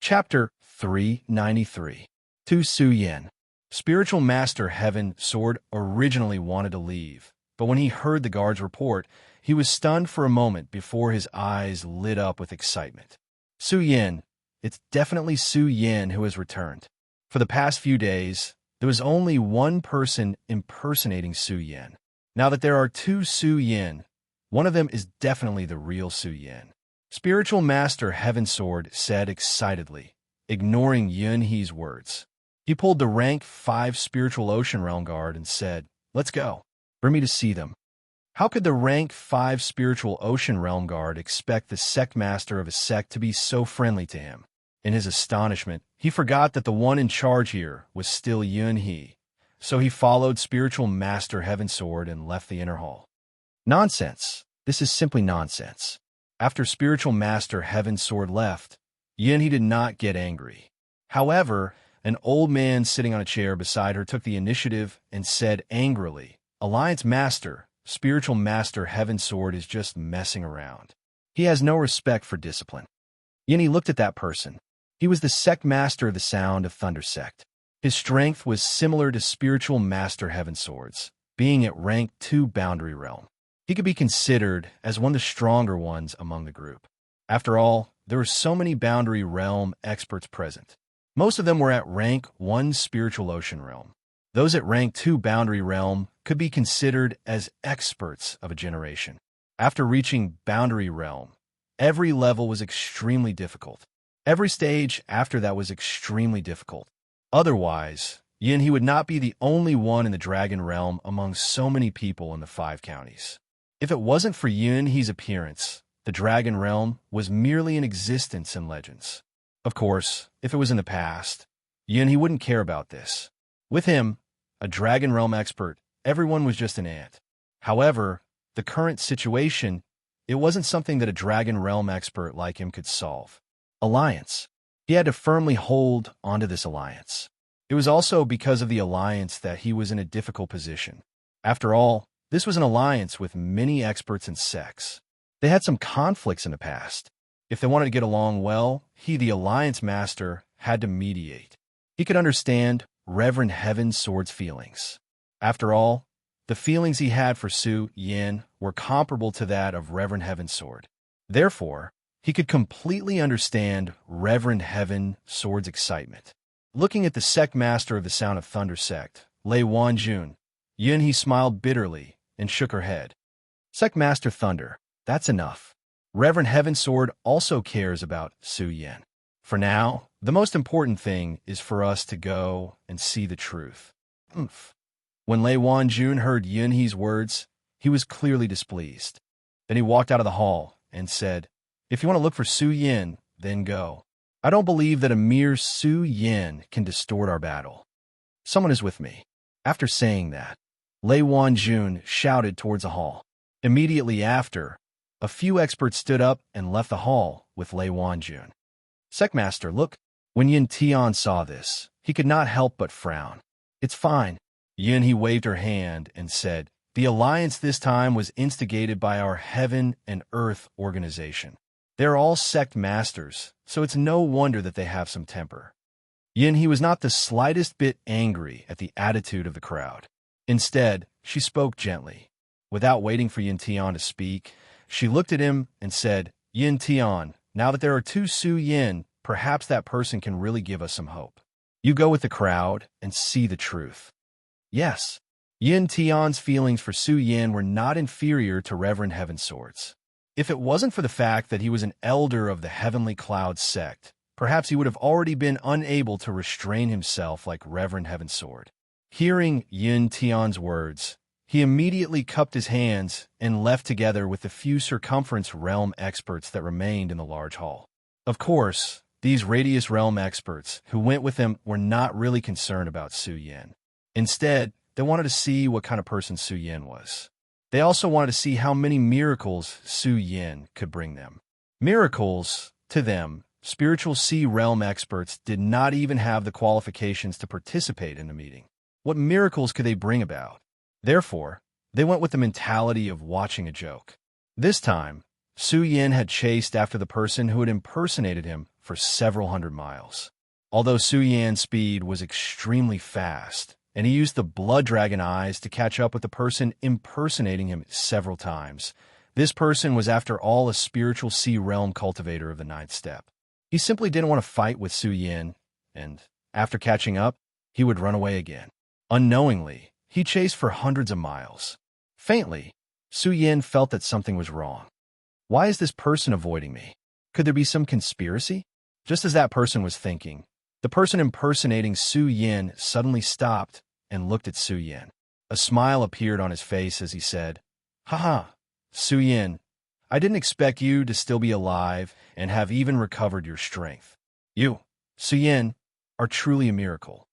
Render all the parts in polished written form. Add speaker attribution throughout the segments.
Speaker 1: Chapter 393. To Su Yin. Spiritual Master Heaven Sword originally wanted to leave, but when he heard the guard's report, he was stunned for a moment before his eyes lit up with excitement. Su Yin. It's definitely Su Yin who has returned. For the past few days, there was only one person impersonating Su Yin. Now that there are two Su Yin, one of them is definitely the real Su Yin. Spiritual Master Heaven Sword said excitedly, ignoring Yun He's words. He pulled the rank 5 Spiritual Ocean Realm Guard and said, "Let's go. For me to see them." How could the rank 5 Spiritual Ocean Realm Guard expect the sect master of a sect to be so friendly to him? In his astonishment, he forgot that the one in charge here was still Yun He, so he followed Spiritual Master Heaven Sword and left the inner hall. Nonsense. This is simply nonsense. After Spiritual Master Heaven Sword left, Yun He did not get angry. However, an old man sitting on a chair beside her took the initiative and said angrily, "Alliance Master, Spiritual Master Heaven Sword is just messing around. He has no respect for discipline." Yun He looked at that person. He was the sect master of the Sound of Thunder sect. His strength was similar to Spiritual Master Heaven Sword's, being at rank 2 Boundary Realm. He could be considered as one of the stronger ones among the group. After all, there were so many Boundary Realm experts present. Most of them were at rank 1 Spiritual Ocean Realm. Those at rank 2 Boundary Realm could be considered as experts of a generation. After reaching Boundary Realm, every level was extremely difficult. Every stage after that was extremely difficult. Otherwise, Yin He would not be the only one in the Dragon Realm among so many people in the 5 counties. If it wasn't for Yun He's appearance, the Dragon Realm was merely an existence in legends. Of course, if it was in the past, Yun He wouldn't care about this. With him, a Dragon Realm expert, everyone was just an ant. However, the current situation, it wasn't something that a Dragon Realm expert like him could solve. Alliance. He had to firmly hold onto this alliance. It was also because of the alliance that he was in a difficult position. After all, this was an alliance with many experts and sects. They had some conflicts in the past. If they wanted to get along well, he, the Alliance Master, had to mediate. He could understand Reverend Heaven Sword's feelings. After all, the feelings he had for Su Yin were comparable to that of Reverend Heaven Sword. Therefore, he could completely understand Reverend Heaven Sword's excitement. Looking at the sect master of the Sound of Thunder sect, Lei Wanjun, Yun He smiled bitterly and shook her head. "Sect Master Thunder, that's enough. Reverend Heaven Sword also cares about Su Yin. For now, the most important thing is for us to go and see the truth." When Lei Wanjun heard Yun He's words, he was clearly displeased. Then he walked out of the hall and said, "If you want to look for Su Yin, then go. I don't believe that a mere Su Yin can distort our battle. Someone is with me." After saying that, Lei Wanjun shouted towards the hall. Immediately after, a few experts stood up and left the hall with Lei Wanjun. "Sectmaster, look." When Yin Tian saw this, he could not help but frown. "It's fine." Yin He waved her hand and said, "The alliance this time was instigated by our Heaven and Earth organization. They're all sect masters, so it's no wonder that they have some temper." Yin He was not the slightest bit angry at the attitude of the crowd. Instead, she spoke gently. Without waiting for Yin Tian to speak, she looked at him and said, "Yin Tian, now that there are two Su Yin, perhaps that person can really give us some hope. You go with the crowd and see the truth." Yes, Yin Tian's feelings for Su Yin were not inferior to Reverend Heaven Sword's. If it wasn't for the fact that he was an elder of the Heavenly Cloud sect, perhaps he would have already been unable to restrain himself like Reverend Heaven Sword. Hearing Yin Tian's words, he immediately cupped his hands and left together with the few circumference realm experts that remained in the large hall. Of course, these radius realm experts who went with him were not really concerned about Su Yin. Instead, they wanted to see what kind of person Su Yin was. They also wanted to see how many miracles Su Yin could bring them. Miracles, to them, spiritual sea realm experts did not even have the qualifications to participate in the meeting. What miracles could they bring about? Therefore, they went with the mentality of watching a joke. This time, Su Yin had chased after the person who had impersonated him for several hundred miles. Although Su Yan's speed was extremely fast, and he used the blood dragon eyes to catch up with the person impersonating him several times, this person was after all a spiritual sea realm cultivator of the ninth step. He simply didn't want to fight with Su Yin, and after catching up, he would run away again. Unknowingly, he chased for hundreds of miles. Faintly, Su Yin felt that something was wrong. Why is this person avoiding me? Could there be some conspiracy? Just as that person was thinking, the person impersonating Su Yin suddenly stopped and looked at Su Yin. A smile appeared on his face as he said, "Haha, Su Yin, I didn't expect you to still be alive and have even recovered your strength. You, Su Yin, are truly a miracle."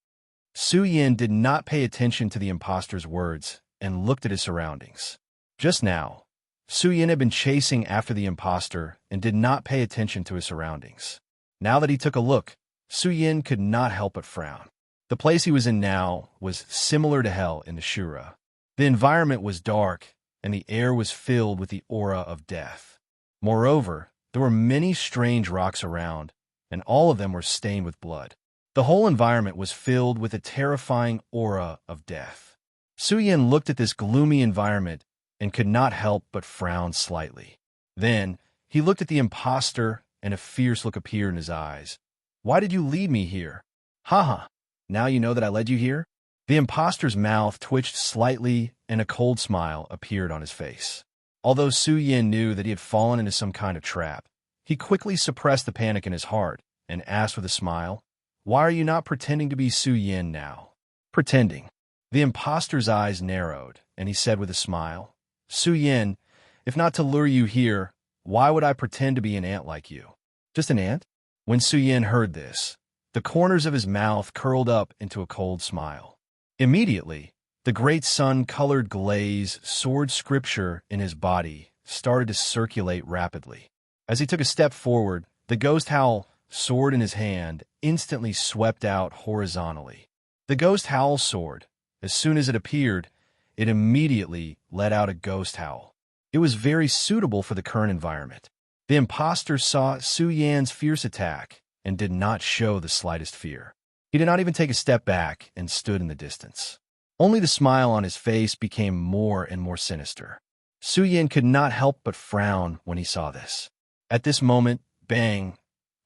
Speaker 1: Su Yin did not pay attention to the imposter's words and looked at his surroundings. Just now, Su Yin had been chasing after the imposter and did not pay attention to his surroundings. Now that he took a look, Su Yin could not help but frown. The place he was in now was similar to hell in the Shura. The environment was dark, and the air was filled with the aura of death. Moreover, there were many strange rocks around, and all of them were stained with blood. The whole environment was filled with a terrifying aura of death. Su Yin looked at this gloomy environment and could not help but frown slightly. Then, he looked at the imposter, and a fierce look appeared in his eyes. "Why did you lead me here?" "Haha, now you know that I led you here?" The imposter's mouth twitched slightly, and a cold smile appeared on his face. Although Su Yin knew that he had fallen into some kind of trap, he quickly suppressed the panic in his heart and asked with a smile, "Why are you not pretending to be Su Yin now?" "Pretending." The imposter's eyes narrowed, and he said with a smile, "Su Yin, if not to lure you here, why would I pretend to be an ant like you?" "Just an ant?" When Su Yin heard this, the corners of his mouth curled up into a cold smile. Immediately, the great sun-colored glaze sword scripture in his body started to circulate rapidly. As he took a step forward, the ghost howl, sword in his hand, instantly swept out horizontally. The ghost howl sword, as soon as it appeared, it immediately let out a ghost howl. It was very suitable for the current environment. The imposter saw Su Yan's fierce attack and did not show the slightest fear. He did not even take a step back and stood in the distance. Only the smile on his face became more and more sinister. Su Yin could not help but frown when he saw this. At this moment, bang!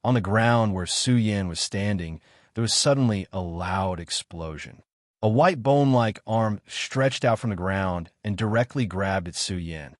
Speaker 1: On the ground where Su Yin was standing, there was suddenly a loud explosion. A white bone-like arm stretched out from the ground and directly grabbed at Su Yin.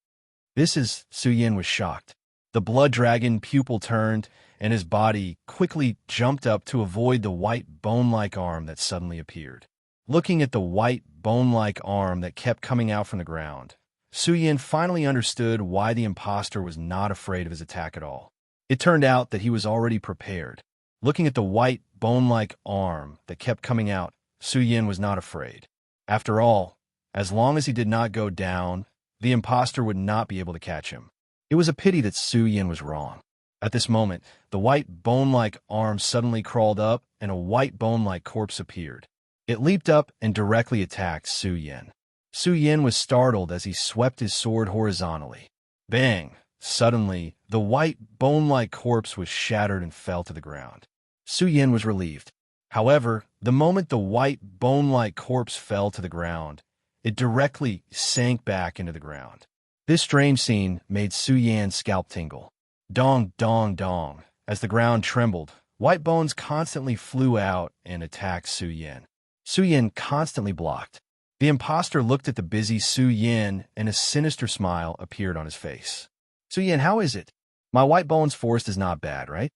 Speaker 1: Su Yin was shocked. The blood dragon pupil turned, and his body quickly jumped up to avoid the white bone-like arm that suddenly appeared. Looking at the white bone-like arm that kept coming out from the ground, Su Yin finally understood why the imposter was not afraid of his attack at all. It turned out that he was already prepared. Looking at the white bone-like arm that kept coming out, Su Yin was not afraid. After all, as long as he did not go down, the imposter would not be able to catch him. It was a pity that Su Yin was wrong. At this moment, the white bone-like arm suddenly crawled up, and a white bone-like corpse appeared. It leaped up and directly attacked Su Yin. Su Yin was startled as he swept his sword horizontally. Bang! Suddenly, the white bone-like corpse was shattered and fell to the ground. Su Yin was relieved. However, the moment the white bone-like corpse fell to the ground, it directly sank back into the ground. This strange scene made Su Yan's scalp tingle. Dong, dong, dong. As the ground trembled, white bones constantly flew out and attacked Su Yin. Su Yin constantly blocked. The imposter looked at the busy Su Yin, and a sinister smile appeared on his face. "Su Yin, how is it? My white bones forest is not bad, right?"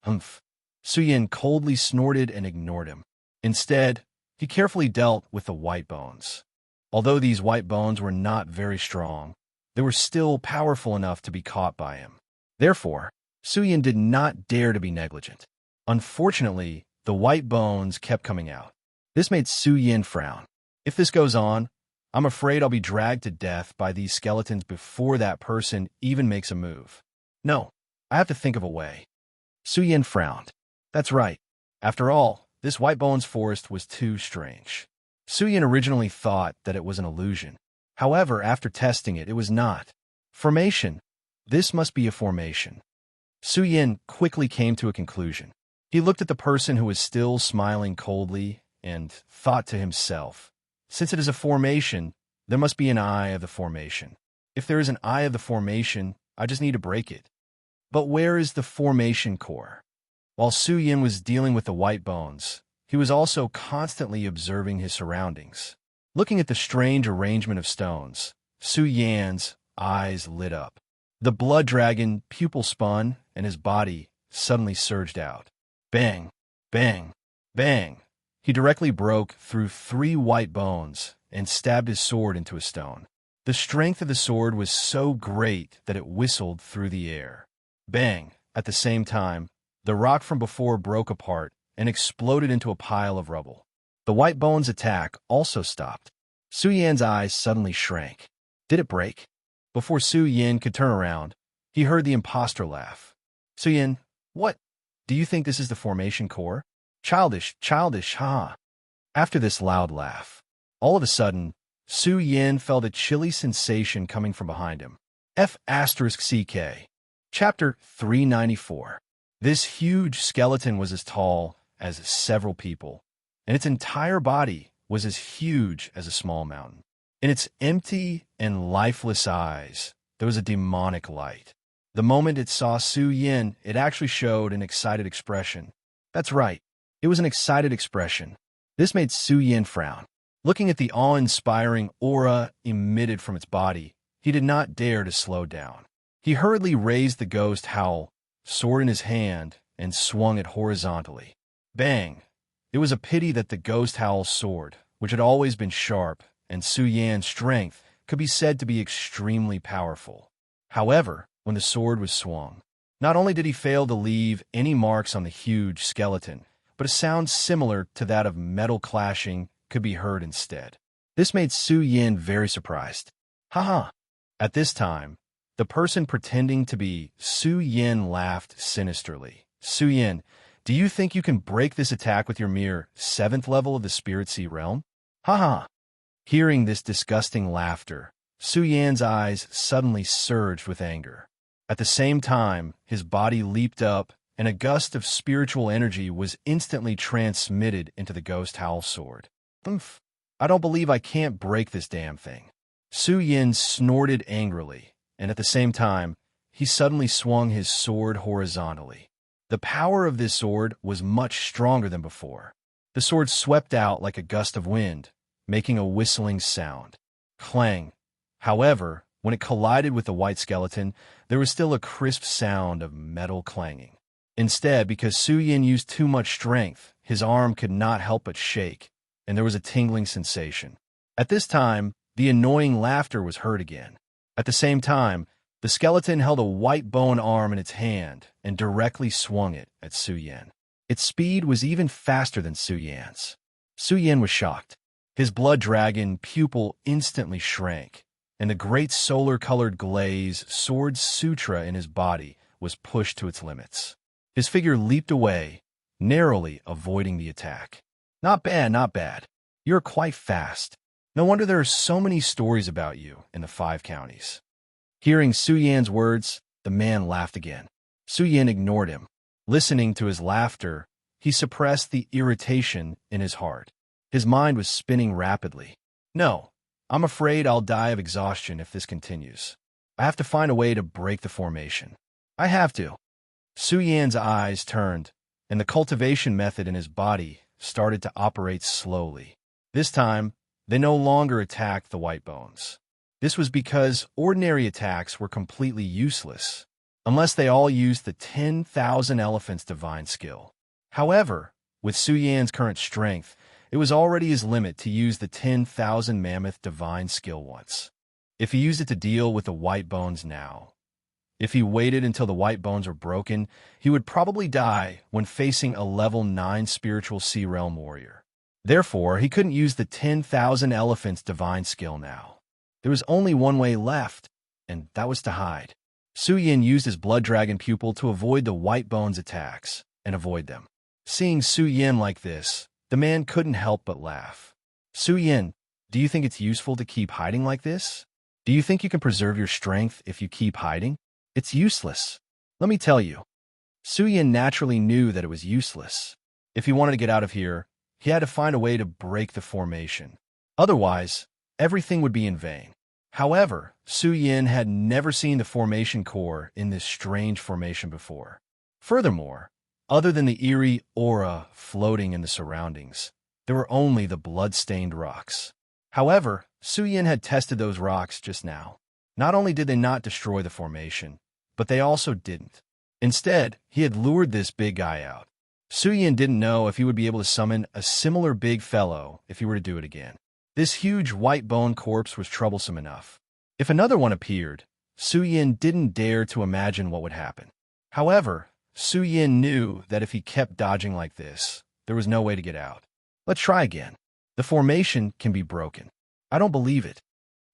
Speaker 1: "Humph." Su Yin coldly snorted and ignored him. Instead, he carefully dealt with the white bones. Although these white bones were not very strong, they were still powerful enough to be caught by him. Therefore, Su Yin did not dare to be negligent. Unfortunately, the white bones kept coming out. This made Su Yin frown. If this goes on, I'm afraid I'll be dragged to death by these skeletons before that person even makes a move. No, I have to think of a way. Su Yin frowned. That's right. After all, this white bones forest was too strange. Su Yin originally thought that it was an illusion. However, after testing it, it was not. Formation. This must be a formation. Su Yin quickly came to a conclusion. He looked at the person who was still smiling coldly and thought to himself, since it is a formation, there must be an eye of the formation. If there is an eye of the formation, I just need to break it. But where is the formation core? While Su Yin was dealing with the white bones, he was also constantly observing his surroundings. Looking at the strange arrangement of stones, Su Yan's eyes lit up. The blood dragon pupil spun, and his body suddenly surged out. Bang! Bang! Bang! He directly broke through 3 white bones and stabbed his sword into a stone. The strength of the sword was so great that it whistled through the air. Bang! At the same time, the rock from before broke apart and exploded into a pile of rubble. The white bones' attack also stopped. Su Yan's eyes suddenly shrank. Did it break? Before Su Yin could turn around, he heard the impostor laugh. Su Yin, what? Do you think this is the formation core? Childish, ha. After this loud laugh, all of a sudden, Su Yin felt a chilly sensation coming from behind him. F***CK. Chapter 394. This huge skeleton was as tall as several people, and its entire body was as huge as a small mountain. In its empty and lifeless eyes, there was a demonic light. The moment it saw Su Yin, it actually showed an excited expression. That's right, it was an excited expression. This made Su Yin frown. Looking at the awe-inspiring aura emitted from its body, he did not dare to slow down. He hurriedly raised the ghost howl, sword in his hand, and swung it horizontally. Bang! It was a pity that the ghost howl's sword, which had always been sharp, and Su Yan's strength, could be said to be extremely powerful. However, when the sword was swung, not only did he fail to leave any marks on the huge skeleton, but a sound similar to that of metal clashing could be heard instead. This made Su Yin very surprised. Haha! At this time, the person pretending to be Su Yin laughed sinisterly. Su Yin, do you think you can break this attack with your mere 7th level of the Spirit Sea realm? Haha! Hearing this disgusting laughter, Su Yan's eyes suddenly surged with anger. At the same time, his body leaped up, and a gust of spiritual energy was instantly transmitted into the ghost howl sword. Oomph! I don't believe I can't break this damn thing. Su Yin snorted angrily, and at the same time, he suddenly swung his sword horizontally. The power of this sword was much stronger than before. The sword swept out like a gust of wind, making a whistling sound. Clang! However, when it collided with the white skeleton, there was still a crisp sound of metal clanging. Instead, because Su Yin used too much strength, his arm could not help but shake, and there was a tingling sensation. At this time, the annoying laughter was heard again. At the same time, the skeleton held a white bone arm in its hand and directly swung it at Su Yin. Its speed was even faster than Su Yan's. Su Yin was shocked. His blood dragon pupil instantly shrank, and the great solar-colored glaze sword sutra in his body was pushed to its limits. His figure leaped away, narrowly avoiding the attack. Not bad, not bad. You're quite fast. No wonder there are so many stories about you in the 5 counties. Hearing Su Yan's words, the man laughed again. Su Yin ignored him. Listening to his laughter, he suppressed the irritation in his heart. His mind was spinning rapidly. No, I'm afraid I'll die of exhaustion if this continues. I have to find a way to break the formation. I have to. Su Yan's eyes turned, and the cultivation method in his body started to operate slowly. This time, they no longer attacked the white bones. This was because ordinary attacks were completely useless, unless they all used the 10,000 elephants divine skill. However, with Su Yan's current strength, it was already his limit to use the 10,000 mammoth divine skill once. If he used it to deal with the white bones now, if he waited until the white bones were broken, he would probably die when facing a level 9 spiritual sea realm warrior. Therefore, he couldn't use the 10,000 elephants divine skill now. There was only one way left, and that was to hide. Su Yin used his blood dragon pupil to avoid the white bones' attacks, and avoid them. Seeing Su Yin like this, the man couldn't help but laugh. Su Yin, do you think it's useful to keep hiding like this? Do you think you can preserve your strength if you keep hiding? It's useless. Let me tell you. Su Yin naturally knew that it was useless. If he wanted to get out of here, he had to find a way to break the formation. Otherwise, everything would be in vain. However, Su Yin had never seen the formation core in this strange formation before. Furthermore, other than the eerie aura floating in the surroundings, there were only the blood-stained rocks. However, Su Yin had tested those rocks just now. Not only did they not destroy the formation, but they also didn't. Instead, he had lured this big guy out. Su Yin didn't know if he would be able to summon a similar big fellow if he were to do it again. This huge white bone corpse was troublesome enough. If another one appeared, Su Yin didn't dare to imagine what would happen. However, Su Yin knew that if he kept dodging like this, there was no way to get out. Let's try again. The formation can be broken. I don't believe it.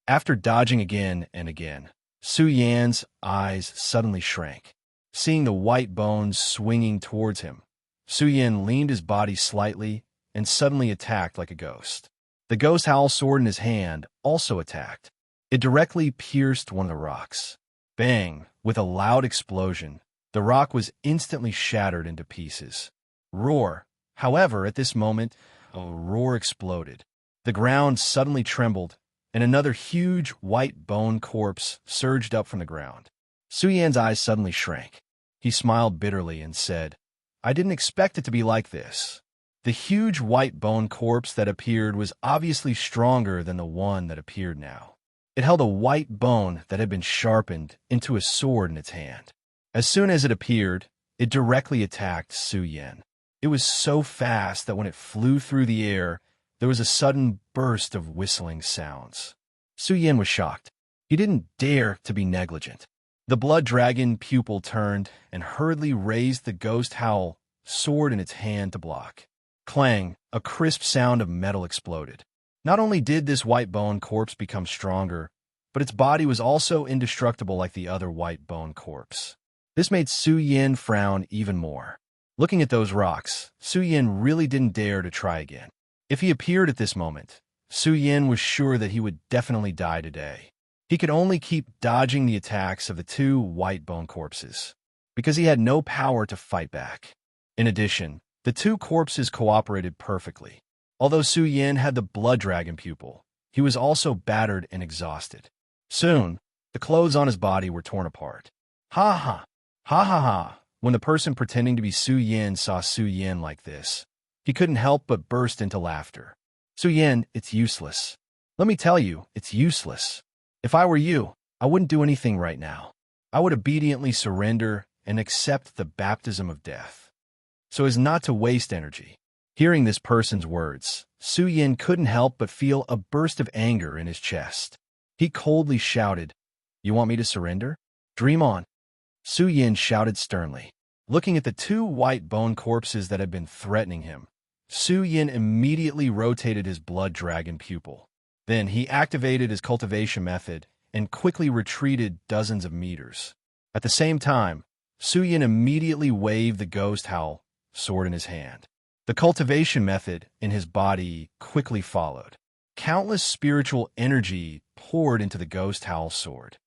Speaker 1: After dodging again and again, Su Yan's eyes suddenly shrank. Seeing the white bones swinging towards him, Su Yin leaned his body slightly and suddenly attacked like a ghost. The ghost howl sword in his hand also attacked. It directly pierced one of the rocks. Bang! With a loud explosion, the rock was instantly shattered into pieces. Roar! However, at this moment, a roar exploded. The ground suddenly trembled, and another huge white bone corpse surged up from the ground. Su Yan's eyes suddenly shrank. He smiled bitterly and said, I didn't expect it to be like this. The huge white bone corpse that appeared was obviously stronger than the one that appeared now. It held a white bone that had been sharpened into a sword in its hand. As soon as it appeared, it directly attacked Su Yin. It was so fast that when it flew through the air, there was a sudden burst of whistling sounds. Su Yin was shocked. He didn't dare to be negligent. The blood dragon pupil turned and hurriedly raised the ghost howl sword in its hand to block. Clang! A crisp sound of metal exploded. Not only did this white bone corpse become stronger, but its body was also indestructible like the other white bone corpse. This made Su Yin frown even more. Looking at those rocks, Su Yin really didn't dare to try again. If he appeared at this moment, Su Yin was sure that he would definitely die today. He could only keep dodging the attacks of the two white bone corpses, because he had no power to fight back. In addition, the two corpses cooperated perfectly. Although Su Yin had the blood dragon pupil, he was also battered and exhausted. Soon, the clothes on his body were torn apart. Ha ha! Ha ha ha! When the person pretending to be Su Yin saw Su Yin like this, he couldn't help but burst into laughter. Su Yin, it's useless. Let me tell you, it's useless. If I were you, I wouldn't do anything right now. I would obediently surrender and accept the baptism of death, so as not to waste energy. Hearing this person's words, Su Yin couldn't help but feel a burst of anger in his chest. He coldly shouted, You want me to surrender? Dream on. Su Yin shouted sternly. Looking at the two white bone corpses that had been threatening him, Su Yin immediately rotated his blood dragon pupil. Then he activated his cultivation method and quickly retreated dozens of meters. At the same time, Su Yin immediately waved the ghost howl sword in his hand. The cultivation method in his body quickly followed. Countless spiritual energy poured into the ghost howl sword.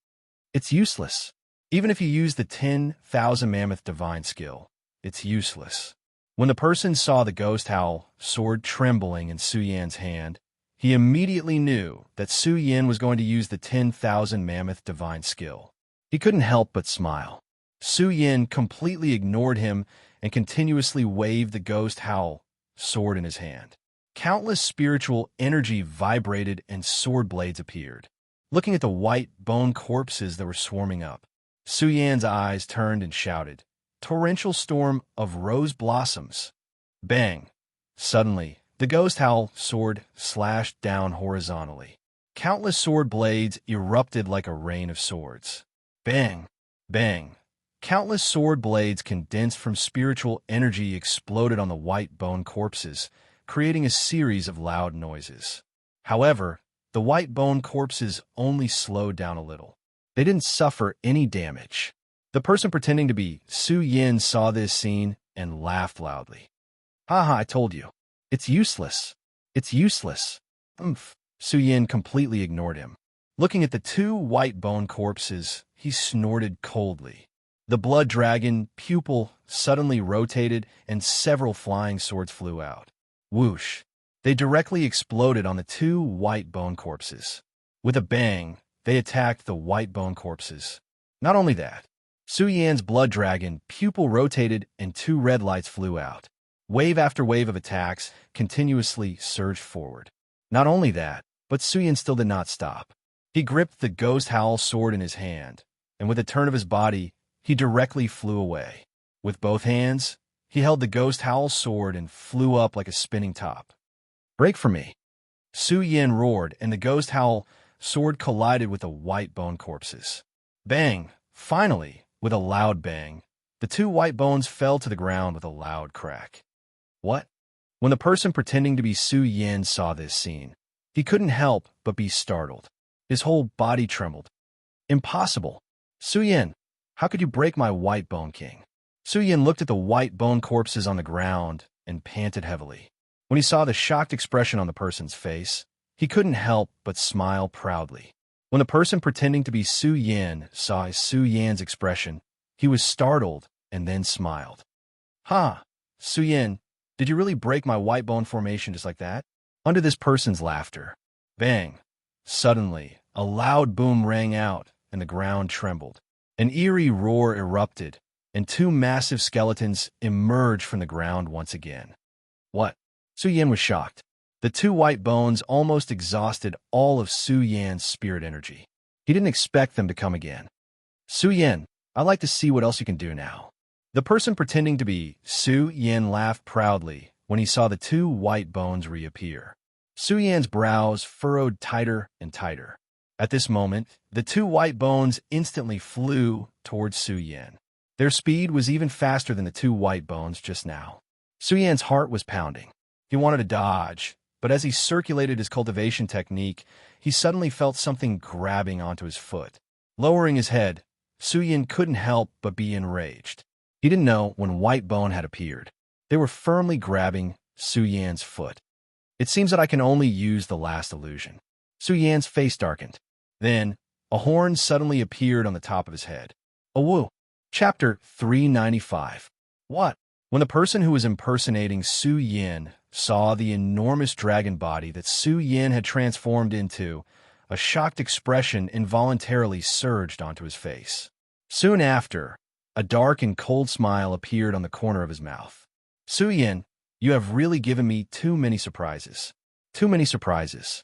Speaker 1: It's useless. Even if you use the 10,000 mammoth divine skill, it's useless. When the person saw the ghost howl sword trembling in Su Yan's hand, he immediately knew that Su Yin was going to use the 10,000 mammoth divine skill. He couldn't help but smile. Su Yin completely ignored him and continuously waved the ghost howl sword in his hand. Countless spiritual energy vibrated and sword blades appeared. Looking at the white bone corpses that were swarming up, Su Yan's eyes turned and shouted, Torrential storm of rose blossoms. Bang! Suddenly, the ghost howl sword slashed down horizontally. Countless sword blades erupted like a rain of swords. Bang! Bang! Countless sword blades condensed from spiritual energy exploded on the white bone corpses, creating a series of loud noises. However, the white bone corpses only slowed down a little. They didn't suffer any damage. The person pretending to be Su Yin saw this scene and laughed loudly. Haha, I told you. It's useless. It's useless. Su Yin completely ignored him. Looking at the two white bone corpses, he snorted coldly. The blood dragon pupil suddenly rotated and several flying swords flew out. Whoosh! They directly exploded on the two white bone corpses. With a bang, they attacked the white bone corpses. Not only that, Su Yan's blood dragon pupil rotated and two red lights flew out. Wave after wave of attacks continuously surged forward. Not only that, but Su Yan still did not stop. He gripped the ghost howl sword in his hand, and with a turn of his body, he directly flew away. With both hands, he held the ghost howl sword and flew up like a spinning top. "Break from me!" Su Yan roared, and the ghost howl sword collided with the white bone corpses. Bang! Finally, with a loud bang, the two white bones fell to the ground with a loud crack. What? When the person pretending to be Su Yan saw this scene, he couldn't help but be startled. His whole body trembled. Impossible! Su Yan, how could you break my white bone king? Su Yan looked at the white bone corpses on the ground and panted heavily. When he saw the shocked expression on the person's face, he couldn't help but smile proudly. When the person pretending to be Su Yan saw Su Yan's expression, he was startled and then smiled. "Ha! Su Yan, did you really break my white bone formation just like that?" Under this person's laughter, bang! Suddenly, a loud boom rang out and the ground trembled. An eerie roar erupted, and two massive skeletons emerged from the ground once again. What? Su Yan was shocked. The two white bones almost exhausted all of Su Yan's spirit energy. He didn't expect them to come again. "Su Yan, I'd like to see what else you can do now." The person pretending to be Su Yan laughed proudly when he saw the two white bones reappear. Su Yan's brows furrowed tighter and tighter. At this moment, the two white bones instantly flew towards Su Yan. Their speed was even faster than the two white bones just now. Su Yan's heart was pounding. He wanted to dodge, but as he circulated his cultivation technique, he suddenly felt something grabbing onto his foot. Lowering his head, Su Yan couldn't help but be enraged. He didn't know when white bone had appeared. They were firmly grabbing Su Yan's foot. "It seems that I can only use the last illusion." Su Yan's face darkened. Then, a horn suddenly appeared on the top of his head. A woo! Chapter 395. What? When the person who was impersonating Su Yan saw the enormous dragon body that Su Yan had transformed into, a shocked expression involuntarily surged onto his face. Soon after, a dark and cold smile appeared on the corner of his mouth. "Su Yan, you have really given me too many surprises. Too many surprises.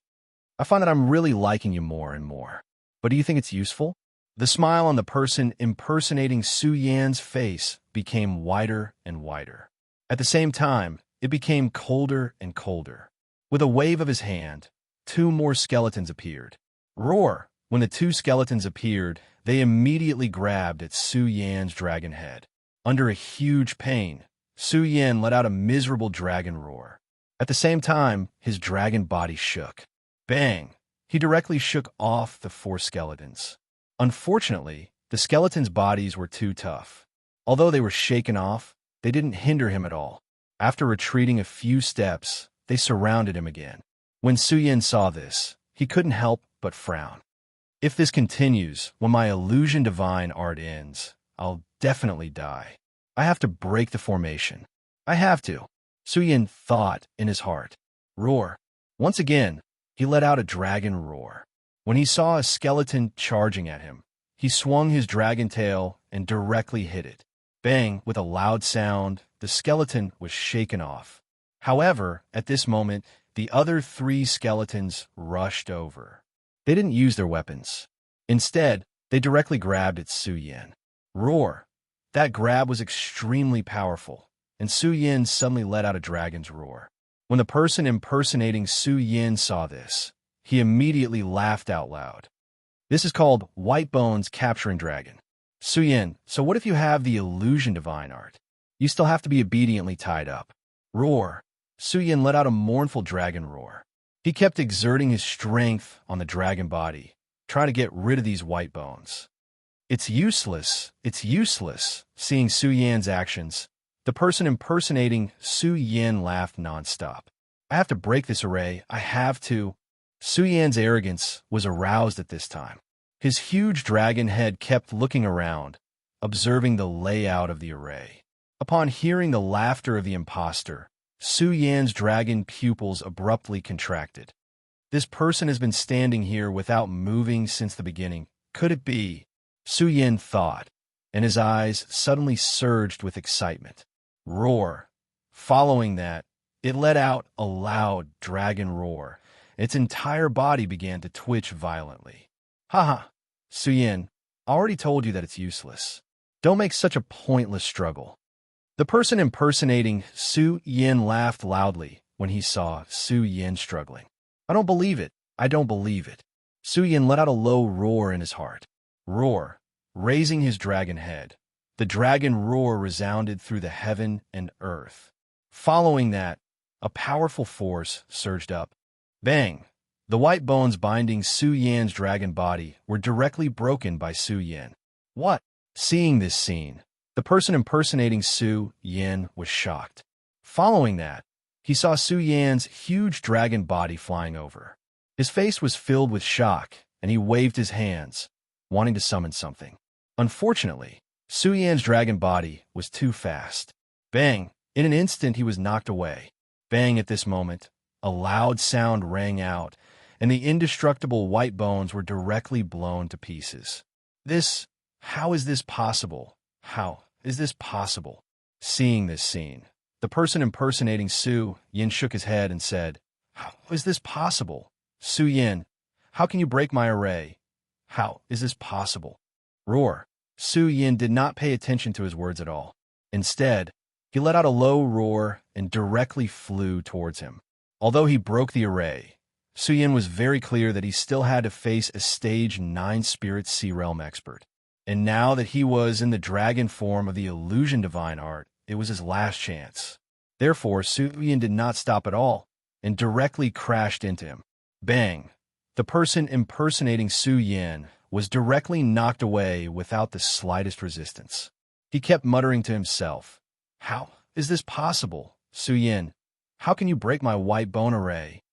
Speaker 1: I find that I'm really liking you more and more. But do you think it's useful?" The smile on the person impersonating Su Yan's face became wider and wider. At the same time, it became colder and colder. With a wave of his hand, two more skeletons appeared. Roar! When the two skeletons appeared, they immediately grabbed at Su Yan's dragon head. Under a huge pain, Su Yan let out a miserable dragon roar. At the same time, his dragon body shook. Bang! He directly shook off the four skeletons. Unfortunately, the skeletons' bodies were too tough. Although they were shaken off, they didn't hinder him at all. After retreating a few steps, they surrounded him again. When Su Yan saw this, he couldn't help but frown. "If this continues, when my illusion divine art ends, I'll definitely die. I have to break the formation. I have to," Su Yan thought in his heart. Roar! Once again, he let out a dragon roar. When he saw a skeleton charging at him, he swung his dragon tail and directly hit it. Bang! With a loud sound, the skeleton was shaken off. However, at this moment, the other three skeletons rushed over. They didn't use their weapons. Instead, they directly grabbed at Su Yan. Roar! That grab was extremely powerful, and Su Yan suddenly let out a dragon's roar. When the person impersonating Su Yan saw this, he immediately laughed out loud. This is called White Bones Capturing Dragon. "Su Yan, so what if you have the illusion divine art? You still have to be obediently tied up." Roar! Su Yan let out a mournful dragon roar. He kept exerting his strength on the dragon body, trying to get rid of these white bones. It's useless. Seeing Su Yan's actions, the person impersonating Su Yan laughed nonstop. "I have to break this array. I have to." Su Yan's arrogance was aroused at this time. His huge dragon head kept looking around, observing the layout of the array. Upon hearing the laughter of the impostor, Su Yan's dragon pupils abruptly contracted. This person has been standing here without moving since the beginning. Could it be? Su Yan thought, and his eyes suddenly surged with excitement. Roar. Following that, it let out a loud dragon roar. Its entire body began to twitch violently. Haha, Su Yan, I already told you that it's useless. Don't make such a pointless struggle. The person impersonating Su Yan laughed loudly when he saw Su Yan struggling. I don't believe it. I don't believe it. Su Yan let out a low roar in his heart. Roar, raising his dragon head. The dragon roar resounded through the heaven and earth. Following that, a powerful force surged up. Bang! The white bones binding Su Yan's dragon body were directly broken by Su Yan. What? Seeing this scene, the person impersonating Su Yan was shocked. Following that, he saw Su Yan's huge dragon body flying over. His face was filled with shock, and he waved his hands, wanting to summon something. Unfortunately, Su Yan's dragon body was too fast. Bang! In an instant, he was knocked away. Bang! At this moment, a loud sound rang out, and the indestructible white bones were directly blown to pieces. How is this possible? How is this possible? Seeing this scene, the person impersonating Su Yan shook his head and said, How is this possible? Su Yan, how can you break my array? How is this possible? Roar. Su Yan did not pay attention to his words at all. Instead, he let out a low roar and directly flew towards him. Although he broke the array, Su Yan was very clear that he still had to face a stage 9 spirit sea realm expert. And now that he was in the dragon form of the illusion divine art, it was his last chance. Therefore, Su Yan did not stop at all and directly crashed into him. Bang! The person impersonating Su Yan was directly knocked away without the slightest resistance. He kept muttering to himself, How is this possible? Su Yan, how can you break my white bone array?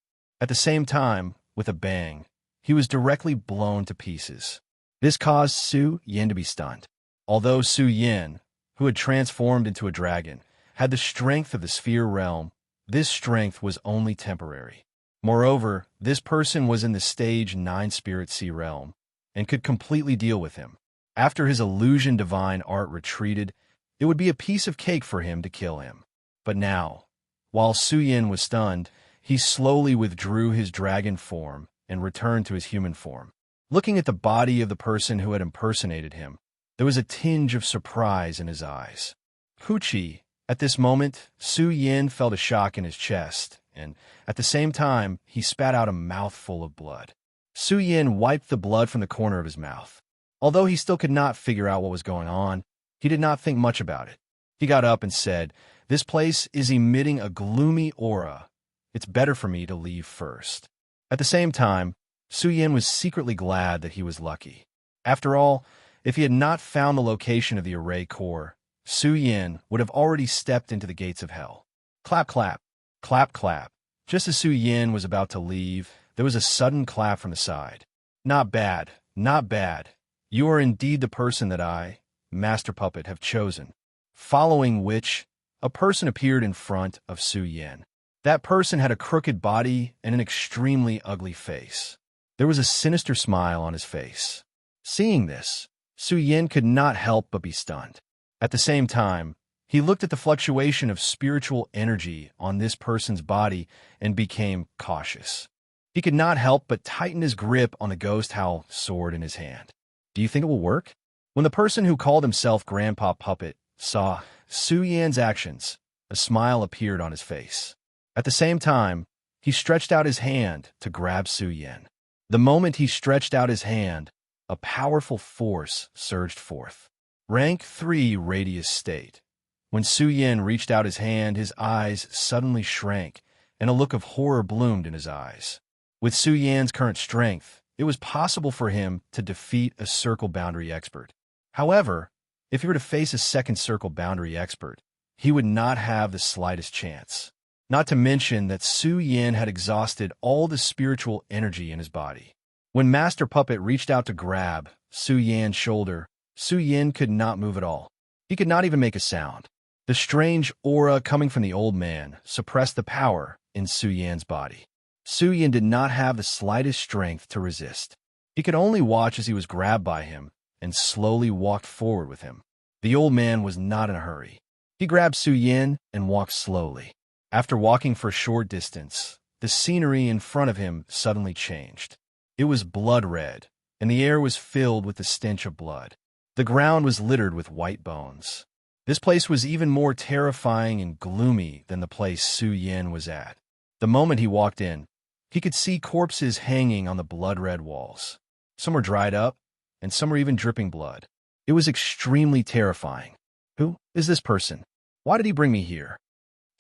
Speaker 1: At the same time, with a bang, he was directly blown to pieces. This caused Su Yan to be stunned. Although Su Yan, who had transformed into a dragon, had the strength of the sphere realm, this strength was only temporary. Moreover, this person was in the stage 9 spirit sea realm and could completely deal with him. After his illusion divine art retreated, it would be a piece of cake for him to kill him. But now, while Su Yan was stunned, he slowly withdrew his dragon form and returned to his human form. Looking at the body of the person who had impersonated him, there was a tinge of surprise in his eyes. Hoochie! At this moment, Su Yan felt a shock in his chest, and at the same time, he spat out a mouthful of blood. Su Yan wiped the blood from the corner of his mouth. Although he still could not figure out what was going on, he did not think much about it. He got up and said, This place is emitting a gloomy aura. It's better for me to leave first. At the same time, Su Yan was secretly glad that he was lucky. After all, if he had not found the location of the array core, Su Yan would have already stepped into the gates of hell. Clap, clap, clap, clap. Just as Su Yan was about to leave, there was a sudden clap from the side. Not bad, not bad. You are indeed the person that I, Master Puppet, have chosen. Following which, a person appeared in front of Su Yan. That person had a crooked body and an extremely ugly face. There was a sinister smile on his face. Seeing this, Su Yan could not help but be stunned. At the same time, he looked at the fluctuation of spiritual energy on this person's body and became cautious. He could not help but tighten his grip on the ghost howl sword in his hand. Do you think it will work? When the person who called himself Grandpa Puppet saw Su Yan's actions, a smile appeared on his face. At the same time, he stretched out his hand to grab Su Yan. The moment he stretched out his hand, a powerful force surged forth. Rank 3 Radius State. When Su Yan reached out his hand, his eyes suddenly shrank, and a look of horror bloomed in his eyes. With Su Yan's current strength, it was possible for him to defeat a circle boundary expert. However, if he were to face a second circle boundary expert, he would not have the slightest chance. Not to mention that Su Yin had exhausted all the spiritual energy in his body. When Master Puppet reached out to grab Su Yan's shoulder, Su Yin could not move at all. He could not even make a sound. The strange aura coming from the old man suppressed the power in Su Yan's body. Su Yin did not have the slightest strength to resist. He could only watch as he was grabbed by him and slowly walked forward with him. The old man was not in a hurry. He grabbed Su Yin and walked slowly. After walking for a short distance, the scenery in front of him suddenly changed. It was blood red, and the air was filled with the stench of blood. The ground was littered with white bones. This place was even more terrifying and gloomy than the place Su Yin was at. The moment he walked in, he could see corpses hanging on the blood-red walls. Some were dried up, and some were even dripping blood. It was extremely terrifying. Who is this person? Why did he bring me here?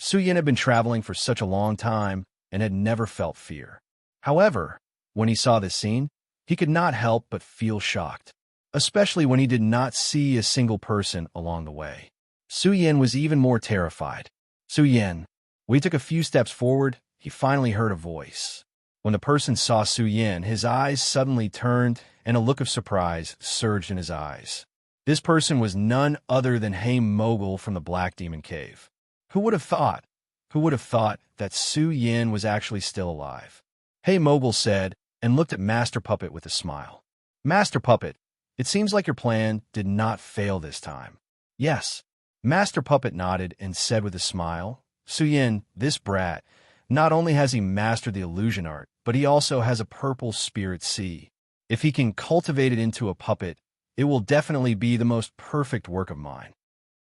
Speaker 1: Su Yin had been traveling for such a long time and had never felt fear. However, when he saw this scene, he could not help but feel shocked, especially when he did not see a single person along the way. Su Yin was even more terrified. Su Yin. When he took a few steps forward, he finally heard a voice. When the person saw Su Yin, his eyes suddenly turned and a look of surprise surged in his eyes. This person was none other than Hey Mogul from the Black Demon Cave. Who would have thought? Who would have thought that Su Yin was actually still alive? Hey Mogul said, and looked at Master Puppet with a smile. Master Puppet, it seems like your plan did not fail this time. Yes. Master Puppet nodded and said with a smile, Su Yin, this brat, not only has he mastered the illusion art, but he also has a purple spirit sea. If he can cultivate it into a puppet, it will definitely be the most perfect work of mine.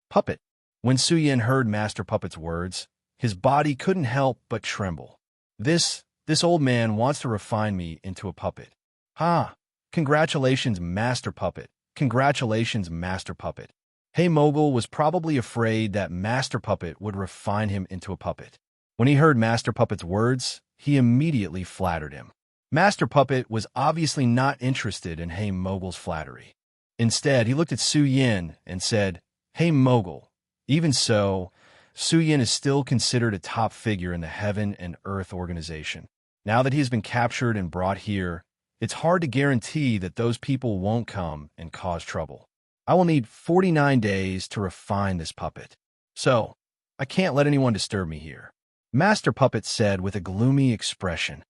Speaker 1: Puppet. When Su Yin heard Master Puppet's words, his body couldn't help but tremble. This old man wants to refine me into a puppet. Congratulations, Master Puppet. Congratulations, Master Puppet. Hey Mogul was probably afraid that Master Puppet would refine him into a puppet. When he heard Master Puppet's words, he immediately flattered him. Master Puppet was obviously not interested in Hey Mogul's flattery. Instead, he looked at Su Yin and said, Hey Mogul. Even so, Su Yin is still considered a top figure in the Heaven and Earth organization. Now that he has been captured and brought here, it's hard to guarantee that those people won't come and cause trouble. I will need 49 days to refine this puppet. So, I can't let anyone disturb me here. Master Puppet said with a gloomy expression.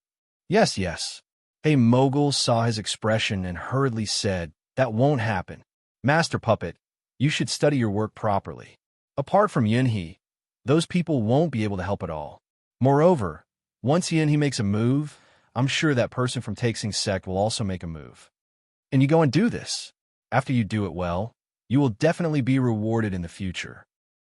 Speaker 1: Yes. Hey Mogul saw his expression and hurriedly said, That won't happen. Master Puppet, you should study your work properly. Apart from Yunhee, those people won't be able to help at all. Moreover, once Yunhee makes a move, I'm sure that person from Taxing Sect will also make a move. And you go and do this. After you do it well, you will definitely be rewarded in the future.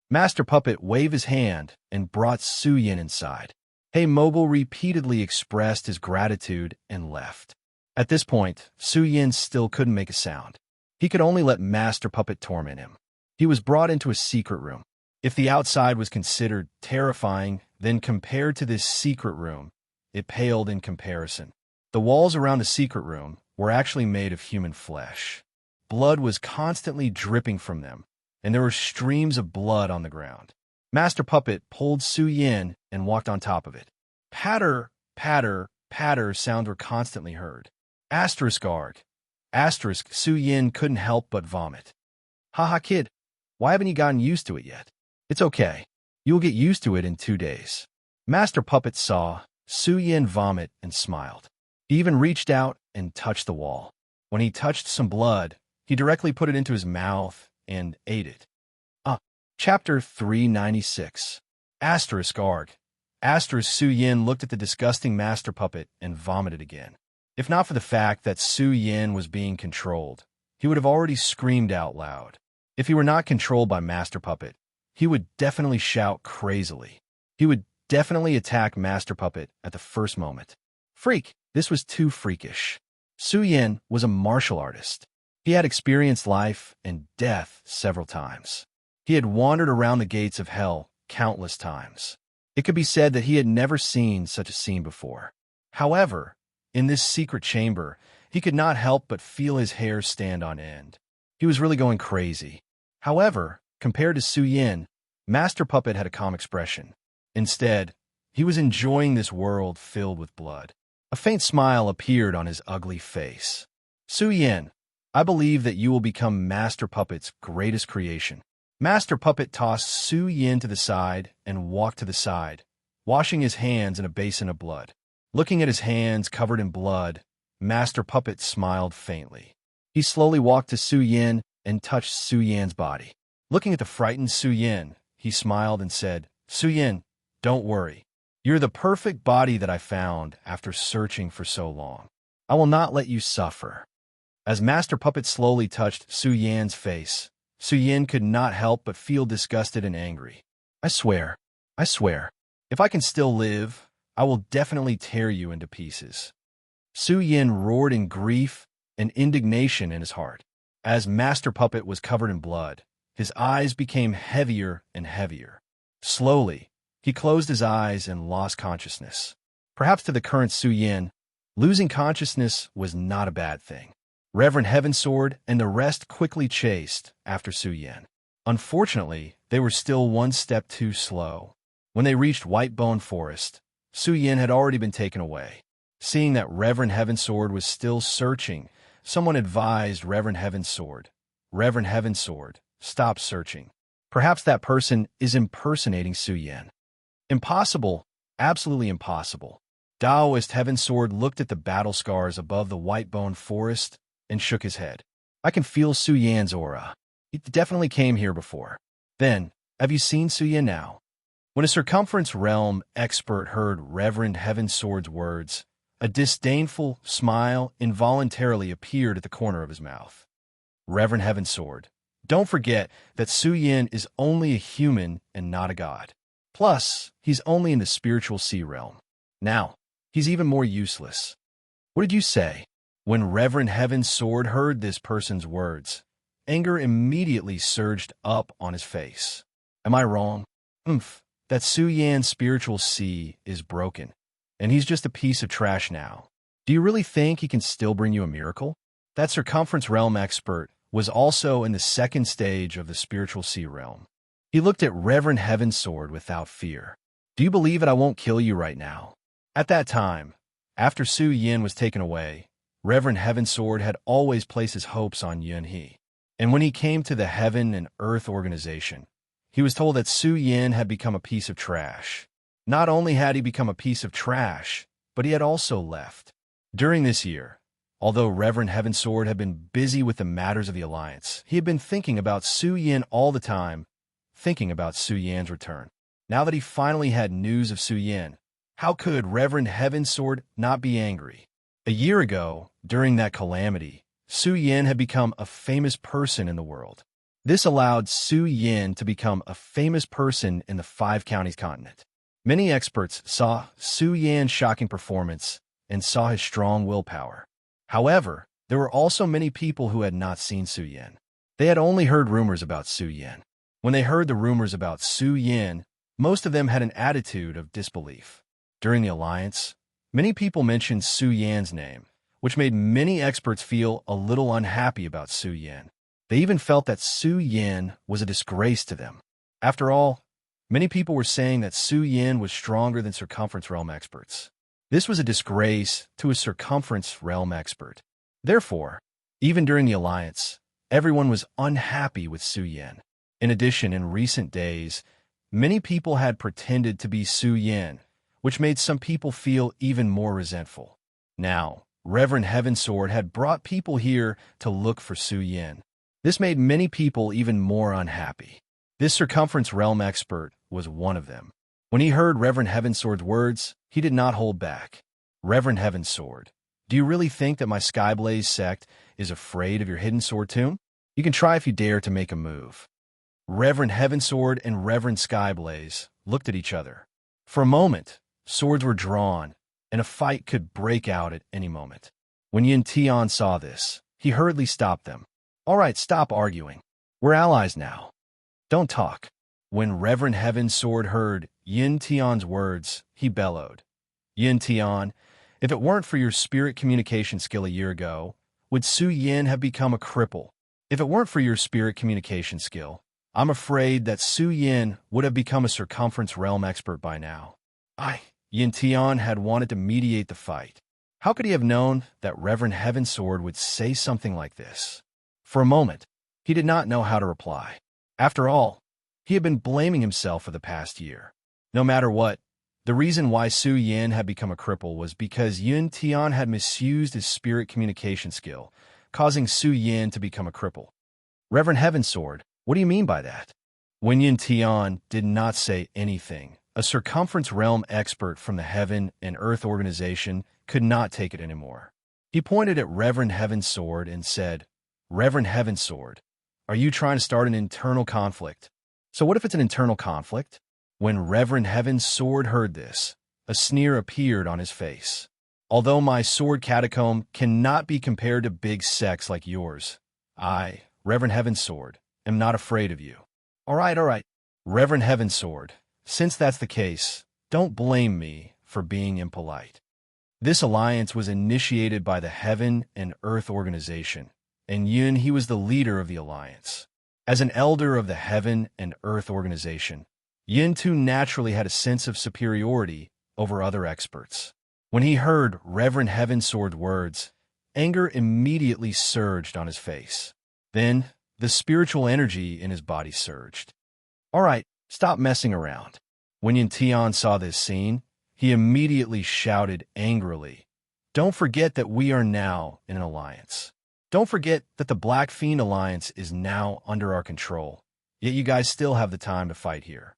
Speaker 1: Master Puppet waved his hand and brought Su Yin inside. Hey Mogul repeatedly expressed his gratitude and left. At this point, Su Yin still couldn't make a sound. He could only let Master Puppet torment him. He was brought into a secret room. If the outside was considered terrifying, then compared to this secret room, it paled in comparison. The walls around the secret room were actually made of human flesh. Blood was constantly dripping from them, and there were streams of blood on the ground. Master Puppet pulled Su Yin and walked on top of it. Patter, patter, patter sounds were constantly heard. Asterisk arg. Asterisk Su Yin couldn't help but vomit. Haha kid, why haven't you gotten used to it yet? It's okay. You will get used to it in 2 days. Master Puppet saw Su Yin vomit and smiled. He even reached out and touched the wall. When he touched some blood, he directly put it into his mouth and ate it. Chapter 396. Asterisk arg. Asterisk Su Yin looked at the disgusting Master Puppet and vomited again. If not for the fact that Su Yin was being controlled, he would have already screamed out loud. If he were not controlled by Master Puppet, he would definitely shout crazily. He would definitely attack Master Puppet at the first moment. Freak! This was too freakish. Su Yin was a martial artist. He had experienced life and death several times. He had wandered around the gates of hell countless times. It could be said that he had never seen such a scene before. However, in this secret chamber, he could not help but feel his hair stand on end. He was really going crazy. However, compared to Su Yin, Master Puppet had a calm expression. Instead, He was enjoying this world filled with blood. A faint smile appeared on his ugly face. Su Yin, I believe that you will become Master Puppet's greatest creation. Master Puppet tossed Su Yin to the side and walked to the side, washing his hands in a basin of blood. Looking at his hands covered in blood, Master Puppet smiled faintly. He slowly walked to Su Yin and touched Su Yin's body. Looking at the frightened Su Yin, he smiled and said, Su Yin, don't worry. You're the perfect body that I found after searching for so long. I will not let you suffer. As Master Puppet slowly touched Su Yin's face, Su Yin could not help but feel disgusted and angry. I swear, if I can still live, I will definitely tear you into pieces. Su Yin roared in grief and indignation in his heart. As Master Puppet was covered in blood, his eyes became heavier and heavier. Slowly, he closed his eyes and lost consciousness. Perhaps to the current Su Yin, losing consciousness was not a bad thing. Reverend Heavensword and the rest quickly chased after Su Yin. Unfortunately, they were still one step too slow. When they reached Whitebone Forest, Su Yin had already been taken away. Seeing that Reverend Heavensword was still searching, someone advised Reverend Heavensword, Reverend Heavensword, stop searching. Perhaps that person is impersonating Su Yin. Impossible, absolutely impossible. Taoist Heavensword looked at the battle scars above the Whitebone Forest and shook his head. I can feel Su Yin's aura. He definitely came here before. Then, have you seen Su Yin now? When a circumference realm expert heard Reverend Heavensword's words, a disdainful smile involuntarily appeared at the corner of his mouth. Reverend Heavensword, don't forget that Su Yin is only a human and not a god. Plus, he's only in the spiritual sea realm. Now, he's even more useless. What did you say? When Reverend Heavensword heard this person's words, anger immediately surged up on his face. Am I wrong? That Su Yin's spiritual sea is broken, and he's just a piece of trash now. Do you really think he can still bring you a miracle? That circumference realm expert was also in the second stage of the spiritual sea realm. He looked at Reverend Heavensword without fear. Do you believe that I won't kill you right now? At that time, after Su Yin was taken away, Reverend Heavensword had always placed his hopes on Yun He. And when he came to the Heaven and Earth organization, he was told that Su Yin had become a piece of trash. Not only had he become a piece of trash, but he had also left. During this year, although Reverend Heavensword had been busy with the matters of the Alliance, he had been thinking about Su Yin all the time, thinking about Su Yin's return. Now that he finally had news of Su Yin, how could Reverend Heavensword not be angry? A year ago, during that calamity, Su Yin had become a famous person in the world. This allowed Su Yin to become a famous person in the 5 counties continent. Many experts saw Su Yin's shocking performance and saw his strong willpower. However, there were also many people who had not seen Su Yin. They had only heard rumors about Su Yin. When they heard the rumors about Su Yin, most of them had an attitude of disbelief. During the Alliance, many people mentioned Su Yin's name, which made many experts feel a little unhappy about Su Yin. They even felt that Su Yin was a disgrace to them. After all, many people were saying that Su Yin was stronger than circumference realm experts. This was a disgrace to a circumference realm expert. Therefore, even during the Alliance, everyone was unhappy with Su Yin. In addition, in recent days, many people had pretended to be Su Yin, which made some people feel even more resentful. Now, Reverend Heavensword had brought people here to look for Su Yin. This made many people even more unhappy. This circumference realm expert was one of them. When he heard Reverend Heavensword's words, he did not hold back. Reverend Heavensword, do you really think that my Skyblaze sect is afraid of your hidden sword tomb? You can try if you dare to make a move. Reverend Heavensword and Reverend Skyblaze looked at each other. For a moment, swords were drawn, and a fight could break out at any moment. When Yin Tian saw this, he hurriedly stopped them. All right, stop arguing. We're allies now. Don't talk. When Reverend Heavensword heard Yin Tian's words, he bellowed. Yin Tian, if it weren't for your spirit communication skill a year ago, would Su Yin have become a cripple? If it weren't for your spirit communication skill, I'm afraid that Su Yin would have become a circumference realm expert by now. Yin Tian had wanted to mediate the fight. How could he have known that Reverend Heavensword would say something like this? For a moment, he did not know how to reply. After all, he had been blaming himself for the past year. No matter what, the reason why Su Yin had become a cripple was because Yin Tian had misused his spirit communication skill, causing Su Yin to become a cripple. Reverend Heavensword, what do you mean by that? When Yin Tian did not say anything, a circumference realm expert from the Heaven and Earth organization could not take it anymore. He pointed at Reverend Heavensword and said, Reverend Heavensword, are you trying to start an internal conflict? So what if it's an internal conflict? When Reverend Heavensword heard this, a sneer appeared on his face. Although my sword catacomb cannot be compared to big sex like yours, I, Reverend Heavensword, am not afraid of you. All right, Reverend Heavensword, since that's the case, don't blame me for being impolite. This alliance was initiated by the Heaven and Earth organization, and Yun, he was the leader of the alliance. As an elder of the Heaven and Earth organization, Yin too naturally had a sense of superiority over other experts. When he heard Reverend Heavensword's words, anger immediately surged on his face. Then, the spiritual energy in his body surged. All right, stop messing around. When Yin Tian saw this scene, he immediately shouted angrily, Don't forget that we are now in an alliance. Don't forget that the Black Fiend Alliance is now under our control, yet you guys still have the time to fight here.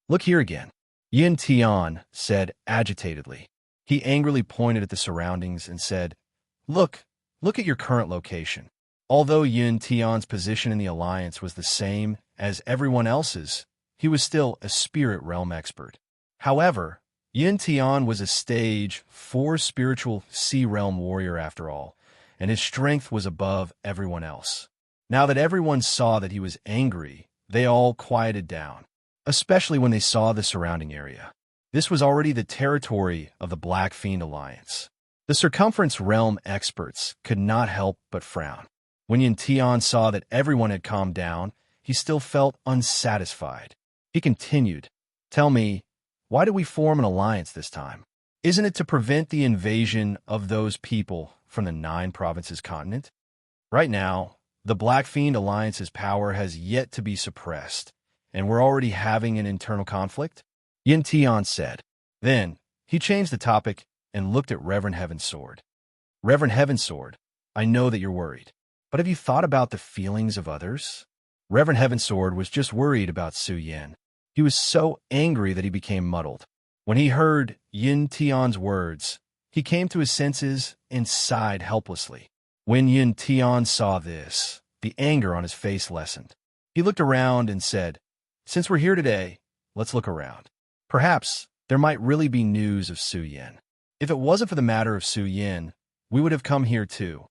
Speaker 1: Look here again, Yin Tian said agitatedly. He angrily pointed at the surroundings and said, Look at your current location. Although Yin Tian's position in the alliance was the same as everyone else's, he was still a spirit realm expert. However, Yin Tian was a stage 4 spiritual sea realm warrior after all, and his strength was above everyone else. Now that everyone saw that he was angry, they all quieted down, especially when they saw the surrounding area. This was already the territory of the Black Fiend Alliance. The circumference realm experts could not help but frown. When Yin Tian saw that everyone had calmed down, he still felt unsatisfied. He continued, Tell me, why did we form an alliance this time? Isn't it to prevent the invasion of those people from the 9 provinces continent? Right now, the Black Fiend Alliance's power has yet to be suppressed, and we're already having an internal conflict? Yin Tian said. Then, he changed the topic and looked at Reverend Heavensword. Reverend Heavensword, I know that you're worried, but have you thought about the feelings of others? Reverend Heavensword was just worried about Su Yin. He was so angry that he became muddled. When he heard Yin Tian's words, he came to his senses and sighed helplessly. When Yin Tian saw this, the anger on his face lessened. He looked around and said, Since we're here today, let's look around. Perhaps there might really be news of Su Yin. If it wasn't for the matter of Su Yin, we would have come here too.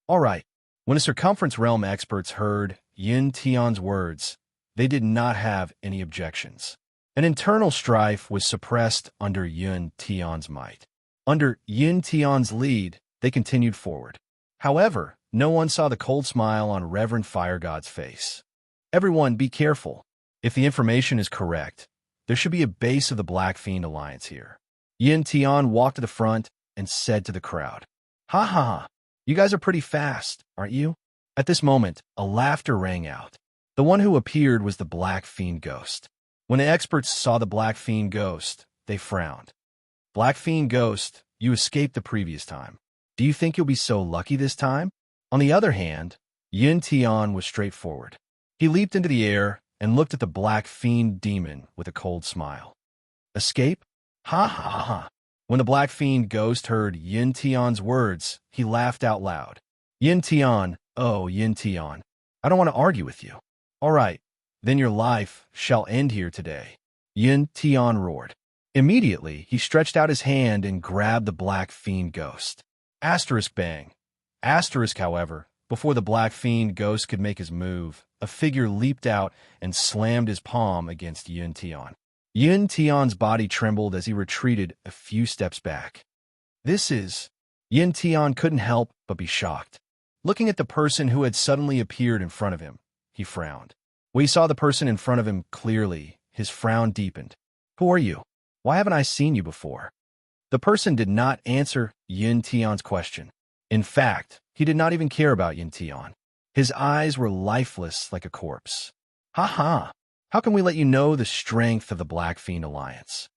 Speaker 1: All right. When the circumference realm experts heard Yin Tian's words, they did not have any objections. An internal strife was suppressed under Yin Tian's might. Under Yin Tian's lead, they continued forward. However, no one saw the cold smile on Reverend Fire God's face. Everyone, be careful. If the information is correct, there should be a base of the Black Fiend Alliance here. Yin Tian walked to the front and said to the crowd, Ha ha ha, you guys are pretty fast, aren't you? At this moment, a laughter rang out. The one who appeared was the Black Fiend Ghost. When the experts saw the Black Fiend Ghost, they frowned. Black Fiend Ghost, you escaped the previous time. Do you think you'll be so lucky this time? On the other hand, Yin Tian was straightforward. He leaped into the air and looked at the Black Fiend Demon with a cold smile. Escape? Ha ha ha ha. When the Black Fiend Ghost heard Yin Tian's words, he laughed out loud. Yin Tian, oh Yin Tian, I don't want to argue with you. All right, then your life shall end here today. Yin Tian roared. Immediately, he stretched out his hand and grabbed the Black Fiend Ghost. Asterisk bang. Asterisk, however, before the Black Fiend Ghost could make his move, a figure leaped out and slammed his palm against Yin Tian. Yin Tian's body trembled as he retreated a few steps back. Yin Tian couldn't help but be shocked. Looking at the person who had suddenly appeared in front of him, he frowned. When he saw the person in front of him clearly, his frown deepened. Who are you? Why haven't I seen you before? The person did not answer Yin Tian's question. In fact, he did not even care about Yin Tian. His eyes were lifeless like a corpse. Ha ha! How can we let you know the strength of the Black Fiend Alliance?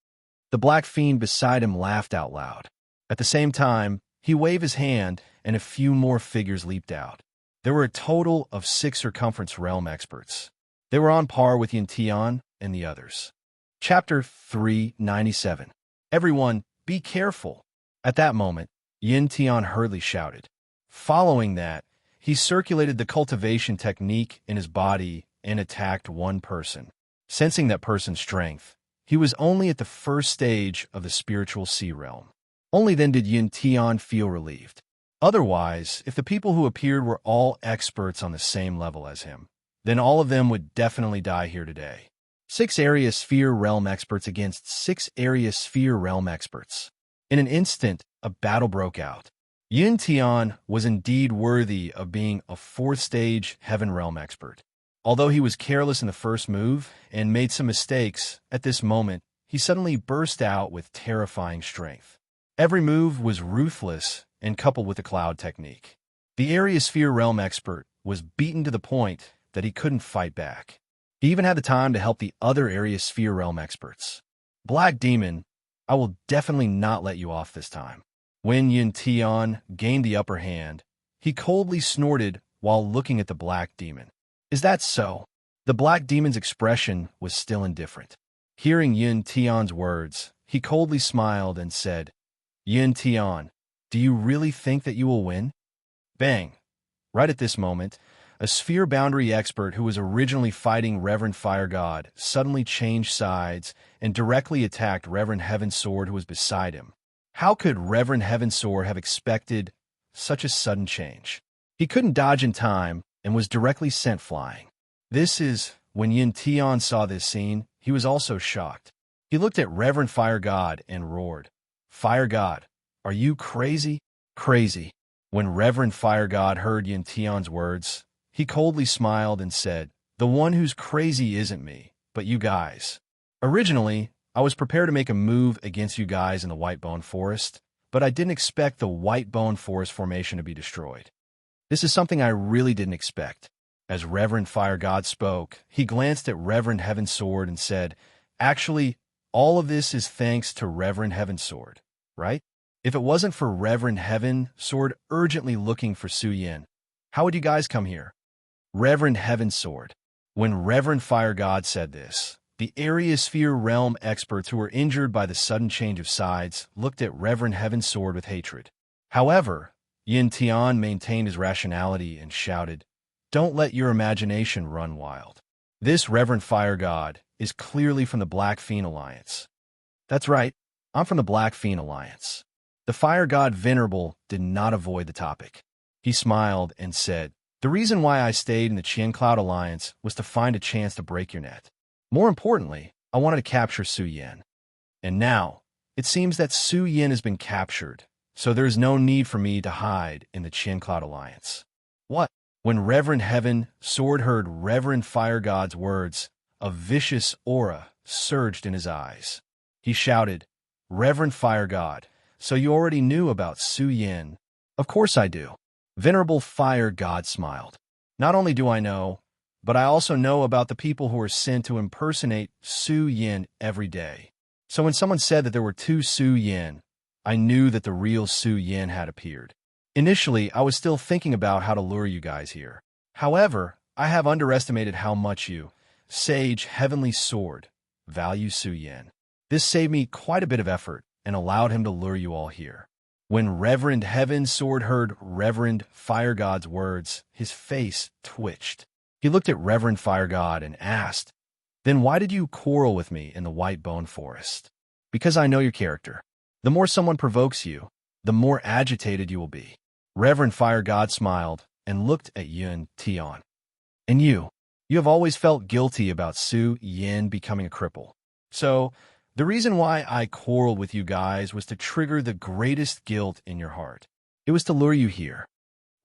Speaker 1: The Black Fiend beside him laughed out loud. At the same time, he waved his hand, and a few more figures leaped out. There were a total of 6 circumference realm experts. They were on par with Yin Tian and the others. Chapter 397. Everyone, be careful. At that moment, Yin Tian hurriedly shouted. Following that, he circulated the cultivation technique in his body and attacked one person. Sensing that person's strength, he was only at the first stage of the spiritual sea realm. Only then did Yin Tian feel relieved. Otherwise, if the people who appeared were all experts on the same level as him, then all of them would definitely die here today. 6 area sphere realm experts against 6 area sphere realm experts. In an instant, a battle broke out. Yin Tian was indeed worthy of being a 4th stage heaven realm expert. Although he was careless in the first move and made some mistakes, at this moment, he suddenly burst out with terrifying strength. Every move was ruthless and coupled with the cloud technique. The area sphere realm expert was beaten to the point that he couldn't fight back. He even had the time to help the other area sphere realm experts. Black Demon, I will definitely not let you off this time. When Yin Tian gained the upper hand, he coldly snorted while looking at the Black Demon. Is that so? The Black Demon's expression was still indifferent. Hearing Yin Tian's words, he coldly smiled and said, Yin Tian, do you really think that you will win? Bang! Right at this moment, a sphere boundary expert who was originally fighting Reverend Fire God suddenly changed sides and directly attacked Reverend Heaven Sword who was beside him. How could Reverend Heaven Sword have expected such a sudden change? He couldn't dodge in time and was directly sent flying. When Yin Tian saw this scene, he was also shocked. He looked at Reverend Fire God and roared, Fire God, are you crazy? Crazy. When Reverend Fire God heard Yin Tian's words, he coldly smiled and said, the one who's crazy isn't me, but you guys. Originally, I was prepared to make a move against you guys in the White Bone Forest, but I didn't expect the White Bone Forest formation to be destroyed. This is something I really didn't expect. As Reverend Fire God spoke, he glanced at Reverend Heaven Sword and said, actually, all of this is thanks to Reverend Heaven Sword, right? If it wasn't for Reverend Heaven Sword urgently looking for Su Yin, how would you guys come here? Reverend Heaven Sword. When Reverend Fire God said this, the area sphere realm experts who were injured by the sudden change of sides looked at Reverend Heaven Sword with hatred. However, Yin Tian maintained his rationality and shouted, don't let your imagination run wild. This Reverend Fire God is clearly from the Black Fiend Alliance. That's right, I'm from the Black Fiend Alliance. The Fire God Venerable did not avoid the topic. He smiled and said, the reason why I stayed in the Qian Cloud Alliance was to find a chance to break your net. More importantly, I wanted to capture Su Yin. And now, it seems that Su Yin has been captured, so there is no need for me to hide in the Qian Cloud Alliance. What? When Reverend Heaven Sword heard Reverend Fire God's words, a vicious aura surged in his eyes. He shouted, Reverend Fire God, so you already knew about Su Yin? Of course I do. Venerable Fire God smiled. Not only do I know, but I also know about the people who are sent to impersonate Su Yin every day. So when someone said that there were 2 Su Yin, I knew that the real Su Yin had appeared. Initially, I was still thinking about how to lure you guys here. However, I have underestimated how much you, Sage Heavenly Sword, value Su Yin. This saved me quite a bit of effort and allowed him to lure you all here. When Reverend Heaven Sword heard Reverend Fire God's words, his face twitched. He looked at Reverend Fire God and asked, then why did you quarrel with me in the White Bone Forest? Because I know your character. The more someone provokes you, the more agitated you will be. Reverend Fire God smiled and looked at Yin Tian. And you have always felt guilty about Su Yin becoming a cripple. So, the reason why I quarreled with you guys was to trigger the greatest guilt in your heart. It was to lure you here.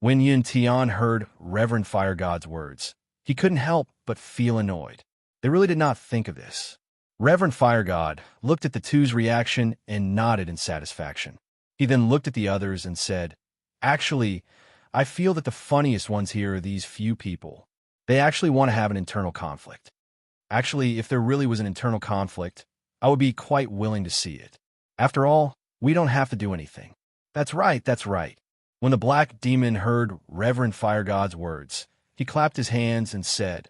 Speaker 1: When Yin Tian heard Reverend Fire God's words, he couldn't help but feel annoyed. They really did not think of this. Reverend Fire God looked at the two's reaction and nodded in satisfaction. He then looked at the others and said, "Actually, I feel that the funniest ones here are these few people. They actually want to have an internal conflict. Actually, if there really was an internal conflict, I would be quite willing to see it. After all, we don't have to do anything." That's right, that's right. When the black demon heard Reverend Fire God's words, he clapped his hands and said,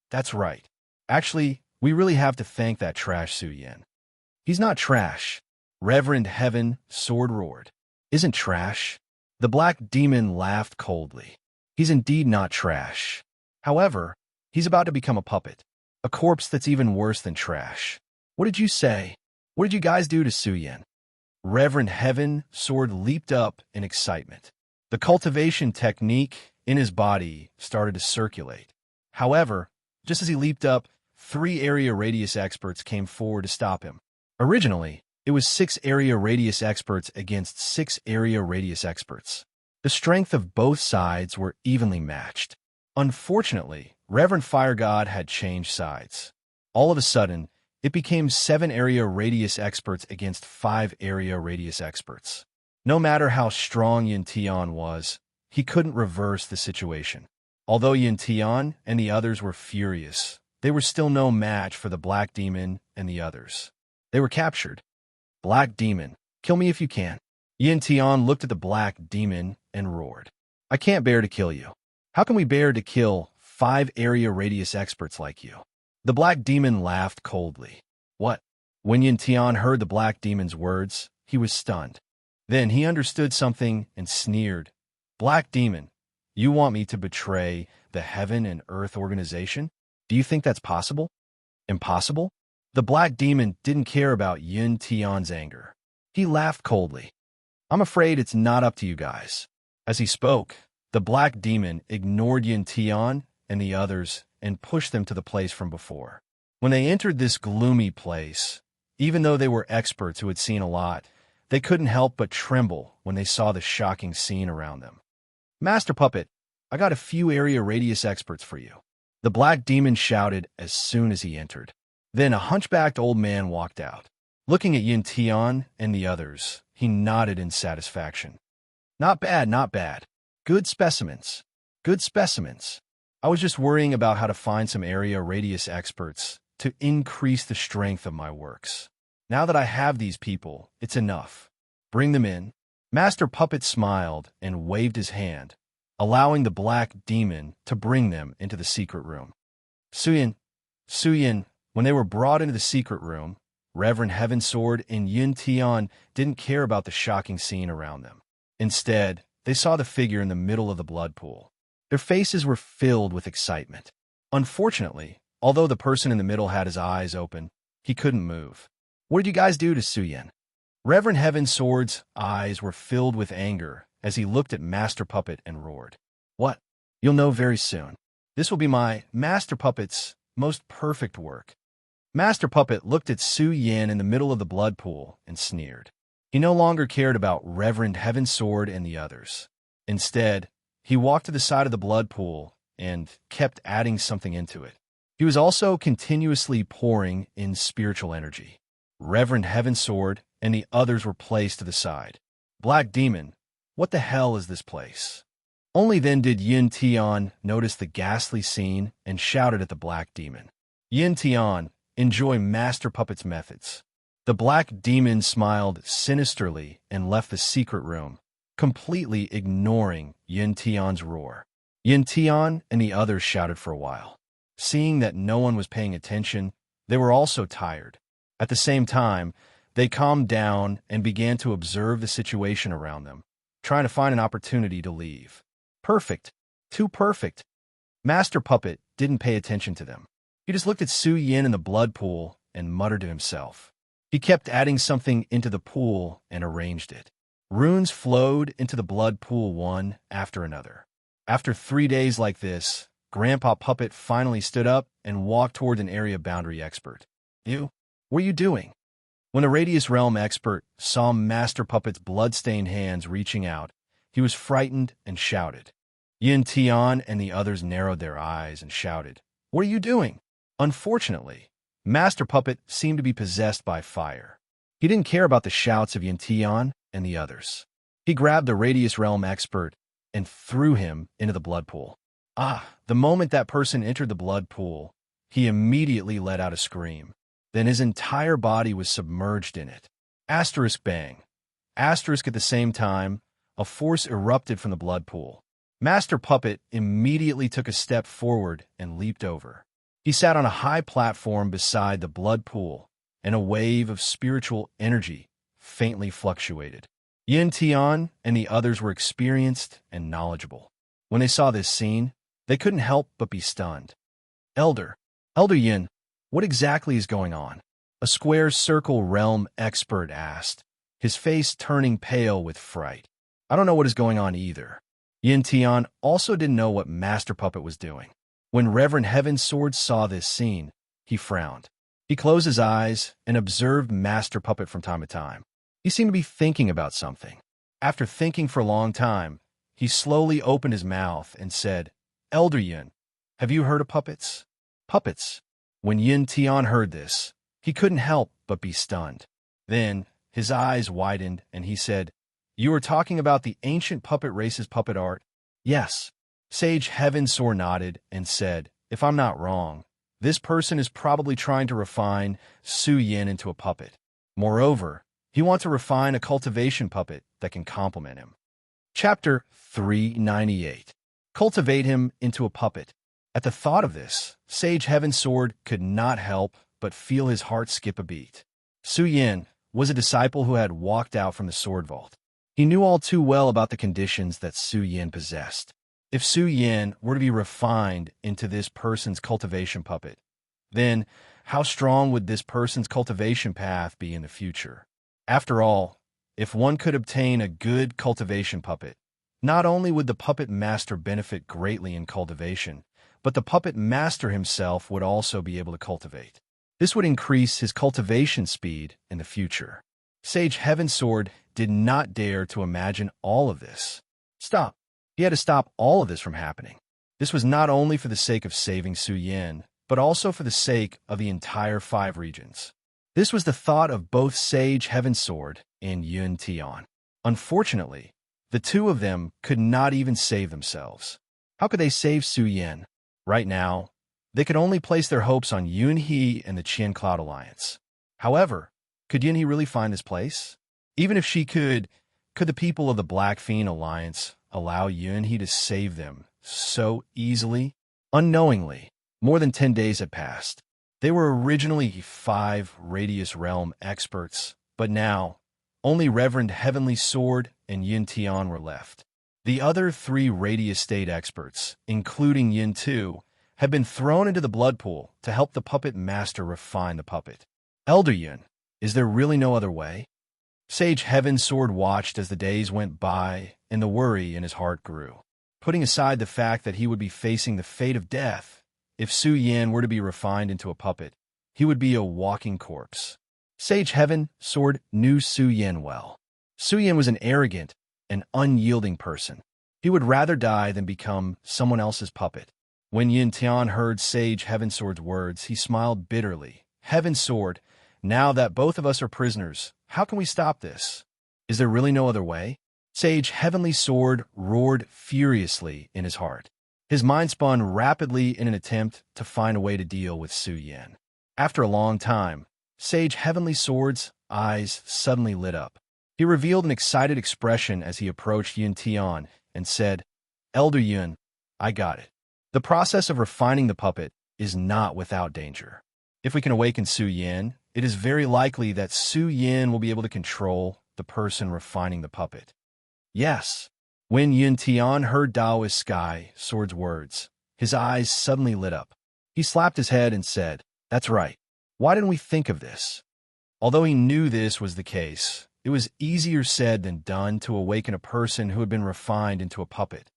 Speaker 1: "That's right. Actually, we really have to thank that trash Su Yen." "He's not trash," Reverend Heaven Sword roared. "Isn't trash?" The black demon laughed coldly. "He's indeed not trash. However, he's about to become a puppet, a corpse that's even worse than trash." "What did you say? What did you guys do to Su Yen?" Reverend Heaven Sword leaped up in excitement. The cultivation technique in his body started to circulate. However, just as he leaped up, 3 area radius experts came forward to stop him. Originally, it was 6 area radius experts against 6 area radius experts. The strength of both sides were evenly matched. Unfortunately, Reverend Fire God had changed sides. All of a sudden, it became 7 area radius experts against 5 area radius experts. No matter how strong Yin Tian was, he couldn't reverse the situation. Although Yin Tian and the others were furious, they were still no match for the Black Demon and the others. They were captured. "Black Demon, kill me if you can." Yin Tian looked at the Black Demon and roared, "I can't bear to kill you. How can we bear to kill 5 area radius experts like you?" The Black Demon laughed coldly. "What?" When Yin Tian heard the Black Demon's words, he was stunned. Then he understood something and sneered. "Black Demon, you want me to betray the Heaven and Earth organization? Do you think that's possible?" "Impossible?" The Black Demon didn't care about Yin Tian's anger. He laughed coldly. "I'm afraid it's not up to you guys." As he spoke, the Black Demon ignored Yin Tian and the others and pushed them to the place from before. When they entered this gloomy place, even though they were experts who had seen a lot, they couldn't help but tremble when they saw the shocking scene around them. "Master Puppet, I got a few area radius experts for you," the Black Demon shouted as soon as he entered. Then a hunchbacked old man walked out. Looking at Yin Tian and the others, he nodded in satisfaction. "Not bad, not bad. Good specimens. Good specimens. I was just worrying about how to find some area radius experts to increase the strength of my works. Now that I have these people, it's enough. Bring them in." Master Puppet smiled and waved his hand, allowing the Black Demon to bring them into the secret room. Su Yin, when they were brought into the secret room, Reverend Heaven Sword and Yin Tian didn't care about the shocking scene around them. Instead, they saw the figure in the middle of the blood pool. Their faces were filled with excitement. Unfortunately, although the person in the middle had his eyes open, he couldn't move. "What did you guys do to Su Yin?" Reverend Heaven Sword's eyes were filled with anger as he looked at Master Puppet and roared. "What? You'll know very soon. This will be my Master Puppet's most perfect work." Master Puppet looked at Su Yin in the middle of the blood pool and sneered. He no longer cared about Reverend Heaven Sword and the others. Instead, he walked to the side of the blood pool and kept adding something into it. He was also continuously pouring in spiritual energy. Reverend Heaven Sword and the others were placed to the side. "Black Demon, what the hell is this place?" Only then did Yin Tian notice the ghastly scene and shouted at the Black Demon. "Yin Tian, enjoy Master Puppet's methods." The Black Demon smiled sinisterly and left the secret room, completely ignoring Yin Tian's roar. Yin Tian and the others shouted for a while. Seeing that no one was paying attention, they were also tired. At the same time, they calmed down and began to observe the situation around them, trying to find an opportunity to leave. Perfect. Too perfect. Master Puppet didn't pay attention to them. He just looked at Su Yin in the blood pool and muttered to himself. He kept adding something into the pool and arranged it. Runes flowed into the blood pool one after another. After 3 days like this, Grandpa Puppet finally stood up and walked toward an area boundary expert. "You? What are you doing?" When the Radius Realm expert saw Master Puppet's blood-stained hands reaching out, he was frightened and shouted. Yin Tian and the others narrowed their eyes and shouted, "What are you doing?" Unfortunately, Master Puppet seemed to be possessed by fire. He didn't care about the shouts of Yin and the others. He grabbed the Radius Realm expert and threw him into the blood pool. The moment that person entered the blood pool, he immediately let out a scream. Then his entire body was submerged in it. Asterisk bang. Asterisk at the same time, a force erupted from the blood pool. Master Puppet immediately took a step forward and leaped over. He sat on a high platform beside the blood pool, and a wave of spiritual energy faintly fluctuated. Yin and the others were experienced and knowledgeable. When they saw this scene, they couldn't help but be stunned. Elder Yin, what exactly is going on? A square circle realm expert asked, his face turning pale with fright. I don't know what is going on either. Yin also didn't know what Master Puppet was doing. When Reverend Heaven's Sword saw this scene, he frowned. He closed his eyes and observed Master Puppet from time to time. He seemed to be thinking about something. After thinking for a long time, he slowly opened his mouth and said, Elder Yin, have you heard of puppets? Puppets. When Yin heard this, he couldn't help but be stunned. Then his eyes widened and he said, You are talking about the ancient puppet race's puppet art? Yes. Sage Heaven's Sword nodded and said, If I'm not wrong, this person is probably trying to refine Su Yin into a puppet. Moreover, he wants to refine a cultivation puppet that can complement him. Chapter 398. Cultivate him into a puppet. At the thought of this, Sage Heaven's Sword could not help but feel his heart skip a beat. Su Yin was a disciple who had walked out from the sword vault. He knew all too well about the conditions that Su Yin possessed. If Su Yin were to be refined into this person's cultivation puppet, then how strong would this person's cultivation path be in the future? After all, if one could obtain a good cultivation puppet, not only would the puppet master benefit greatly in cultivation, but the puppet master himself would also be able to cultivate. This would increase his cultivation speed in the future. Sage Heaven's Sword did not dare to imagine all of this. Stop. He had to stop all of this from happening. This was not only for the sake of saving Su Yin, but also for the sake of the entire 5 regions. This was the thought of both Sage Heaven's Sword and Yin Tian. Unfortunately, the two of them could not even save themselves. How could they save Su Yin? Right now, they could only place their hopes on Yun He and the Qian Cloud Alliance. However, could Yun He really find this place? Even if she could the people of the Black Fiend Alliance allow Yun He to save them so easily? Unknowingly, more than 10 days had passed. They were originally 5 Radius Realm experts, but now only Reverend Heavenly Sword and Yin Tian were left. The other 3 Radius State experts, including Yin Tu, had been thrown into the blood pool to help the puppet master refine the puppet. Elder Yin, is there really no other way? Sage Heaven's Sword watched as the days went by and the worry in his heart grew. Putting aside the fact that he would be facing the fate of death, if Su Yin were to be refined into a puppet, he would be a walking corpse. Sage Heaven's Sword knew Su Yin well. Su Yin was an arrogant and unyielding person. He would rather die than become someone else's puppet. When Yin Tian heard Sage Heaven's Sword's words, he smiled bitterly. Heaven's Sword, now that both of us are prisoners, how can we stop this? Is there really no other way? Sage Heavenly Sword roared furiously in his heart. His mind spun rapidly in an attempt to find a way to deal with Su Yin. After a long time, Sage Heavenly Sword's eyes suddenly lit up. He revealed an excited expression as he approached Yin Tian and said, Elder Yin, I got it. The process of refining the puppet is not without danger. If we can awaken Su Yin, it is very likely that Su Yin will be able to control the person refining the puppet. Yes. When Yin Tian heard Taoist Sky Sword's words, his eyes suddenly lit up. He slapped his head and said, That's right. Why didn't we think of this? Although he knew this was the case, it was easier said than done to awaken a person who had been refined into a puppet.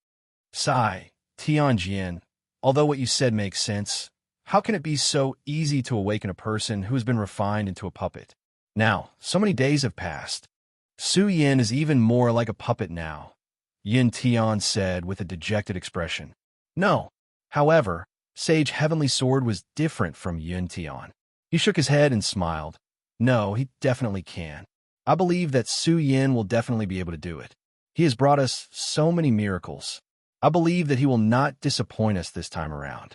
Speaker 1: Sigh, Tianjin, although what you said makes sense, how can it be so easy to awaken a person who has been refined into a puppet? Now, so many days have passed. Su Yin is even more like a puppet now, Yin Tian said with a dejected expression. No. However, Sage Heavenly Sword was different from Yin Tian. He shook his head and smiled. No, he definitely can. I believe that Su Yin will definitely be able to do it. He has brought us so many miracles. I believe that he will not disappoint us this time around.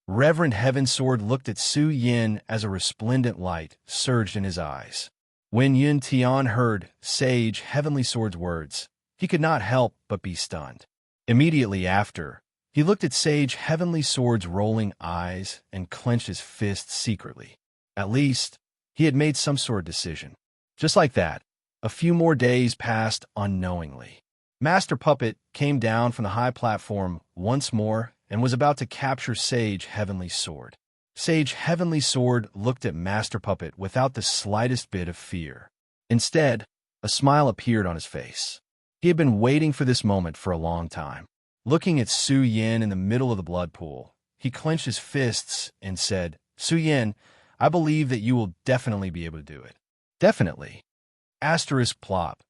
Speaker 1: Reverend Heaven Sword looked at Su Yin as a resplendent light surged in his eyes. When Yun Tian heard Sage Heavenly Sword's words, he could not help but be stunned. Immediately after, he looked at Sage Heavenly Sword's rolling eyes and clenched his fists secretly. At least, he had made some sort of decision. Just like that, a few more days passed unknowingly. Master Puppet came down from the high platform once more and was about to capture Sage Heavenly Sword. Sage Heavenly Sword looked at Master Puppet without the slightest bit of fear. Instead, a smile appeared on his face. He had been waiting for this moment for a long time. Looking at Su Yin in the middle of the blood pool, he clenched his fists and said, Su Yin, I believe that you will definitely be able to do it. Definitely. Asterisk plop.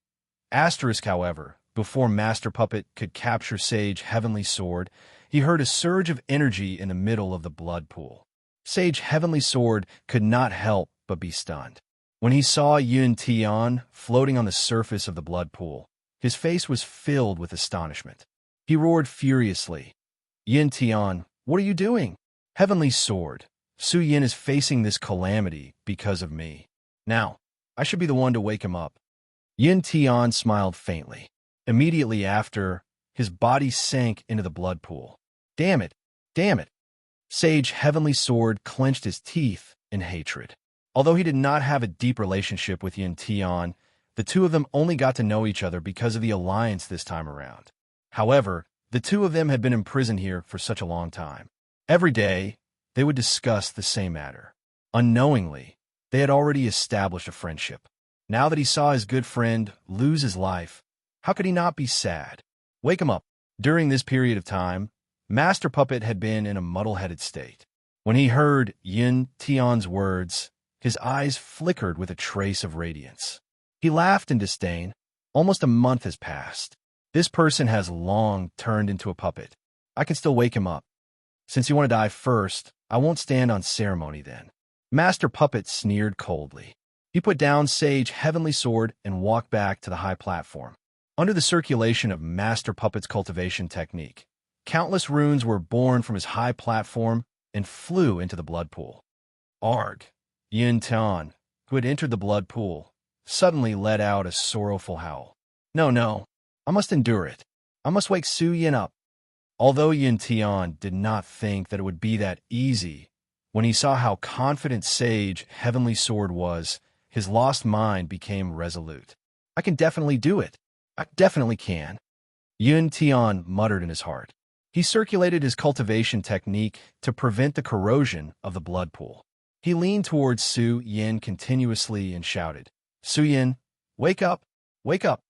Speaker 1: Asterisk, however, before Master Puppet could capture Sage Heavenly Sword, he heard a surge of energy in the middle of the blood pool. Sage Heavenly Sword could not help but be stunned. When he saw Yun Tian floating on the surface of the blood pool, his face was filled with astonishment. He roared furiously. Yun Tian, what are you doing? Heavenly Sword, Su Yin is facing this calamity because of me. Now, I should be the one to wake him up. Yun Tian smiled faintly. Immediately after, his body sank into the blood pool. Damn it! Damn it! Sage Heavenly Sword clenched his teeth in hatred. Although he did not have a deep relationship with Yun Tian, the two of them only got to know each other because of the alliance this time around. However, the two of them had been imprisoned here for such a long time. Every day, they would discuss the same matter. Unknowingly, they had already established a friendship. Now that he saw his good friend lose his life, how could he not be sad? Wake him up. During this period of time, Master Puppet had been in a muddle-headed state. When he heard Yun Tian's words, his eyes flickered with a trace of radiance. He laughed in disdain. Almost a month has passed. This person has long turned into a puppet. I can still wake him up. Since you want to die first, I won't stand on ceremony then. Master Puppet sneered coldly. He put down Sage Heavenly Sword and walked back to the high platform. Under the circulation of Master Puppet's cultivation technique, countless runes were born from his high platform and flew into the blood pool. Arg! Yun Tian, who had entered the blood pool, suddenly let out a sorrowful howl. No, I must endure it. I must wake Su Yin up. Although Yun Tian did not think that it would be that easy, when he saw how confident Sage Heavenly Sword was, his lost mind became resolute. I can definitely do it. I definitely can. Yun Tian muttered in his heart. He circulated his cultivation technique to prevent the corrosion of the blood pool. He leaned towards Su Yin continuously and shouted, Su Yin, wake up, wake up.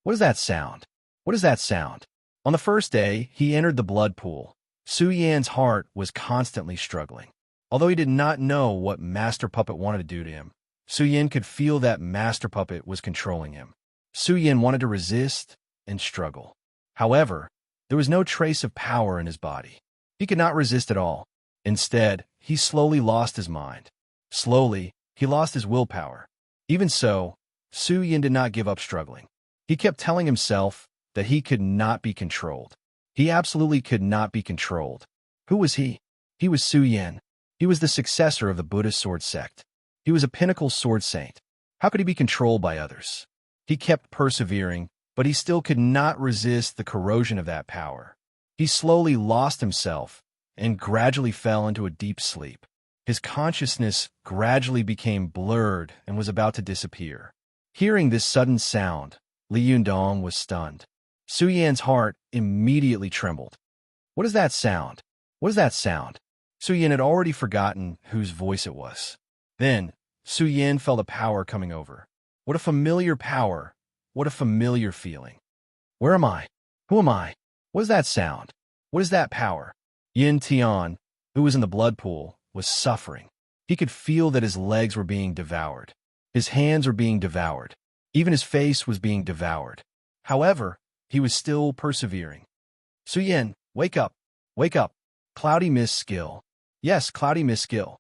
Speaker 1: What is that sound? What is that sound? On the first day, he entered the blood pool. Su Yin's heart was constantly struggling. Although he did not know what Master Puppet wanted to do to him, Su Yin could feel that Master Puppet was controlling him. Su Yin wanted to resist and struggle. However, there was no trace of power in his body. He could not resist at all. Instead, he slowly lost his mind. Slowly, he lost his willpower. Even so, Su Yin did not give up struggling. He kept telling himself that he could not be controlled. He absolutely could not be controlled. Who was he? He was Su Yin. He was the successor of the Buddhist sword sect. He was a pinnacle sword saint. How could he be controlled by others? He kept persevering, but he still could not resist the corrosion of that power. He slowly lost himself and gradually fell into a deep sleep. His consciousness gradually became blurred and was about to disappear. Hearing this sudden sound, Li Yundong was stunned. Su Yan's heart immediately trembled. What is that sound? What is that sound? Su Yan had already forgotten whose voice it was. Then, Su Yan felt a power coming over. What a familiar power. What a familiar feeling. Where am I? Who am I? What is that sound? What is that power? Yun Tian, who was in the blood pool, was suffering. He could feel that his legs were being devoured. His hands were being devoured. Even his face was being devoured. However, he was still persevering. Su Yin, wake up. Wake up. Cloudy Mist skill. Yes, Cloudy Mist skill.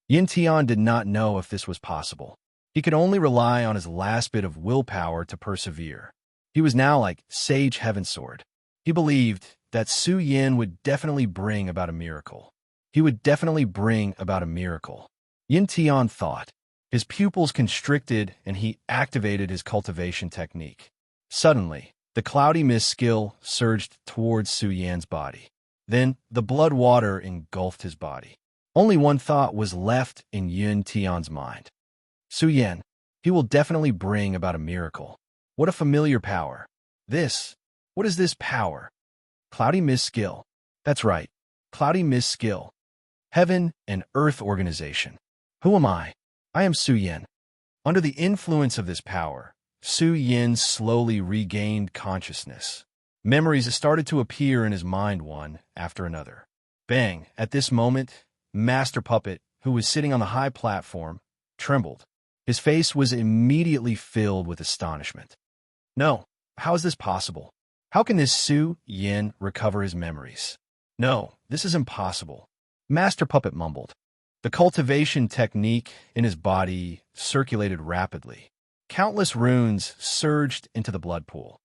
Speaker 1: Yin Tian did not know if this was possible. He could only rely on his last bit of willpower to persevere. He was now like Sage Heavensword. He believed that Su Yin would definitely bring about a miracle. He would definitely bring about a miracle. Yin Tian thought. His pupils constricted and he activated his cultivation technique. Suddenly, the cloudy mist skill surged towards Su Yan's body. Then, the blood water engulfed his body. Only one thought was left in Yin Tian's mind. Su Yan, he will definitely bring about a miracle. What a familiar power. What is this power? Cloudy mist skill. That's right, cloudy mist skill. Heaven and Earth organization. Who am I? I am Su Yan. Under the influence of this power, Su Yan slowly regained consciousness. Memories started to appear in his mind one after another. Bang! At this moment, Master Puppet, who was sitting on the high platform, trembled. His face was immediately filled with astonishment. No, how is this possible? How can this Su Yan recover his memories? No, this is impossible. Master Puppet mumbled. The cultivation technique in his body circulated rapidly. Countless runes surged into the blood pool.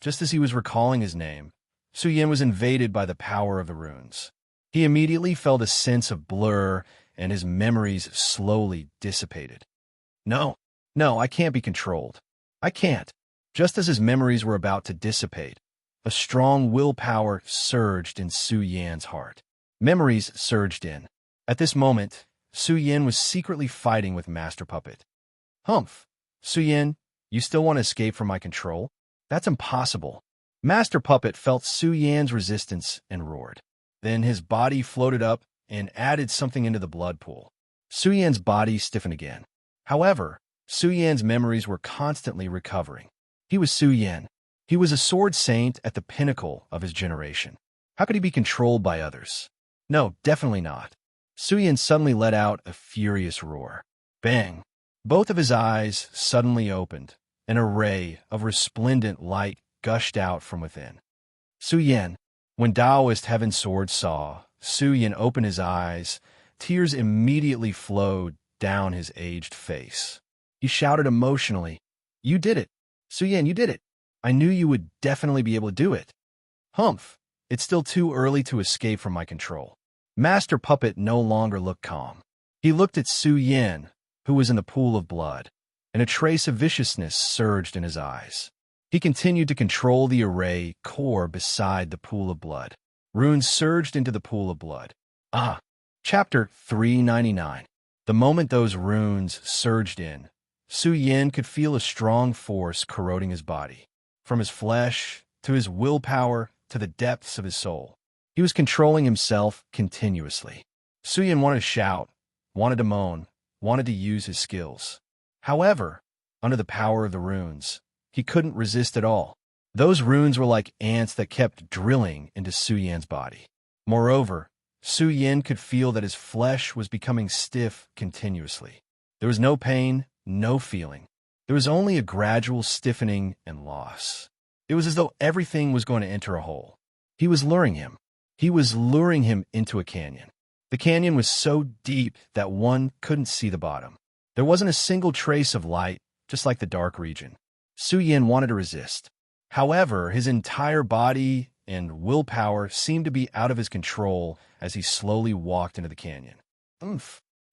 Speaker 1: Just as he was recalling his name, Su Yan was invaded by the power of the runes. He immediately felt a sense of blur, and his memories slowly dissipated. No, I can't be controlled. I can't. Just as his memories were about to dissipate, a strong willpower surged in Su Yan's heart. Memories surged in. At this moment, Su Yan was secretly fighting with Master Puppet. Humph! Su Yan, you still want to escape from my control? That's impossible. Master Puppet felt Su Yan's resistance and roared. Then his body floated up and added something into the blood pool. Su Yan's body stiffened again. However, Su Yan's memories were constantly recovering. He was Su Yan. He was a sword saint at the pinnacle of his generation. How could he be controlled by others? No, definitely not. Su Yan suddenly let out a furious roar. Bang! Both of his eyes suddenly opened. An array of resplendent light gushed out from within. Su Yan. When Taoist Heaven Sword saw Su Yan open his eyes, tears immediately flowed down his aged face. He shouted emotionally, "You did it! Su Yan, you did it! I knew you would definitely be able to do it." Humph! It's still too early to escape from my control. Master Puppet no longer looked calm. He looked at Su Yan, who was in the pool of blood, and a trace of viciousness surged in his eyes. He continued to control the array core beside the pool of blood. Runes surged into the pool of blood. Chapter 399. The moment those runes surged in, Su Yan could feel a strong force corroding his body. From his flesh, to his willpower, to the depths of his soul. He was controlling himself continuously. Su Yan wanted to shout, wanted to moan, wanted to use his skills. However, under the power of the runes, he couldn't resist at all. Those runes were like ants that kept drilling into Su Yan's body. Moreover, Su Yan could feel that his flesh was becoming stiff continuously. There was no pain, no feeling. There was only a gradual stiffening and loss. It was as though everything was going to enter a hole. He was luring him. He was luring him into a canyon. The canyon was so deep that one couldn't see the bottom. There wasn't a single trace of light, just like the dark region. Su Yan wanted to resist. However, his entire body and willpower seemed to be out of his control as he slowly walked into the canyon.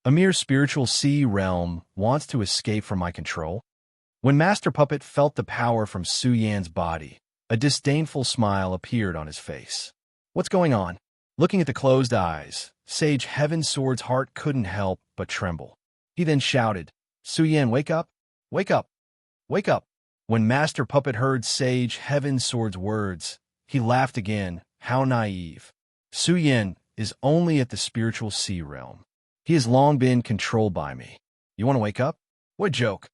Speaker 1: A mere spiritual sea realm wants to escape from my control? When Master Puppet felt the power from Su Yan's body, a disdainful smile appeared on his face. What's going on? Looking at the closed eyes, Sage Heaven Sword's heart couldn't help but tremble. He then shouted, "Su Yan, wake up! Wake up! Wake up!" When Master Puppet heard Sage Heaven Sword's words, he laughed again. How naive. Su Yan is only at the spiritual sea realm. He has long been controlled by me. You want to wake up? What joke.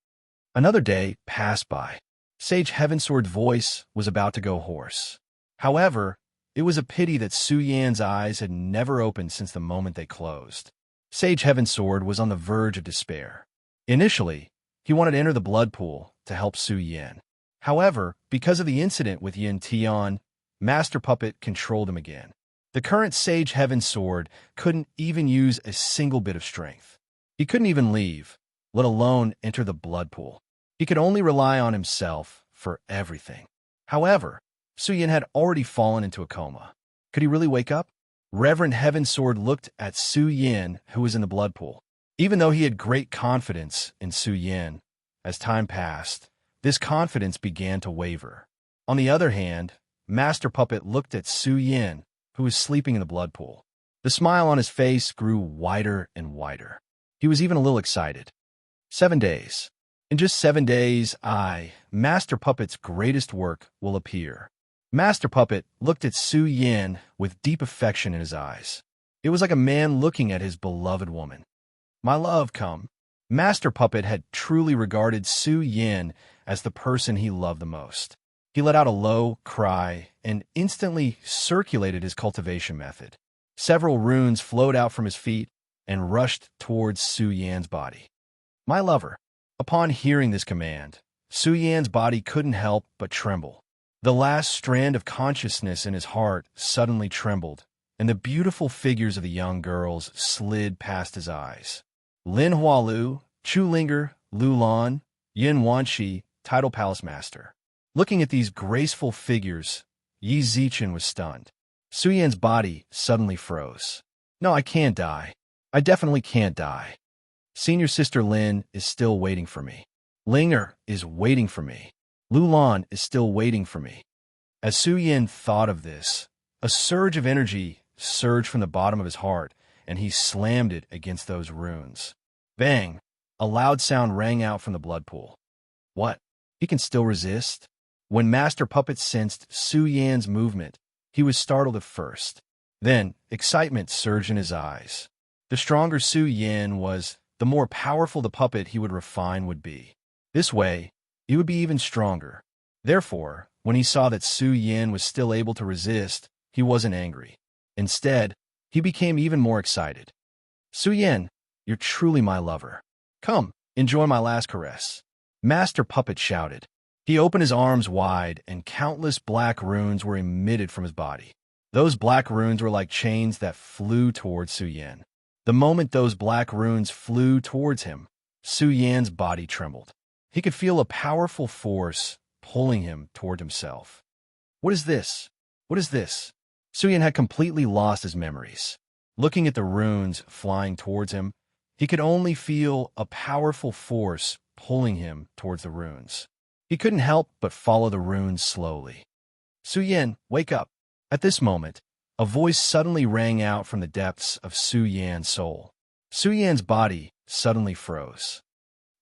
Speaker 1: Another day passed by. Sage Heaven Sword's voice was about to go hoarse. However, it was a pity that Su Yan's eyes had never opened since the moment they closed. Sage Heaven Sword was on the verge of despair. Initially, he wanted to enter the blood pool to help Su Yan. However, because of the incident with Yin Tian, Master Puppet controlled him again. The current Sage Heaven sword couldn't even use a single bit of strength. He couldn't even leave, let alone enter the blood pool. He could only rely on himself for everything. However, Su Yin had already fallen into a coma. Could he really wake up? Reverend Heaven Sword looked at Su Yin, who was in the blood pool. Even though he had great confidence in Su Yin, as time passed, this confidence began to waver. On the other hand, Master Puppet looked at Su Yin, who was sleeping in the blood pool. The smile on his face grew wider and wider. He was even a little excited. 7 days. In just 7 days, Master Puppet's greatest work, will appear. Master Puppet looked at Su Yin with deep affection in his eyes. It was like a man looking at his beloved woman. My love, come. Master Puppet had truly regarded Su Yin as the person he loved the most. He let out a low cry and instantly circulated his cultivation method. Several runes flowed out from his feet and rushed towards Su Yan's body. My lover. Upon hearing this command, Su Yan's body couldn't help but tremble. The last strand of consciousness in his heart suddenly trembled, and the beautiful figures of the young girls slid past his eyes. Lin Hualu, Chu Linger, Lu Lan, Yin Wanqi, Tidal Palace Master. Looking at these graceful figures, Yi Zichen was stunned. Su Yan's body suddenly froze. No, I can't die. I definitely can't die. Senior Sister Lin is still waiting for me. Linger is waiting for me. Lu Lan is still waiting for me. As Su Yin thought of this, a surge of energy surged from the bottom of his heart, and he slammed it against those runes. Bang! A loud sound rang out from the blood pool. What? He can still resist? When Master Puppet sensed Su Yan's movement, he was startled at first. Then, excitement surged in his eyes. The stronger Su Yin was, the more powerful the puppet he would refine would be. This way, he would be even stronger. Therefore, when he saw that Su Yin was still able to resist, he wasn't angry. Instead, he became even more excited. Su Yin, you're truly my lover. Come, enjoy my last caress. Master Puppet shouted. He opened his arms wide, and countless black runes were emitted from his body. Those black runes were like chains that flew towards Su Yin. The moment those black runes flew towards him, Su Yan's body trembled. He could feel a powerful force pulling him toward himself. What is this? What is this? Su Yin had completely lost his memories. Looking at the runes flying towards him, he could only feel a powerful force pulling him towards the runes. He couldn't help but follow the runes slowly. Su Yin, wake up. At this moment, a voice suddenly rang out from the depths of Su Yan's soul. Su Yan's body suddenly froze.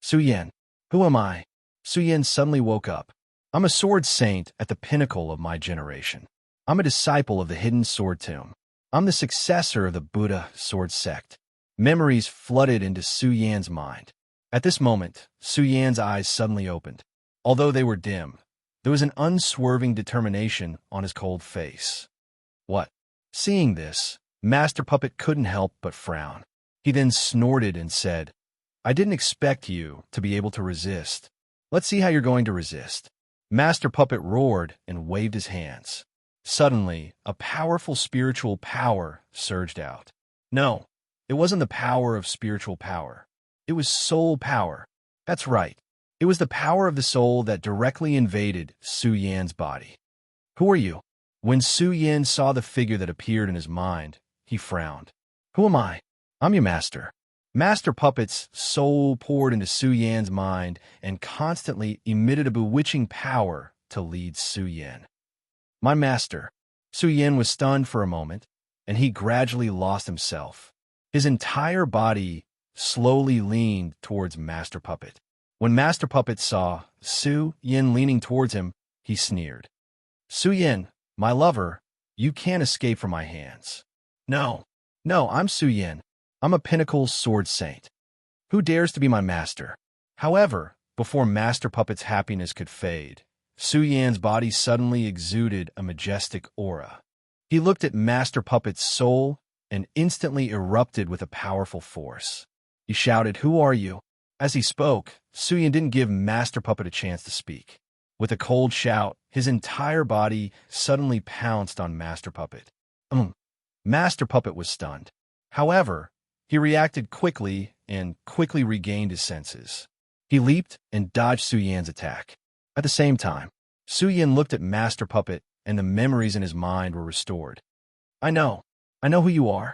Speaker 1: Su Yin, who am I? Su Yin suddenly woke up. I'm a sword saint at the pinnacle of my generation. I'm a disciple of the hidden sword tomb. I'm the successor of the Buddha sword sect. Memories flooded into Su Yan's mind. At this moment, Su Yan's eyes suddenly opened. Although they were dim, there was an unswerving determination on his cold face. What? Seeing this, Master Puppet couldn't help but frown. He then snorted and said, I didn't expect you to be able to resist. Let's see how you're going to resist. Master Puppet roared and waved his hands. Suddenly, a powerful spiritual power surged out. No, it wasn't the power of spiritual power. It was soul power. That's right. It was the power of the soul that directly invaded Su Yan's body. Who are you? When Su Yin saw the figure that appeared in his mind, he frowned. Who am I? I'm your master. Master Puppet's soul poured into Su Yan's mind and constantly emitted a bewitching power to lead Su Yin. My master. Su Yin was stunned for a moment, and he gradually lost himself. His entire body slowly leaned towards Master Puppet. When Master Puppet saw Su Yin leaning towards him, he sneered. Su Yin, my lover, you can't escape from my hands. No, I'm Su Yin. I'm a pinnacle sword saint. Who dares to be my master? However, before Master Puppet's happiness could fade, Su Yan's body suddenly exuded a majestic aura. He looked at Master Puppet's soul and instantly erupted with a powerful force. He shouted, Who are you? As he spoke, Su Yin didn't give Master Puppet a chance to speak. With a cold shout, his entire body suddenly pounced on Master Puppet. Master Puppet was stunned. However, he reacted quickly and quickly regained his senses. He leaped and dodged Su Yan's attack. At the same time, Su Yan looked at Master Puppet and the memories in his mind were restored. I know who you are.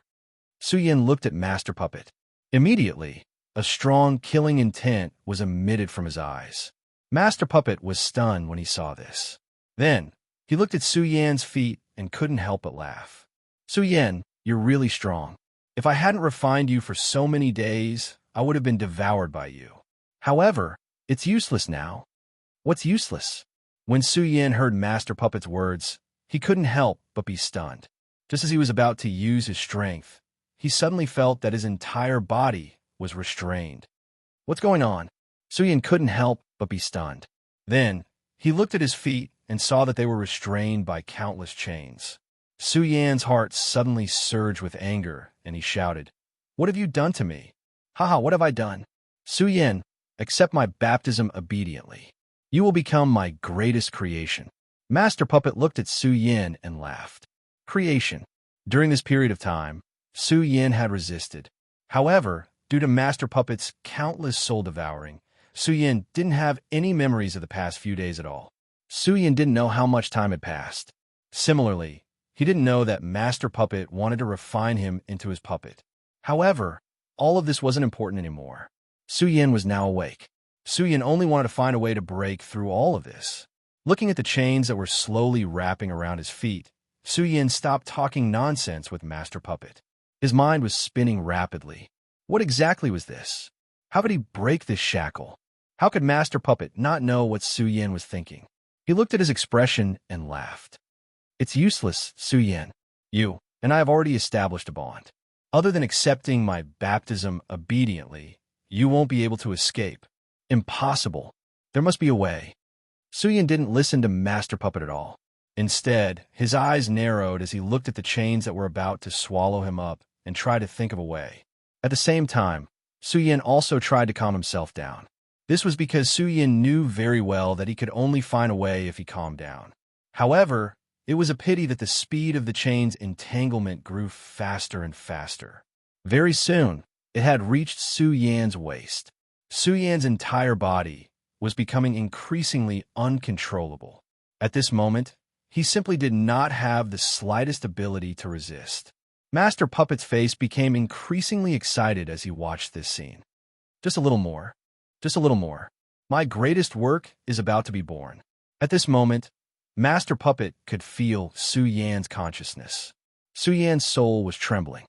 Speaker 1: Su Yan looked at Master Puppet. Immediately, a strong killing intent was emitted from his eyes. Master Puppet was stunned when he saw this. Then, he looked at Su Yan's feet and couldn't help but laugh. Su Yan, you're really strong. If I hadn't refined you for so many days, I would have been devoured by you. However, it's useless now. What's useless? When Su Yan heard Master Puppet's words, he couldn't help but be stunned. Just as he was about to use his strength, he suddenly felt that his entire body was restrained. What's going on? Su Yan couldn't help but be stunned. Then, he looked at his feet and saw that they were restrained by countless chains. Su Yan's heart suddenly surged with anger, and he shouted, What have you done to me? Haha, what have I done? Su Yan, accept my baptism obediently. You will become my greatest creation. Master Puppet looked at Su Yan and laughed. Creation. During this period of time, Su Yan had resisted. However, due to Master Puppet's countless soul-devouring, Su Yan didn't have any memories of the past few days at all. Su Yan didn't know how much time had passed. Similarly, he didn't know that Master Puppet wanted to refine him into his puppet. However, all of this wasn't important anymore. Su Yan was now awake. Su Yan only wanted to find a way to break through all of this. Looking at the chains that were slowly wrapping around his feet, Su Yan stopped talking nonsense with Master Puppet. His mind was spinning rapidly. What exactly was this? How could he break this shackle? How could Master Puppet not know what Su Yan was thinking? He looked at his expression and laughed. It's useless, Su Yan. You and I have already established a bond. Other than accepting my baptism obediently, you won't be able to escape. Impossible. There must be a way. Su Yan didn't listen to Master Puppet at all. Instead, his eyes narrowed as he looked at the chains that were about to swallow him up and tried to think of a way. At the same time, Su Yan also tried to calm himself down. This was because Su Yan knew very well that he could only find a way if he calmed down. However, it was a pity that the speed of the chain's entanglement grew faster and faster. Very soon, it had reached Su Yan's waist. Su Yan's entire body was becoming increasingly uncontrollable. At this moment, he simply did not have the slightest ability to resist. Master Puppet's face became increasingly excited as he watched this scene. Just a little more. Just a little more. My greatest work is about to be born. At this moment, Master Puppet could feel Su Yan's consciousness. Su Yan's soul was trembling.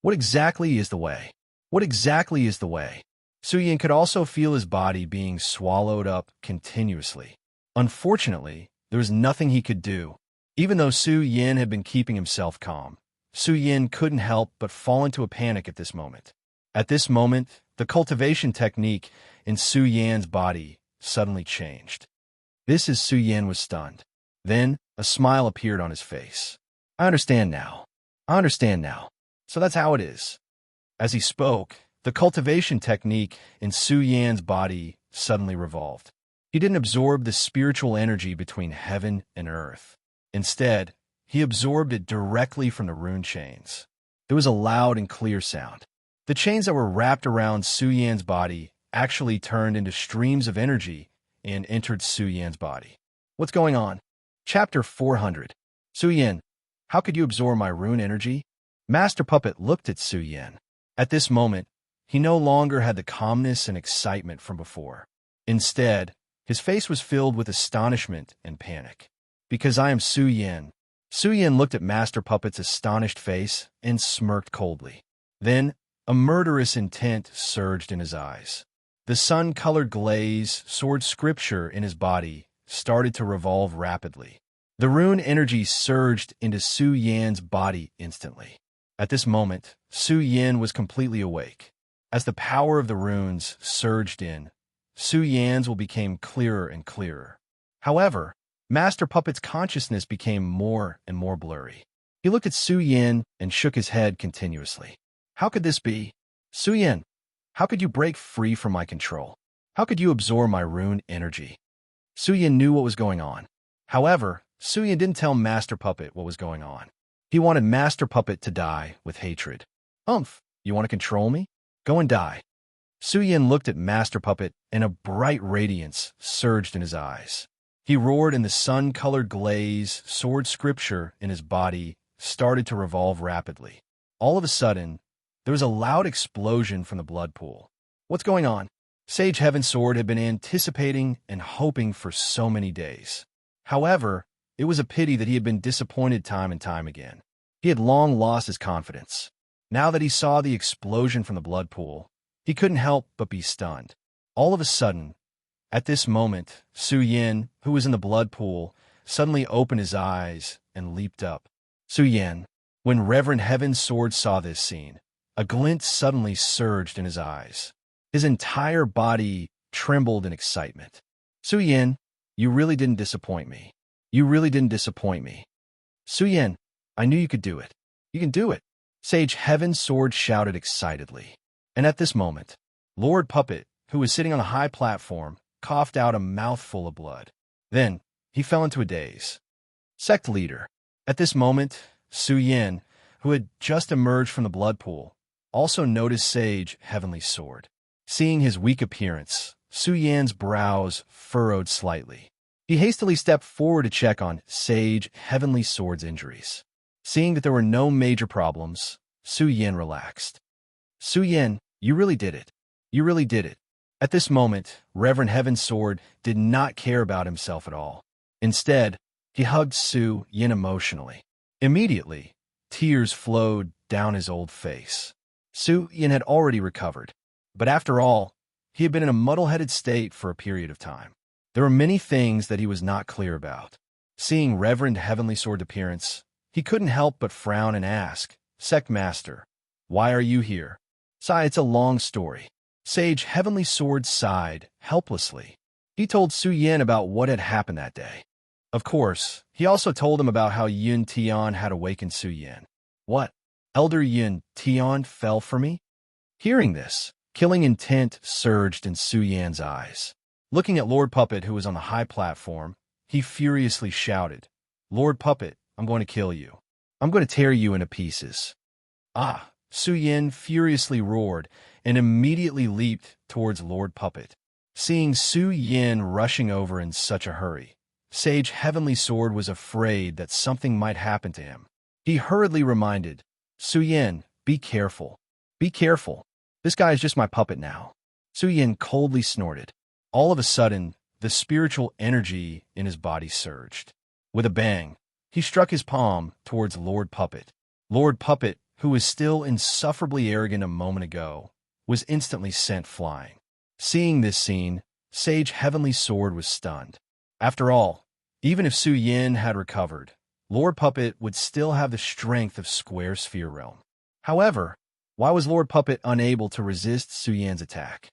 Speaker 1: What exactly is the way? What exactly is the way? Su Yan could also feel his body being swallowed up continuously. Unfortunately, there was nothing he could do. Even though Su Yan had been keeping himself calm, Su Yan couldn't help but fall into a panic at this moment. At this moment, the cultivation technique in Su Yan's body suddenly changed. This as Su Yan was stunned. Then, a smile appeared on his face. I understand now. I understand now. So that's how it is. As he spoke, the cultivation technique in Su Yan's body suddenly revolved. He didn't absorb the spiritual energy between heaven and earth. Instead, he absorbed it directly from the rune chains. There was a loud and clear sound. The chains that were wrapped around Su Yan's body actually turned into streams of energy and entered Su Yan's body. What's going on? Chapter 400. Su Yan, how could you absorb my rune energy? Master Puppet looked at Su Yan. At this moment, he no longer had the calmness and excitement from before. Instead, his face was filled with astonishment and panic. Because I am Su Yan. Su Yan looked at Master Puppet's astonished face and smirked coldly. Then, a murderous intent surged in his eyes. The sun-colored glaze, sword scripture in his body, started to revolve rapidly. The rune energy surged into Su Yan's body instantly. At this moment, Su Yan was completely awake. As the power of the runes surged in, Su Yan's will became clearer and clearer. However, Master Puppet's consciousness became more and more blurry. He looked at Su Yan and shook his head continuously. How could this be? Su Yan, how could you break free from my control? How could you absorb my rune energy? Su Yan knew what was going on. However, Su Yan didn't tell Master Puppet what was going on. He wanted Master Puppet to die with hatred. You want to control me? Go and die. Su Yin looked at Master Puppet, and a bright radiance surged in his eyes. He roared, and the sun-colored glaze, sword scripture in his body started to revolve rapidly. All of a sudden, there was a loud explosion from the blood pool. What's going on? Sage Heaven Sword had been anticipating and hoping for so many days. However, it was a pity that he had been disappointed time and time again. He had long lost his confidence. Now that he saw the explosion from the blood pool, he couldn't help but be stunned. All of a sudden, at this moment, Su Yin, who was in the blood pool, suddenly opened his eyes and leaped up. Su Yin, when Reverend Heaven's Sword saw this scene, a glint suddenly surged in his eyes. His entire body trembled in excitement. Su Yin, you really didn't disappoint me. You really didn't disappoint me. Su Yin, I knew you could do it. You can do it. Sage Heaven's Sword shouted excitedly. And at this moment, Lord Puppet, who was sitting on a high platform, coughed out a mouthful of blood. Then, he fell into a daze. Sect Leader. At this moment, Su Yin, who had just emerged from the blood pool, also noticed Sage Heavenly Sword. Seeing his weak appearance, Su Yin's brows furrowed slightly. He hastily stepped forward to check on Sage Heavenly Sword's injuries. Seeing that there were no major problems, Su Yin relaxed. Su Yin, you really did it. You really did it. At this moment, Reverend Heaven's Sword did not care about himself at all. Instead, he hugged Su Yin emotionally. Immediately, tears flowed down his old face. Su Yin had already recovered, but after all, he had been in a muddle-headed state for a period of time. There were many things that he was not clear about. Seeing Reverend Heavenly Sword's appearance, he couldn't help but frown and ask, Sect Master, why are you here? Sigh, it's a long story. Sage Heavenly Sword sighed helplessly. He told Su Yin about what had happened that day. Of course, he also told him about how Yun Tian had awakened Su Yin. What? Elder Yun Tian fell for me? Hearing this, killing intent surged in Su Yin's eyes. Looking at Lord Puppet, who was on the high platform, he furiously shouted, Lord Puppet, I'm going to kill you. I'm going to tear you into pieces. Ah! Su Yin furiously roared and immediately leaped towards Lord Puppet. Seeing Su Yin rushing over in such a hurry, Sage Heavenly Sword was afraid that something might happen to him. He hurriedly reminded, Su Yin, be careful. Be careful. This guy is just my puppet now. Su Yin coldly snorted. All of a sudden, the spiritual energy in his body surged. With a bang, he struck his palm towards Lord Puppet. Lord Puppet, who was still insufferably arrogant a moment ago, was instantly sent flying. Seeing this scene, Sage Heavenly Sword was stunned. After all, even if Su Yin had recovered, Lord Puppet would still have the strength of Square Sphere Realm. However, why was Lord Puppet unable to resist Su Yin's attack?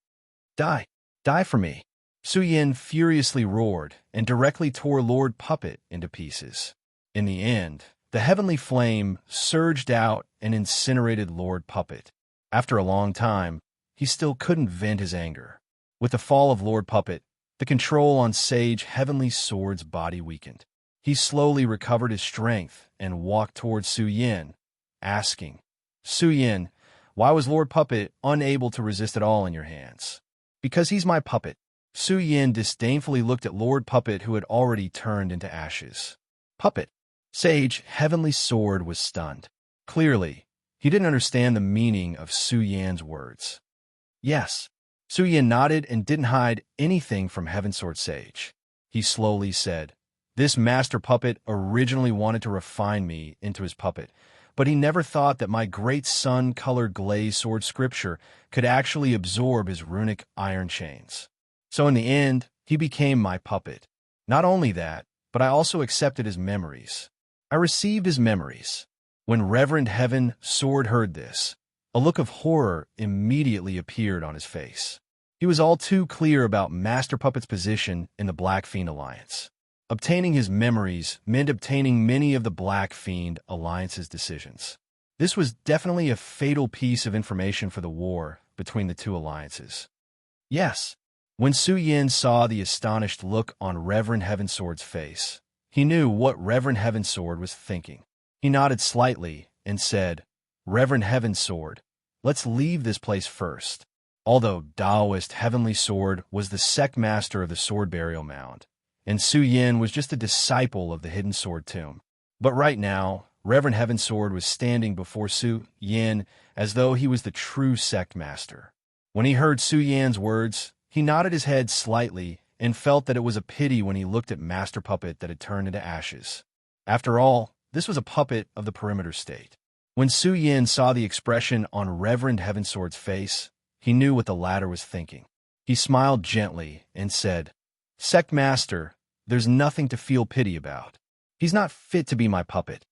Speaker 1: Die! Die for me! Su Yin furiously roared and directly tore Lord Puppet into pieces. In the end, the heavenly flame surged out and incinerated Lord Puppet. After a long time, he still couldn't vent his anger. With the fall of Lord Puppet, the control on Sage Heavenly Sword's body weakened. He slowly recovered his strength and walked towards Su Yin, asking, Su Yin, why was Lord Puppet unable to resist at all in your hands? Because he's my puppet. Su Yin disdainfully looked at Lord Puppet, who had already turned into ashes. Puppet. Sage Heavenly Sword was stunned. Clearly, he didn't understand the meaning of Su Yin's words. Yes. Su Yin nodded and didn't hide anything from Heaven Sword Sage. He slowly said, This Master Puppet originally wanted to refine me into his puppet, but he never thought that my great sun-colored glaze sword scripture could actually absorb his runic iron chains. So in the end, he became my puppet. Not only that, but I also accepted his memories. I received his memories. When Reverend Heaven Sword heard this, a look of horror immediately appeared on his face. He was all too clear about Master Puppet's position in the Black Fiend Alliance. Obtaining his memories meant obtaining many of the Black Fiend Alliance's decisions. This was definitely a fatal piece of information for the war between the two alliances. Yes, when Su Yin saw the astonished look on Reverend Heaven Sword's face, he knew what Reverend Heaven Sword was thinking. He nodded slightly and said, "Reverend Heaven Sword, let's leave this place first." Although Taoist Heavenly Sword was the sect master of the sword burial mound, and Su Yin was just a disciple of the hidden sword tomb. But right now, Reverend Heaven Sword was standing before Su Yin as though he was the true sect master. When he heard Su Yan's words, he nodded his head slightly and felt that it was a pity when he looked at Master Puppet that had turned into ashes. After all, this was a puppet of the perimeter state. When Su Yin saw the expression on Reverend Heaven Sword's face, he knew what the latter was thinking. He smiled gently and said, "Sect Master, there's nothing to feel pity about. He's not fit to be my puppet.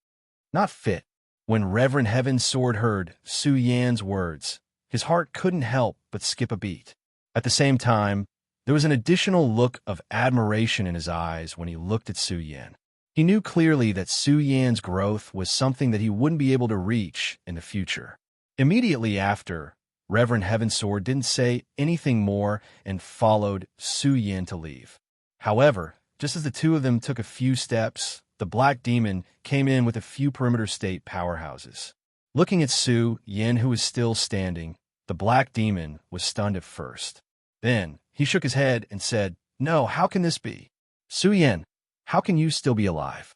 Speaker 1: Not fit." When Reverend Heaven Sword heard Su Yan's words, his heart couldn't help but skip a beat. At the same time, there was an additional look of admiration in his eyes when he looked at Su Yan. He knew clearly that Su Yan's growth was something that he wouldn't be able to reach in the future. Immediately after, Reverend Heaven Sword didn't say anything more and followed Su Yan to leave. However, just as the two of them took a few steps, the Black Demon came in with a few perimeter state powerhouses. Looking at Su Yin, who was still standing, the Black Demon was stunned at first. Then, he shook his head and said, "No, how can this be? Su Yin, how can you still be alive?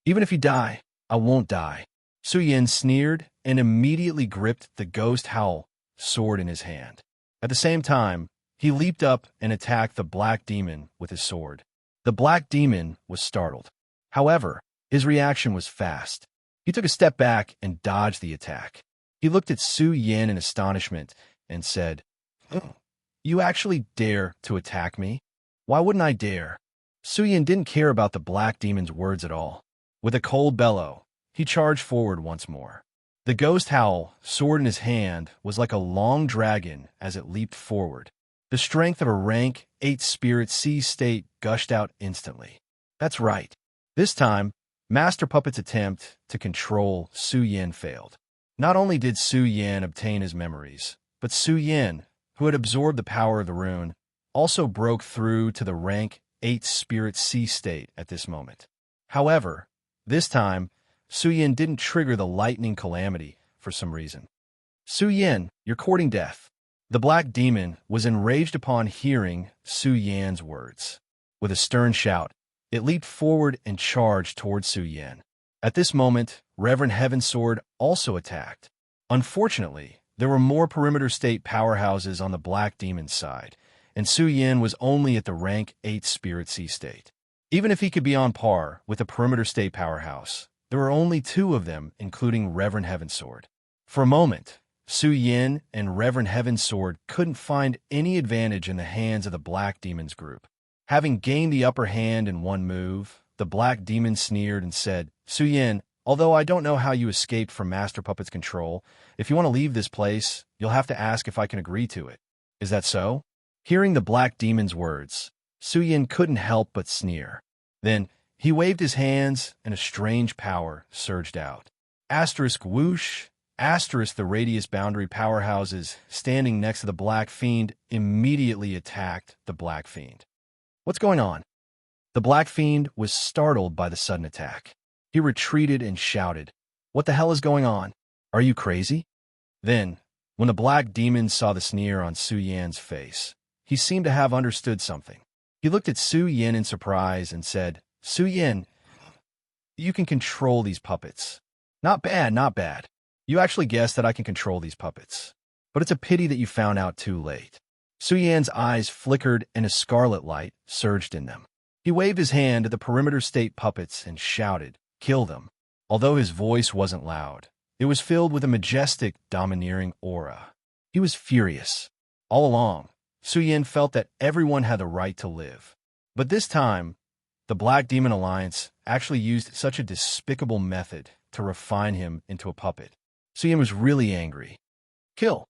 Speaker 1: Even if you die, I won't die." Su Yin sneered and immediately gripped the Ghost Howl sword in his hand. At the same time, he leaped up and attacked the Black Demon with his sword. The Black Demon was startled. However, his reaction was fast. He took a step back and dodged the attack. He looked at Su Yin in astonishment and said, "Oh, you actually dare to attack me? Why wouldn't I dare?" Su Yin didn't care about the Black Demon's words at all. With a cold bellow, he charged forward once more. The Ghost Howl sword in his hand was like a long dragon as it leaped forward. The strength of a rank 8 Spirit Sea state gushed out instantly. That's right. This time, Master Puppet's attempt to control Su Yin failed. Not only did Su Yin obtain his memories, but Su Yin, who had absorbed the power of the rune, also broke through to the rank 8 Spirit Sea state at this moment. However, this time, Su Yin didn't trigger the lightning calamity for some reason. "Su Yin, you're courting death." The Black Demon was enraged upon hearing Su Yan's words. With a stern shout, it leaped forward and charged towards Su Yin. At this moment, Reverend Heaven Sword also attacked. Unfortunately, there were more perimeter state powerhouses on the Black Demon's side, and Su Yin was only at the rank 8 Spirit Sea state. Even if he could be on par with the perimeter state powerhouse, there were only 2 of them, including Reverend Heaven Sword. For a moment, Su Yin and Reverend Heaven Sword couldn't find any advantage in the hands of the Black Demon's group. Having gained the upper hand in one move, the Black Demon sneered and said, "Su Yin, although I don't know how you escaped from Master Puppet's control, if you want to leave this place, you'll have to ask if I can agree to it. Is that so?" Hearing the Black Demon's words, Su Yin couldn't help but sneer. Then, he waved his hands and a strange power surged out. Asterisk whoosh, asterisk the radius boundary powerhouses standing next to the Black Fiend immediately attacked the Black Fiend. "What's going on?" The Black Fiend was startled by the sudden attack. He retreated and shouted, "What the hell is going on? Are you crazy?" Then, when the Black Demon saw the sneer on Su Yan's face, he seemed to have understood something. He looked at Su Yin in surprise and said, "Su Yin, you can control these puppets. Not bad, not bad. You actually guessed that I can control these puppets. But it's a pity that you found out too late." Su Yan's eyes flickered and a scarlet light surged in them. He waved his hand at the perimeter state puppets and shouted, "Kill them." Although his voice wasn't loud, it was filled with a majestic, domineering aura. He was furious. All along, Su Yin felt that everyone had the right to live. But this time, the Black Demon Alliance actually used such a despicable method to refine him into a puppet. Su Yin was really angry. Kill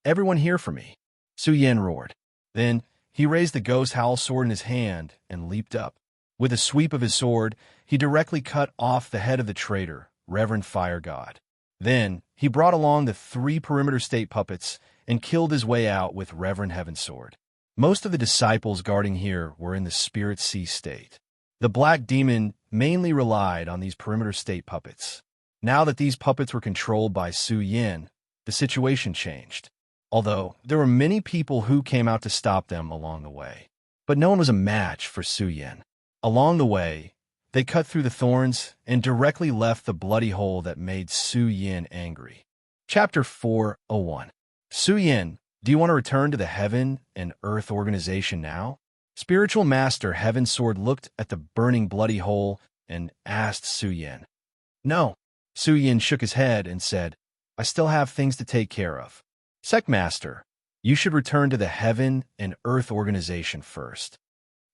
Speaker 1: everyone here for me," Su Yin roared. Then, he raised the Ghost Howl sword in his hand and leaped up. With a sweep of his sword, he directly cut off the head of the traitor, Reverend Fire God. Then, he brought along the 3 perimeter state puppets and killed his way out with Reverend Heaven Sword. Most of the disciples guarding here were in the Spirit Sea state. The Black Demon mainly relied on these perimeter state puppets. Now that these puppets were controlled by Su Yin, the situation changed. Although there were many people who came out to stop them along the way. But no one was a match for Su Yin. Along the way, they cut through the thorns and directly left the bloody hole that made Su Yin angry. Chapter 401. Su Yin, do you want to return to the Heaven and Earth organization now? Spiritual Master Heaven Sword looked at the burning bloody hole and asked Su Yin. No. Su Yin shook his head and said, I still have things to take care of. Sect Master, you should return to the Heaven and Earth organization first.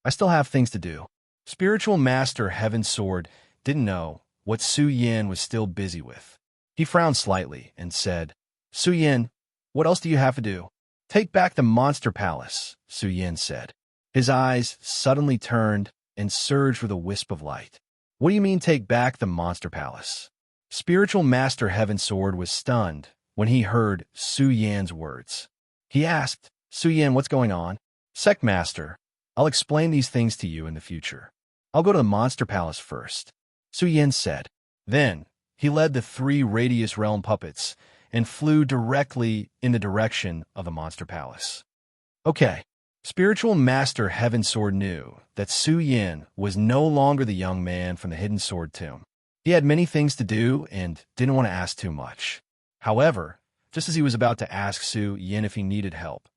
Speaker 1: I still have things to do. Spiritual Master Heaven Sword didn't know what Su Yin was still busy with. He frowned slightly and said, Su Yin, what else do you have to do? Take back the Monster Palace, Su Yin said. His eyes suddenly turned and surged with a wisp of light. What do you mean take back the Monster Palace? Spiritual Master Heaven Sword was stunned when he heard Su Yin's words. He asked, Su Yin, what's going on? Sect Master, I'll explain these things to you in the future. I'll go to the Monster Palace first, Su Yin said. Then, he led the 3 Radius Realm puppets and flew directly in the direction of the Monster Palace. Okay. Spiritual Master Heaven Sword knew that Su Yin was no longer the young man from the Hidden Sword Tomb. He had many things to do and didn't want to ask too much. However, just as he was about to ask Su Yin if he needed help,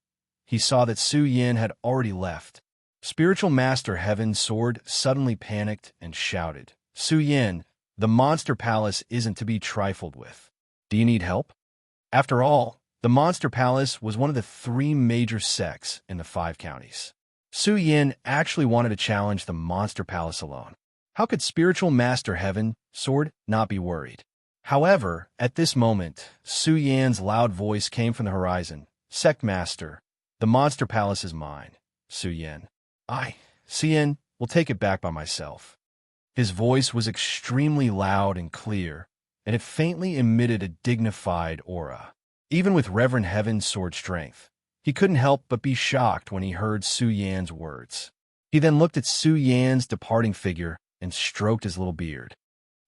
Speaker 1: he saw that Su Yin had already left. Spiritual Master Heaven Sword suddenly panicked and shouted, Su Yin, the Monster Palace isn't to be trifled with. Do you need help? After all, the Monster Palace was one of the 3 major sects in the 5 counties. Su Yin actually wanted to challenge the Monster Palace alone. How could Spiritual Master Heaven Sword not be worried? However, at this moment, Su Yin's loud voice came from the horizon. Sect Master, the Monster Palace is mine, Su Yin. Su Yin, will take it back by myself. His voice was extremely loud and clear, and it faintly emitted a dignified aura. Even with Reverend Heaven Sword strength, he couldn't help but be shocked when he heard Su Yin's words. He then looked at Su Yin's departing figure and stroked his little beard.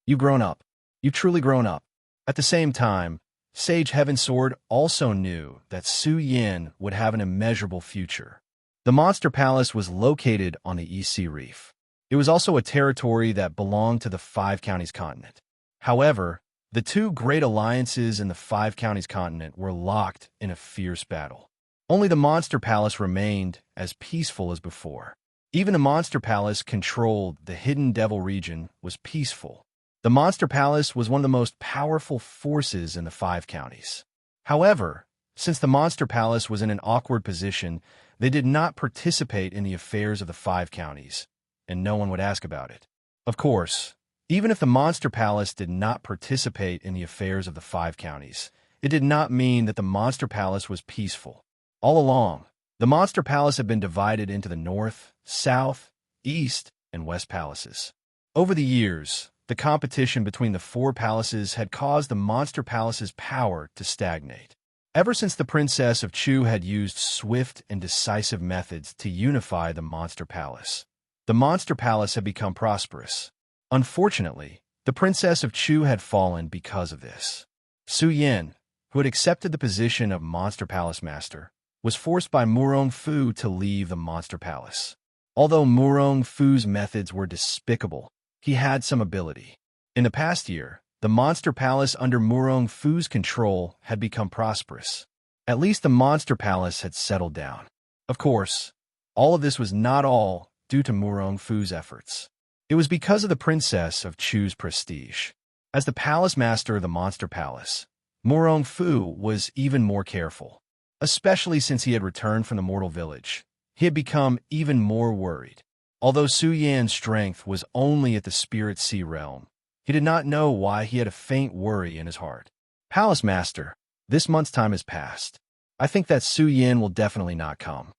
Speaker 1: You've grown up. You've truly grown up. At the same time, Sage Heaven Sword also knew that Su Yin would have an immeasurable future. The Monster Palace was located on the East Sea Reef. It was also a territory that belonged to the 5 counties continent. However, the 2 great alliances in the 5 counties continent were locked in a fierce battle. Only the Monster Palace remained as peaceful as before. Even the Monster Palace controlled the Hidden Devil region was peaceful. The Monster Palace was one of the most powerful forces in the 5 counties. However, since the Monster Palace was in an awkward position, they did not participate in the affairs of the 5 counties, and no one would ask about it. Of course, even if the Monster Palace did not participate in the affairs of the 5 counties, it did not mean that the Monster Palace was peaceful. All along, the Monster Palace had been divided into the North, South, East, and West Palaces. Over the years, the competition between the 4 palaces had caused the Monster Palace's power to stagnate. Ever since the Princess of Chu had used swift and decisive methods to unify the Monster Palace, the Monster Palace had become prosperous. Unfortunately, the Princess of Chu had fallen because of this. Su Yin, who had accepted the position of Monster Palace Master, was forced by Murong Fu to leave the Monster Palace. Although Murong Fu's methods were despicable, he had some ability. In the past year, the Monster Palace under Murong Fu's control had become prosperous. At least the Monster Palace had settled down. Of course, all of this was not all due to Murong Fu's efforts. It was because of the Princess of Chu's prestige. As the Palace Master of the Monster Palace, Murong Fu was even more careful. Especially since he had returned from the mortal village, he had become even more worried. Although Su Yan's strength was only at the Spirit Sea realm, he did not know why he had a faint worry in his heart. Palace Master, this month's time has passed. I think that Su Yin will definitely not come.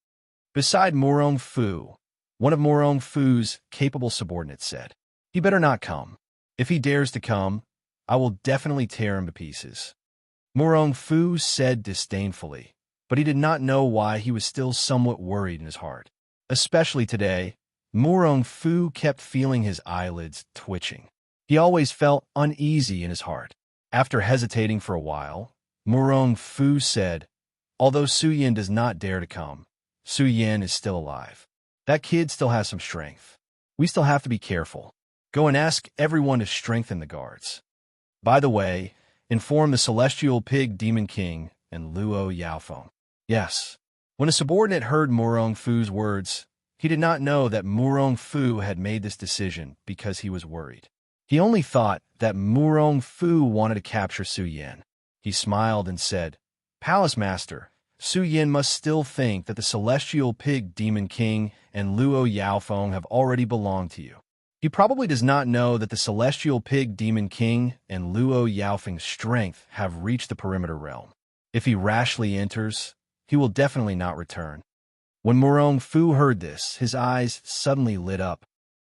Speaker 1: Beside Murong Fu, one of Murong Fu's capable subordinates said, he better not come. If he dares to come, I will definitely tear him to pieces. Murong Fu said disdainfully, but he did not know why he was still somewhat worried in his heart. Especially today, Murong Fu kept feeling his eyelids twitching. He always felt uneasy in his heart. After hesitating for a while, Murong Fu said, "Although Su Yin does not dare to come, Su Yin is still alive. That kid still has some strength. We still have to be careful. Go and ask everyone to strengthen the guards. By the way, inform the Celestial Pig Demon King and Luo Yaofeng." Yes. When a subordinate heard Murong Fu's words, he did not know that Murong Fu had made this decision because he was worried. He only thought that Murong Fu wanted to capture Su Yin. He smiled and said, "Palace Master, Su Yin must still think that the Celestial Pig Demon King and Luo Yaofeng have already belonged to you. He probably does not know that the Celestial Pig Demon King and Luo Yaofeng's strength have reached the perimeter realm. If he rashly enters, he will definitely not return." When Murong Fu heard this, his eyes suddenly lit up.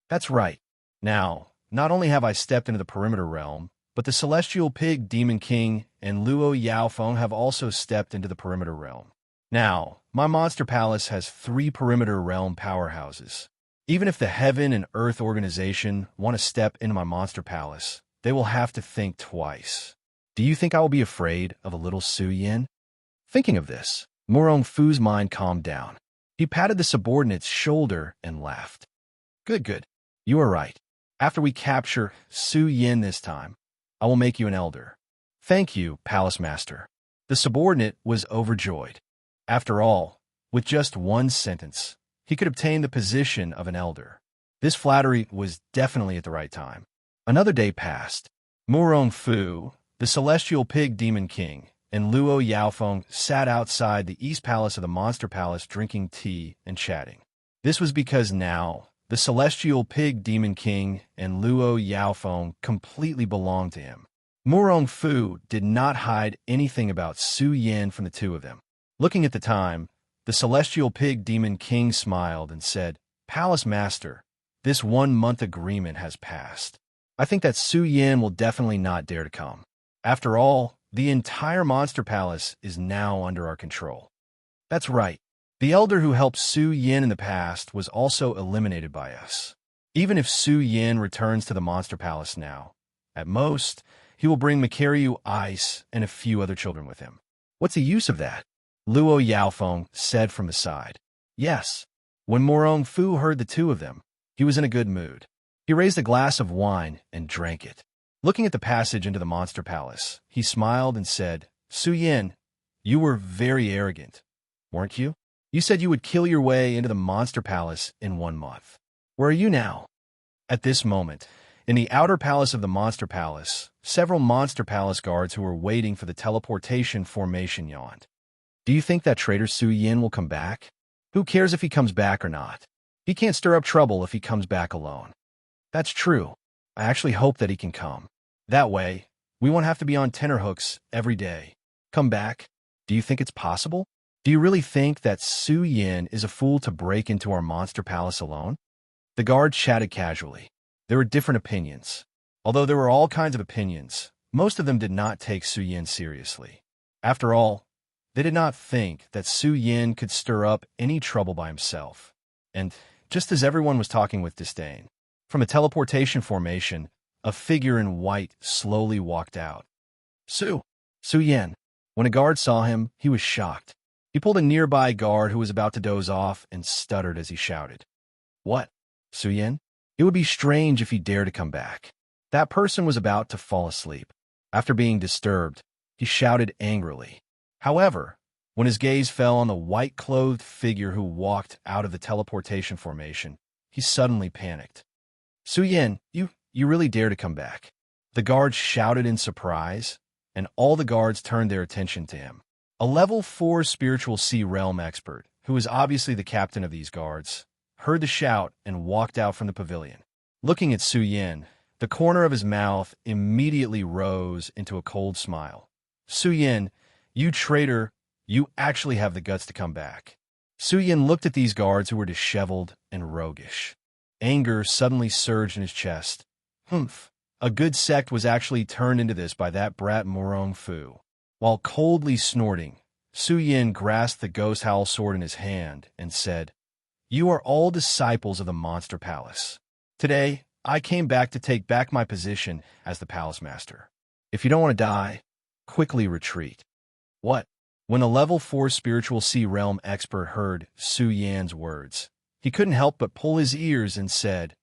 Speaker 1: "That's right. Now, not only have I stepped into the perimeter realm, but the Celestial Pig Demon King and Luo Yaofeng have also stepped into the perimeter realm. Now, my monster palace has 3 perimeter realm powerhouses. Even if the Heaven and Earth organization want to step into my monster palace, they will have to think twice. Do you think I will be afraid of a little Su Yin?" Thinking of this, Murong Fu's mind calmed down. He patted the subordinate's shoulder and laughed. Good. You are right. After we capture Su Yin this time, I will make you an elder." "Thank you, Palace Master." The subordinate was overjoyed. After all, with just one sentence, he could obtain the position of an elder. This flattery was definitely at the right time. Another day passed. Murong Fu, the Celestial Pig Demon King, and Luo Yaofeng sat outside the East Palace of the Monster Palace drinking tea and chatting. This was because now, the Celestial Pig Demon King and Luo Yaofeng completely belonged to him. Murong Fu did not hide anything about Su Yin from the two of them. Looking at the time, the Celestial Pig Demon King smiled and said, "Palace Master, this 1-month agreement has passed. I think that Su Yin will definitely not dare to come. After all, the entire Monster Palace is now under our control." That's right. The elder who helped Su Yin in the past was also eliminated by us. Even if Su Yin returns to the Monster Palace now, at most, he will bring Makaryu Ice and a few other children with him. What's the use of that? Luo Yaofeng said from the side. Yes. When Murong Fu heard the two of them, he was in a good mood. He raised a glass of wine and drank it. Looking at the passage into the Monster Palace, he smiled and said, "Su Yin, you were very arrogant, weren't you? You said you would kill your way into the Monster Palace in 1 month. Where are you now?" At this moment, in the outer palace of the Monster Palace, several Monster Palace guards who were waiting for the teleportation formation yawned. "Do you think that traitor Su Yin will come back? Who cares if he comes back or not? He can't stir up trouble if he comes back alone." "That's true. I actually hope that he can come. That way, we won't have to be on tenterhooks every day. Come back? Do you think it's possible? Do you really think that Su Yin is a fool to break into our Monster Palace alone?" The guards chatted casually. There were different opinions. Although there were all kinds of opinions, most of them did not take Su Yin seriously. After all, they did not think that Su Yin could stir up any trouble by himself. And just as everyone was talking with disdain, from a teleportation formation, a figure in white slowly walked out. Su Yin. When a guard saw him, he was shocked. He pulled a nearby guard who was about to doze off and stuttered as he shouted, "What? Su Yin? It would be strange if he dared to come back." That person was about to fall asleep. After being disturbed, he shouted angrily. However, when his gaze fell on the white-clothed figure who walked out of the teleportation formation, he suddenly panicked. "Su Yin, you really dare to come back?" The guards shouted in surprise, and all the guards turned their attention to him. A level 4 spiritual sea realm expert, who was obviously the captain of these guards, heard the shout and walked out from the pavilion. Looking at Su Yin, the corner of his mouth immediately rose into a cold smile. "Su Yin, you traitor, you actually have the guts to come back." Su Yin looked at these guards who were disheveled and roguish. Anger suddenly surged in his chest. Humph. A good sect was actually turned into this by that brat Murong Fu. While coldly snorting, Su Yin grasped the ghost howl sword in his hand and said, "You are all disciples of the Monster Palace. Today, I came back to take back my position as the palace master. If you don't want to die, quickly retreat. What? When the level 4 spiritual sea realm expert heard Su Yan's words, he couldn't help but pull his ears and said,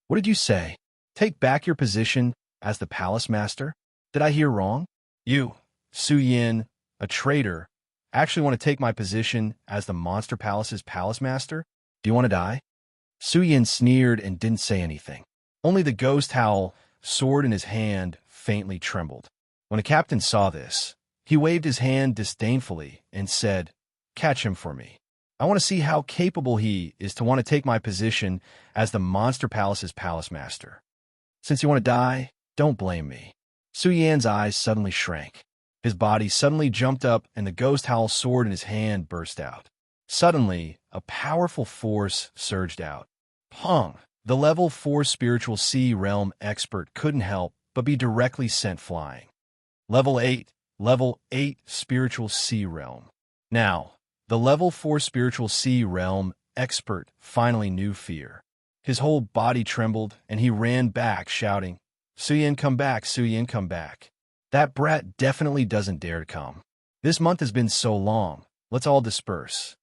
Speaker 1: "What did you say? Take back your position as the palace master? Did I hear wrong? You, Su Yan, a traitor, actually want to take my position as the Monster Palace's palace master? Do you want to die?" Su Yan sneered and didn't say anything. Only the ghost howl, sword in his hand, faintly trembled. When the captain saw this, he waved his hand disdainfully and said, "Catch him for me. I want to see how capable he is to want to take my position as the Monster Palace's palace master. Since you want to die, don't blame me." Su Yan's eyes suddenly shrank. His body suddenly jumped up and the ghost howl sword in his hand burst out. Suddenly, a powerful force surged out. Pong! The level 4 spiritual sea realm expert couldn't help but be directly sent flying. Level 8 spiritual sea realm. Now, the level 4 spiritual sea realm expert finally knew fear. His whole body trembled and he ran back shouting, "Su Yan, come back, Su Yan, come back. That brat definitely doesn't dare to come. This month has been so long, let's all disperse."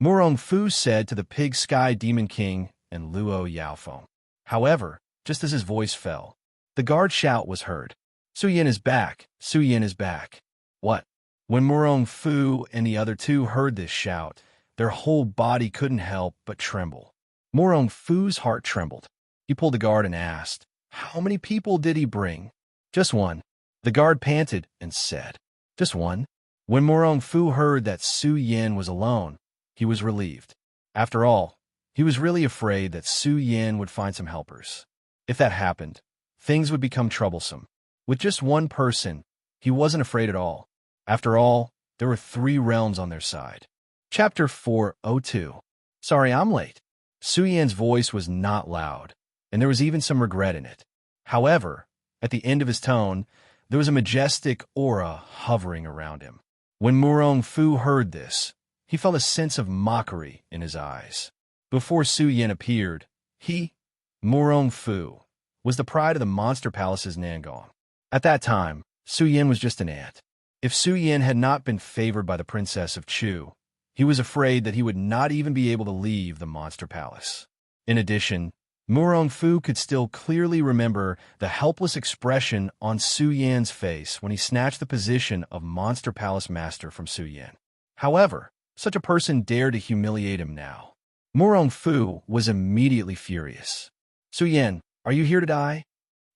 Speaker 1: Murong Fu said to the Pig Sky Demon King and Luo Yaofeng. However, just as his voice fell, the guard shout was heard. "Su Yan is back, Su Yan is back." What? When Murong Fu and the other two heard this shout, their whole body couldn't help but tremble. Murong Fu's heart trembled. He pulled the guard and asked, "How many people did he bring?" "Just one." The guard panted and said, "Just one?" When Murong Fu heard that Su Yan was alone, he was relieved. After all, he was really afraid that Su Yan would find some helpers. If that happened, things would become troublesome. With just one person, he wasn't afraid at all. After all, there were 3 realms on their side. Chapter 402. Sorry, I'm late. Su Yan's voice was not loud, and there was even some regret in it. However, at the end of his tone, there was a majestic aura hovering around him. When Murong Fu heard this, he felt a sense of mockery in his eyes. Before Su Yan appeared, he, Murong Fu, was the pride of the Monster Palace's Nangong. At that time, Su Yan was just an ant. If Su Yan had not been favored by the Princess of Chu, he was afraid that he would not even be able to leave the Monster Palace. In addition, Murong Fu could still clearly remember the helpless expression on Su Yan's face when he snatched the position of Monster Palace Master from Su Yan. However, such a person dared to humiliate him now. Murong Fu was immediately furious. "Su Yan, are you here to die?"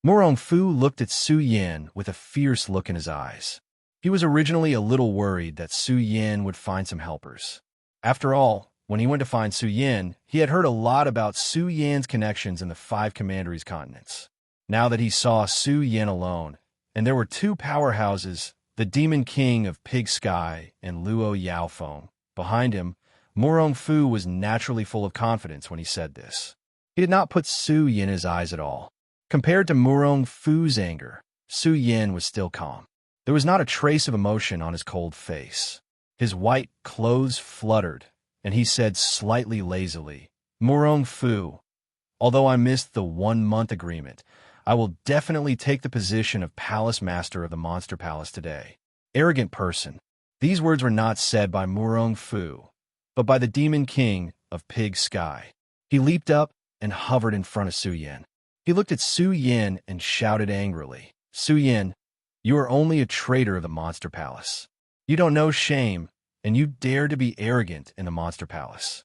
Speaker 1: Murong Fu looked at Su Yan with a fierce look in his eyes. He was originally a little worried that Su Yan would find some helpers. After all, when he went to find Su Yan, he had heard a lot about Su Yan's connections in the 5 Commanderies continents. Now that he saw Su Yan alone, and there were 2 powerhouses, the Demon King of Pig Sky and Luo Yaofeng, behind him, Murong Fu was naturally full of confidence when he said this. He did not put Su Yan in his eyes at all. Compared to Murong Fu's anger, Su Yan was still calm. There was not a trace of emotion on his cold face. His white clothes fluttered, and he said slightly lazily, "Murong Fu, although I missed the 1-month agreement, I will definitely take the position of Palace Master of the Monster Palace today." Arrogant person. These words were not said by Murong Fu, but by the Demon King of Pig Sky. He leaped up and hovered in front of Su Yan. He looked at Su Yan and shouted angrily, "Su Yan, you are only a traitor of the Monster Palace. You don't know shame, and you dare to be arrogant in the Monster Palace."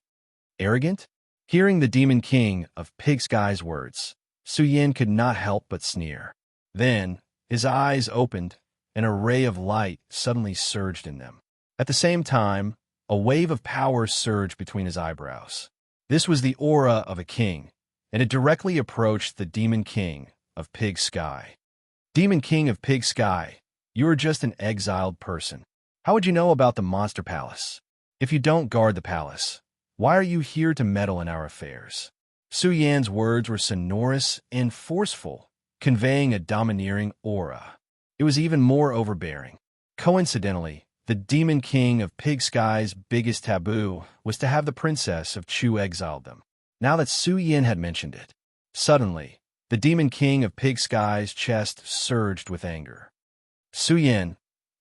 Speaker 1: Arrogant? Hearing the Demon King of Pig Sky's words, Su Yan could not help but sneer. Then, his eyes opened, and a ray of light suddenly surged in them. At the same time, a wave of power surged between his eyebrows. This was the aura of a king, and it directly approached the Demon King of Pig Sky. Demon King of Pig Sky, you are just an exiled person. How would you know about the Monster Palace? If you don't guard the palace, why are you here to meddle in our affairs? Su Yan's words were sonorous and forceful, conveying a domineering aura. It was even more overbearing. Coincidentally, the Demon King of Pig Sky's biggest taboo was to have the Princess of Chu exiled them. Now that Su Yan had mentioned it, Suddenly, the Demon King of Pig Sky's chest surged with anger. Su Yin,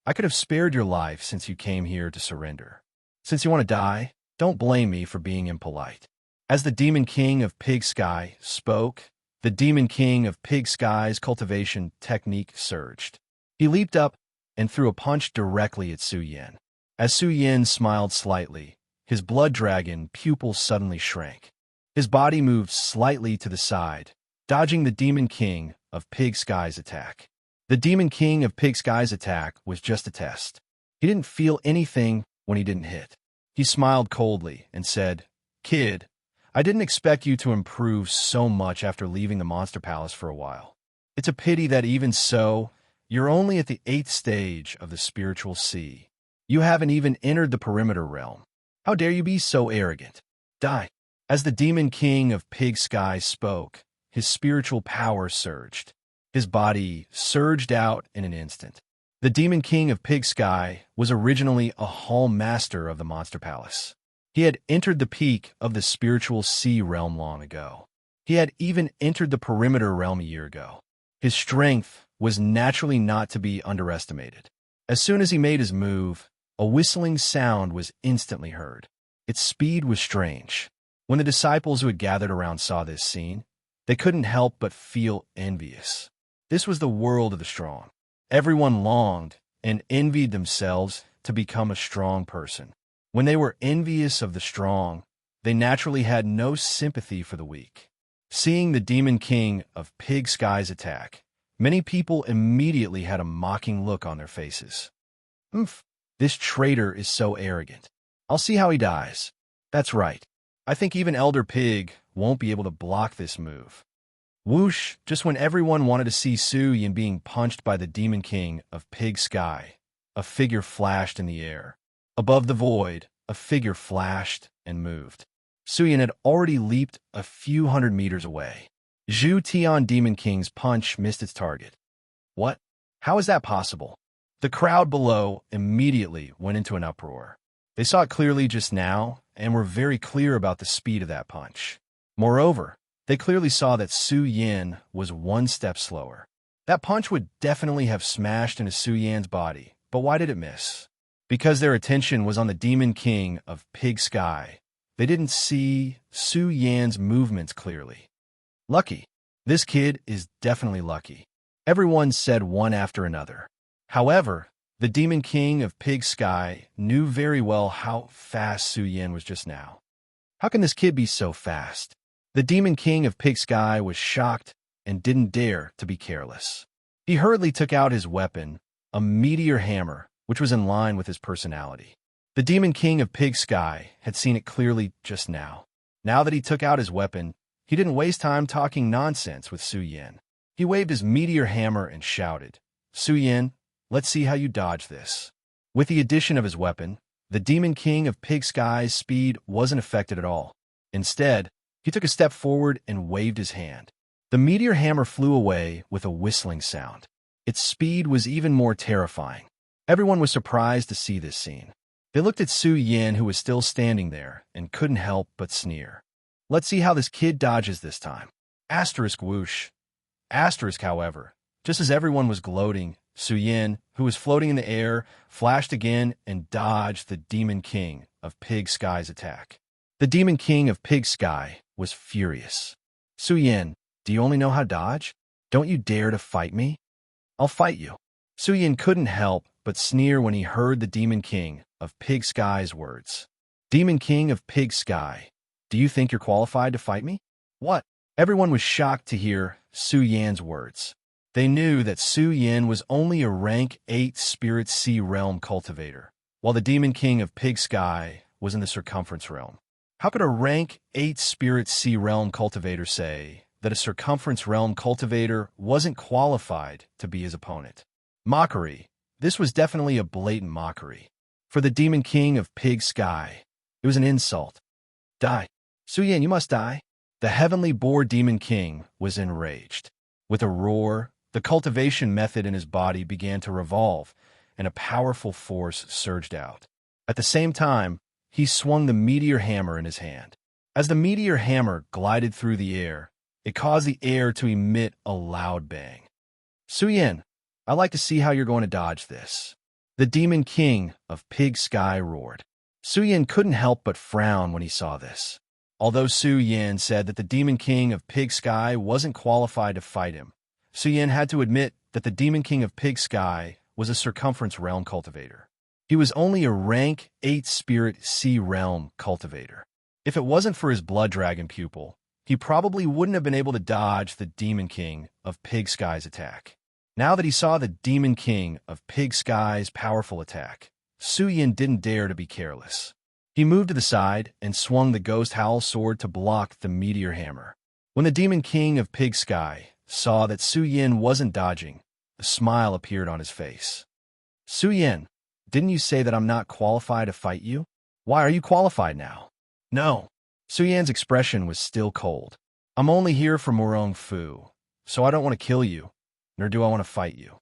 Speaker 1: I could have spared your life since you came here to surrender. Since you want to die, don't blame me for being impolite. As the Demon King of Pig Sky spoke, the Demon King of Pig Sky's cultivation technique surged. He leaped up and threw a punch directly at Su Yin. As Su Yin smiled slightly, his blood dragon pupil suddenly shrank. His body moved slightly to the side, dodging the Demon King of Pig Sky's attack. The Demon King of Pig Sky's attack was just a test. He didn't feel anything when he didn't hit. He smiled coldly and said, "Kid, I didn't expect you to improve so much after leaving the Monster Palace for a while. It's a pity that even so, you're only at the 8th stage of the spiritual sea. You haven't even entered the perimeter realm. How dare you be so arrogant? Die." As the Demon King of Pig Sky spoke, his spiritual power surged. His body surged out in an instant. The Demon King of Pig Sky was originally a hall master of the Monster Palace. He had entered the peak of the spiritual sea realm long ago. He had even entered the perimeter realm a year ago. His strength was naturally not to be underestimated. As soon as he made his move, a whistling sound was instantly heard. Its speed was strange. When the disciples who had gathered around saw this scene, they couldn't help but feel envious. This was the world of the strong. Everyone longed and envied themselves to become a strong person. When they were envious of the strong, they naturally had no sympathy for the weak. Seeing the Demon King of Pig Sky's attack, many people immediately had a mocking look on their faces. "Oomph, this traitor is so arrogant. I'll see how he dies. That's right. I think even Elder Pig won't be able to block this move." Whoosh, just when everyone wanted to see Su Yin being punched by the Demon King of Pig Sky, a figure flashed in the air. Above the void, a figure flashed and moved. Su Yin had already leaped a few hundred meters away. Zhu Tian Demon King's punch missed its target. What? How is that possible? The crowd below immediately went into an uproar. They saw it clearly just now and were very clear about the speed of that punch. Moreover, they clearly saw that Su Yin was one step slower. That punch would definitely have smashed into Su Yin's body, but why did it miss? Because their attention was on the Demon King of Pig Sky. They didn't see Su Yin's movements clearly. Lucky. This kid is definitely lucky. Everyone said one after another. However, the Demon King of Pig Sky knew very well how fast Su Yin was just now. How can this kid be so fast? The Demon King of Pig Sky was shocked and didn't dare to be careless. He hurriedly took out his weapon, a meteor hammer, which was in line with his personality. The Demon King of Pig Sky had seen it clearly just now. Now that he took out his weapon, he didn't waste time talking nonsense with Su Yin. He waved his meteor hammer and shouted, "Su Yin, let's see how you dodge this." With the addition of his weapon, the Demon King of Pig Sky's speed wasn't affected at all. Instead, he took a step forward and waved his hand. The meteor hammer flew away with a whistling sound. Its speed was even more terrifying. Everyone was surprised to see this scene. They looked at Su Yin, who was still standing there, and couldn't help but sneer. Let's see how this kid dodges this time. Asterisk whoosh. Asterisk, however, just as everyone was gloating, Su Yin, who was floating in the air, flashed again and dodged the Demon King of Pig Sky's attack. The Demon King of Pig Sky was furious. "Su Yin, do you only know how to dodge? Don't you dare to fight me? I'll fight you." Su Yin couldn't help but sneer when he heard the Demon King of Pig Sky's words. "Demon King of Pig Sky, do you think you're qualified to fight me?" What? Everyone was shocked to hear Su Yin's words. They knew that Su Yin was only a rank 8 Spirit Sea Realm cultivator, while the Demon King of Pig Sky was in the Circumference Realm. How could a rank 8 Spirit Sea Realm cultivator say that a Circumference Realm cultivator wasn't qualified to be his opponent? Mockery. This was definitely a blatant mockery. For the Demon King of Pig Sky, it was an insult. Die. Su Yin, you must die. The Heavenly Boar Demon King was enraged. With a roar, the cultivation method in his body began to revolve, and a powerful force surged out. At the same time, he swung the meteor hammer in his hand. As the meteor hammer glided through the air, It caused the air to emit a loud bang. Suyin, I'd like to see how you're going to dodge this. The Demon King of Pig Sky roared. Suyin couldn't help but frown when he saw this. Although Suyin said that the Demon King of Pig Sky wasn't qualified to fight him, Suyin had to admit that the Demon King of Pig Sky was a Circumference Realm cultivator. He was only a rank 8 Spirit Sea Realm cultivator. If it wasn't for his Blood Dragon pupil, he probably wouldn't have been able to dodge the Demon King of Pig Sky's attack. Now that he saw the Demon King of Pig Sky's powerful attack, Suyin didn't dare to be careless. He moved to the side and swung the Ghost Howl sword to block the Meteor Hammer. When the Demon King of Pig Sky saw that Suyin wasn't dodging, a smile appeared on his face. Suyin, didn't you say that I'm not qualified to fight you? Why are you qualified now? No. Suyin's expression was still cold. I'm only here for Morong Fu, so I don't want to kill you, nor do I want to fight you.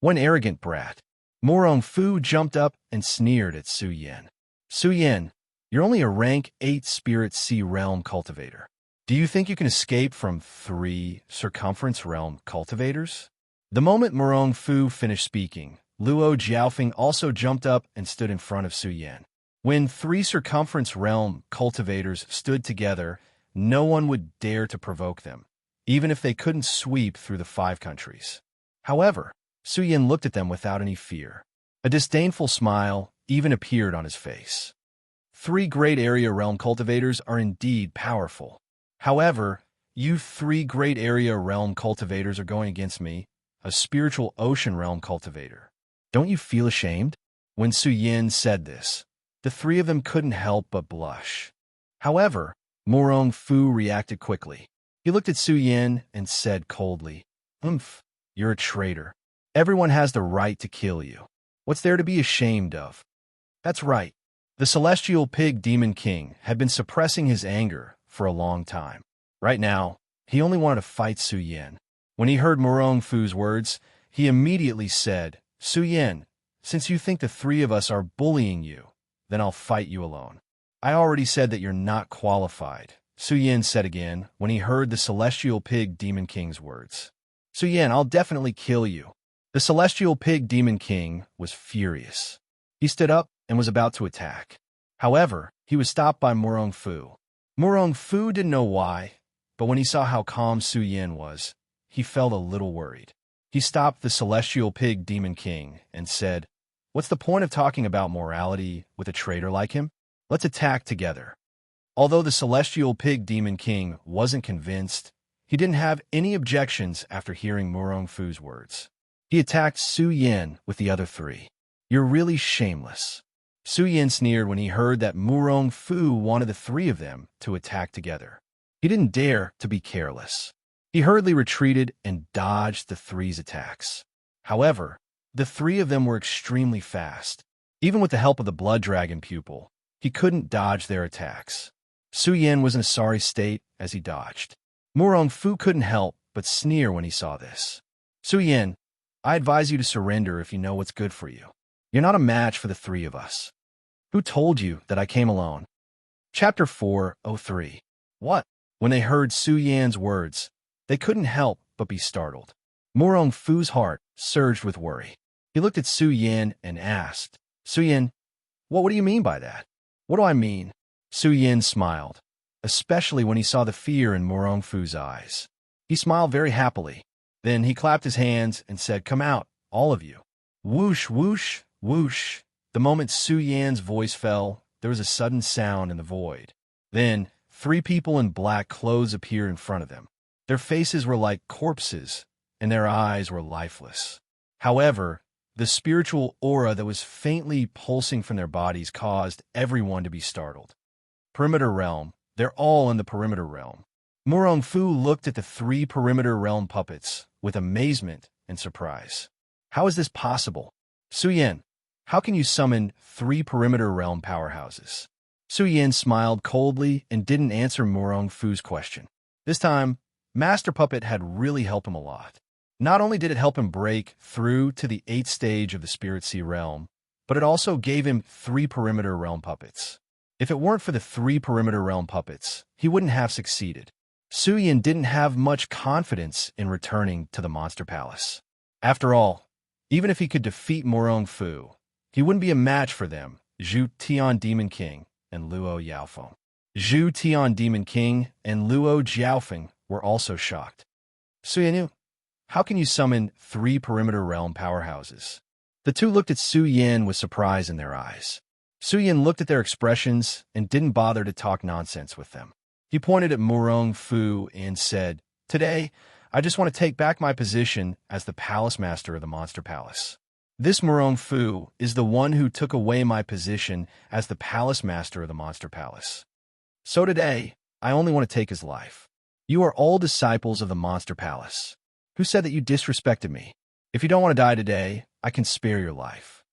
Speaker 1: One arrogant brat. Morong Fu jumped up and sneered at Suyin. Suyin, you're only a rank 8 Spirit Sea Realm cultivator. Do you think you can escape from 3 Circumference Realm cultivators? The moment Morong Fu finished speaking, Luo Jiaofeng also jumped up and stood in front of Suyin. When 3 Circumference Realm cultivators stood together, no one would dare to provoke them, even if they couldn't sweep through the 5 countries. However, Suyin looked at them without any fear. A disdainful smile even appeared on his face. 3 Great Area Realm cultivators are indeed powerful. However, you 3 Great Area Realm cultivators are going against me, a Spiritual Ocean Realm cultivator. Don't you feel ashamed? When Suyin said this, the 3 of them couldn't help but blush. However, Morong Fu reacted quickly. He looked at Suyin and said coldly, you're a traitor. Everyone has the right to kill you. What's there to be ashamed of? That's right. The Celestial Pig Demon King had been suppressing his anger for a long time. Right now, he only wanted to fight Suyin. When he heard Morong Fu's words, he immediately said, Suyin, since you think the 3 of us are bullying you, then I'll fight you alone. I already said that you're not qualified, Suyin said again when he heard the Celestial Pig Demon King's words. Suyin, I'll definitely kill you. The Celestial Pig Demon King was furious. He stood up and was about to attack. However, he was stopped by Morong Fu. Morong Fu didn't know why, but when he saw how calm Suyin was, he felt a little worried. He stopped the Celestial Pig Demon King and said, What's the point of talking about morality with a traitor like him? Let's attack together. Although the Celestial Pig Demon King wasn't convinced, he didn't have any objections after hearing Morong Fu's words. He attacked Suyin with the other 3. You're really shameless. Suyin sneered when he heard that Morong Fu wanted the 3 of them to attack together. He didn't dare to be careless. He hurriedly retreated and dodged the 3's attacks. However, the 3 of them were extremely fast. Even with the help of the Blood Dragon pupil, he couldn't dodge their attacks. Suyin was in a sorry state as he dodged. Morong Fu couldn't help but sneer when he saw this. Suyin, I advise you to surrender if you know what's good for you. You're not a match for the 3 of us. Who told you that I came alone? Chapter 403. What? When they heard Suyin's words, they couldn't help but be startled. Morong Fu's heart surged with worry. He looked at Suyin and asked, Suyin, what do you mean by that? What do I mean? Suyin smiled, especially when he saw the fear in Morong Fu's eyes. He smiled very happily. Then he clapped his hands and said, Come out, all of you. Whoosh, whoosh, whoosh. The moment Suyin's voice fell, there was a sudden sound in the void. Then 3 people in black clothes appeared in front of them. Their faces were like corpses, and their eyes were lifeless. However, the spiritual aura that was faintly pulsing from their bodies caused everyone to be startled. Perimeter Realm. They're all in the Perimeter Realm. Morong Fu looked at the 3 Perimeter Realm puppets with amazement and surprise. How is this possible? Suyin, how can you summon 3 Perimeter Realm powerhouses? Suyin smiled coldly and didn't answer Morong Fu's question. This time, Master Puppet had really helped him a lot. Not only did it help him break through to the 8th stage of the Spirit Sea Realm, but it also gave him 3 Perimeter Realm puppets. If it weren't for the 3 Perimeter Realm puppets, he wouldn't have succeeded. Su Yin didn't have much confidence in returning to the Monster Palace. After all, even if he could defeat Morong Fu, he wouldn't be a match for them, Zhu Tian Demon King and Luo Yaofeng. Zhu Tian Demon King and Luo Jiaofeng were also shocked. Su Yin, how can you summon 3 perimeter realm powerhouses? The two looked at Su Yin with surprise in their eyes. Su Yin looked at their expressions and didn't bother to talk nonsense with them. He pointed at Morong Fu and said, "Today, I just want to take back my position as the Palace Master of the Monster Palace. This Morong Fu is the one who took away my position as the Palace Master of the Monster Palace. So today, I only want to take his life. You are all disciples of the Monster Palace. Who said that you disrespected me? If you don't want to die today, I can spare your life."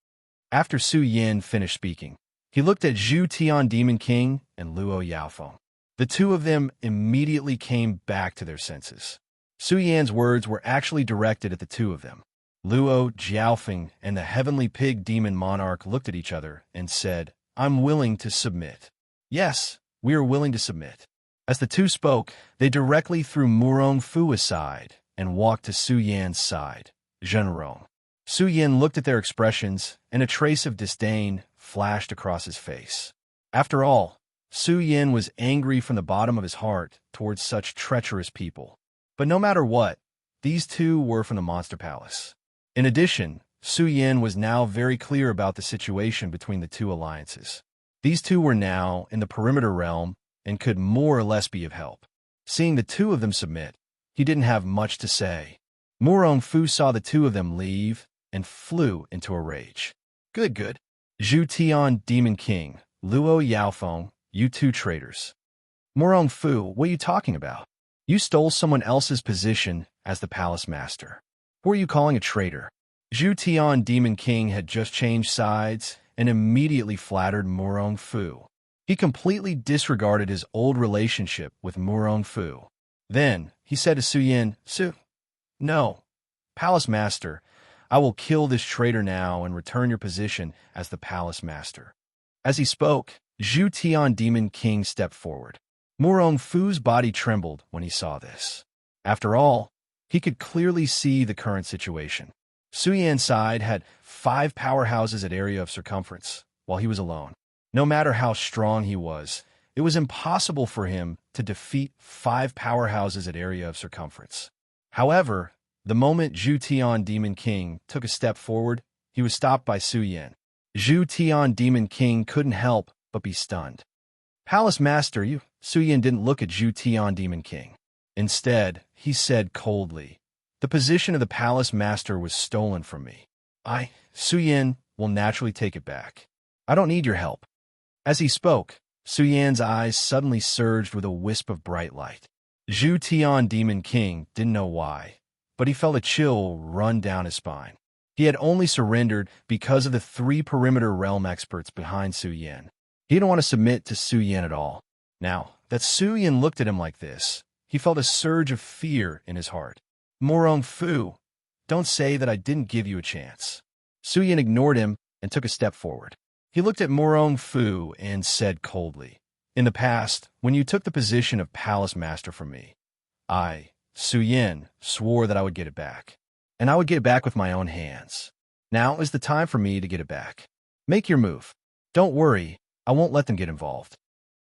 Speaker 1: After Su Yin finished speaking, he looked at Zhu Tian Demon King and Luo Yaofeng. The two of them immediately came back to their senses. Su Yan's words were actually directed at the two of them. Luo Jiaofeng and the Heavenly Pig Demon Monarch looked at each other and said, "I'm willing to submit." "Yes, we are willing to submit." As the two spoke, they directly threw Morong Fu aside and walked to Su Yan's side, Zhenrong. Su Yin looked at their expressions, and a trace of disdain flashed across his face. After all, Su Yin was angry from the bottom of his heart towards such treacherous people. But no matter what, these two were from the Monster Palace. In addition, Su Yin was now very clear about the situation between the two alliances. These two were now in the perimeter realm and could more or less be of help. Seeing the two of them submit, he didn't have much to say. Morong Fu saw the two of them leave and flew into a rage. Good. Zhu Tian Demon King, Luo Yaofeng, you two traitors. Morong Fu, what are you talking about? You stole someone else's position as the Palace Master. Who are you calling a traitor? Zhu Tian Demon King had just changed sides and immediately flattered Morong Fu. He completely disregarded his old relationship with Morong Fu. Then he said to Su Yin, "No, Palace Master, I will kill this traitor now and return your position as the Palace Master." As he spoke, Zhu Tian Demon King stepped forward. Morong Fu's body trembled when he saw this. After all, he could clearly see the current situation. Su Yan's side had 5 powerhouses at area of circumference, while he was alone. No matter how strong he was, it was impossible for him to defeat 5 powerhouses at area of circumference. However, the moment Zhu Tian Demon King took a step forward, he was stopped by Su Yin. Zhu Tian Demon King couldn't help but be stunned. "Palace Master, you..." Su Yin didn't look at Zhu Tian Demon King. Instead, he said coldly, "The position of the Palace Master was stolen from me. Su Yin, will naturally take it back. I don't need your help." As he spoke, Su Yan's eyes suddenly surged with a wisp of bright light. Zhu Tian Demon King didn't know why, but he felt a chill run down his spine. He had only surrendered because of the 3 perimeter realm experts behind Su Yin. He didn't want to submit to Su Yin at all. Now that Su Yin looked at him like this, he felt a surge of fear in his heart. "Morong Fu, don't say that I didn't give you a chance." Su Yin ignored him and took a step forward. He looked at Morong Fu and said coldly, "In the past, when you took the position of Palace Master from me, I, Su Yin, swore that I would get it back. And I would get it back with my own hands. Now is the time for me to get it back. Make your move. Don't worry, I won't let them get involved."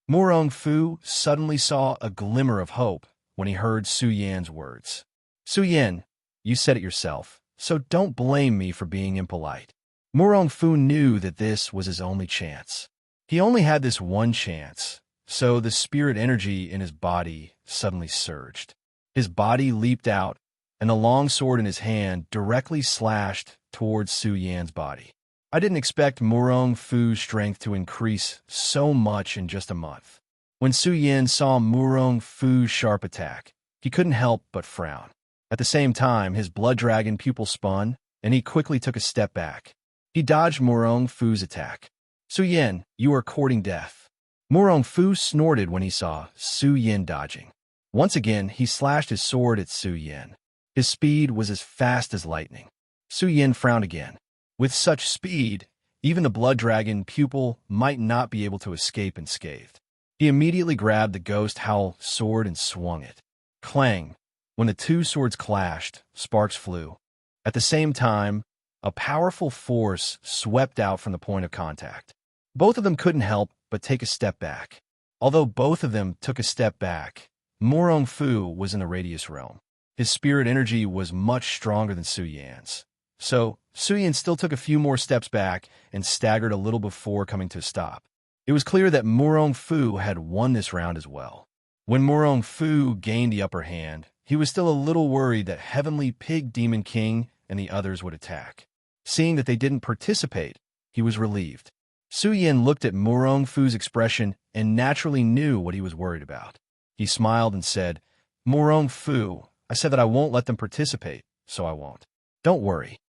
Speaker 1: Morong Fu suddenly saw a glimmer of hope when he heard Su Yan's words. "Su Yin, you said it yourself, so don't blame me for being impolite." Morong Fu knew that this was his only chance. He only had this one chance, so the spirit energy in his body suddenly surged. His body leaped out, and the long sword in his hand directly slashed towards Su Yan's body. I didn't expect Morong Fu's strength to increase so much in just a month. When Su Yin saw Morong Fu's sharp attack, he couldn't help but frown. At the same time, his blood dragon pupil spun, and he quickly took a step back. He dodged Morong Fu's attack. "Su Yin, you are courting death." Morong Fu snorted when he saw Su Yin dodging. Once again, he slashed his sword at Su Yin. His speed was as fast as lightning. Su Yin frowned again. With such speed, even the blood dragon pupil might not be able to escape unscathed. He immediately grabbed the ghost howl sword and swung it. Clang! When the two swords clashed, sparks flew. At the same time, a powerful force swept out from the point of contact. Both of them couldn't help but take a step back. Although both of them took a step back, Morong Fu was in the radius realm. His spirit energy was much stronger than Su Yan's. So, Su Yan still took a few more steps back and staggered a little before coming to a stop. It was clear that Morong Fu had won this round as well. When Morong Fu gained the upper hand, he was still a little worried that Heavenly Pig Demon King and the others would attack. Seeing that they didn't participate, he was relieved. Su Yan looked at Morong Fu's expression and naturally knew what he was worried about. He smiled and said, "Morong Fu, I said that I won't let them participate, so I won't. Don't worry.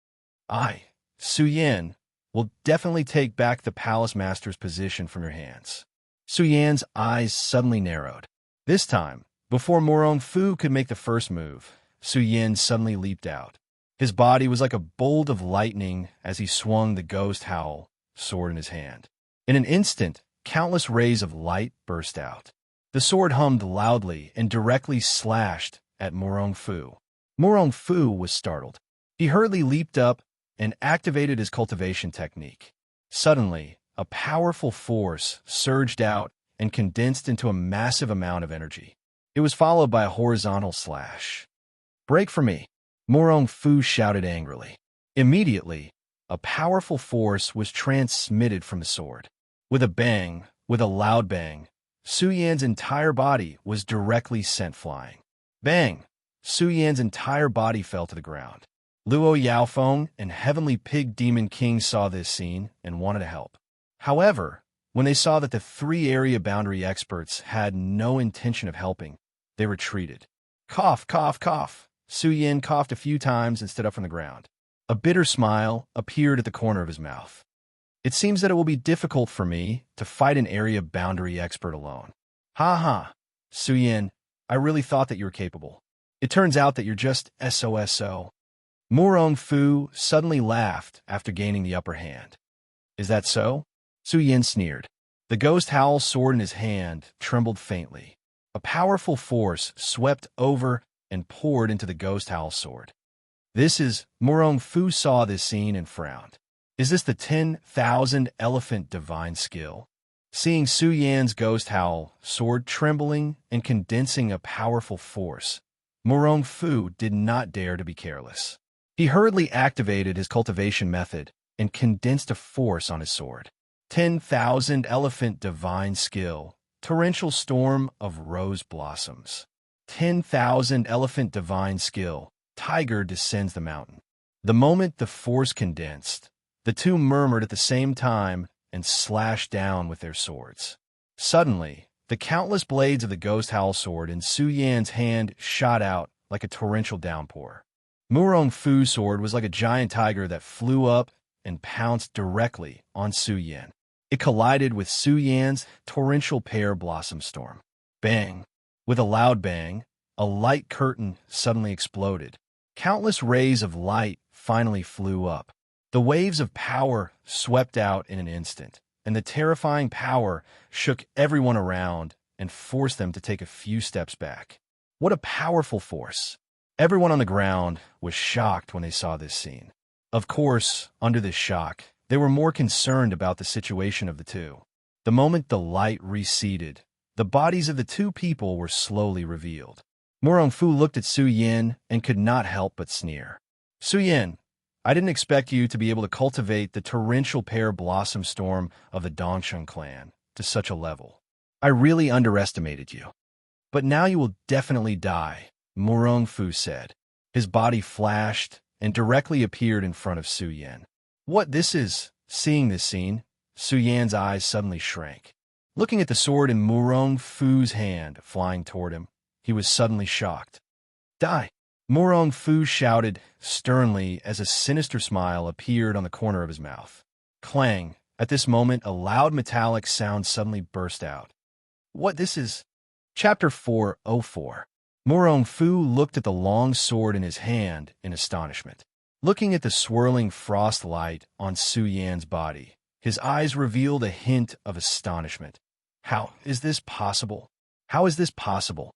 Speaker 1: Su Yan, will definitely take back the Palace Master's position from your hands." Su Yan's eyes suddenly narrowed. This time, before Morong Fu could make the first move, Su Yan suddenly leaped out. His body was like a bolt of lightning as he swung the ghost howl sword in his hand. In an instant, countless rays of light burst out. The sword hummed loudly and directly slashed at Morong Fu. Morong Fu was startled. He hurriedly leaped up and activated his cultivation technique. Suddenly, a powerful force surged out and condensed into a massive amount of energy. It was followed by a horizontal slash. "Break for me!" Morong Fu shouted angrily. Immediately, a powerful force was transmitted from the sword. With a loud bang, Su Yan's entire body was directly sent flying. Bang! Su Yan's entire body fell to the ground. Luo Yaofeng and Heavenly Pig Demon King saw this scene and wanted to help. However, when they saw that the three area boundary experts had no intention of helping, they retreated. Cough, cough, cough. Su Yan coughed a few times and stood up from the ground. A bitter smile appeared at the corner of his mouth. "It seems that it will be difficult for me to fight an area boundary expert alone. Ha ha, Su Yan, I really thought that you were capable. It turns out that you're just SOSO. Morong Fu suddenly laughed after gaining the upper hand. "Is that so?" Su Yan sneered. The ghost howl sword in his hand trembled faintly. A powerful force swept over and poured into the ghost howl sword. Morong Fu saw this scene and frowned. Is this the 10,000 elephant divine skill? Seeing Su Yan's ghost howl sword trembling and condensing a powerful force, Morong Fu did not dare to be careless. He hurriedly activated his cultivation method and condensed a force on his sword. 10,000 elephant divine skill, torrential storm of rose blossoms. 10,000 elephant divine skill, tiger descends the mountain. The moment the force condensed, the two murmured at the same time and slashed down with their swords. Suddenly, the countless blades of the ghost howl sword in Su Yan's hand shot out like a torrential downpour. Morong Fu's sword was like a giant tiger that flew up and pounced directly on Su Yan. It collided with Su Yan's torrential pear blossom storm. Bang! With a loud bang, a light curtain suddenly exploded. Countless rays of light finally flew up. The waves of power swept out in an instant, and the terrifying power shook everyone around and forced them to take a few steps back. What a powerful force! Everyone on the ground was shocked when they saw this scene. Of course, under this shock, they were more concerned about the situation of the two. The moment the light receded, the bodies of the two people were slowly revealed. Morong Fu looked at Su Yan and could not help but sneer. "Su Yan, I didn't expect you to be able to cultivate the torrential pear blossom storm of the Dongsheng clan to such a level. I really underestimated you. But now you will definitely die," Morong Fu said. His body flashed and directly appeared in front of Su Yan. "What this is?" Seeing this scene, Su Yan's eyes suddenly shrank. Looking at the sword in Morong Fu's hand flying toward him, he was suddenly shocked. "Die!" Morong Fu shouted sternly as a sinister smile appeared on the corner of his mouth. Clang! At this moment, a loud metallic sound suddenly burst out. "What this is?" Chapter 404. Morong Fu looked at the long sword in his hand in astonishment. Looking at the swirling frost light on Su Yan's body, his eyes revealed a hint of astonishment. How is this possible? How is this possible?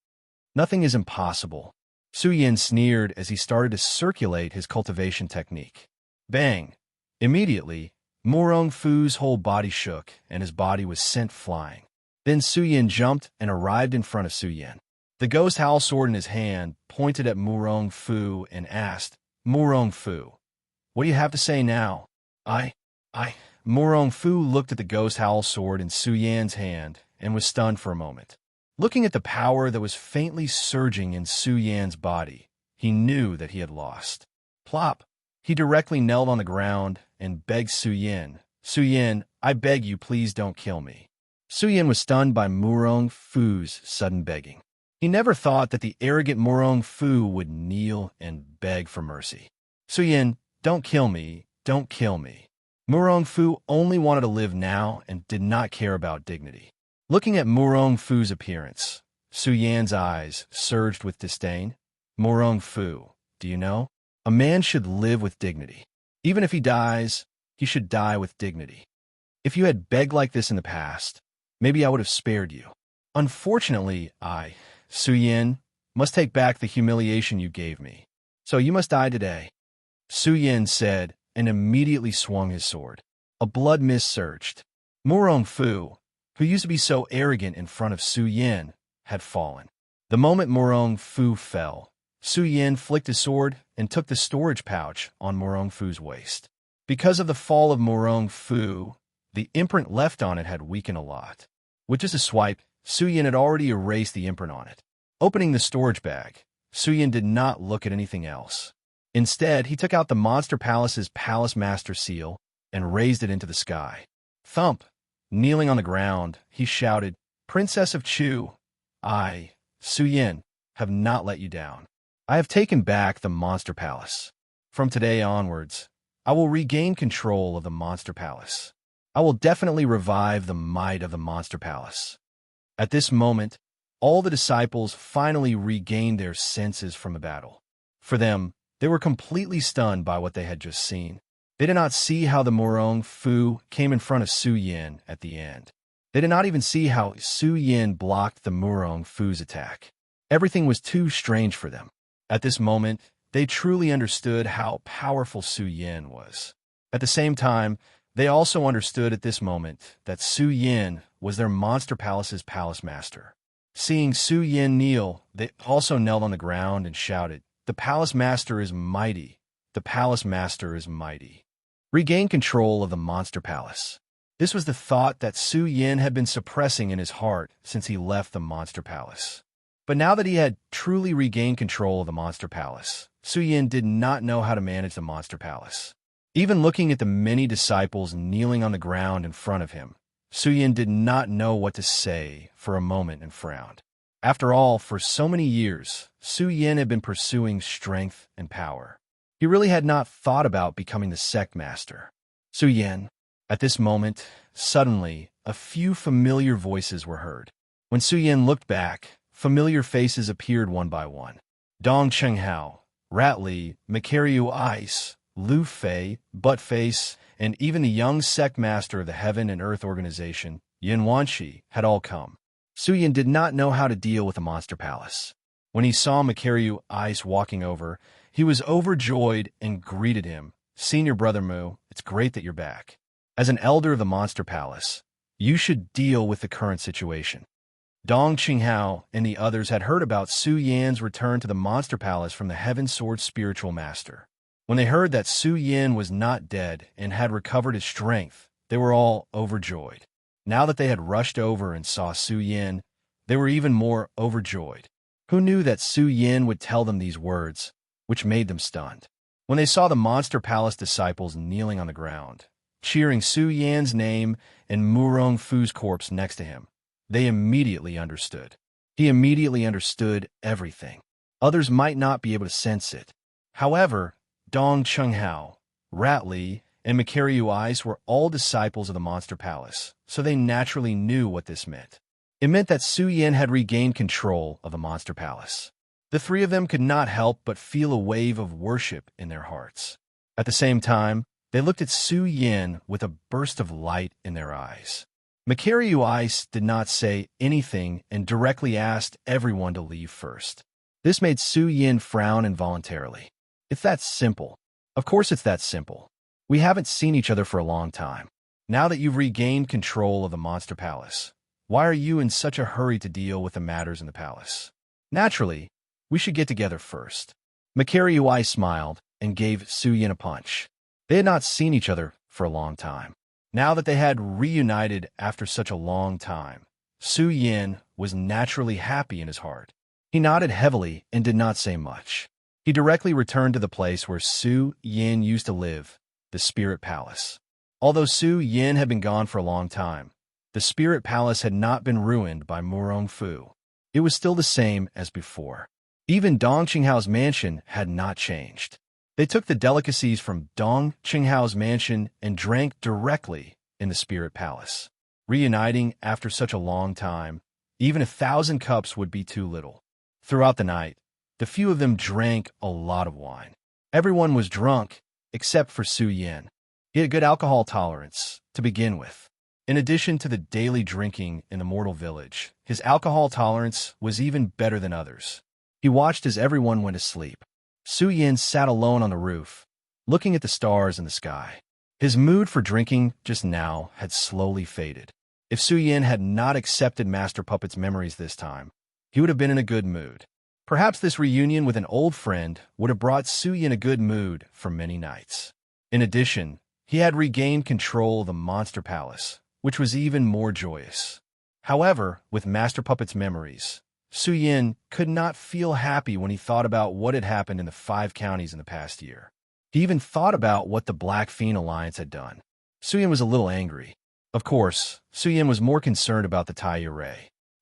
Speaker 1: Nothing is impossible. Su Yin sneered as he started to circulate his cultivation technique. Bang! Immediately, Murong Fu's whole body shook and his body was sent flying. Then Su Yin jumped and arrived in front of Su Yin. The ghost howl sword in his hand pointed at Murong Fu and asked, Murong Fu, what do you have to say now? Murong Fu looked at the ghost howl sword in Su Yan's hand and was stunned for a moment. Looking at the power that was faintly surging in Su Yan's body, he knew that he had lost. Plop! He directly knelt on the ground and begged Su Yin, Su Yin, I beg you, please don't kill me. Su Yin was stunned by Murong Fu's sudden begging. He never thought that the arrogant Murong Fu would kneel and beg for mercy. Su Yin, don't kill me, don't kill me. Murong Fu only wanted to live now and did not care about dignity. Looking at Murong Fu's appearance, Su Yan's eyes surged with disdain. Murong Fu, do you know? A man should live with dignity. Even if he dies, he should die with dignity. If you had begged like this in the past, maybe I would have spared you. Unfortunately, Su Yin, must take back the humiliation you gave me. So you must die today. Su Yin said, and immediately swung his sword. A blood mist surged. Murong Fu, who used to be so arrogant in front of Su Yin, had fallen. The moment Murong Fu fell, Su Yin flicked his sword and took the storage pouch on Murong Fu's waist. Because of the fall of Murong Fu, the imprint left on it had weakened a lot. With just a swipe, Su Yin had already erased the imprint on it. Opening the storage bag, Su Yin did not look at anything else. Instead, he took out the Monster Palace's Palace Master seal and raised it into the sky. Thump! Kneeling on the ground, he shouted, Princess of Chu, I, Su Yin, have not let you down. I have taken back the Monster Palace. From today onwards, I will regain control of the Monster Palace. I will definitely revive the might of the Monster Palace. At this moment, all the disciples finally regained their senses from the battle. For them, they were completely stunned by what they had just seen. They did not see how the Murong Fu came in front of Su Yin at the end. They did not even see how Su Yin blocked the Murong Fu's attack. Everything was too strange for them. At this moment, they truly understood how powerful Su Yin was. At the same time, they also understood at this moment that Su Yin was their Monster Palace's Palace Master. Seeing Su Yin kneel, they also knelt on the ground and shouted, The Palace Master is mighty. The Palace Master is mighty. Regain control of the Monster Palace. This was the thought that Su Yin had been suppressing in his heart since he left the Monster Palace. But now that he had truly regained control of the Monster Palace, Su Yin did not know how to manage the Monster Palace. Even looking at the many disciples kneeling on the ground in front of him, Su Yin did not know what to say for a moment and frowned. After all, for so many years, Su Yin had been pursuing strength and power. He really had not thought about becoming the sect master. Su Yin. At this moment, suddenly, a few familiar voices were heard. When Su Yin looked back, familiar faces appeared one by one. Dong Chenghao, Rat Li, Macaryu Ice, Lu Fei, Buttface, and even the young sect master of the Heaven and Earth Organization, Yin Wanshi, had all come. Su Yin did not know how to deal with the Monster Palace. When he saw Macaryu Ice walking over, he was overjoyed and greeted him. Senior Brother Mu, it's great that you're back. As an elder of the Monster Palace, you should deal with the current situation. Dong Qinghao and the others had heard about Su Yan's return to the Monster Palace from the Heaven Sword Spiritual Master. When they heard that Su Yin was not dead and had recovered his strength, they were all overjoyed. Now that they had rushed over and saw Su Yin, they were even more overjoyed. Who knew that Su Yin would tell them these words, which made them stunned? When they saw the Monster Palace disciples kneeling on the ground, cheering Su Yan's name and Murong Fu's corpse next to him, they immediately understood. He immediately understood everything. Others might not be able to sense it. However, Dong Chenghao, Rat Li, and Macaryu Ice were all disciples of the Monster Palace, so they naturally knew what this meant. It meant that Su Yin had regained control of the Monster Palace. The three of them could not help but feel a wave of worship in their hearts. At the same time, they looked at Su Yin with a burst of light in their eyes. Makariu Ice did not say anything and directly asked everyone to leave first. This made Su Yin frown involuntarily. It's that simple. Of course it's that simple. We haven't seen each other for a long time. Now that you've regained control of the Monster Palace, why are you in such a hurry to deal with the matters in the palace? Naturally, we should get together first. Makariu Ice smiled and gave Su Yin a punch. They had not seen each other for a long time. Now that they had reunited after such a long time, Su Yin was naturally happy in his heart. He nodded heavily and did not say much. He directly returned to the place where Su Yin used to live, the Spirit Palace. Although Su Yin had been gone for a long time, the Spirit Palace had not been ruined by Murong Fu. It was still the same as before. Even Dong Qinghao's mansion had not changed. They took the delicacies from Dong Qinghao's mansion and drank directly in the Spirit Palace. Reuniting after such a long time, even 1,000 cups would be too little. Throughout the night, the few of them drank a lot of wine. Everyone was drunk, except for Su Yin. He had good alcohol tolerance, to begin with. In addition to the daily drinking in the mortal village, his alcohol tolerance was even better than others. He watched as everyone went to sleep. Su Yin sat alone on the roof, looking at the stars in the sky. His mood for drinking just now had slowly faded. If Su Yin had not accepted Master Puppet's memories this time, he would have been in a good mood. Perhaps this reunion with an old friend would have brought Su Yin a good mood for many nights. In addition, he had regained control of the Monster Palace, which was even more joyous. However, with Master Puppet's memories, Su Yin could not feel happy when he thought about what had happened in the 5 counties in the past year. He even thought about what the Black Fiend Alliance had done. Su Yin was a little angry. Of course, Su Yin was more concerned about the Tai Yurei.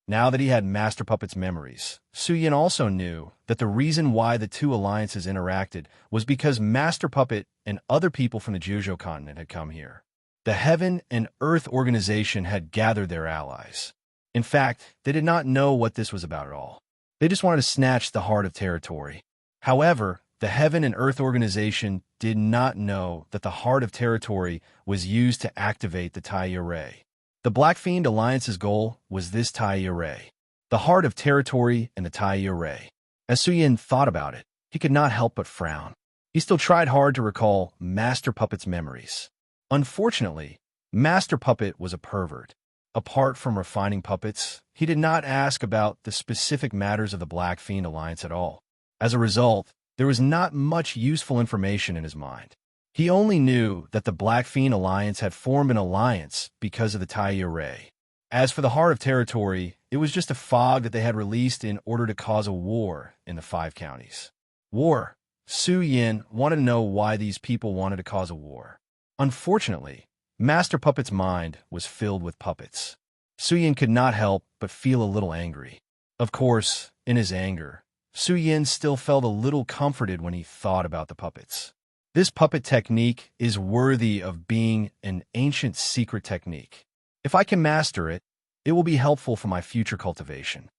Speaker 1: Now that he had Master Puppet's memories, Su Yin also knew that the reason why the two alliances interacted was because Master Puppet and other people from the Juzhou continent had come here. The Heaven and Earth organization had gathered their allies. In fact, they did not know what this was about at all. They just wanted to snatch the heart of territory. However, the Heaven and Earth organization did not know that the heart of territory was used to activate the Tai Yurei. The Black Fiend Alliance's goal was this Tai Yurei, the heart of territory and the Tai Yurei. As Su Yin thought about it, he could not help but frown. He still tried hard to recall Master Puppet's memories. Unfortunately, Master Puppet was a pervert. Apart from refining puppets, he did not ask about the specific matters of the Black Fiend Alliance at all. As a result, there was not much useful information in his mind. He only knew that the Black Fiend Alliance had formed an alliance because of the Tai Yurei. As for the Heart of Territory, it was just a fog that they had released in order to cause a war in the 5 counties. War. Su Yin wanted to know why these people wanted to cause a war. Unfortunately, Master Puppet's mind was filled with puppets. Su Yin could not help but feel a little angry. Of course, in his anger, Su Yin still felt a little comforted when he thought about the puppets. This puppet technique is worthy of being an ancient secret technique. If I can master it, it will be helpful for my future cultivation.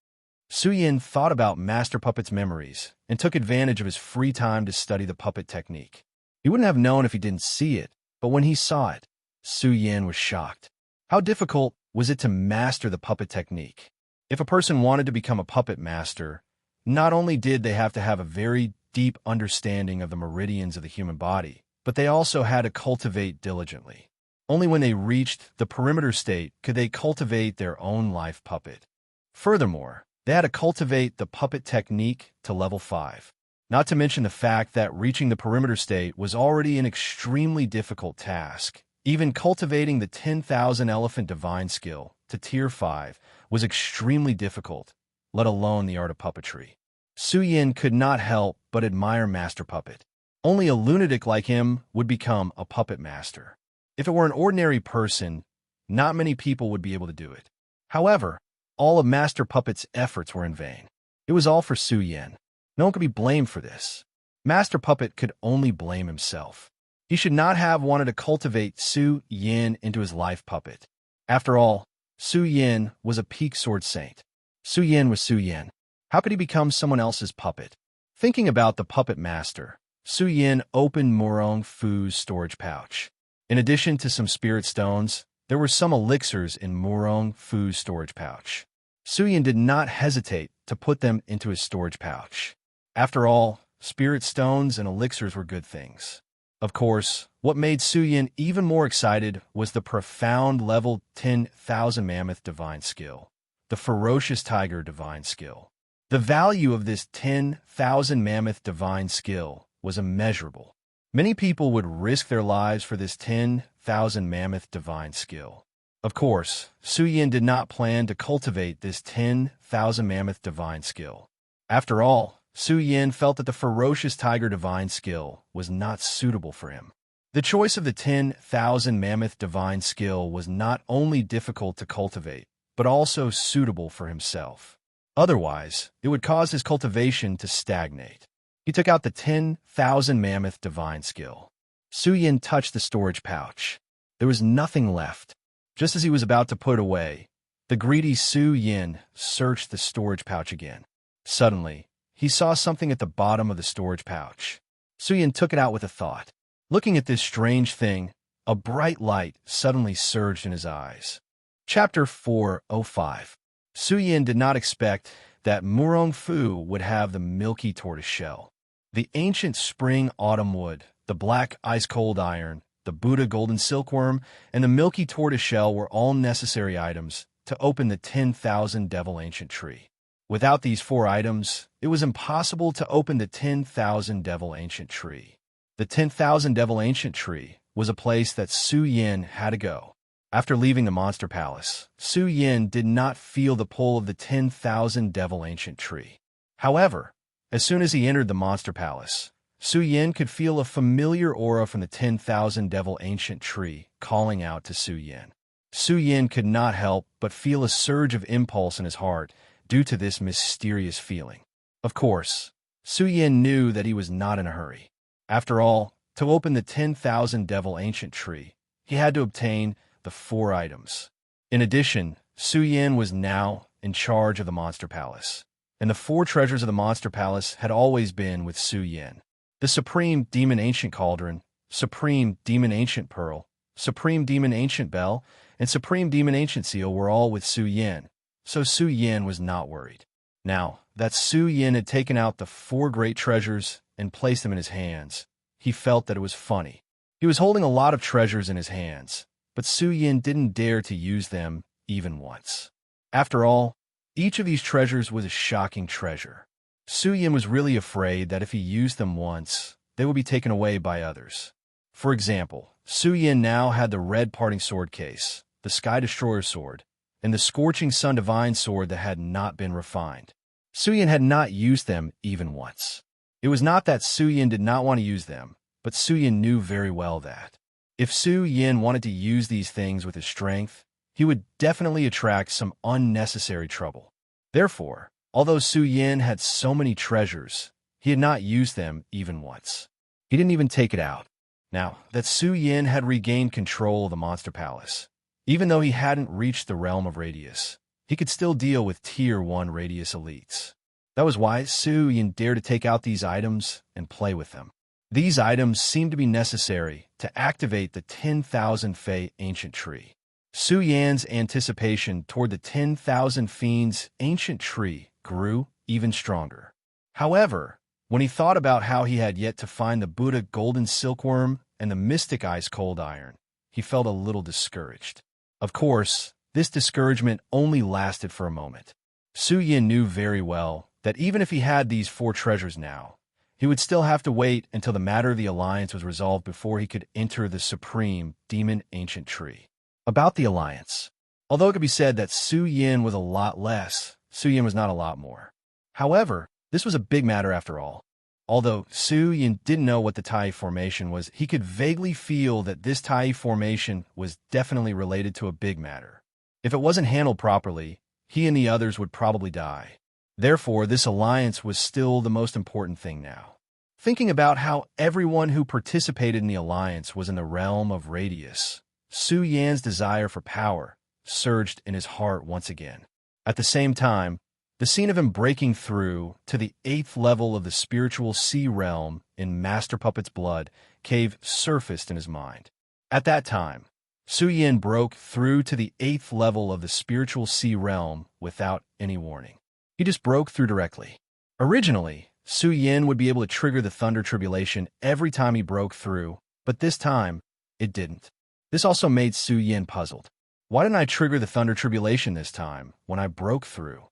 Speaker 1: Su Yin thought about Master Puppet's memories and took advantage of his free time to study the puppet technique. He wouldn't have known if he didn't see it, but when he saw it, Su Yin was shocked. How difficult was it to master the puppet technique? If a person wanted to become a puppet master, not only did they have to have a very deep understanding of the meridians of the human body, but they also had to cultivate diligently. Only when they reached the perimeter state could they cultivate their own life puppet. Furthermore, they had to cultivate the puppet technique to level 5. Not to mention the fact that reaching the perimeter state was already an extremely difficult task. Even cultivating the 10,000 elephant divine skill to tier 5 was extremely difficult, let alone the art of puppetry. Su Yin could not help but admire Master Puppet. Only a lunatic like him would become a puppet master. If it were an ordinary person, not many people would be able to do it. However, all of Master Puppet's efforts were in vain. It was all for Su Yin. No one could be blamed for this. Master Puppet could only blame himself. He should not have wanted to cultivate Su Yin into his life puppet. After all, Su Yin was a peak sword saint. Su Yin was Su Yin. How could he become someone else's puppet? Thinking about the puppet master, Su Yin opened Murong Fu's storage pouch. In addition to some spirit stones, there were some elixirs in Murong Fu's storage pouch. Suyin did not hesitate to put them into his storage pouch. After all, spirit stones and elixirs were good things. Of course, what made Suyin even more excited was the profound level 10,000 Mammoth Divine Skill, the Ferocious Tiger Divine Skill. The value of this 10,000 Mammoth Divine Skill was immeasurable. Many people would risk their lives for this 10,000 Mammoth Divine Skill. Of course, Suyin did not plan to cultivate this 10,000 Mammoth Divine Skill. After all, Suyin felt that the Ferocious Tiger Divine Skill was not suitable for him. The choice of the 10,000 Mammoth Divine Skill was not only difficult to cultivate, but also suitable for himself. Otherwise, it would cause his cultivation to stagnate. He took out the 10,000 Mammoth Divine Skill. Suyin touched the storage pouch. There was nothing left. Just as he was about to put it away, the greedy Suyin searched the storage pouch again. Suddenly, he saw something at the bottom of the storage pouch. Suyin took it out with a thought. Looking at this strange thing, a bright light suddenly surged in his eyes. Chapter 405. Suyin did not expect that Murong Fu would have the milky tortoise shell. The ancient spring autumn wood, the black ice-cold iron, the Buddha golden silkworm, and the milky tortoise shell were all necessary items to open the 10,000 devil ancient tree. Without these 4 items, it was impossible to open the 10,000 devil ancient tree. The 10,000 devil ancient tree was a place that Suyin had to go. After leaving the monster palace, Suyin did not feel the pull of the 10,000 devil ancient tree. However, as soon as he entered the monster palace, Suyin could feel a familiar aura from the 10,000 devil ancient tree calling out to Suyin. Suyin could not help but feel a surge of impulse in his heart due to this mysterious feeling. Of course, Suyin knew that he was not in a hurry. After all, to open the 10,000 devil ancient tree, he had to obtain the 4 items. In addition, Suyin was now in charge of the monster palace, and the 4 treasures of the monster palace had always been with Suyin. The Supreme Demon Ancient Cauldron, Supreme Demon Ancient Pearl, Supreme Demon Ancient Bell, and Supreme Demon Ancient Seal were all with Suyin, so Suyin was not worried. Now that Suyin had taken out the 4 great treasures and placed them in his hands, he felt that it was funny. He was holding a lot of treasures in his hands, but Suyin didn't dare to use them even once. After all, each of these treasures was a shocking treasure. Suyin was really afraid that if he used them once, they would be taken away by others. For example, Suyin now had the red parting sword case, the Sky Destroyer sword, and the Scorching Sun Divine sword that had not been refined. Suyin had not used them even once. It was not that Suyin did not want to use them, but Suyin knew very well that if Suyin wanted to use these things with his strength, he would definitely attract some unnecessary trouble. Therefore, although Suyin had so many treasures, he had not used them even once. He didn't even take it out. Now that Suyin had regained control of the monster palace, even though he hadn't reached the realm of Radius, he could still deal with Tier 1 Radius elites. That was why Suyin dared to take out these items and play with them. These items seemed to be necessary to activate the 10,000 Fey ancient tree. Suyin's anticipation toward the 10,000 Fiends ancient tree grew even stronger. However, when he thought about how he had yet to find the Buddha golden silkworm and the mystic ice cold iron, he felt a little discouraged. Of course, this discouragement only lasted for a moment. Suyin knew very well that even if he had these 4 treasures now, he would still have to wait until the matter of the alliance was resolved before he could enter the supreme demon ancient tree. About the alliance. Although it could be said that Suyin was a lot less, Suyin was not a lot more. However, this was a big matter after all. Although Suyin didn't know what the Tai formation was, he could vaguely feel that this Tai formation was definitely related to a big matter. If it wasn't handled properly, he and the others would probably die. Therefore, this alliance was still the most important thing now. Thinking about how everyone who participated in the alliance was in the realm of Radius, Suyin's desire for power surged in his heart once again. At the same time, the scene of him breaking through to the 8th level of the spiritual sea realm in Master Puppet's Blood cave surfaced in his mind. At that time, Su Yin broke through to the 8th level of the spiritual sea realm without any warning. He just broke through directly. Originally, Su Yin would be able to trigger the Thunder Tribulation every time he broke through, but this time, it didn't. This also made Su Yin puzzled. Why didn't I trigger the Thunder Tribulation this time, when I broke through?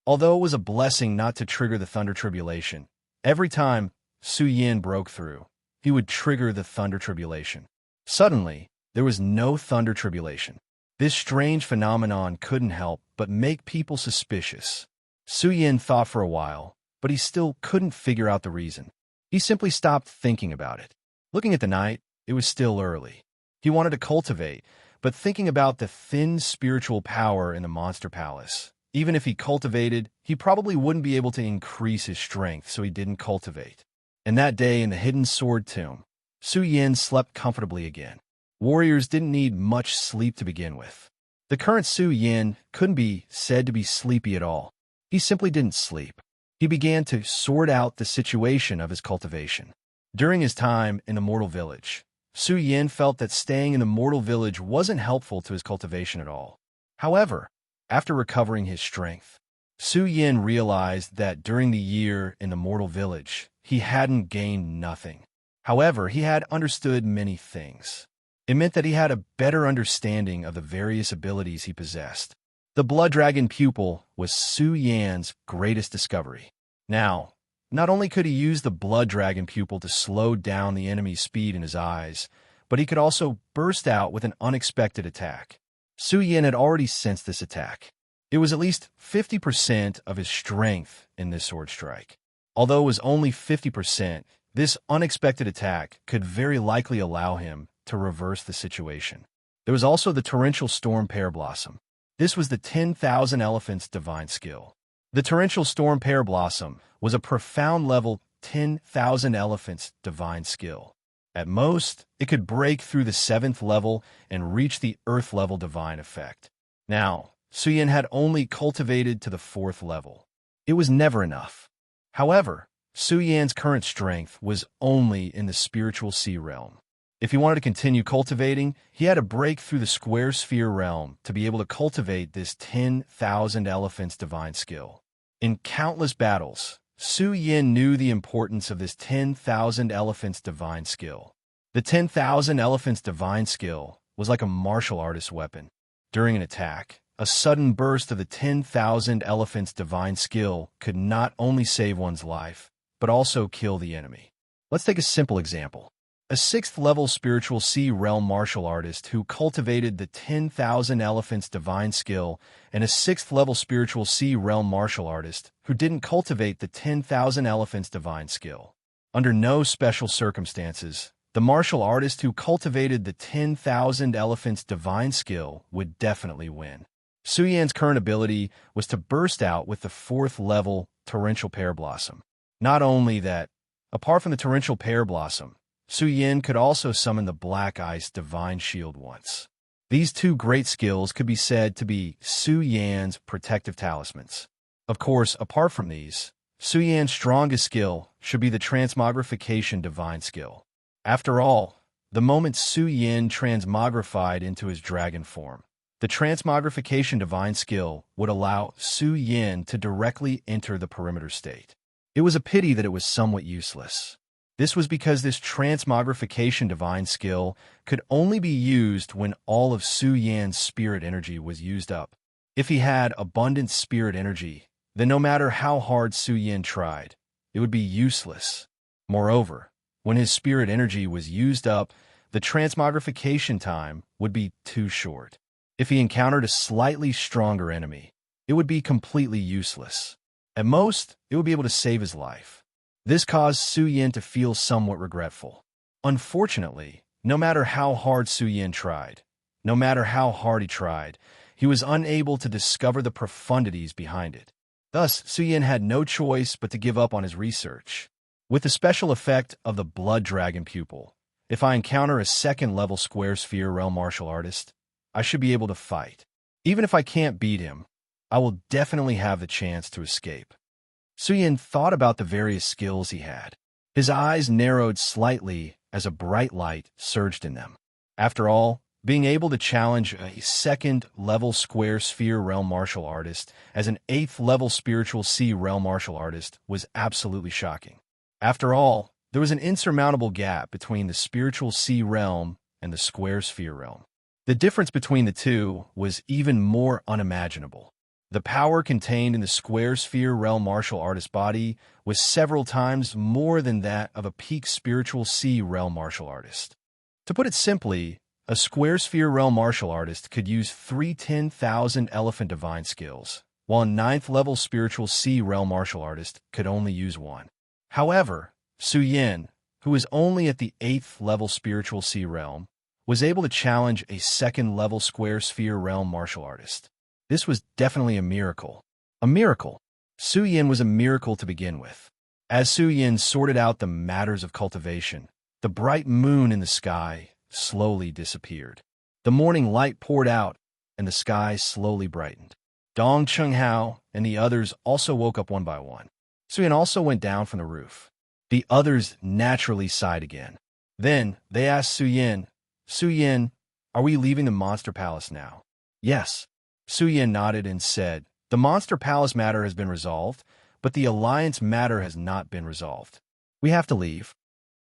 Speaker 1: Although it was a blessing not to trigger the Thunder Tribulation, every time Su Yin broke through, he would trigger the Thunder Tribulation. Suddenly, there was no Thunder Tribulation. This strange phenomenon couldn't help but make people suspicious. Su Yin thought for a while, but he still couldn't figure out the reason. He simply stopped thinking about it. Looking at the night, it was still early. He wanted to cultivate, but thinking about the thin spiritual power in the Monster Palace. Even if he cultivated, he probably wouldn't be able to increase his strength, so he didn't cultivate. And that day in the Hidden Sword Tomb, Su Yin slept comfortably again. Warriors didn't need much sleep to begin with. The current Su Yin couldn't be said to be sleepy at all. He simply didn't sleep. He began to sort out the situation of his cultivation. During his time in the Mortal Village, Su Yin felt that staying in the Mortal Village wasn't helpful to his cultivation at all. However, after recovering his strength, Su Yin realized that during the year in the Mortal Village, he hadn't gained nothing. However, he had understood many things. It meant that he had a better understanding of the various abilities he possessed. The Blood Dragon Pupil was Su Yin's greatest discovery. Now, not only could he use the Blood Dragon Pupil to slow down the enemy's speed in his eyes, but he could also burst out with an unexpected attack. Su Yin had already sensed this attack. It was at least 50% of his strength in this sword strike. Although it was only 50%, this unexpected attack could very likely allow him to reverse the situation. There was also the Torrential Storm Pear Blossom. This was the 10,000 Elephants Divine Skill. The Torrential Storm Pear Blossom was a profound level 10,000 Elephants Divine Skill. At most, it could break through the 7th level and reach the Earth level Divine Effect. Now, Su Yin had only cultivated to the 4th level. It was never enough. However, Su Yin's current strength was only in the spiritual sea realm. If he wanted to continue cultivating, he had to break through the square sphere realm to be able to cultivate this 10,000 Elephants Divine Skill. In countless battles, Su Yin knew the importance of this 10,000 Elephants Divine Skill. The 10,000 Elephants Divine Skill was like a martial artist's weapon. During an attack, a sudden burst of the 10,000 Elephants Divine Skill could not only save one's life, but also kill the enemy. Let's take a simple example. A 6th level spiritual sea realm martial artist who cultivated the 10,000 Elephants Divine Skill and a 6th level spiritual sea realm martial artist who didn't cultivate the 10,000 Elephants Divine Skill. Under no special circumstances, the martial artist who cultivated the 10,000 Elephants Divine Skill would definitely win. Su Yin's current ability was to burst out with the 4th level Torrential Pear Blossom. Not only that, apart from the Torrential Pear Blossom, Su Yin could also summon the Black Ice Divine Shield once. These two great skills could be said to be Su Yin's protective talismans. Of course, apart from these, Su Yin's strongest skill should be the Transmogrification Divine Skill. After all, the moment Su Yin transmogrified into his dragon form, the Transmogrification Divine Skill would allow Su Yin to directly enter the perimeter state. It was a pity that it was somewhat useless. This was because this Transmogrification Divine Skill could only be used when all of Su Yin's spirit energy was used up. If he had abundant spirit energy, then no matter how hard Su Yin tried, it would be useless. Moreover, when his spirit energy was used up, the transmogrification time would be too short. If he encountered a slightly stronger enemy, it would be completely useless. At most, it would be able to save his life. This caused Su Yin to feel somewhat regretful. Unfortunately, no matter how hard Su Yin tried, he was unable to discover the profundities behind it. Thus, Su Yin had no choice but to give up on his research. With the special effect of the Blood Dragon Pupil, if I encounter a 2nd level Square Sphere Realm martial artist, I should be able to fight. Even if I can't beat him, I will definitely have the chance to escape. Su Yin thought about the various skills he had. His eyes narrowed slightly as a bright light surged in them. After all, Being able to challenge a second-level square sphere realm martial artist as an eighth-level spiritual sea realm martial artist was absolutely shocking. After all, there was an insurmountable gap between the spiritual sea realm and the square sphere realm. The difference between the two was even more unimaginable. The power contained in the square sphere realm martial artist body was several times more than that of a peak spiritual sea realm martial artist. To put it simply, a square sphere realm martial artist could use 10,000 elephant divine skills, while a ninth-level spiritual sea realm martial artist could only use one. However, Su Yin, who was only at the 8th level spiritual sea realm, was able to challenge a second-level square sphere realm martial artist. This was definitely a miracle. A miracle. Su Yin was a miracle to begin with. As Su Yin sorted out the matters of cultivation, the bright moon in the sky slowly disappeared. The morning light poured out, and the sky slowly brightened. Dong Chunghao and the others also woke up one by one. Su Yin also went down from the roof. The others naturally sighed again. Then they asked Su Yin, "Su Yin, are we leaving the Monster Palace now?" "Yes." Su Yin nodded and said, "The Monster Palace matter has been resolved, but the Alliance matter has not been resolved. We have to leave."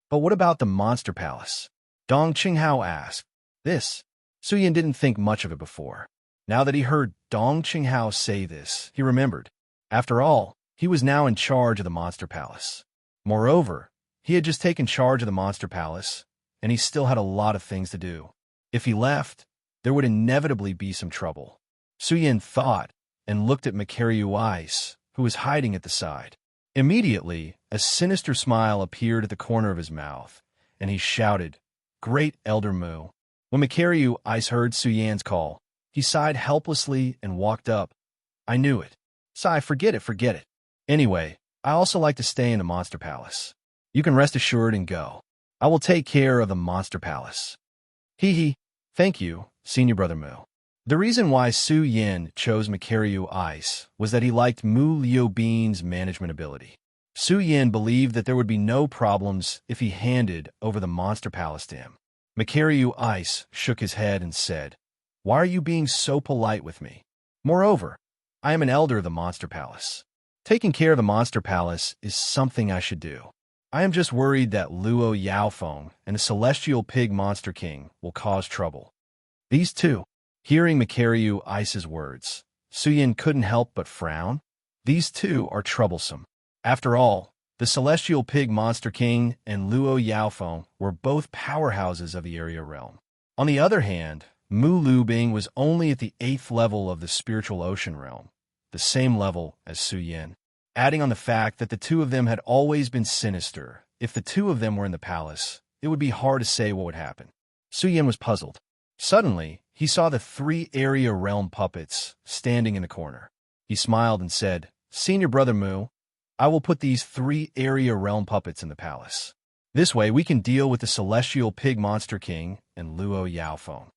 Speaker 1: "But what about the Monster Palace?" Dong Qinghao asked. Su Yin didn't think much of it before. Now that he heard Dong Qinghao say this, he remembered. After all, he was now in charge of the Monster Palace. Moreover, he had just taken charge of the Monster Palace, and he still had a lot of things to do. If he left, there would inevitably be some trouble. Su Yin thought and looked at Makaryu Ice, who was hiding at the side. Immediately, a sinister smile appeared at the corner of his mouth, and he shouted, "Great Elder Mu." When Makaryu Ice heard Su Yan's call, he sighed helplessly and walked up. "I knew it. Sigh, forget it. Anyway, I also like to stay in the Monster Palace. You can rest assured and go. I will take care of the Monster Palace." Hee. Thank you, Senior Brother Mu. The reason why Su Yin chose Makaryu Ice was that he liked Mu Liubean's management ability. Su Yin believed that there would be no problems if he handed over the Monster Palace to him. Makaryu Ice shook his head and said, "Why are you being so polite with me? Moreover, I am an elder of the Monster Palace. Taking care of the Monster Palace is something I should do. I am just worried that Luo Yaofeng and the Celestial Pig Monster King will cause trouble." These two. Hearing Makaryu Ice's words, Su Yin couldn't help but frown. These two are troublesome. After all, the Celestial Pig Monster King and Luo Yaofeng were both powerhouses of the area realm. On the other hand, Mu Lubing was only at the 8th level of the spiritual ocean realm, the same level as Su Yin. Adding on the fact that the two of them had always been sinister, if the two of them were in the palace, it would be hard to say what would happen. Su Yin was puzzled. Suddenly, he saw the 3 area realm puppets standing in the corner. He smiled and said, "Senior Brother Mu, I will put these 3 area realm puppets in the palace. This way we can deal with the Celestial Pig Monster King and Luo Yaofeng."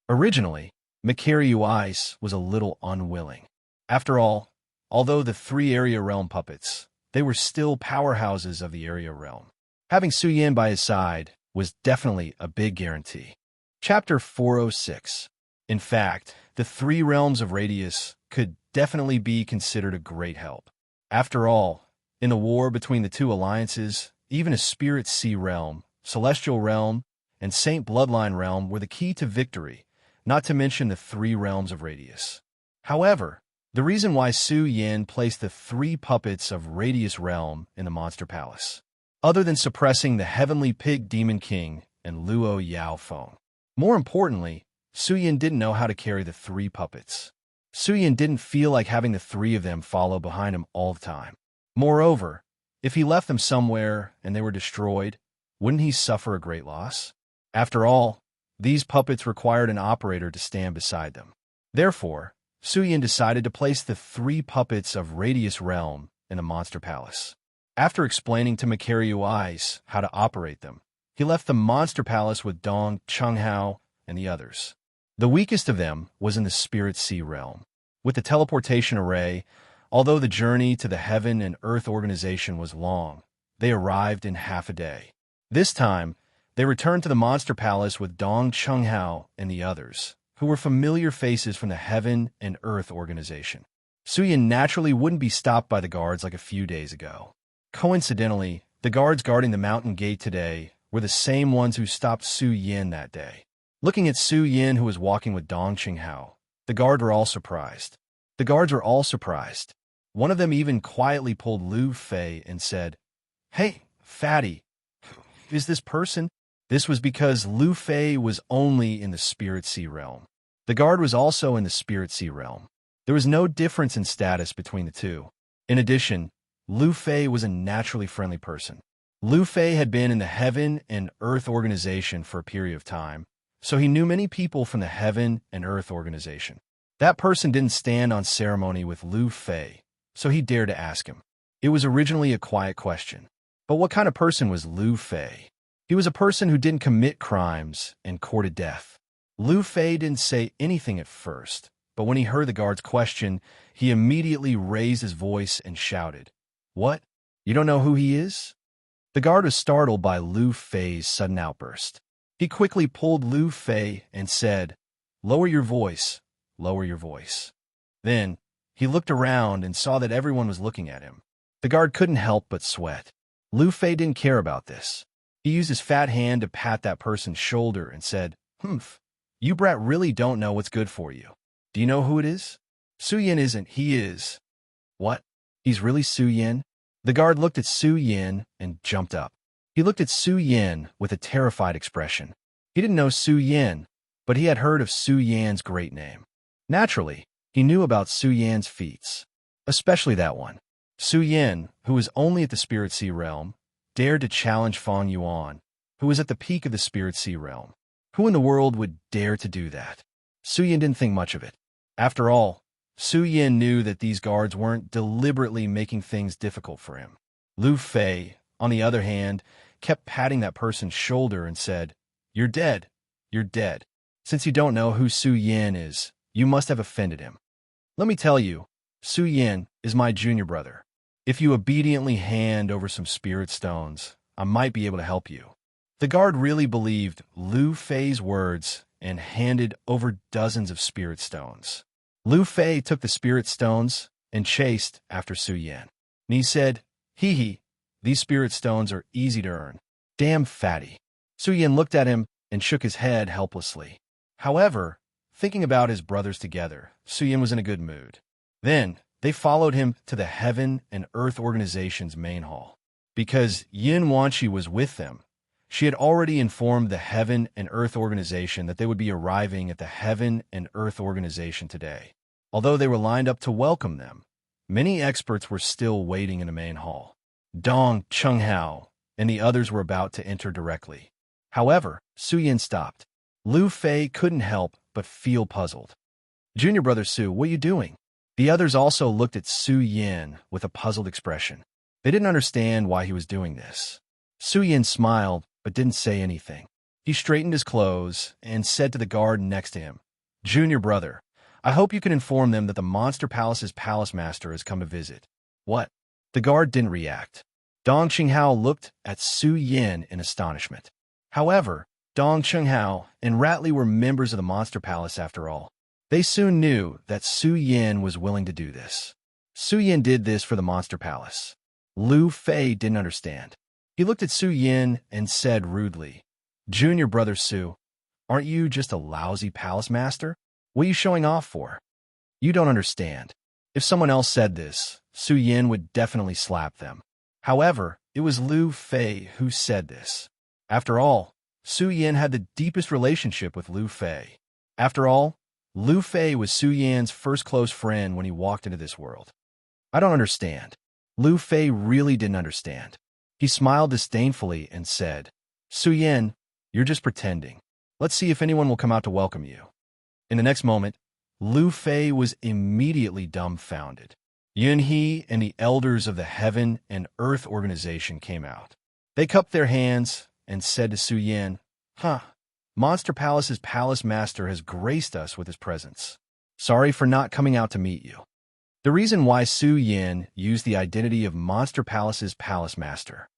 Speaker 1: Originally, Makaryu Ice was a little unwilling. After all, although the 3 area realm puppets, they were still powerhouses of the area realm. Having Su Yin by his side was definitely a big guarantee. Chapter 406. In fact, the 3 realms of Radius could definitely be considered a great help. After all, in the war between the 2 alliances, even a Spirit Sea realm, Celestial realm, and Saint Bloodline realm were the key to victory, not to mention the 3 realms of Radius. However, the reason why Su Yin placed the 3 puppets of Radius realm in the Monster Palace, other than suppressing the Heavenly Pig Demon King and Luo Yaofeng. More importantly, Su Yin didn't know how to carry the 3 puppets. Su Yin didn't feel like having the 3 of them follow behind him all the time. Moreover, if he left them somewhere and they were destroyed, wouldn't he suffer a great loss? After all, these puppets required an operator to stand beside them. Therefore, Su Yin decided to place the 3 puppets of Radius Realm in the Monster Palace. After explaining to Makaryu Ice how to operate them, he left the Monster Palace with Dong Chunghao and the others. The weakest of them was in the Spirit Sea realm. With the teleportation array, although the journey to the Heaven and Earth organization was long, they arrived in half a day. This time, They returned to the Monster Palace with Dong Chunghao and the others, who were familiar faces from the Heaven and Earth organization. Suyin naturally wouldn't be stopped by the guards like a few days ago. Coincidentally, the guards guarding the mountain gate today were the same ones who stopped Su Yin that day. Looking at Su Yin, who was walking with Dong Qinghao, the guards were all surprised. One of them even quietly pulled Lu Fei and said, "Hey, fatty, is this person?" This was because Lu Fei was only in the Spirit Sea realm. The guard was also in the Spirit Sea realm. There was no difference in status between the two. In addition, Lu Fei was a naturally friendly person. Lu Fei had been in the Heaven and Earth organization for a period of time, so he knew many people from the Heaven and Earth organization. That person didn't stand on ceremony with Lu Fei, so he dared to ask him. It was originally a quiet question. But what kind of person was Lu Fei? He was a person who didn't commit crimes and courted death. Lu Fei didn't say anything at first, but when he heard the guard's question, he immediately raised his voice and shouted, "What? You don't know who he is?" The guard was startled by Lu Fei's sudden outburst. He quickly pulled Lu Fei and said, "Lower your voice, lower your voice." Then, he looked around and saw that everyone was looking at him. The guard couldn't help but sweat. Lu Fei didn't care about this. He used his fat hand to pat that person's shoulder and said, "Humph, you brat really don't know what's good for you. Do you know who it is?" "Su Yin isn't, he is." "What? He's really Su Yin?" The guard looked at Su Yin and jumped up. He looked at Su Yin with a terrified expression. He didn't know Su Yin, but he had heard of Su Yan's great name. Naturally, he knew about Su Yan's feats, especially that one. Su Yin, who was only at the Spirit Sea realm, dared to challenge Fang Yuan, who was at the peak of the Spirit Sea realm. Who in the world would dare to do that? Su Yin didn't think much of it. After all, Su Yin knew that these guards weren't deliberately making things difficult for him. Lu Fei, on the other hand, kept patting that person's shoulder and said, "You're dead. You're dead. Since you don't know who Su Yin is, you must have offended him. Let me tell you, Su Yin is my junior brother. If you obediently hand over some spirit stones, I might be able to help you." The guard really believed Lu Fei's words and handed over dozens of spirit stones. Lu Fei took the spirit stones and chased after Su Yin. And he said, "Hee, these spirit stones are easy to earn. Damn fatty." Su Yin looked at him and shook his head helplessly. However, thinking about his brothers together, Su Yin was in a good mood. Then, they followed him to the Heaven and Earth Organization's main hall. Because Yin Wanqi was with them, she had already informed the Heaven and Earth Organization that they would be arriving at the Heaven and Earth Organization today. Although they were lined up to welcome them, many experts were still waiting in the main hall. Dong Chunghao and the others were about to enter directly. However, Su Yin stopped. Lu Fei couldn't help but feel puzzled. "Junior brother Su, what are you doing?" The others also looked at Su Yin with a puzzled expression. They didn't understand why he was doing this. Su Yin smiled, but didn't say anything. He straightened his clothes and said to the guard next to him, "Junior brother, I hope you can inform them that the Monster Palace's palace master has come to visit." "What?" The guard didn't react. Dong Qinghao looked at Su Yin in astonishment. However, Dong Qinghao and Ratley were members of the Monster Palace after all. They soon knew that Su Yin was willing to do this. Su Yin did this for the Monster Palace. Lu Fei didn't understand. He looked at Su Yin and said rudely, "Junior brother Su, aren't you just a lousy palace master? What are you showing off for? You don't understand." If someone else said this, Su Yin would definitely slap them. However, it was Lu Fei who said this. After all, Su Yin had the deepest relationship with Lu Fei. After all, Lu Fei was Su Yin's first close friend when he walked into this world. "I don't understand." Lu Fei really didn't understand. He smiled disdainfully and said, "Su Yin, you're just pretending. Let's see if anyone will come out to welcome you." In the next moment, Lu Fei was immediately dumbfounded. Yun He and the elders of the Heaven and Earth Organization came out. They cupped their hands and said to Su Yin, Monster Palace's palace master has graced us with his presence. Sorry for not coming out to meet you." The reason why Su Yin used the identity of Monster Palace's palace master.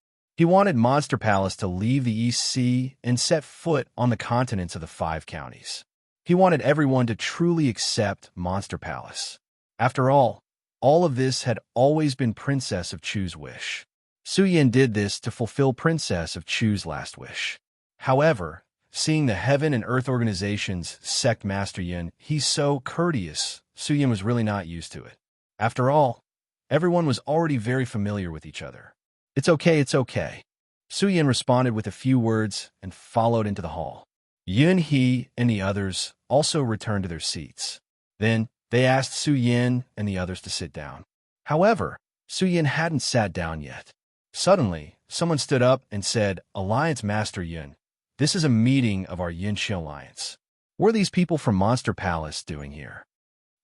Speaker 1: He wanted Monster Palace to leave the East Sea and set foot on the continents of the 5 counties. He wanted everyone to truly accept Monster Palace. After all of this had always been Princess of Chu's wish. Suyin did this to fulfill Princess of Chu's last wish. However, seeing the Heaven and Earth organization's sect Master Yin, he's so courteous, Suyin was really not used to it. After all, everyone was already very familiar with each other. It's okay, it's okay. Suyin responded with a few words and followed into the hall. Yun He and the others also returned to their seats. Then, they asked Suyin and the others to sit down. However, Suyin hadn't sat down yet. Suddenly, someone stood up and said, "Alliance Master Yun, this is a meeting of our Yinshi Alliance. What are these people from Monster Palace doing here?"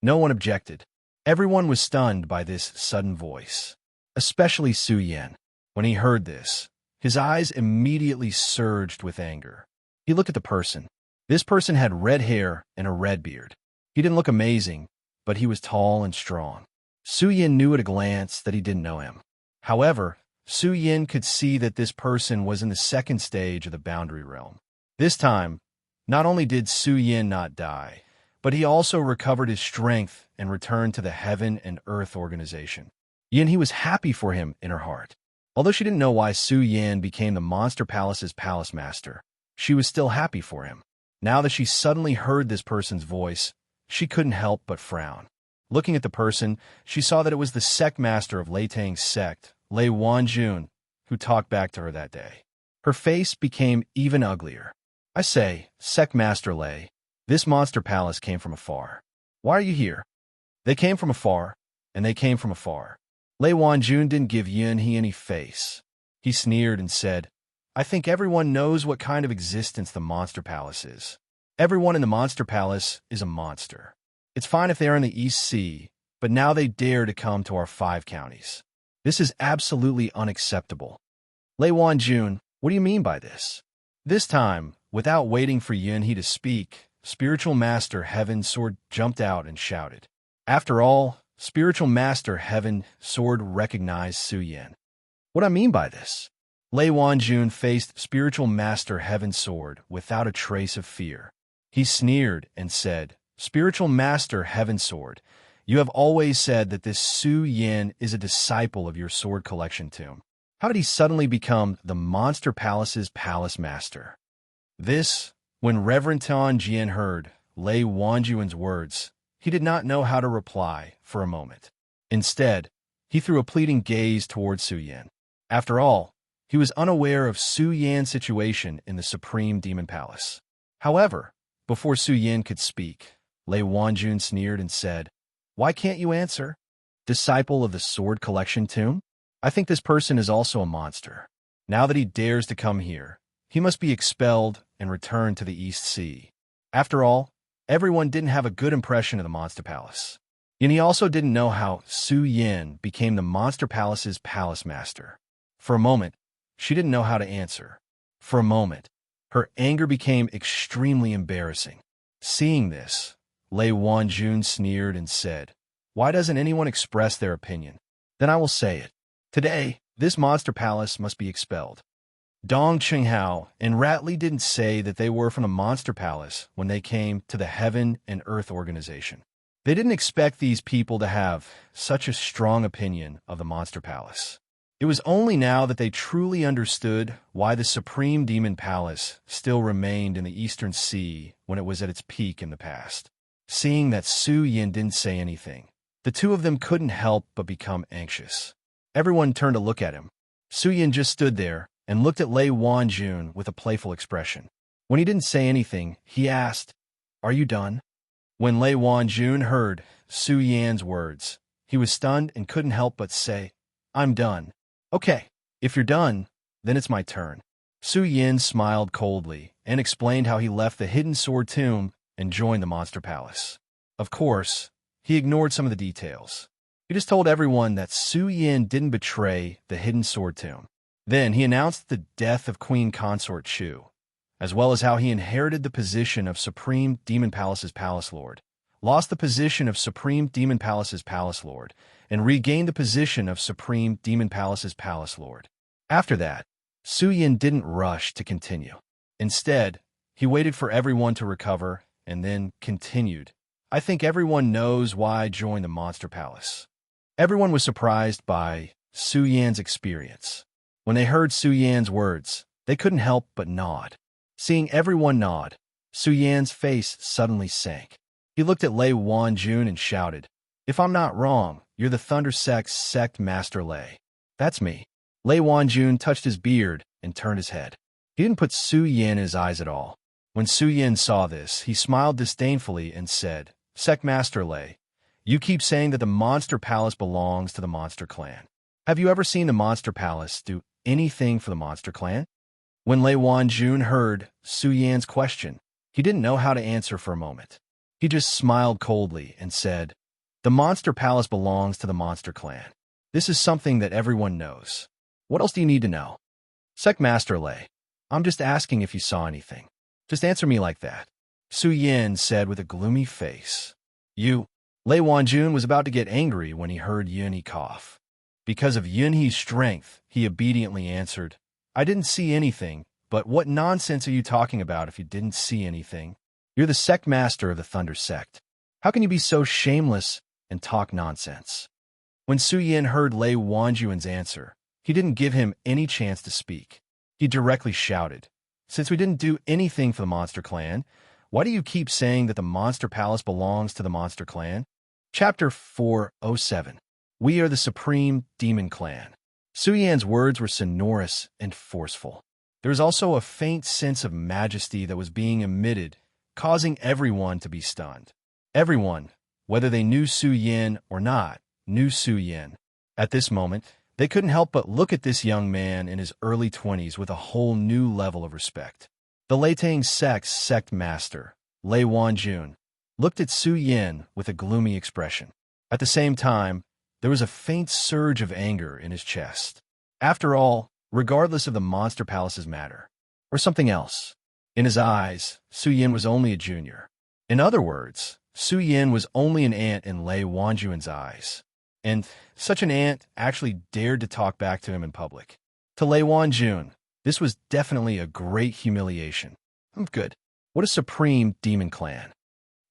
Speaker 1: No one objected. Everyone was stunned by this sudden voice, especially Suyin. When he heard this, his eyes immediately surged with anger. He looked at the person. This person had red hair and a red beard. He didn't look amazing, but he was tall and strong. Suyin knew at a glance that he didn't know him. However, Suyin could see that this person was in the second stage of the Boundary Realm. This time, not only did Suyin not die, but he also recovered his strength and returned to the Heaven and Earth organization. Yin He was happy for him in her heart. Although she didn't know why Suyin became the Monster Palace's palace master, she was still happy for him. Now that she suddenly heard this person's voice, she couldn't help but frown. Looking at the person, she saw that it was the sect master of Lei Tang's sect, Lei Wanjun, who talked back to her that day. Her face became even uglier. "I say, sect master Lei, this Monster Palace came from afar. Why are you here?" "They came from afar, and they came from afar." Lei Wanjun didn't give Yun He any face. He sneered and said, "I think everyone knows what kind of existence the Monster Palace is. Everyone in the Monster Palace is a monster. It's fine if they are in the East Sea, but now they dare to come to our 5 counties. This is absolutely unacceptable." "Lei Wanjun, what do you mean by this?" This time, without waiting for Yun He to speak, Spiritual Master Heaven Sword jumped out and shouted. After all, Spiritual Master Heaven Sword recognized Suyin. "What I mean by this?" Lei Wanjun faced Spiritual Master Heaven Sword without a trace of fear. He sneered and said, "Spiritual Master Heaven Sword, you have always said that this Su Yin is a disciple of your sword collection tomb. How did he suddenly become the Monster Palace's palace master?" This, when Reverend Tan Jian heard Lei Wanjun's words, he did not know how to reply for a moment. Instead, he threw a pleading gaze towards Su Yin. After all, he was unaware of Su Yan's situation in the Supreme Demon Palace. However, before Su Yin could speak, Lei Wanjun sneered and said, "Why can't you answer? Disciple of the sword collection tomb? I think this person is also a monster. Now that he dares to come here, he must be expelled and returned to the East Sea." After all, everyone didn't have a good impression of the Monster Palace. And he also didn't know how Su Yin became the Monster Palace's palace master. For a moment, she didn't know how to answer. For a moment, her anger became extremely embarrassing. Seeing this, Lei Wanjun sneered and said, "Why doesn't anyone express their opinion? Then I will say it. Today, this Monster Palace must be expelled." Dong Qinghao and Ratley didn't say that they were from the Monster Palace when they came to the Heaven and Earth organization. They didn't expect these people to have such a strong opinion of the Monster Palace. It was only now that they truly understood why the Supreme Demon Palace still remained in the Eastern Sea when it was at its peak in the past. Seeing that Su Yin didn't say anything, the two of them couldn't help but become anxious. Everyone turned to look at him. Su Yin just stood there and looked at Lei Wanjun with a playful expression. When he didn't say anything, he asked, "Are you done?" When Lei Wanjun heard Su Yan's words, he was stunned and couldn't help but say, "I'm done." "Okay, if you're done, then it's my turn." Su Yin smiled coldly and explained how he left the Hidden Sword Tomb and joined the Monster Palace. Of course, he ignored some of the details. He just told everyone that Su Yin didn't betray the Hidden Sword Tomb. Then he announced the death of Queen Consort Chu, as well as how he inherited the position of Supreme Demon Palace's Palace Lord, lost the position of Supreme Demon Palace's Palace Lord, and regained the position of Supreme Demon Palace's Palace Lord. After that, Su Yin didn't rush to continue. Instead, he waited for everyone to recover and then continued. I think everyone knows why I joined the Monster Palace. Everyone was surprised by Su Yan's experience. When they heard Su Yan's words, they couldn't help but nod. Seeing everyone nod, Su Yan's face suddenly sank. He looked at Lei Wanjun and shouted, "If I'm not wrong, you're the Thunder Sect's Sect Master Lei." "That's me." Lei Wanjun touched his beard and turned his head. He didn't put Su Yin in his eyes at all. When Su Yin saw this, he smiled disdainfully and said, "Sect Master Lei, you keep saying that the Monster Palace belongs to the Monster Clan. Have you ever seen the Monster Palace do anything for the Monster Clan?" When Lei Wanjun heard Su Yan's question, he didn't know how to answer for a moment. He just smiled coldly and said, "The Monster Palace belongs to the Monster Clan. This is something that everyone knows. What else do you need to know?" "Sect Master Lei, I'm just asking if you saw anything. Just answer me like that," Su Yin said with a gloomy face. "You." Lei Wanjun was about to get angry when he heard Yunhe cough. Because of Yunhe's strength, he obediently answered, "I didn't see anything, but what nonsense are you talking about if you didn't see anything? You're the sect master of the Thunder Sect. How can you be so shameless and talk nonsense?" When Su Yin heard Lei Wanjun's answer, he didn't give him any chance to speak. He directly shouted, "Since we didn't do anything for the Monster Clan, why do you keep saying that the Monster Palace belongs to the Monster Clan?" Chapter 407. We are the Supreme Demon Clan. Su Yan's words were sonorous and forceful. There was also a faint sense of majesty that was being emitted, causing everyone to be stunned. Everyone, whether they knew Su Yin or not, knew Su Yin. At this moment, they couldn't help but look at this young man in his early 20s with a whole new level of respect. The Leitang Sect's sect master, Lei Wanjun, looked at Su Yin with a gloomy expression. At the same time, there was a faint surge of anger in his chest. After all, regardless of the Monster Palace's matter, or something else, in his eyes, Su Yin was only a junior. In other words, Su Yin was only an ant in Lei Wanjun's eyes. And such an ant actually dared to talk back to him in public. To Lei Wanjun, this was definitely a great humiliation. Good. What a supreme demon clan.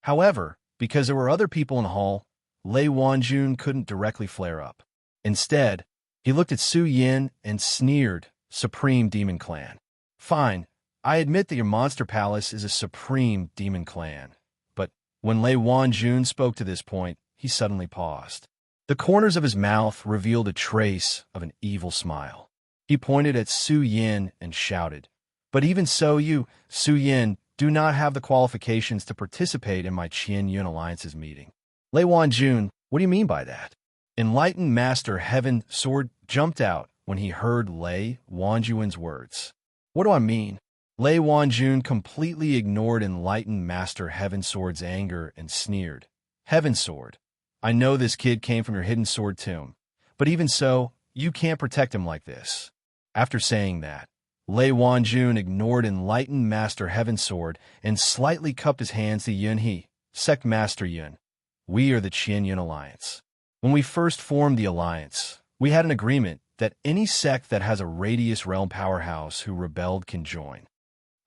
Speaker 1: However, because there were other people in the hall, Lei Wanjun couldn't directly flare up. Instead, he looked at Su Yin and sneered, "Supreme Demon Clan. Fine, I admit that your Monster Palace is a supreme demon clan." But when Lei Wanjun spoke to this point, he suddenly paused. The corners of his mouth revealed a trace of an evil smile. He pointed at Su Yin and shouted, "But even so, you, Su Yin, do not have the qualifications to participate in my Qianyun Alliance's meeting." "Lei Wanjun, what do you mean by that?" Enlightened Master Heaven Sword jumped out when he heard Lei Wanjun's words. "What do I mean?" Lei Wanjun completely ignored Enlightened Master Heaven Sword's anger and sneered. "Heaven Sword, I know this kid came from your Hidden Sword tomb, but even so, you can't protect him like this." After saying that, Lei Wanjun ignored Enlightened Master Heaven Sword and slightly cupped his hands to Yunhe, "Sect Master Yun. We are the Qianyun Alliance. When we first formed the alliance, we had an agreement that any sect that has a Radius Realm powerhouse who rebelled can join.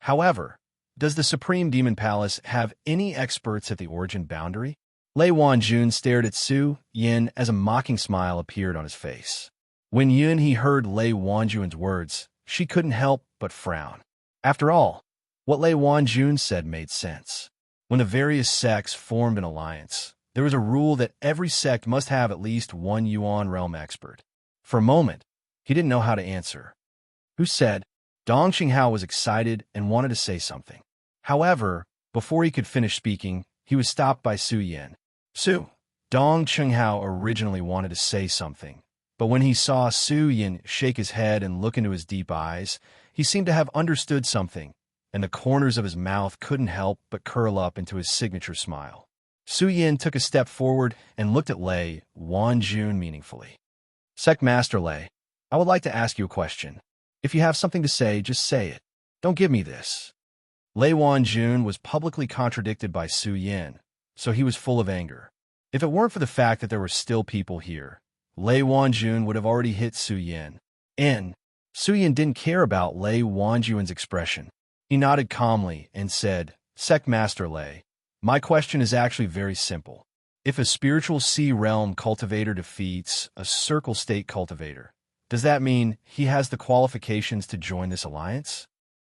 Speaker 1: However, does the Supreme Demon Palace have any experts at the origin boundary?" Lei Wanjun stared at Su Yin as a mocking smile appeared on his face. When Yunhe heard Lei Wanjun's words, she couldn't help but frown. After all, what Lei Wanjun said made sense. When the various sects formed an alliance, there was a rule that every sect must have at least one Yuan realm expert. For a moment, he didn't know how to answer. "Who said?" Dong Qinghao was excited and wanted to say something. However, before he could finish speaking, he was stopped by Su Yin. "Su." Dong Qinghao originally wanted to say something, but when he saw Su Yin shake his head and look into his deep eyes, he seemed to have understood something, and the corners of his mouth couldn't help but curl up into his signature smile. Su Yin took a step forward and looked at Lei Wanjun meaningfully. "Sect Master Lei, I would like to ask you a question. If you have something to say, just say it. Don't give me this." Lei Wanjun was publicly contradicted by Su Yin, so he was full of anger. If it weren't for the fact that there were still people here, Lei Wanjun would have already hit Su Yin. Su Yin didn't care about Lei Wanjuan's expression. He nodded calmly and said, Sect Master Lei, my question is actually very simple. If a spiritual sea realm cultivator defeats a circle state cultivator, does that mean he has the qualifications to join this alliance?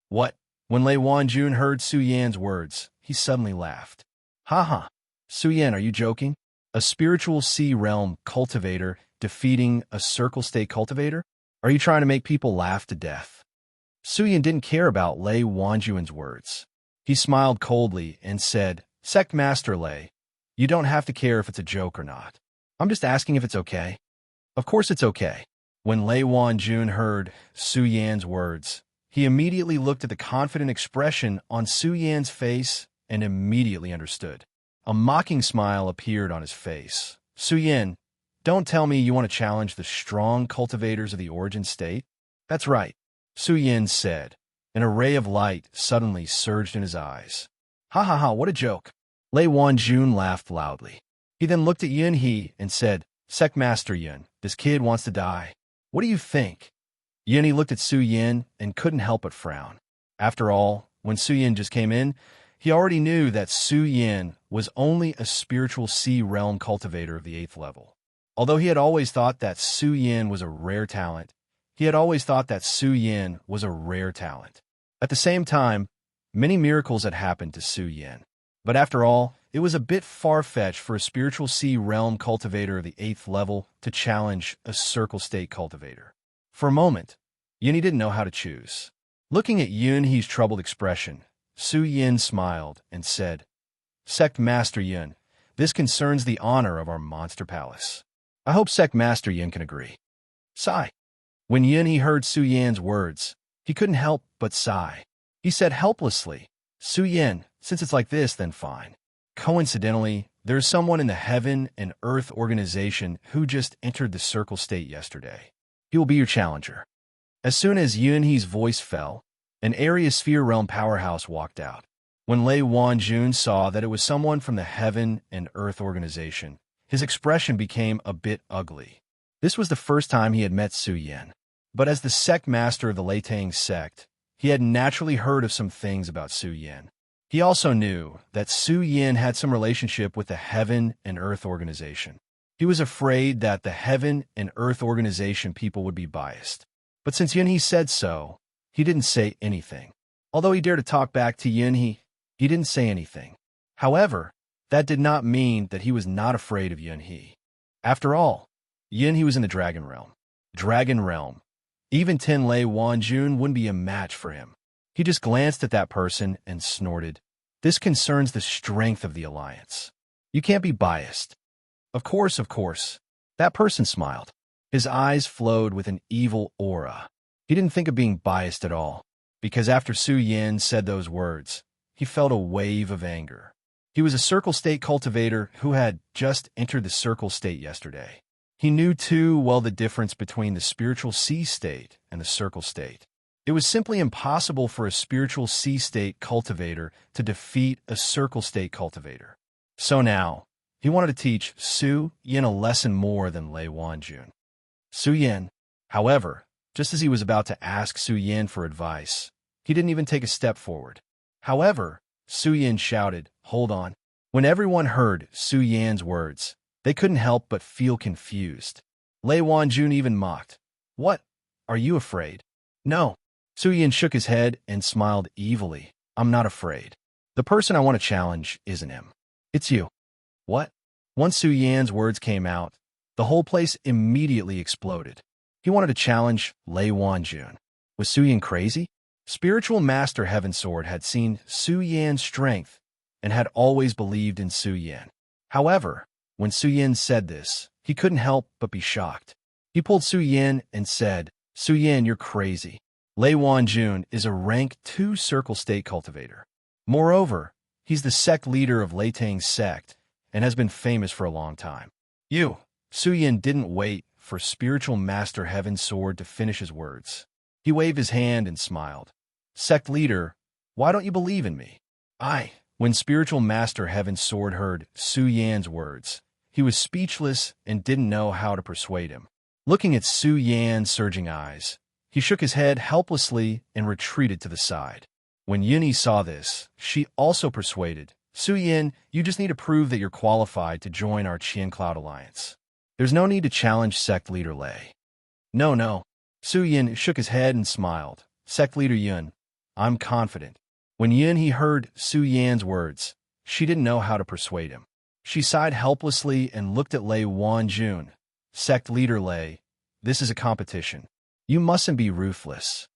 Speaker 1: What? When Lei Wanjun heard Su Yan's words, he suddenly laughed. Ha ha. Su Yan, are you joking? A spiritual sea realm cultivator defeating a circle state cultivator? Are you trying to make people laugh to death? Su Yan didn't care about Lei Wanjuan's words. He smiled coldly and said, Sect Master Lei, you don't have to care if it's a joke or not. I'm just asking if it's okay. Of course it's okay. When Lei Wanjun heard Su Yan's words, he immediately looked at the confident expression on Su Yan's face and immediately understood. A mocking smile appeared on his face. Su Yan, don't tell me you want to challenge the strong cultivators of the origin state? That's right, Su Yan said. An ray of light suddenly surged in his eyes. Ha ha ha, what a joke. Lei Wanjun laughed loudly. He then looked at Yun He and said, Sect Master Yun, this kid wants to die. What do you think? Yun He looked at Su Yin and couldn't help but frown. After all, when Su Yin just came in, he already knew that Su Yin was only a spiritual sea realm cultivator of the 8th level. Although he had always thought that Su Yin was a rare talent, At the same time, many miracles had happened to Su Yin. But after all, it was a bit far-fetched for a spiritual sea realm cultivator of the 8th level to challenge a circle state cultivator. For a moment, Yun He didn't know how to choose. Looking at Yun He's troubled expression, Su Yin smiled and said, Sect Master Yun, this concerns the honor of our monster palace. I hope Sect Master Yun can agree. Sigh. When Yun He heard Su Yan's words, he couldn't help but sigh. He said helplessly, Su Yin, since it's like this, then fine. Coincidentally, there's someone in the Heaven and Earth organization who just entered the circle state yesterday. He will be your challenger. As soon as Yun He's voice fell, an area sphere realm powerhouse walked out. When Lei Wanjun saw that it was someone from the Heaven and Earth organization, his expression became a bit ugly. This was the first time he had met Su Yin. But as the sect master of the Leitang sect, he had naturally heard of some things about Su Yin. He also knew that Su Yin had some relationship with the Heaven and Earth organization. He was afraid that the Heaven and Earth organization people would be biased. But since Yun He said so, he didn't say anything. Although he dared to talk back to Yun He didn't say anything. However, that did not mean that he was not afraid of Yun He. After all, Yun He was in the Dragon Realm. Dragon Realm. Even Ten Lei Wanjun wouldn't be a match for him. He just glanced at that person and snorted. This concerns the strength of the alliance. You can't be biased. Of course. That person smiled. His eyes flowed with an evil aura. He didn't think of being biased at all, because after Su Yin said those words, he felt a wave of anger. He was a circle state cultivator who had just entered the circle state yesterday. He knew too well the difference between the spiritual sea state and the circle state. It was simply impossible for a spiritual sea state cultivator to defeat a circle state cultivator. So now, he wanted to teach Su Yin a lesson more than Lei Wanjun. Su Yin, however, just as he was about to ask Su Yin for advice, he didn't even take a step forward. However, Su Yin shouted, Hold on. When everyone heard Su Yan's words, they couldn't help but feel confused. Lei Wanjun even mocked. What? Are you afraid? No. Su Yin shook his head and smiled evilly. I'm not afraid. The person I want to challenge isn't him. It's you. What? Once Su Yan's words came out, the whole place immediately exploded. He wanted to challenge Lei Wanjun. Was Su Yin crazy? Spiritual Master Heaven Sword had seen Su Yan's strength and had always believed in Su Yin. However, when Su Yin said this, he couldn't help but be shocked. He pulled Su Yin and said, Su Yin, you're crazy. Lei Wanjun is a rank 2 circle state cultivator. Moreover, he's the sect leader of Leitang's sect and has been famous for a long time. Su Yin didn't wait for Spiritual Master Heaven Sword to finish his words. He waved his hand and smiled. Sect leader, why don't you believe in me? When Spiritual Master Heaven Sword heard Su Yan's words, he was speechless and didn't know how to persuade him. Looking at Su Yan's surging eyes, He shook his head helplessly and retreated to the side. When Yunhe saw this, she also persuaded, Su Yin, you just need to prove that you're qualified to join our Qian Cloud Alliance. There's no need to challenge sect leader Lei. No, no. Su Yin shook his head and smiled. Sect leader Yun, I'm confident. When Yunhe heard Su Yan's words, she didn't know how to persuade him. She sighed helplessly and looked at Lei Wanjun. Sect leader Lei, this is a competition. You mustn't be ruthless.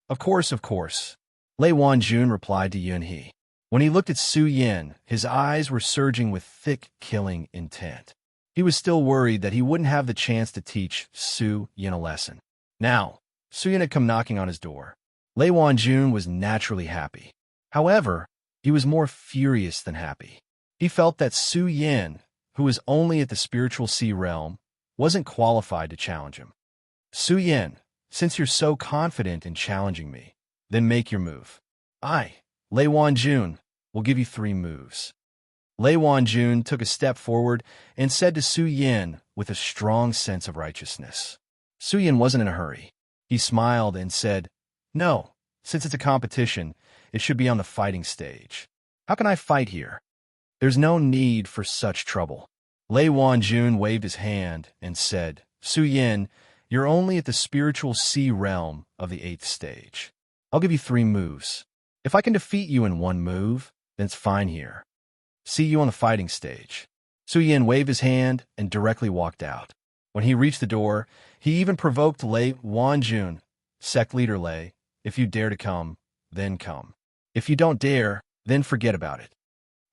Speaker 1: Of course, of course. Lei Wanjun replied to Yunhe. When he looked at Su Yin, his eyes were surging with thick, killing intent. He was still worried that he wouldn't have the chance to teach Su Yin a lesson. Now, Su Yin had come knocking on his door. Lei Wanjun was naturally happy. However, he was more furious than happy. He felt that Su Yin, who was only at the spiritual sea realm, wasn't qualified to challenge him. Su Yin, since you're so confident in challenging me, then make your move. I, Lei Wanjun, will give you 3 moves. Lei Wanjun took a step forward and said to Su Yin with a strong sense of righteousness. Su Yin wasn't in a hurry. He smiled and said, No, since it's a competition, it should be on the fighting stage. How can I fight here? There's no need for such trouble. Lei Wanjun waved his hand and said, Su Yin, you're only at the spiritual sea realm of the 8th stage. I'll give you 3 moves. If I can defeat you in 1 move, then it's fine here. See you on the fighting stage. Su Yin waved his hand and directly walked out. When he reached the door, he even provoked Lei Wanjun. Sect leader Lei, if you dare to come, then come. If you don't dare, then forget about it.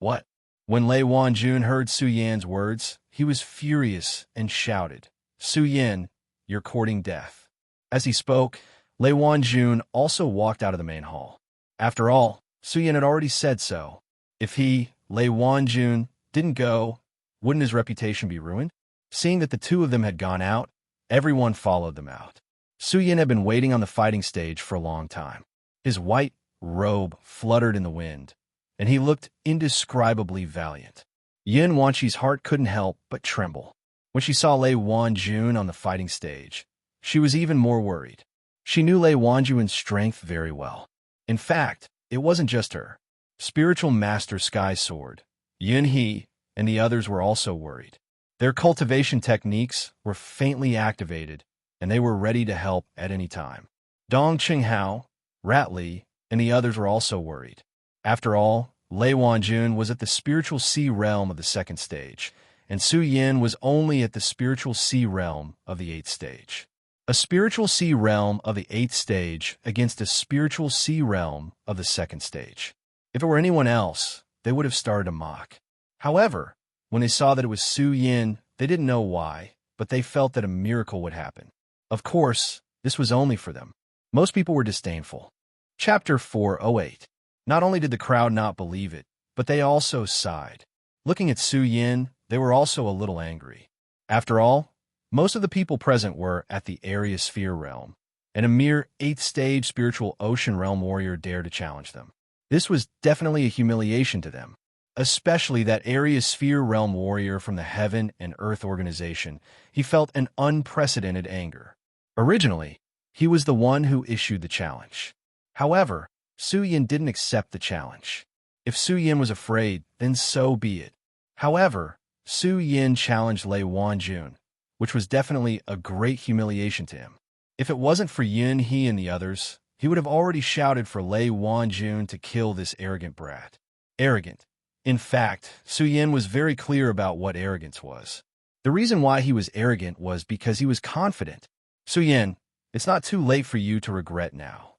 Speaker 1: What? When Lei Wanjun heard Su Yan's words, he was furious and shouted, Su Yin, you're courting death. As he spoke, Lei Wanjun also walked out of the main hall. After all, Su Yin had already said so. If he, Lei Wanjun, didn't go, wouldn't his reputation be ruined? Seeing that the 2 of them had gone out, everyone followed them out. Su Yin had been waiting on the fighting stage for a long time. His white robe fluttered in the wind, and he looked indescribably valiant. Yin Wanqi's heart couldn't help but tremble. When she saw Lei Wanjun on the fighting stage, she was even more worried. She knew Lei Wanjun's strength very well. In fact, it wasn't just her. Spiritual Master Sky Sword, Yunhe, and the others were also worried. Their cultivation techniques were faintly activated, and they were ready to help at any time. Dong Qinghao, Rat Li, and the others were also worried. After all, Lei Wanjun was at the spiritual sea realm of the 2nd stage, and Su Yin was only at the spiritual sea realm of the 8th stage. A spiritual sea realm of the 8th stage against a spiritual sea realm of the 2nd stage. If it were anyone else, they would have started to mock. However, when they saw that it was Su Yin, they didn't know why, but they felt that a miracle would happen. Of course, this was only for them. Most people were disdainful. Chapter 408. Not only did the crowd not believe it, but they also sighed. Looking at Su Yin, they were also a little angry. After all, most of the people present were at the Area Sphere realm, and a mere 8th stage spiritual ocean realm warrior dared to challenge them. This was definitely a humiliation to them, especially that Area Sphere realm warrior from the Heaven and Earth organization. He felt an unprecedented anger. Originally, he was the one who issued the challenge. However, Su Yin didn't accept the challenge. If Su Yin was afraid, then so be it. However, Su Yin challenged Lei Wanjun, which was definitely a great humiliation to him. If it wasn't for Yunhe and the others, he would have already shouted for Lei Wanjun to kill this arrogant brat. Arrogant. In fact, Su Yin was very clear about what arrogance was. The reason why he was arrogant was because he was confident. Su Yin, it's not too late for you to regret now.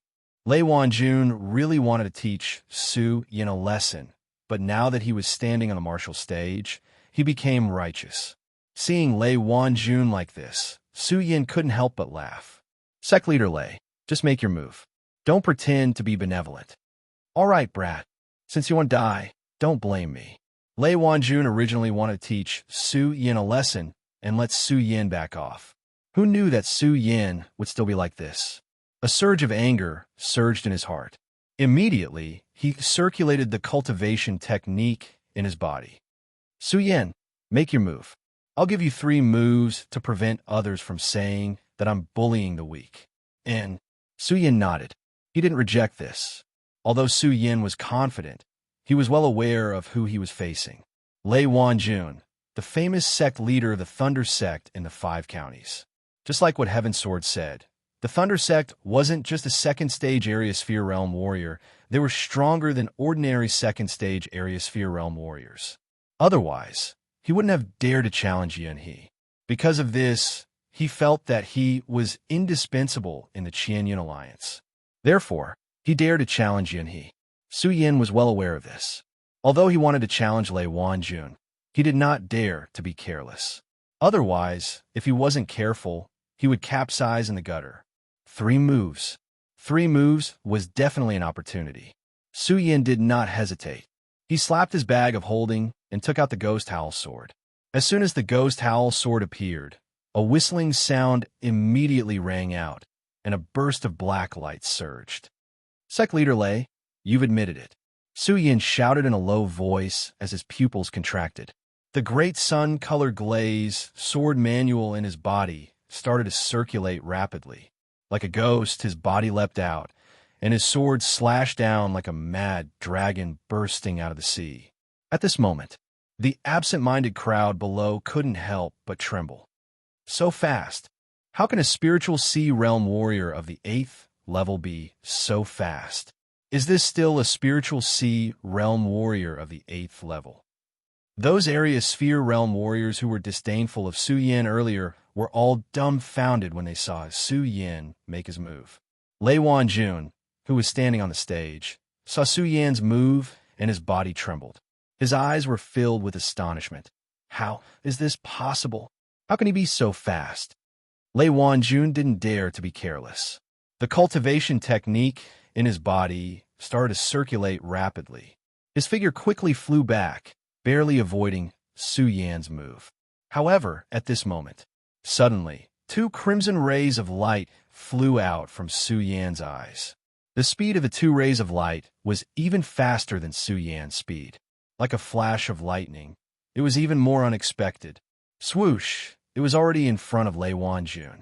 Speaker 1: Lei Wanjun really wanted to teach Su Yin a lesson, but now that he was standing on the martial stage, he became righteous. Seeing Lei Wanjun like this, Su Yin couldn't help but laugh. Sect leader Lei, just make your move. Don't pretend to be benevolent. All right, brat. Since you want to die, don't blame me. Lei Wanjun originally wanted to teach Su Yin a lesson and let Su Yin back off. Who knew that Su Yin would still be like this? A surge of anger surged in his heart. Immediately, he circulated the cultivation technique in his body. Su Yin, make your move. I'll give you 3 moves to prevent others from saying that I'm bullying the weak. And Su Yin nodded. He didn't reject this. Although Su Yin was confident, he was well aware of who he was facing. Lei Wanjun, the famous sect leader of the Thunder Sect in the 5 counties. Just like what Heaven Sword said, the Thunder Sect wasn't just a second-stage Area Sphere Realm warrior, they were stronger than ordinary second-stage Area Sphere Realm warriors. Otherwise, he wouldn't have dared to challenge Yan He. Because of this, he felt that he was indispensable in the Qianyan alliance. Therefore, he dared to challenge Yan He. Su Yin was well aware of this. Although he wanted to challenge Lei Wanjun, he did not dare to be careless. Otherwise, if he wasn't careful, he would capsize in the gutter. 3 moves. 3 moves was definitely an opportunity. Su Yin did not hesitate. He slapped his bag of holding and took out the Ghost Howl sword. As soon as the Ghost Howl sword appeared, a whistling sound immediately rang out, and a burst of black light surged. Sect Leader Lei, you've admitted it. Su Yin shouted in a low voice as his pupils contracted. The great sun-colored glaze sword manual in his body started to circulate rapidly. Like a ghost, his body leapt out, and his sword slashed down like a mad dragon bursting out of the sea. At this moment, the absent-minded crowd below couldn't help but tremble. So fast. How can a spiritual sea realm warrior of the 8th level be so fast? Is this still a spiritual sea realm warrior of the 8th level? Those Area Sphere Realm warriors who were disdainful of Su Yin earlier were all dumbfounded when they saw Su Yin make his move. Lei Wanjun, who was standing on the stage, saw Su Yin's move and his body trembled. His eyes were filled with astonishment. How is this possible? How can he be so fast? Lei Wanjun didn't dare to be careless. The cultivation technique in his body started to circulate rapidly. His figure quickly flew back, barely avoiding Su Yan's move. However, at this moment, suddenly, 2 crimson rays of light flew out from Su Yan's eyes. The speed of the 2 rays of light was even faster than Su Yan's speed. Like a flash of lightning, it was even more unexpected. Swoosh! It was already in front of Lei Wanjun.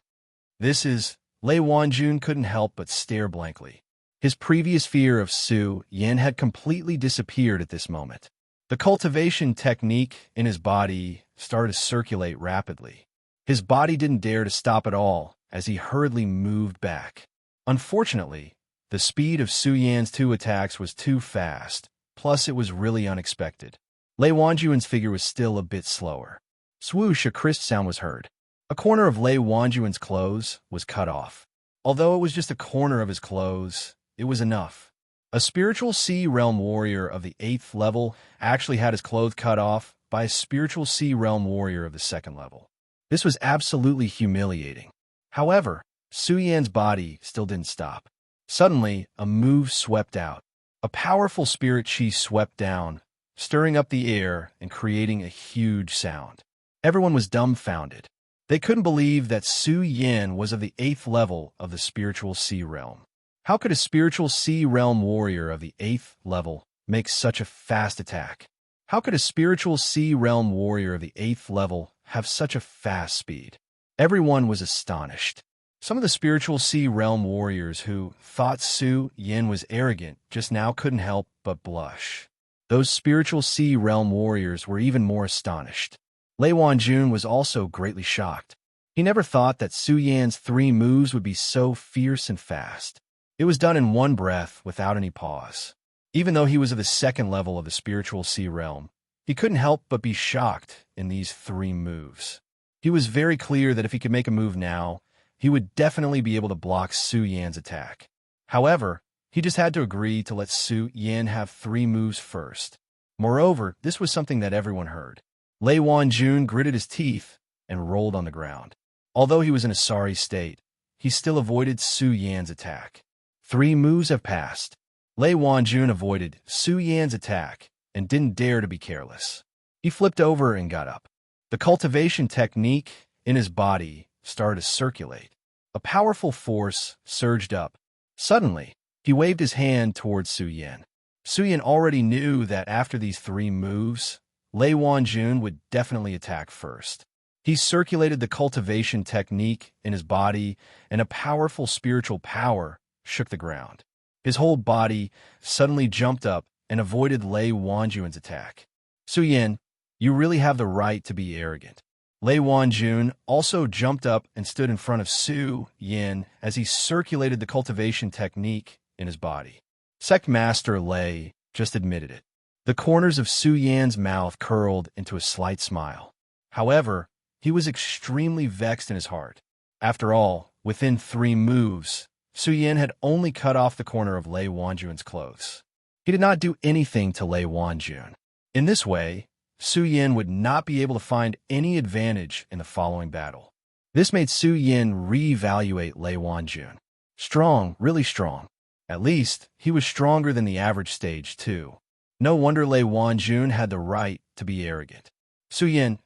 Speaker 1: Lei Wanjun couldn't help but stare blankly. His previous fear of Su Yin had completely disappeared at this moment. The cultivation technique in his body started to circulate rapidly. His body didn't dare to stop at all as he hurriedly moved back. Unfortunately, the speed of Su Yan's 2 attacks was too fast, plus it was really unexpected. Lei Wanjun's figure was still a bit slower. Swoosh, a crisp sound was heard. A corner of Lei Wanjun's clothes was cut off. Although it was just a corner of his clothes, it was enough. A spiritual sea realm warrior of the 8th level actually had his clothes cut off by a spiritual sea realm warrior of the 2nd level. This was absolutely humiliating. However, Su Yan's body still didn't stop. Suddenly, a move swept out. A powerful spirit chi swept down, stirring up the air and creating a huge sound. Everyone was dumbfounded. They couldn't believe that Su Yin was of the 8th level of the spiritual sea realm. How could a spiritual sea realm warrior of the 8th level make such a fast attack? How could a spiritual sea realm warrior of the 8th level have such a fast speed? Everyone was astonished. Some of the spiritual sea realm warriors who thought Su Yin was arrogant just now couldn't help but blush. Those spiritual sea realm warriors were even more astonished. Lei Wanjun was also greatly shocked. He never thought that Su Yan's 3 moves would be so fierce and fast. It was done in one breath without any pause. Even though he was of the 2nd level of the spiritual sea realm, he couldn't help but be shocked in these 3 moves. He was very clear that if he could make a move now, he would definitely be able to block Su Yan's attack. However, he just had to agree to let Su Yan have 3 moves first. Moreover, this was something that everyone heard. Lei Wanjun gritted his teeth and rolled on the ground. Although he was in a sorry state, he still avoided Su Yan's attack. 3 moves have passed. Lei Wanjun avoided Su Yan's attack and didn't dare to be careless. He flipped over and got up. The cultivation technique in his body started to circulate. A powerful force surged up. Suddenly, he waved his hand towards Su Yin. Su Yin already knew that after these 3 moves, Lei Wanjun would definitely attack first. He circulated the cultivation technique in his body, and a powerful spiritual power shook the ground. His whole body suddenly jumped up and avoided Lei Wanjun's attack. Su Yin, you really have the right to be arrogant. Lei Wanjun also jumped up and stood in front of Su Yin as he circulated the cultivation technique in his body. Sect Master Lei just admitted it. The corners of Su Yan's mouth curled into a slight smile. However, he was extremely vexed in his heart. After all, within 3 moves, Su Yin had only cut off the corner of Lei Wanjun's clothes. He did not do anything to Lei Wanjun. In this way, Su Yin would not be able to find any advantage in the following battle. This made Su Yin reevaluate Lei Wanjun. Strong, really strong. At least, he was stronger than the average stage, too. No wonder Lei Wanjun had the right to be arrogant. Su Yin,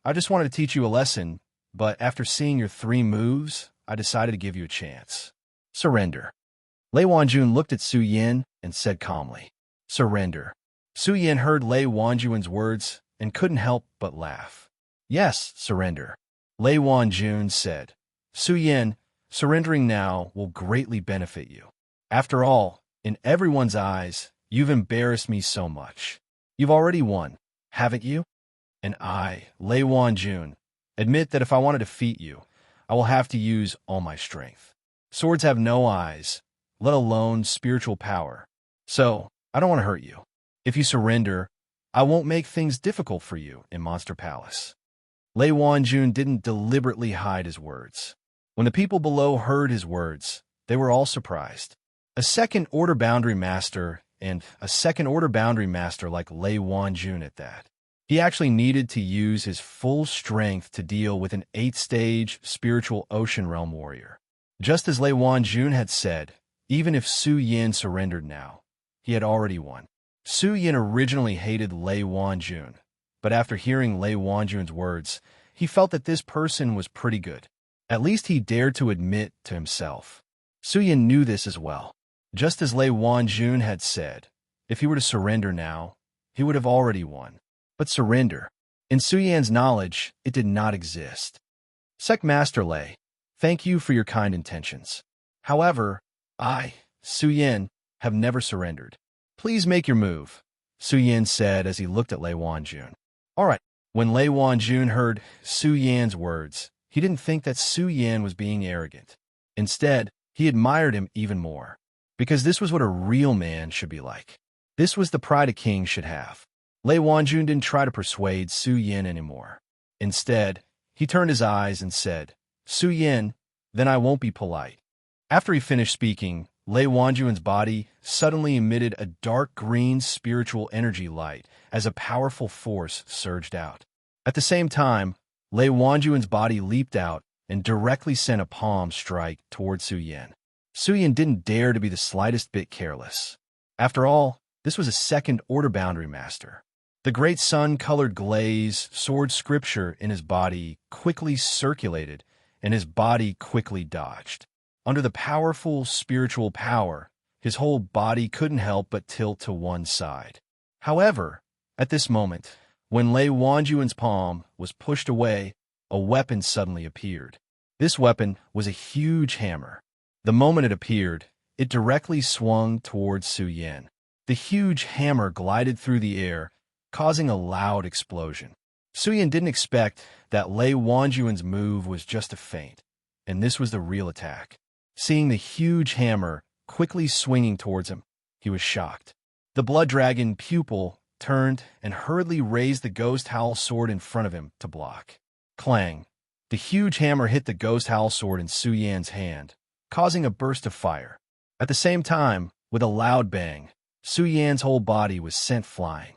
Speaker 1: I just wanted to teach you a lesson, but after seeing your 3 moves, I decided to give you a chance. Surrender. Lei Wanjun looked at Su Yin and said calmly, Surrender. Su Yin heard Lei Wanjun's words and couldn't help but laugh. Yes, surrender. Lei Wanjun said. Su Yin, surrendering now will greatly benefit you. After all, in everyone's eyes, you've embarrassed me so much. You've already won, haven't you? And I, Lei Wanjun, admit that if I want to defeat you, I will have to use all my strength. Swords have no eyes, let alone spiritual power. So, I don't want to hurt you. If you surrender, I won't make things difficult for you in Monster Palace. Lei Wanjun didn't deliberately hide his words. When the people below heard his words, they were all surprised. A second-order boundary master, and a second-order boundary master like Lei Wanjun at that. He actually needed to use his full strength to deal with an 8th-stage spiritual ocean realm warrior. Just as Lei Wanjun had said, even if Su Yin surrendered now, he had already won. Su Yin originally hated Lei Wanjun, but after hearing Lei Wanjun's words, he felt that this person was pretty good. At least he dared to admit to himself. Su Yin knew this as well. Just as Lei Wanjun had said, if he were to surrender now, he would have already won. But surrender, in Su Yan's knowledge, it did not exist. Sect Master Lei, thank you for your kind intentions. However, I, Su Yin, have never surrendered. Please make your move, Su Yin said as he looked at Lei Wanjun. All right. When Lei Wanjun heard Su Yan's words, he didn't think that Su Yin was being arrogant. Instead, he admired him even more, because this was what a real man should be like. This was the pride a king should have. Lei Wanjun didn't try to persuade Su Yin anymore. Instead, he turned his eyes and said, Su Yin, then I won't be polite. After he finished speaking, Lei Wanjun's body suddenly emitted a dark green spiritual energy light as a powerful force surged out. At the same time, Lei Wanjun's body leaped out and directly sent a palm strike toward Su Yin. Su Yin didn't dare to be the slightest bit careless. After all, this was a second-order boundary master. The great sun-colored glaze sword scripture in his body quickly circulated, and his body quickly dodged. Under the powerful spiritual power, his whole body couldn't help but tilt to one side. However, at this moment, when Lei Wanjun's palm was pushed away, a weapon suddenly appeared. This weapon was a huge hammer. The moment it appeared, it directly swung towards Su Yin. The huge hammer glided through the air, causing a loud explosion. Su Yin didn't expect that Lei Wanjun's move was just a feint, and this was the real attack. Seeing the huge hammer quickly swinging towards him, he was shocked. The blood dragon pupil turned and hurriedly raised the ghost howl sword in front of him to block. Clang! The huge hammer hit the ghost howl sword in Su Yan's hand, causing a burst of fire. At the same time, with a loud bang, Su Yan's whole body was sent flying.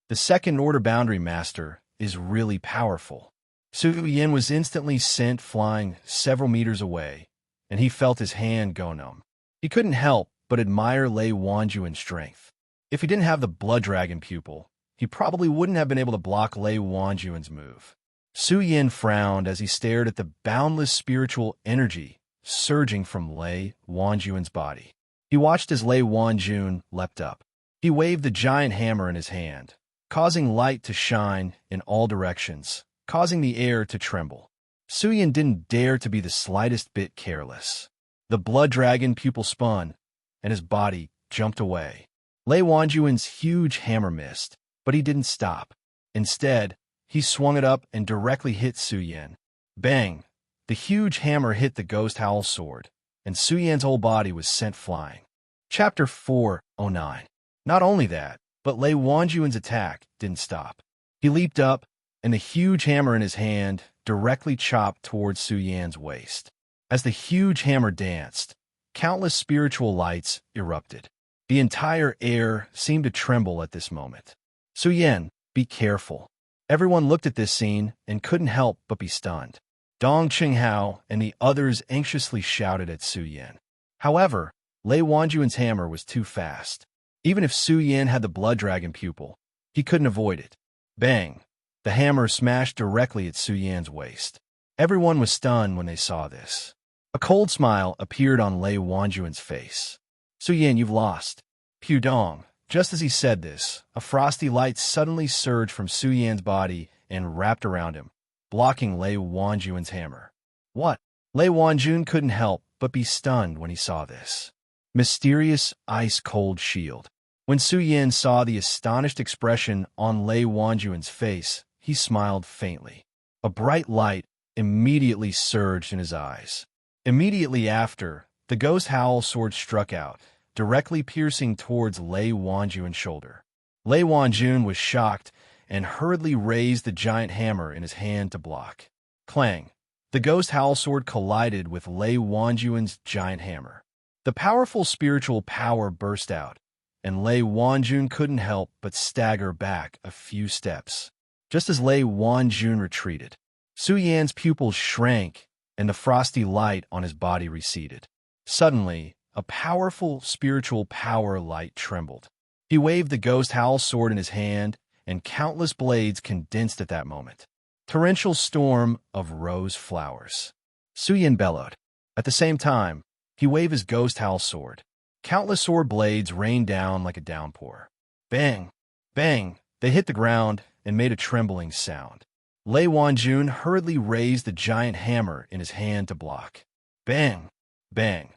Speaker 1: The second-order boundary master is really powerful. Su Yin was instantly sent flying several meters away, and he felt his hand go numb. He couldn't help but admire Lei Wanjun's strength. If he didn't have the blood dragon pupil, he probably wouldn't have been able to block Lei Wanjun's move. Su Yin frowned as he stared at the boundless spiritual energy surging from Lei Wanjun's body. He watched as Lei Wanjun leapt up. He waved the giant hammer in his hand, causing light to shine in all directions, causing the air to tremble. Su Yin didn't dare to be the slightest bit careless. The blood dragon pupil spun, and his body jumped away. Lei Wanjuan's huge hammer missed, but he didn't stop. Instead, he swung it up and directly hit Su Yan. Bang! The huge hammer hit the ghost howl sword, and Su Yan's whole body was sent flying. Chapter 409. Not only that, but Lei Wanjuan's attack didn't stop. He leaped up, and the huge hammer in his hand directly chopped towards Su Yan's waist. As the huge hammer danced, countless spiritual lights erupted. The entire air seemed to tremble at this moment. Su Yan, be careful. Everyone looked at this scene and couldn't help but be stunned. Dong Qinghao and the others anxiously shouted at Su Yan. However, Lei Wanjuan's hammer was too fast. Even if Su Yan had the blood dragon pupil, he couldn't avoid it. Bang! The hammer smashed directly at Su Yan's waist. Everyone was stunned when they saw this. A cold smile appeared on Lei Wanjuan's face. Su Yan, you've lost. Pudong. Just as he said this, a frosty light suddenly surged from Su Yan's body and wrapped around him, blocking Lei Wanjuan's hammer. What? Lei Wanjun couldn't help but be stunned when he saw this. Mysterious ice-cold shield. When Su Yan saw the astonished expression on Lei Wanjuan's face, he smiled faintly. A bright light immediately surged in his eyes. Immediately after, the ghost howl sword struck out, directly piercing towards Lei Wanjuan's shoulder. Lei Wanjun was shocked and hurriedly raised the giant hammer in his hand to block. Clang! The ghost howl sword collided with Lei Wanjuan's giant hammer. The powerful spiritual power burst out, and Lei Wanjun couldn't help but stagger back a few steps. Just as Lei Wanjun retreated, Su Yan's pupils shrank and the frosty light on his body receded. Suddenly, a powerful spiritual power light trembled. He waved the ghost howl sword in his hand, and countless blades condensed at that moment. Torrential storm of rose flowers. Su Yan bellowed. At the same time, he waved his ghost howl sword. Countless sword blades rained down like a downpour. Bang! Bang! They hit the ground and made a trembling sound. Lei Wanjun hurriedly raised the giant hammer in his hand to block. Bang! Bang!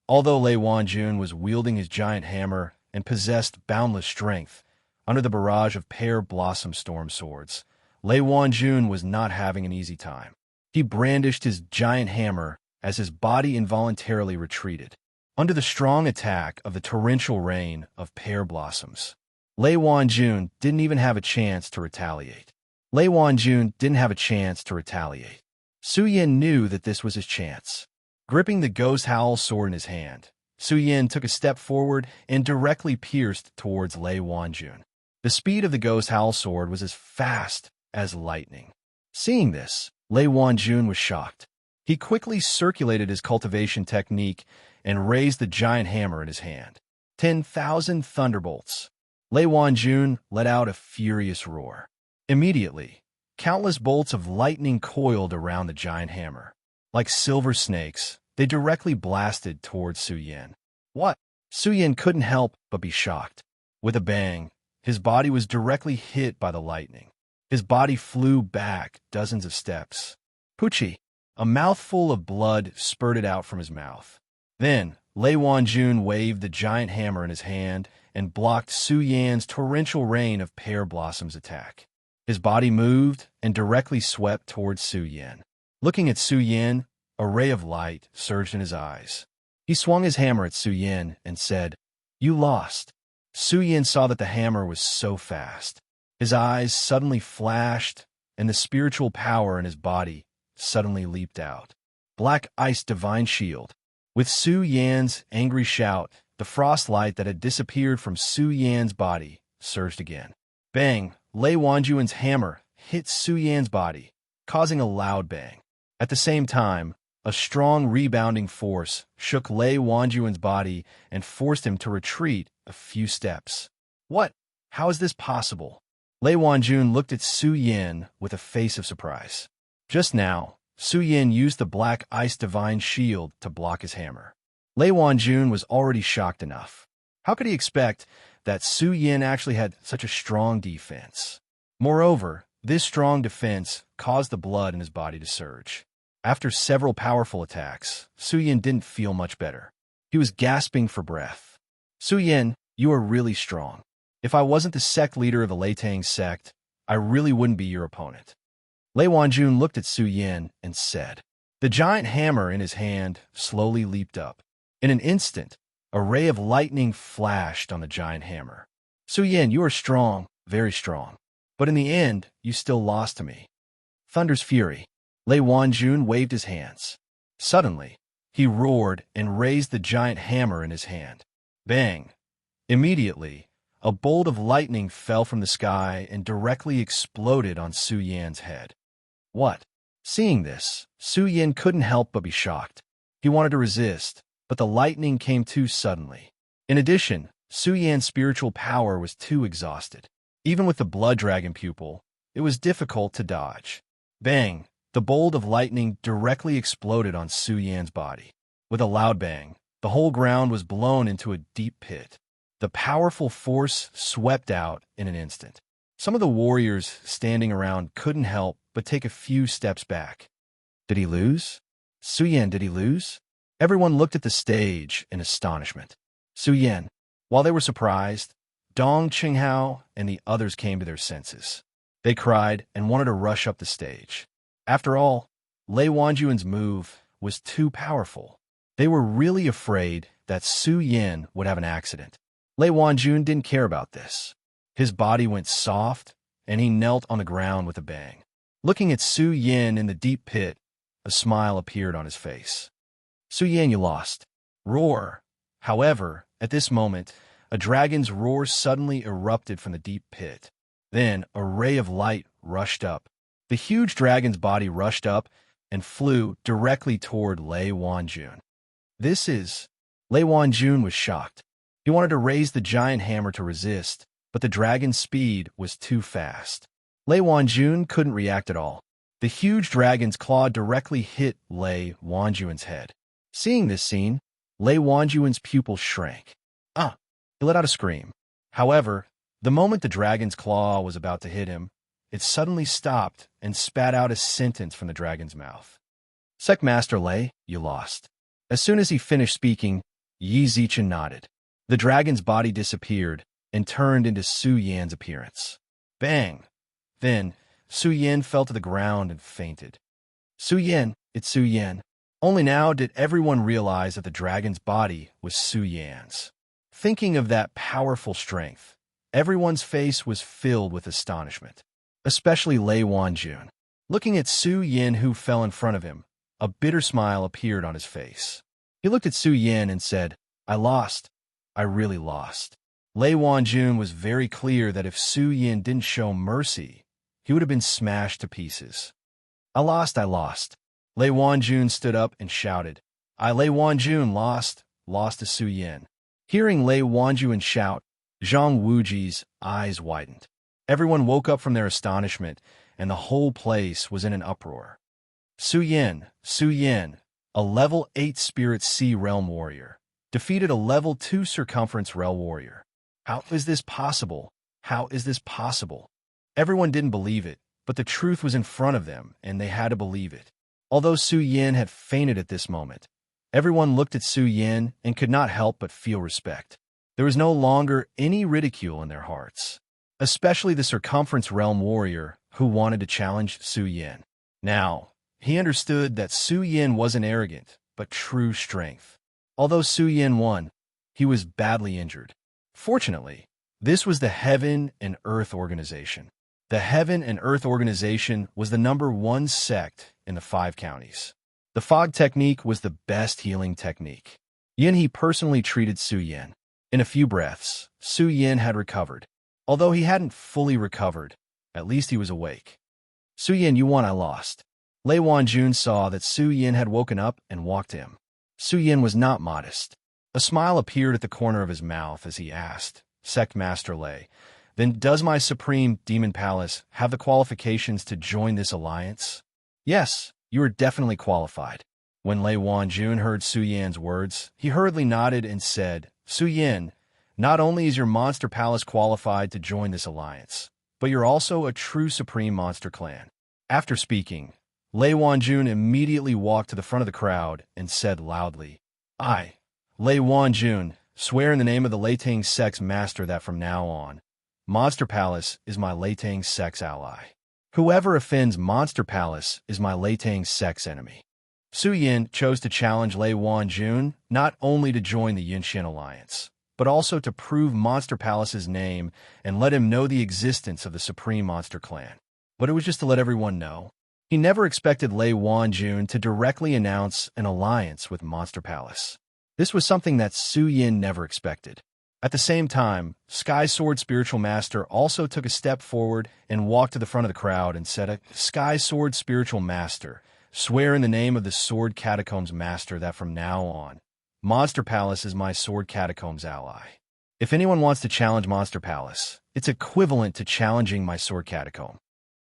Speaker 1: Although Lei Wanjun was wielding his giant hammer and possessed boundless strength, under the barrage of pear blossom storm swords, Lei Wanjun was not having an easy time. He brandished his giant hammer as his body involuntarily retreated, under the strong attack of the torrential rain of pear blossoms. Lei Wanjun didn't even have a chance to retaliate. Lei Wanjun didn't have a chance to retaliate. Su Yan knew that this was his chance. Gripping the ghost howl sword in his hand, Su Yan took a step forward and directly pierced towards Lei Wanjun. The speed of the ghost howl sword was as fast as lightning. Seeing this, Lei Wanjun was shocked. He quickly circulated his cultivation technique and raised the giant hammer in his hand. 10,000 thunderbolts. Lei Wanjun let out a furious roar. Immediately, countless bolts of lightning coiled around the giant hammer. Like silver snakes, they directly blasted towards Su Yan. What? Su Yan couldn't help but be shocked. With a bang, his body was directly hit by the lightning. His body flew back dozens of steps. Poochie! A mouthful of blood spurted out from his mouth. Then, Lei Wanjun waved the giant hammer in his hand and blocked Su Yan's torrential rain of pear blossoms attack. His body moved and directly swept towards Su Yan. Looking at Su Yan, a ray of light surged in his eyes. He swung his hammer at Su Yan and said, "You lost." Su Yan saw that the hammer was so fast. His eyes suddenly flashed, and the spiritual power in his body suddenly leaped out. Black Ice Divine Shield. With Su Yan's angry shout, the frost light that had disappeared from Su Yan's body surged again. Bang! Lei Wanjuan's hammer hit Su Yan's body, causing a loud bang. At the same time, a strong rebounding force shook Lei Wanjuan's body and forced him to retreat a few steps. What? How is this possible? Lei Wanjun looked at Su Yan with a face of surprise. Just now, Su Yan used the Black Ice Divine Shield to block his hammer. Lei Wanjun was already shocked enough. How could he expect that Su Yan actually had such a strong defense? Moreover, this strong defense caused the blood in his body to surge. After several powerful attacks, Su Yin didn't feel much better. He was gasping for breath. Su Yin, you are really strong. If I wasn't the sect leader of the Lei Tang sect, I really wouldn't be your opponent. Lei Wanjun looked at Su Yin and said. The giant hammer in his hand slowly leaped up. In an instant, a ray of lightning flashed on the giant hammer. Su Yin, you are strong, very strong. But in the end, you still lost to me. Thunder's fury. Lei Wanjun waved his hands. Suddenly, he roared and raised the giant hammer in his hand. Bang! Immediately, a bolt of lightning fell from the sky and directly exploded on Su Yan's head. What? Seeing this, Su Yin couldn't help but be shocked. He wanted to resist, but the lightning came too suddenly. In addition, Su Yan's spiritual power was too exhausted. Even with the blood dragon pupil, it was difficult to dodge. Bang! The bolt of lightning directly exploded on Su Yan's body. With a loud bang, the whole ground was blown into a deep pit. The powerful force swept out in an instant. Some of the warriors standing around couldn't help but take a few steps back. Did he lose? Su Yan, did he lose? Everyone looked at the stage in astonishment. Su Yan. While they were surprised, Dong Qinghao and the others came to their senses. They cried and wanted to rush up the stage. After all, Lei Wanjun's move was too powerful. They were really afraid that Su Yin would have an accident. Lei Wanjun didn't care about this. His body went soft, and he knelt on the ground with a bang. Looking at Su Yin in the deep pit, a smile appeared on his face. Su Yin, you lost. Roar. However, at this moment, a dragon's roar suddenly erupted from the deep pit. Then a ray of light rushed up. The huge dragon's body rushed up and flew directly toward Lei Wanjun. Lei Wanjun was shocked. He wanted to raise the giant hammer to resist, but the dragon's speed was too fast. Lei Wanjun couldn't react at all. The huge dragon's claw directly hit Lei Wanjun's head. Seeing this scene, Lei Wanjun's pupil shrank. He let out a scream. However, the moment the dragon's claw was about to hit him, it suddenly stopped and spat out a sentence from the dragon's mouth. Sect Master Lei, you lost. As soon as he finished speaking, Yi Zichen nodded. The dragon's body disappeared and turned into Su Yan's appearance. Bang! Then, Su Yan fell to the ground and fainted. Su Yan, it's Su Yan. Only now did everyone realize that the dragon's body was Su Yan's. Thinking of that powerful strength, everyone's face was filled with astonishment, especially Lei Wanjun. Looking at Su Yin who fell in front of him, a bitter smile appeared on his face. He looked at Su Yin and said, I lost. I really lost. Lei Wanjun was very clear that if Su Yin didn't show mercy, he would have been smashed to pieces. I lost. Lei Wanjun stood up and shouted, Lei Wanjun lost to Su Yin. Hearing Lei Wanjun shout, Zhang Wuji's eyes widened. Everyone woke up from their astonishment, and the whole place was in an uproar. Su Yin, a level 8 Spirit Sea Realm warrior, defeated a level 2 Circumference Realm warrior. How is this possible? Everyone didn't believe it, but the truth was in front of them, and they had to believe it. Although Su Yin had fainted at this moment, everyone looked at Su Yin and could not help but feel respect. There was no longer any ridicule in their hearts, especially the Circumference Realm warrior who wanted to challenge Su Yin. Now, he understood that Su Yin wasn't arrogant, but true strength. Although Su Yin won, he was badly injured. Fortunately, this was the Heaven and Earth Organization. The Heaven and Earth Organization was the #1 sect in the 5 counties. The fog technique was the best healing technique. He personally treated Su Yin. In a few breaths, Su Yin had recovered. Although he hadn't fully recovered, at least he was awake. Su Yin, you won, I lost. Lei Wanjun saw that Su Yin had woken up and walked to him. Su Yin was not modest. A smile appeared at the corner of his mouth as he asked, Sect Master Lei, then does my Supreme Demon Palace have the qualifications to join this alliance? Yes, you are definitely qualified. When Lei Wanjun heard Su Yan's words, he hurriedly nodded and said, Su Yin, not only is your monster palace qualified to join this alliance, but you're also a true Supreme Monster Clan. After speaking, Lei Wanjun immediately walked to the front of the crowd and said loudly, "I, Lei Wanjun, swear in the name of the Leitang Sect's master that from now on, Monster Palace is my Leitang Sect's ally. Whoever offends Monster Palace is my Leitang Sect's enemy." Su Yin chose to challenge Lei Wanjun not only to join the Yunxian Alliance, but also to prove Monster Palace's name and let him know the existence of the Supreme Monster Clan. But it was just to let everyone know. He never expected Lei Wanjun to directly announce an alliance with Monster Palace. This was something that Su Yin never expected. At the same time, Sky Sword Spiritual Master also took a step forward and walked to the front of the crowd and said, "Sky Sword Spiritual Master, swear in the name of the Sword Catacombs Master that from now on, Monster Palace is my Sword Catacombs ally. If anyone wants to challenge Monster Palace, it's equivalent to challenging my Sword Catacomb."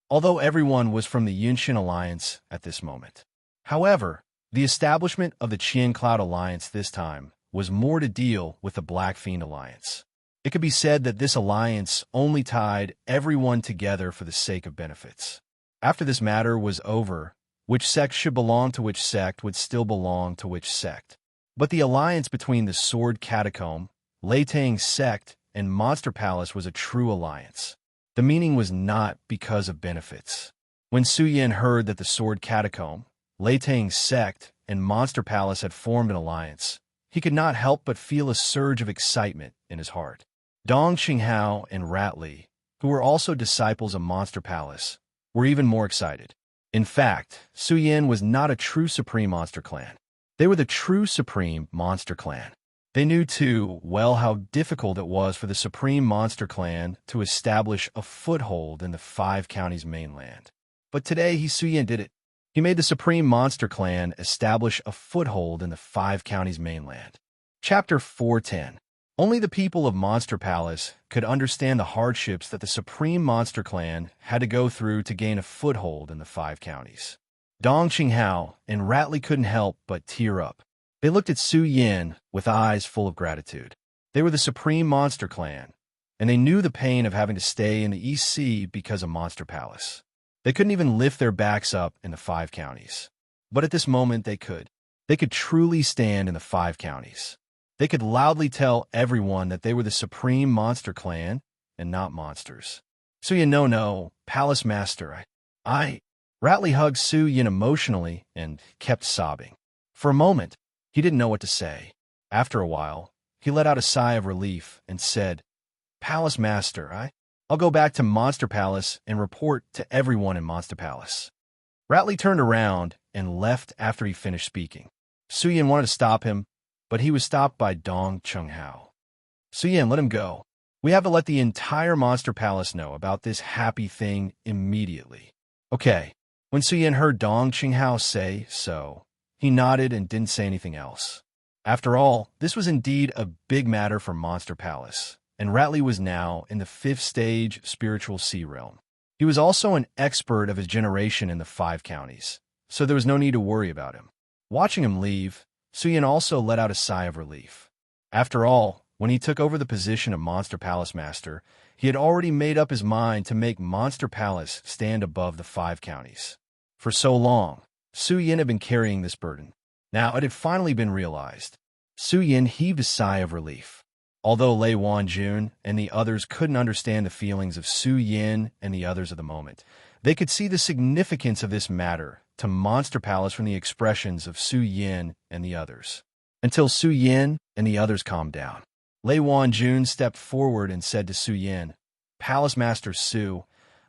Speaker 1: Although everyone was from the Yunxian Alliance at this moment. However, the establishment of the Qian Cloud Alliance this time was more to deal with the Black Fiend Alliance. It could be said that this alliance only tied everyone together for the sake of benefits. After this matter was over, which sect should belong to which sect would still belong to which sect. But the alliance between the Sword Catacomb, Leitang Sect, and Monster Palace was a true alliance. The meaning was not because of benefits. When Su Yin heard that the Sword Catacomb, Leitang Sect, and Monster Palace had formed an alliance, he could not help but feel a surge of excitement in his heart. Dong Qinghao and Rat Li, who were also disciples of Monster Palace, were even more excited. In fact, Su Yin was not a true Supreme Monster Clan. They were the true Supreme Monster Clan. They knew too well how difficult it was for the Supreme Monster Clan to establish a foothold in the Five Counties mainland. But today, Su Yin did it. He made the Supreme Monster Clan establish a foothold in the Five Counties mainland. Chapter 410. Only the people of Monster Palace could understand the hardships that the Supreme Monster Clan had to go through to gain a foothold in the Five Counties. Dong Qinghao and Rat Li couldn't help but tear up. They looked at Su Yin with eyes full of gratitude. They were the Supreme Monster Clan, and they knew the pain of having to stay in the East Sea because of Monster Palace. They couldn't even lift their backs up in the Five Counties. But at this moment they could. They could truly stand in the Five Counties. They could loudly tell everyone that they were the Supreme Monster Clan and not monsters. Su Yin, no, Palace Master, I. Rat Li hugged Su Yin emotionally and kept sobbing. For a moment, he didn't know what to say. After a while, he let out a sigh of relief and said, "Palace Master, I'll go back to Monster Palace and report to everyone in Monster Palace." Rat Li turned around and left after he finished speaking. Su Yin wanted to stop him, but he was stopped by Dong Qinghao. "Su Yin, let him go. We have to let the entire Monster Palace know about this happy thing immediately." Okay. When Su Yin heard Dong Qinghao say so, he nodded and didn't say anything else. After all, this was indeed a big matter for Monster Palace, and Rat Li was now in the 5th stage spiritual sea realm. He was also an expert of his generation in the Five Counties, so there was no need to worry about him. Watching him leave, Su Yin also let out a sigh of relief. After all, when he took over the position of Monster Palace Master, he had already made up his mind to make Monster Palace stand above the Five Counties. For so long, Su Yin had been carrying this burden. Now it had finally been realized. Su Yin heaved a sigh of relief. Although Lei Wanjun and the others couldn't understand the feelings of Su Yin and the others of the moment, they could see the significance of this matter to Monster Palace from the expressions of Su Yin and the others. Until Su Yin and the others calmed down. Lei Wanjun stepped forward and said to Su Yin, "Palace Master Su,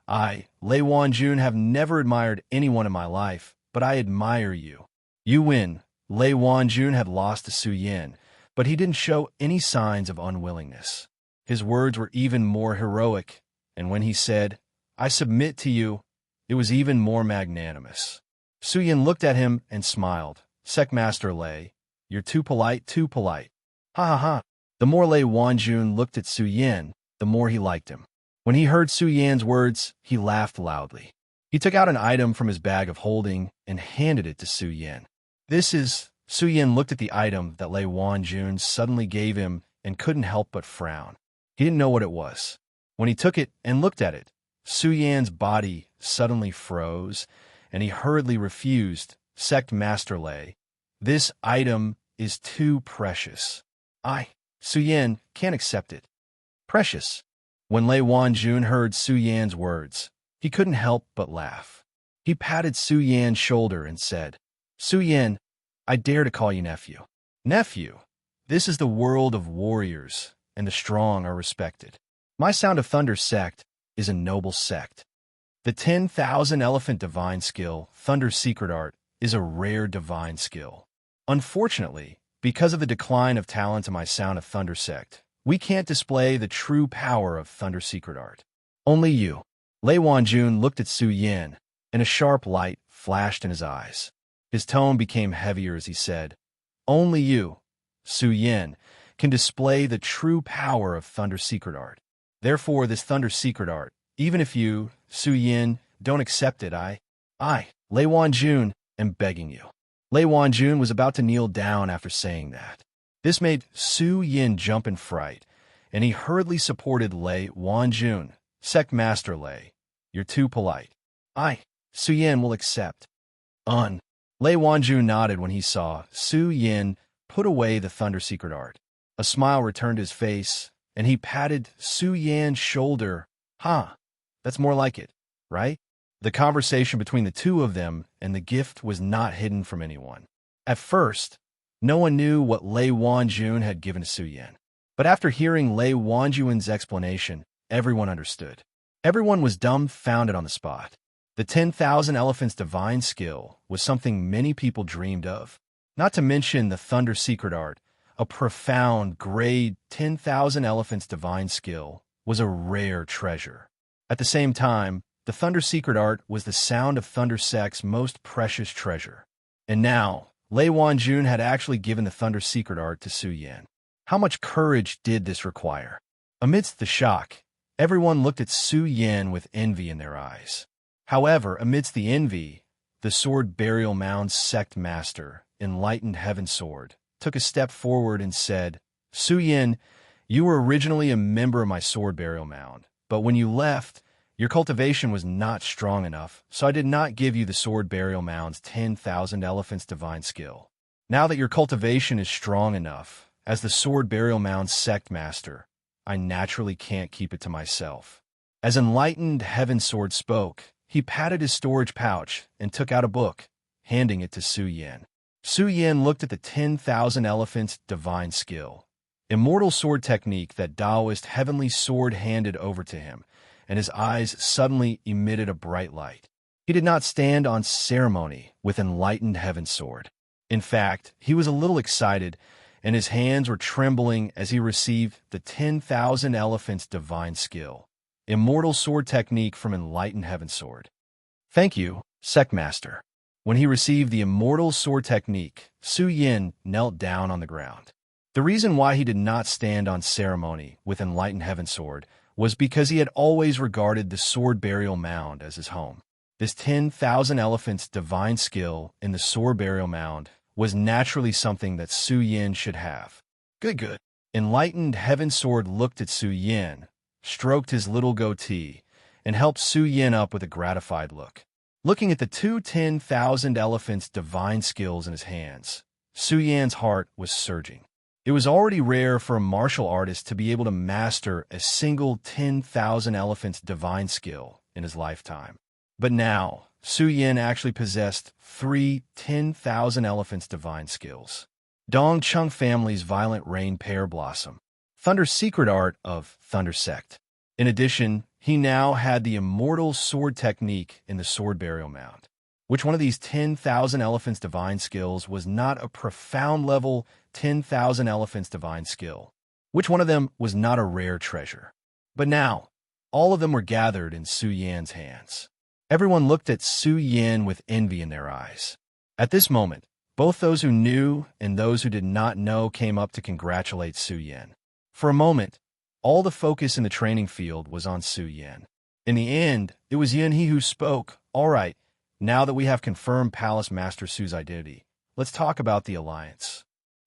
Speaker 1: I, Lei Wanjun, have never admired anyone in my life, but I admire you. You win." Lei Wanjun had lost to Su Yin, but he didn't show any signs of unwillingness. His words were even more heroic, and when he said, "I submit to you," it was even more magnanimous. Su Yin looked at him and smiled. "Sectmaster Lei, you're too polite, too polite." Ha ha ha. The more Lei Wanjun looked at Su Yin, the more he liked him. When he heard Su Yin's words, he laughed loudly. He took out an item from his bag of holding and handed it to Su Yin. "This is..." Su Yin looked at the item that Lei Wanjun suddenly gave him and couldn't help but frown. He didn't know what it was. When he took it and looked at it, Su Yin's body suddenly froze, and he hurriedly refused. Sect Master Lei, this item is too precious. I, Su Yan, can't accept it. Precious. When Lei Wanjun heard Su Yan's words, he couldn't help but laugh. He patted Su Yan's shoulder and said, Su Yan, I dare to call you nephew. Nephew, this is the world of warriors, and the strong are respected. My Sound of Thunder sect is a noble sect. The 10,000 Elephant Divine Skill, Thunder's Secret Art, is a rare divine skill. Unfortunately, because of the decline of talent in my Sound of Thunder sect, we can't display the true power of Thunder's Secret Art. Only you. Lei Wanjun looked at Su Yan, and a sharp light flashed in his eyes. His tone became heavier as he said, Only you, Su Yan, can display the true power of Thunder's Secret Art. Therefore, this Thunder's Secret Art, even if you, Su Yan, don't accept it, I, Lei Wanjun, am begging you. Lei Wanjun was about to kneel down after saying that. This made Su Yan jump in fright, and he hurriedly supported Lei Wanjun. Sect Master Lei, you're too polite. Su Yan will accept. Lei Wanjun nodded when he saw Su Yan put away the Thunder Secret Art. A smile returned to his face, and he patted Su Yan's shoulder. That's more like it, right? The conversation between the two of them and the gift was not hidden from anyone. At first, no one knew what Lei Wanjun had given to Su Yan. But after hearing Lei Wanjun's explanation, everyone understood. Everyone was dumbfounded on the spot. The 10,000 Elephants Divine Skill was something many people dreamed of. Not to mention the Thunder Secret Art, a profound grade 10,000 Elephants Divine Skill was a rare treasure. At the same time, the Thunder Secret Art was the Sound of Thunder sect's most precious treasure. And now, Lei Wanjun had actually given the Thunder Secret Art to Su Yan. How much courage did this require? Amidst the shock, everyone looked at Su Yan with envy in their eyes. However, amidst the envy, the Sword Burial Mound's sect master, Enlightened Heaven Sword, took a step forward and said, Su Yan, you were originally a member of my Sword Burial Mound, but when you left, your cultivation was not strong enough, so I did not give you the Sword Burial Mound's 10,000 Elephants Divine Skill. Now that your cultivation is strong enough, as the Sword Burial Mound's sect master, I naturally can't keep it to myself. As Enlightened Heaven Sword spoke, he patted his storage pouch and took out a book, handing it to Su Yan. Su Yan looked at the 10,000 Elephants Divine Skill, immortal sword technique that Taoist Heavenly Sword handed over to him, and his eyes suddenly emitted a bright light. He did not stand on ceremony with Enlightened Heaven Sword. In fact, he was a little excited, and his hands were trembling as he received the 10,000 Elephants Divine Skill, immortal sword technique from Enlightened Heaven Sword. Thank you, Sect Master. When he received the immortal sword technique, Su Yan knelt down on the ground. The reason why he did not stand on ceremony with Enlightened Heaven Sword was because he had always regarded the Sword Burial Mound as his home. This 10,000 Elephants Divine Skill in the Sword Burial Mound was naturally something that Su Yan should have. Good. Enlightened Heaven Sword looked at Su Yan, stroked his little goatee, and helped Su Yan up with a gratified look. Looking at the two 10,000 Elephants Divine Skills in his hands, Su Yan's heart was surging. It was already rare for a martial artist to be able to master a single 10,000 Elephants Divine Skill in his lifetime. But now, Su Yan actually possessed three 10,000 Elephants Divine Skills. Dong Chung family's Violent Rain Pear Blossom, Thunder's Secret Art of Thunder Sect. In addition, he now had the immortal sword technique in the Sword Burial Mound. Which one of these 10,000 Elephants Divine Skills was not a profound level 10,000 Elephants Divine Skill? Which one of them was not a rare treasure? But now, all of them were gathered in Su Yan's hands. Everyone looked at Su Yan with envy in their eyes. At this moment, both those who knew and those who did not know came up to congratulate Su Yan. For a moment, all the focus in the training field was on Su Yan. In the end, it was Yunhe who spoke. All right, now that we have confirmed Palace Master Su's identity, let's talk about the alliance.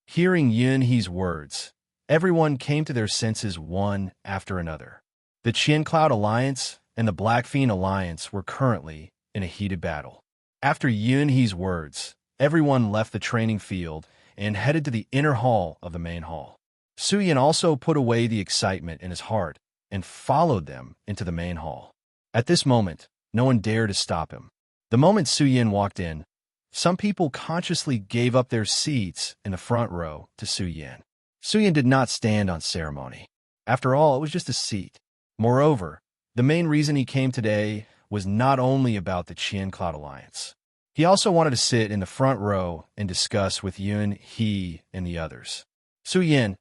Speaker 1: Hearing Yunhe's words, everyone came to their senses one after another. The Qian Cloud Alliance and the Black Fiend Alliance were currently in a heated battle. After Yunhee's words, everyone left the training field and headed to the inner hall of the main hall. Suyin also put away the excitement in his heart and followed them into the main hall. At this moment, no one dared to stop him. The moment Suyin walked in, some people consciously gave up their seats in the front row to Suyin. Suyin did not stand on ceremony. After all, it was just a seat. Moreover, the main reason he came today was not only about the Qian Cloud Alliance. He also wanted to sit in the front row and discuss with Yun, He, and the others. Suyin,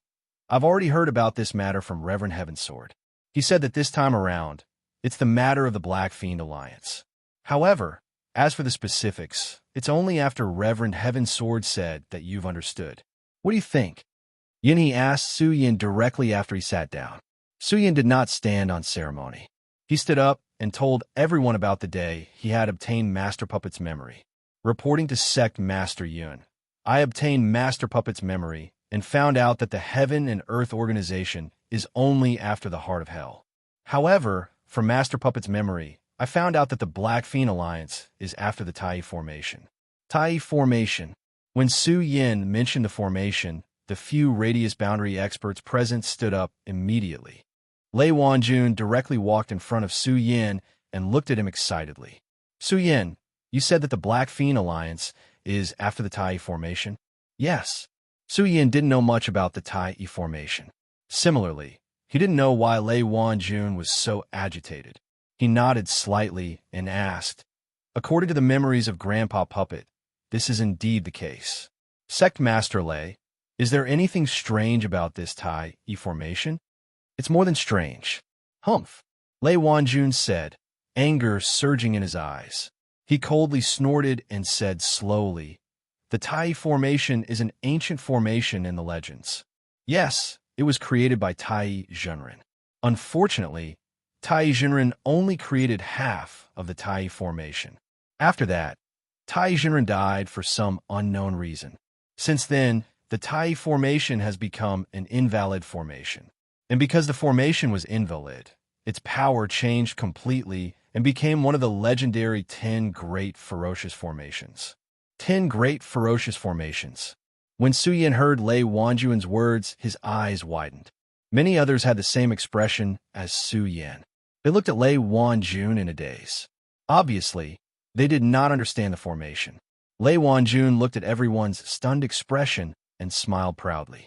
Speaker 1: I've already heard about this matter from Reverend Heavensword. He said that this time around, it's the matter of the Black Fiend Alliance. However, as for the specifics, it's only after Reverend Heavensword said that you've understood. What do you think? Yunhee asked Suyin directly after he sat down. Suyin did not stand on ceremony. He stood up and told everyone about the day he had obtained Master Puppet's memory. Reporting to Sect Master Yun, I obtained Master Puppet's memory and found out that the Heaven and Earth organization is only after the Heart of Hell. However, from Master Puppet's memory, I found out that the Black Fiend Alliance is after the Tai Formation. Tai Formation. When Su Yin mentioned the formation, the few radius boundary experts present stood up immediately. Lei Wanjun directly walked in front of Su Yin and looked at him excitedly. Su Yin, you said that the Black Fiend Alliance is after the Tai Formation? Yes. Su Yin didn't know much about the Tai Formation. Similarly, he didn't know why Lei Wanjun was so agitated. He nodded slightly and asked, according to the memories of Grandpa Puppet, this is indeed the case. Sect Master Lei, is there anything strange about this Tai formation? It's more than strange. Humph, Lei Wanjun said, anger surging in his eyes. He coldly snorted and said slowly, the Tai formation is an ancient formation in the legends. Yes, it was created by Tai Zhenren. Unfortunately, Tai Zhenren only created half of the Tai formation. After that, Tai Zhenren died for some unknown reason. Since then, the Tai formation has become an invalid formation. And because the formation was invalid, its power changed completely and became one of the legendary 10 Great Ferocious Formations. 10 Great Ferocious Formations. When Suyin heard Lei Wanjun's words, his eyes widened. Many others had the same expression as Su Yan. They looked at Lei Wanjun in a daze. Obviously, they did not understand the formation. Lei Wanjun looked at everyone's stunned expression and smiled proudly.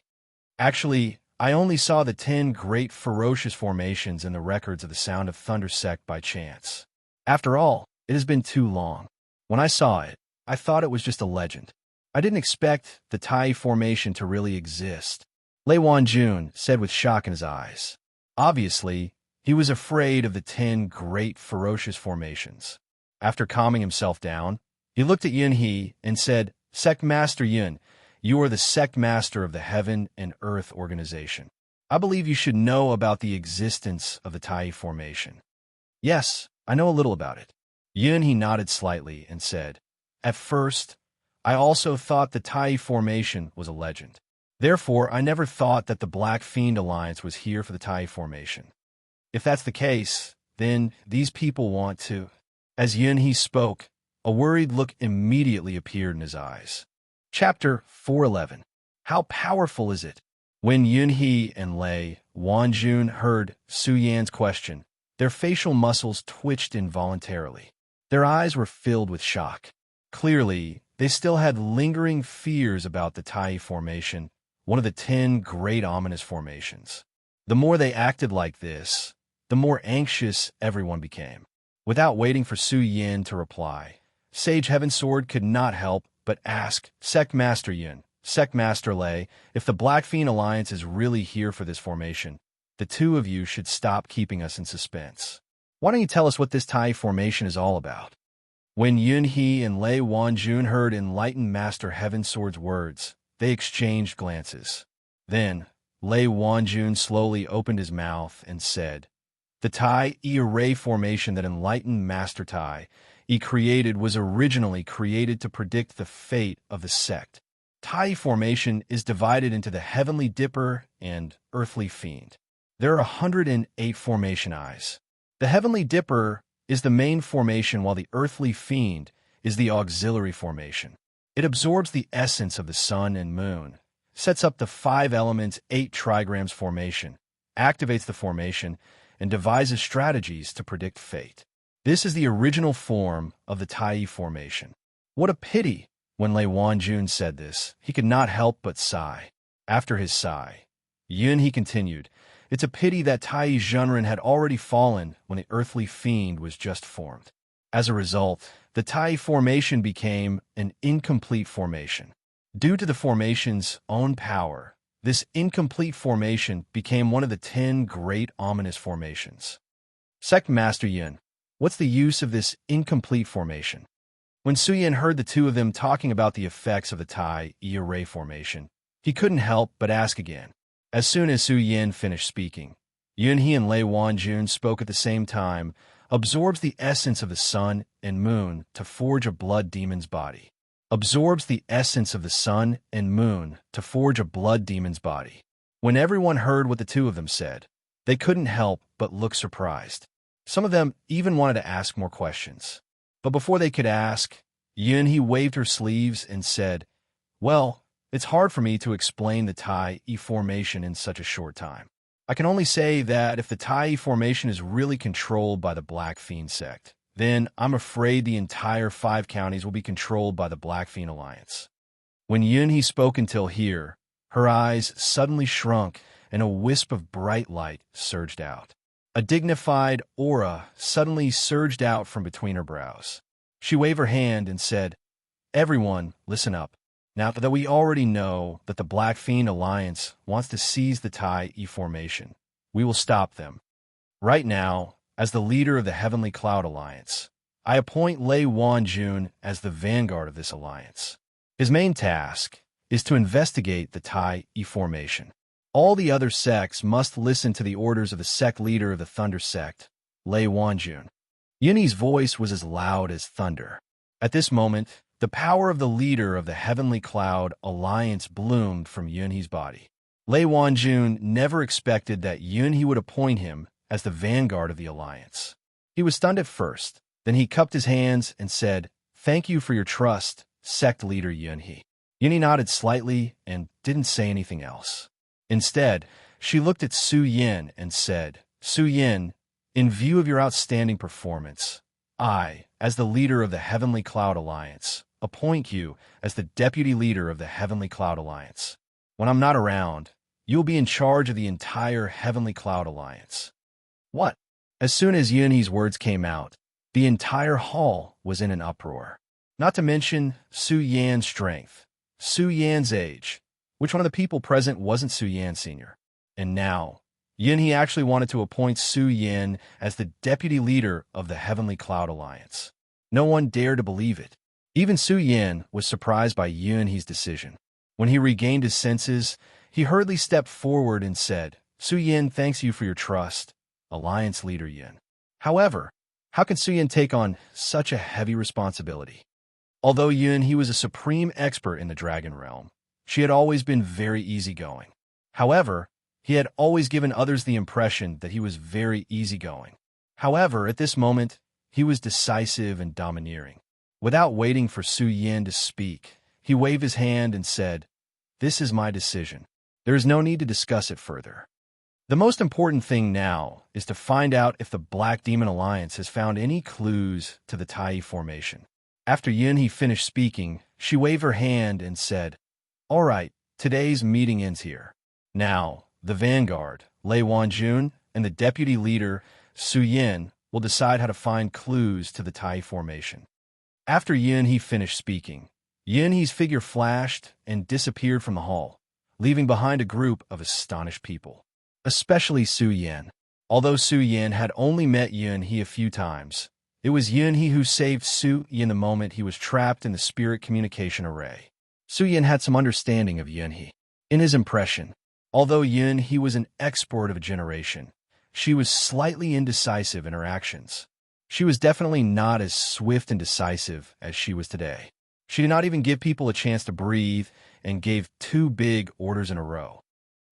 Speaker 1: Actually, I only saw the 10 Great Ferocious Formations in the records of the Sound of Thunder sect by chance. After all, it has been too long. When I saw it, I thought it was just a legend. I didn't expect the Tai formation to really exist. Lei Wanjun said with shock in his eyes. Obviously, he was afraid of the 10 Great Ferocious Formations. After calming himself down, he looked at Yun He and said, Sect Master Yun, you are the Sect Master of the Heaven and Earth organization. I believe you should know about the existence of the Tai formation. Yes, I know a little about it. Yun He nodded slightly and said, at first, I also thought the Tai formation was a legend. Therefore, I never thought that the Black Fiend Alliance was here for the Tai formation. If that's the case, then these people want to... As Yun He spoke, a worried look immediately appeared in his eyes. Chapter 411. How powerful is it? When Yun He and Lei Wanjun heard Su Yan's question, their facial muscles twitched involuntarily. Their eyes were filled with shock. Clearly, they still had lingering fears about the Tai formation, one of the 10 great ominous formations. The more they acted like this, the more anxious everyone became. Without waiting for Su Yin to reply, Sage Heavensword could not help but ask Sect Master Yun, Sect Master Lei, if the Black Fiend Alliance is really here for this formation, the two of you should stop keeping us in suspense. Why don't you tell us what this Tai formation is all about? When Yun He and Lei Wanjun heard enlightened Master Heavensword's words, they exchanged glances. Then, Lei Wanjun slowly opened his mouth and said, the Tai Array formation that enlightened Master Tai created was originally created to predict the fate of the sect. Tai formation is divided into the Heavenly Dipper and Earthly Fiend. There are 108 formation eyes. The Heavenly Dipper is the main formation while the Earthly Fiend is the auxiliary formation. It absorbs the essence of the sun and moon, sets up the 5 elements 8 trigrams formation, activates the formation, and devises strategies to predict fate. This is the original form of the Tai formation. What a pity! When Lei Wanjun said this, he could not help but sigh. After his sigh, He continued, "It's a pity that Tai Zhenren had already fallen when the earthly fiend was just formed. As a result, the Tai formation became an incomplete formation. Due to the formation's own power, this incomplete formation became one of the 10 great ominous formations." Sect Master Yun, what's the use of this incomplete formation? When Su Yin heard the two of them talking about the effects of the Tai array formation, he couldn't help but ask again. As soon as Su Yin finished speaking, Yunhe and Lei Wanjun spoke at the same time, absorbs the essence of the sun and moon to forge a blood demon's body. Absorbs the essence of the sun and moon to forge a blood demon's body. When everyone heard what the two of them said, they couldn't help but look surprised. Some of them even wanted to ask more questions. But before they could ask, Yunhe waved her sleeves and said, "Well, it's hard for me to explain the Tai formation in such a short time. I can only say that if the Tai formation is really controlled by the Black Fiend sect, then I'm afraid the entire 5 counties will be controlled by the Black Fiend Alliance." When Yunhe spoke until here, her eyes suddenly shrunk and a wisp of bright light surged out. A dignified aura suddenly surged out from between her brows. She waved her hand and said, "Everyone, listen up. Now that we already know that the Black Fiend Alliance wants to seize the Tai formation, we will stop them. Right now, as the leader of the Heavenly Cloud Alliance, I appoint Lei Wanjun as the vanguard of this alliance. His main task is to investigate the Tai formation. All the other sects must listen to the orders of the sect leader of the Thunder sect, Lei Wanjun." Yunhe's voice was as loud as thunder. At this moment, the power of the leader of the Heavenly Cloud Alliance bloomed from Yunhe's body. Lei Wanjun never expected that Yunhe would appoint him as the vanguard of the alliance. He was stunned at first, then he cupped his hands and said, "Thank you for your trust, sect leader Yunhe." Yunhe nodded slightly and didn't say anything else. Instead, she looked at Su Yin and said, "Su Yin, in view of your outstanding performance, I, as the leader of the Heavenly Cloud Alliance, appoint you as the deputy leader of the Heavenly Cloud Alliance. When I'm not around, you'll be in charge of the entire Heavenly Cloud Alliance." What? As soon as Yunhe's words came out, the entire hall was in an uproar. Not to mention Su Yan's strength, Su Yan's age. Which one of the people present wasn't Su Yan Sr.? And now, Yunhe actually wanted to appoint Su Yin as the deputy leader of the Heavenly Cloud Alliance. No one dared to believe it. Even Su Yin was surprised by Yunhe's decision. When he regained his senses, he hurriedly stepped forward and said, "Su Yin thanks you for your trust, Alliance leader Yin. However, how can Su Yin take on such a heavy responsibility?" Although Yunhe was a supreme expert in the Dragon Realm, she had always been very easygoing. However, he had always given others the impression that he was very easygoing. However, at this moment, he was decisive and domineering. Without waiting for Su Yin to speak, he waved his hand and said, "This is my decision. There is no need to discuss it further. The most important thing now is to find out if the Black Demon Alliance has found any clues to the Tai formation." After Yunhe finished speaking, she waved her hand and said, "All right, today's meeting ends here. Now, the vanguard, Lei Wanjun, and the deputy leader, Su Yin, will decide how to find clues to the Tai formation." After Yunhe finished speaking, Yunhe's figure flashed and disappeared from the hall, leaving behind a group of astonished people, especially Su Yin. Although Su Yin had only met Yunhe a few times, it was Yunhe who saved Su Yin the moment he was trapped in the spirit communication array. Su Yin had some understanding of Yunhe. In his impression, although Yunhe was an expert of a generation, she was slightly indecisive in her actions. She was definitely not as swift and decisive as she was today. She did not even give people a chance to breathe and gave 2 big orders in a row.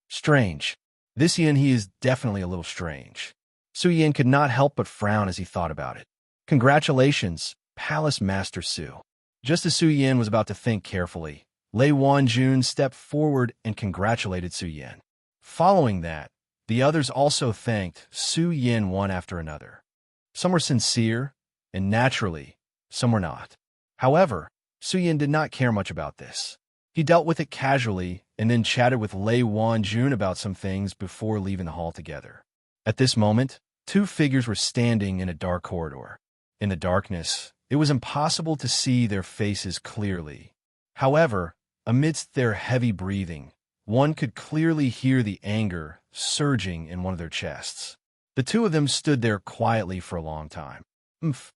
Speaker 1: Strange. This Yunhe is definitely a little strange. Su Yin could not help but frown as he thought about it. "Congratulations, Palace Master Su. Just as Su Yin was about to think carefully, Lei Wanjun stepped forward and congratulated Su Yin. Following that, the others also thanked Su Yin one after another. Some were sincere, and naturally, some were not. However, Su Yin did not care much about this. He dealt with it casually and then chatted with Lei Wanjun about some things before leaving the hall together. At this moment, two figures were standing in a dark corridor. In the darkness, it was impossible to see their faces clearly. However, amidst their heavy breathing, one could clearly hear the anger surging in one of their chests. The two of them stood there quietly for a long time. Umph.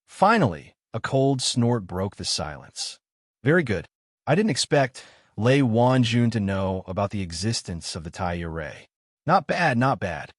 Speaker 1: Finally, a cold snort broke the silence. Very good. I didn't expect Lei Wanjun to know about the existence of the Tai Ray. Not bad, not bad.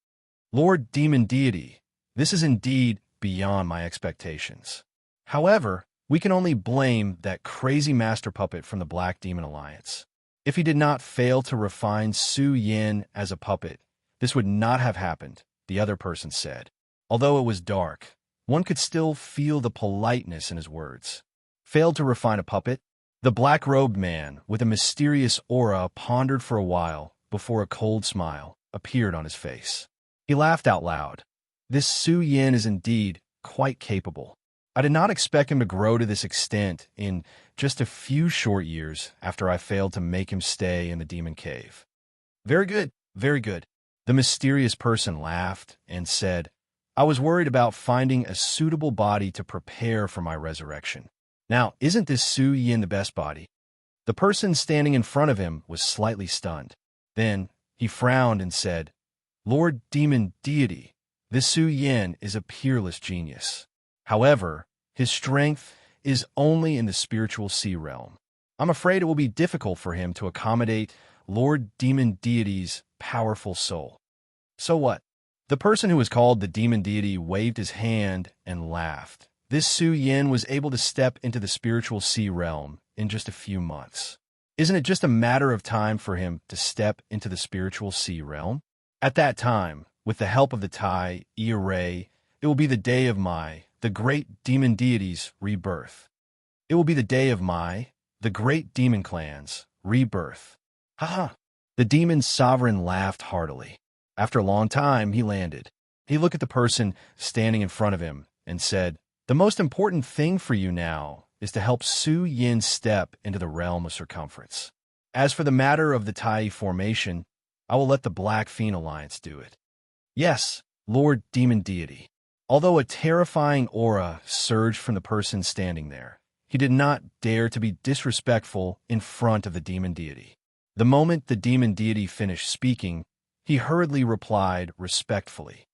Speaker 1: Lord Demon Deity, this is indeed beyond my expectations. However, we can only blame that crazy master puppet from the Black Demon Alliance. If he did not fail to refine Su Yin as a puppet, this would not have happened, the other person said. Although it was dark, one could still feel the politeness in his words. Failed to refine a puppet? The black-robed man, with a mysterious aura, pondered for a while before a cold smile appeared on his face. He laughed out loud. This Su Yin is indeed quite capable. I did not expect him to grow to this extent in just a few short years after I failed to make him stay in the demon cave. Very good, very good. The mysterious person laughed and said, I was worried about finding a suitable body to prepare for my resurrection. Now, isn't this Su Yin the best body? The person standing in front of him was slightly stunned. Then he frowned and said, Lord Demon Deity, this Su Yin is a peerless genius. However, his strength is only in the spiritual sea realm. I'm afraid it will be difficult for him to accommodate Lord Demon Deity's powerful soul. So what? The person who was called the Demon Deity waved his hand and laughed. This Su Yin was able to step into the spiritual sea realm in just a few months. Isn't it just a matter of time for him to step into the spiritual sea realm? At that time, with the help of the Tai Ray, it will be the day of the great demon deity's rebirth. It will be the day of the great demon clan's rebirth. Ha! The demon's sovereign laughed heartily. After a long time, he landed. He looked at the person standing in front of him and said, The most important thing for you now is to help Su Yin step into the realm of circumference. As for the matter of the Tai formation, I will let the Black Fiend Alliance do it. Yes, Lord Demon Deity. Although a terrifying aura surged from the person standing there, he did not dare to be disrespectful in front of the Demon Deity. The moment the Demon Deity finished speaking, he hurriedly replied respectfully.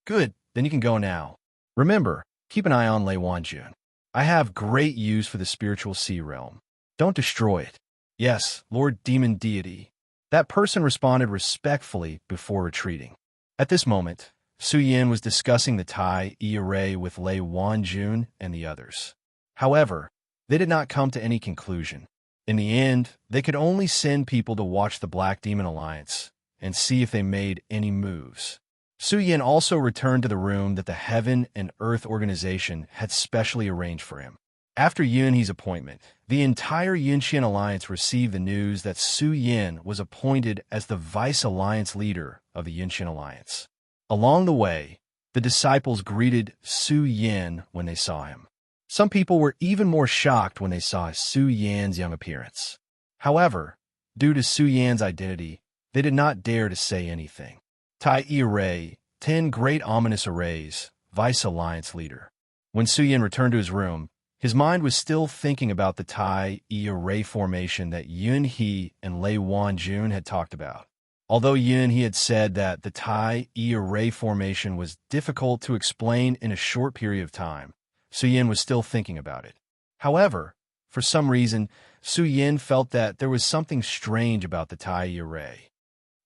Speaker 1: Good, then you can go now. Remember, keep an eye on Lei Wanjun. I have great use for the spiritual sea realm. Don't destroy it. Yes, Lord Demon Deity. That person responded respectfully before retreating. At this moment, Su Yin was discussing the Tai Ray with Lei Wanjun and the others. However, they did not come to any conclusion. In the end, they could only send people to watch the Black Demon Alliance and see if they made any moves. Su Yin also returned to the room that the Heaven and Earth organization had specially arranged for him. After Yunhe's appointment, the entire Yunxian Alliance received the news that Su Yin was appointed as the Vice Alliance leader of the Yunxian Alliance. Along the way, the disciples greeted Su Yin when they saw him. Some people were even more shocked when they saw Su Yin's young appearance. However, due to Su Yin's identity, they did not dare to say anything. Tai Ray, 10 great ominous arrays, Vice Alliance leader. When Su Yin returned to his room, his mind was still thinking about the Tai Ray formation that Yunhe and Lei Wanjun had talked about. Although Yunhe had said that the Tai Ray formation was difficult to explain in a short period of time, Su Yin was still thinking about it. However, for some reason, Su Yin felt that there was something strange about the Tai Ray.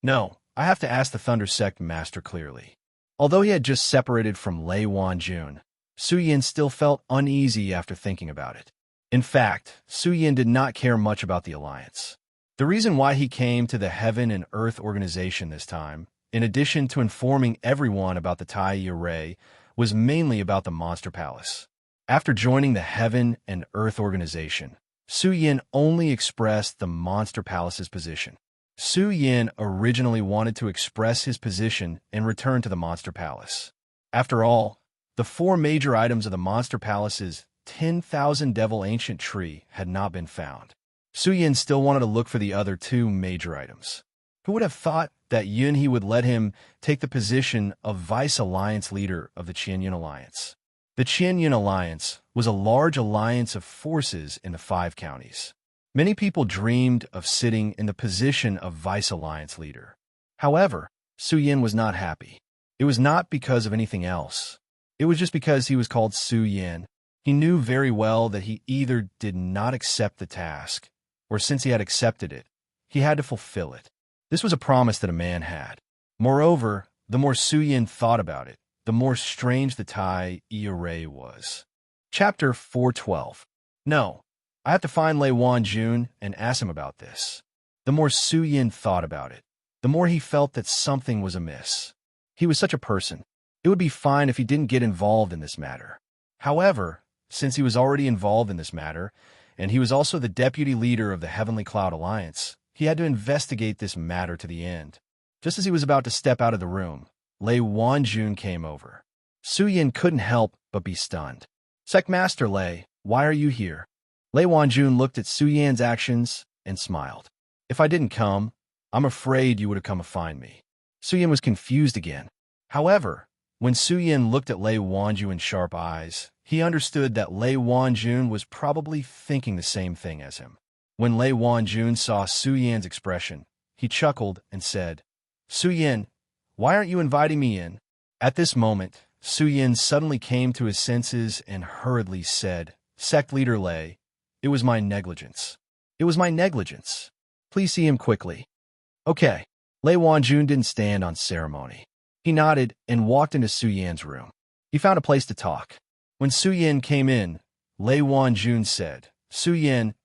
Speaker 1: No, I have to ask the Thunder Sect Master clearly. Although he had just separated from Lei Wanjun, Su Yin still felt uneasy after thinking about it. In fact, Su Yin did not care much about the alliance. The reason why he came to the Heaven and Earth organization this time, in addition to informing everyone about the Tai Ray, was mainly about the Monster Palace. After joining the Heaven and Earth organization, Su Yin only expressed the Monster Palace's position. Su Yin originally wanted to express his position and return to the Monster Palace. After all, the 4 major items of the Monster Palace's 10,000 Devil Ancient Tree had not been found. Su Yin still wanted to look for the other 2 major items. Who would have thought that Yunhe would let him take the position of Vice Alliance leader of the Qianyun Alliance? The Qianyun Alliance was a large alliance of forces in the 5 counties. Many people dreamed of sitting in the position of Vice Alliance leader. However, Su Yin was not happy. It was not because of anything else. It was just because he was called Su Yin. He knew very well that he either did not accept the task, or since he had accepted it, he had to fulfill it. This was a promise that a man had. Moreover, the more Su Yin thought about it, the more strange the Tai array was. Chapter 412. No, I have to find Lei Wanjun and ask him about this. The more Su Yin thought about it, the more he felt that something was amiss. He was such a person. It would be fine if he didn't get involved in this matter. However, since he was already involved in this matter, and he was also the deputy leader of the Heavenly Cloud Alliance, he had to investigate this matter to the end. Just as he was about to step out of the room, Lei Wanjun came over. Su Yin couldn't help but be stunned. Secmaster Lei, why are you here? Lei Wanjun looked at Su Yin's actions and smiled. If I didn't come, I'm afraid you would have come to find me. Su Yin was confused again. However, when Su Yin looked at Lei Wanjun's sharp eyes, he understood that Lei Wanjun was probably thinking the same thing as him. When Lei Wanjun saw Su Yin's expression, he chuckled and said, Su Yin, why aren't you inviting me in? At this moment, Su Yin suddenly came to his senses and hurriedly said, Sect Leader Lei, it was my negligence. It was my negligence. Please see him quickly. Okay. Lei Wanjun didn't stand on ceremony. He nodded and walked into Su Yin's room. He found a place to talk. When Su Yin came in, Lei Wanjun said, Su Yin,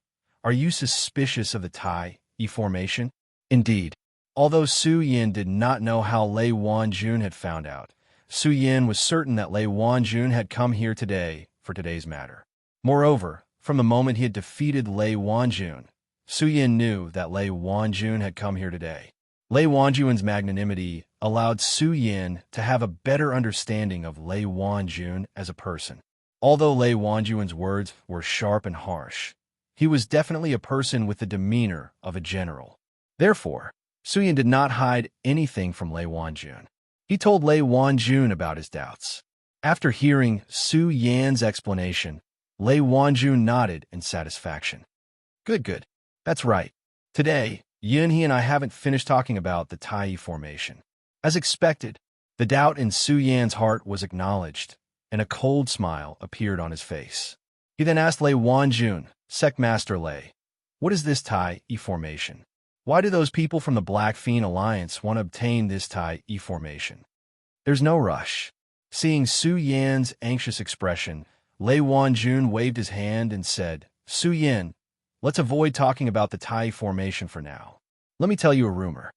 Speaker 1: are you suspicious of the Tai formation? Indeed. Although Su Yin did not know how Lei Wanjun had found out, Su Yin was certain that Lei Wanjun had come here today for today's matter. Moreover, from the moment he had defeated Lei Wanjun, Su Yin knew that Lei Wanjun had come here today. Lei Wanjun's magnanimity allowed Su Yin to have a better understanding of Lei Wanjun as a person. Although Lei Wanjun's words were sharp and harsh, he was definitely a person with the demeanor of a general. Therefore, Su Yin did not hide anything from Lei Wanjun. He told Lei Wanjun about his doubts. After hearing Su Yin's explanation, Lei Wanjun nodded in satisfaction. Good. That's right. Today, Yunhe and I haven't finished talking about the Tai formation. As expected, the doubt in Su Yin's heart was acknowledged, and a cold smile appeared on his face. He then asked Lei Wanjun, Secmaster Lei, what is this Tai formation? Why do those people from the Black Fiend Alliance want to obtain this Tai formation? There's no rush. Seeing Su Yin's anxious expression, Lei Wanjun waved his hand and said, Su Yin, let's avoid talking about the Tai formation for now. Let me tell you a rumor.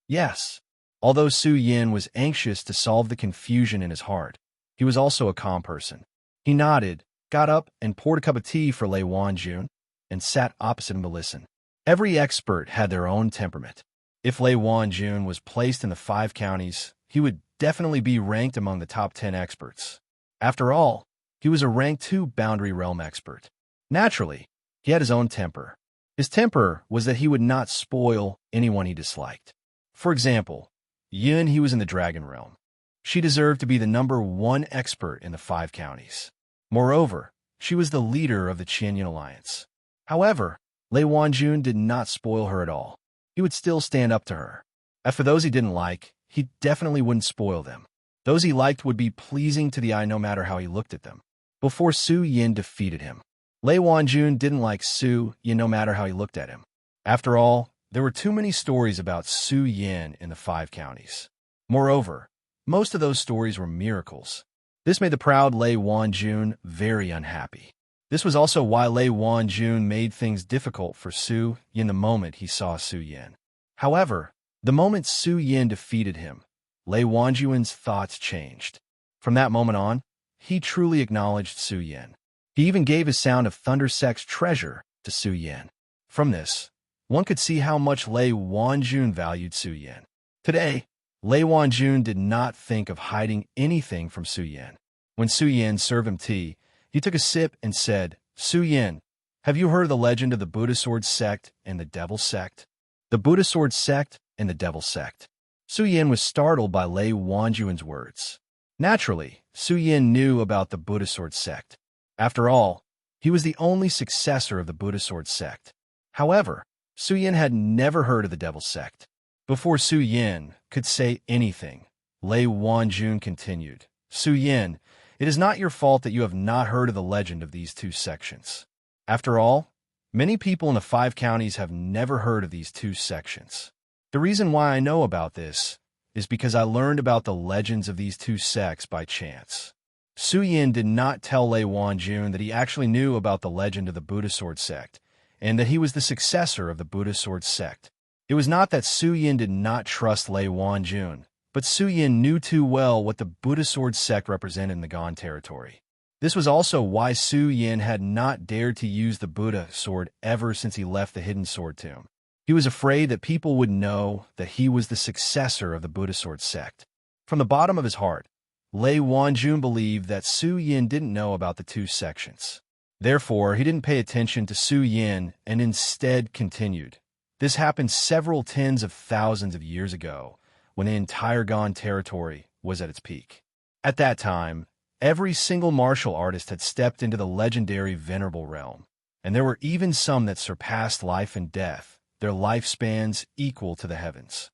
Speaker 1: Yes. Although Su Yin was anxious to solve the confusion in his heart, he was also a calm person. He nodded, got up, and poured a cup of tea for Lei Wanjun, and sat opposite him to listen. Every expert had their own temperament. If Lei Wanjun was placed in the 5 counties, he would definitely be ranked among the top 10 experts. After all, he was a rank 2 Boundary Realm expert. Naturally, he had his own temper. His temper was that he would not spoil anyone he disliked. For example, Yunhe was in the Dragon Realm. She deserved to be the number 1 expert in the 5 counties. Moreover, she was the leader of the Qianyun Alliance. However, Lei Wanjun did not spoil her at all. He would still stand up to her. As for those he didn't like, he definitely wouldn't spoil them. Those he liked would be pleasing to the eye no matter how he looked at them. Before Su Yin defeated him, Lei Wanjun didn't like Su Yin no matter how he looked at him. After all, there were too many stories about Su Yin in the 5 counties. Moreover, most of those stories were miracles. This made the proud Lei Wanjun very unhappy. This was also why Lei Wanjun made things difficult for Su Yin the moment he saw Su Yin. However, the moment Su Yin defeated him, Lei Wanjun's thoughts changed. From that moment on, he truly acknowledged Su Yin. He even gave his sound of Thunder Sect's treasure to Su Yan. From this, one could see how much Lei Wanjun valued Su Yan. Today, Lei Wanjun did not think of hiding anything from Su Yan. When Su Yan served him tea, he took a sip and said, "Su Yan, have you heard of the legend of the Buddha Sword Sect and the Devil Sect?" The Buddha Sword Sect and the Devil Sect. Su Yan was startled by Lei Wanjun's words. Naturally, Su Yan knew about the Buddha Sword Sect. After all, he was the only successor of the Buddha Sword Sect. However, Su Yan had never heard of the Devil Sect. Before Su Yan could say anything, Lei Wanjun continued, "Su Yan, it is not your fault that you have not heard of the legend of these two sections. After all, many people in the 5 counties have never heard of these two sections. The reason why I know about this is because I learned about the legends of these two sects by chance." Su Yan did not tell Lei Wanjun that he actually knew about the legend of the Buddha Sword Sect, and that he was the successor of the Buddha Sword Sect. It was not that Su Yan did not trust Lei Wanjun, but Su Yan knew too well what the Buddha Sword Sect represented in the Gan territory. This was also why Su Yan had not dared to use the Buddha sword ever since he left the Hidden Sword Tomb. He was afraid that people would know that he was the successor of the Buddha Sword Sect. From the bottom of his heart, Lei Wanjun believed that Su Yan didn't know about the two sections. Therefore, he didn't pay attention to Su Yan and instead continued. This happened several tens of thousands of years ago, when the entire Gan territory was at its peak. At that time, every single martial artist had stepped into the legendary Venerable Realm, and there were even some that surpassed life and death, their lifespans equal to the heavens.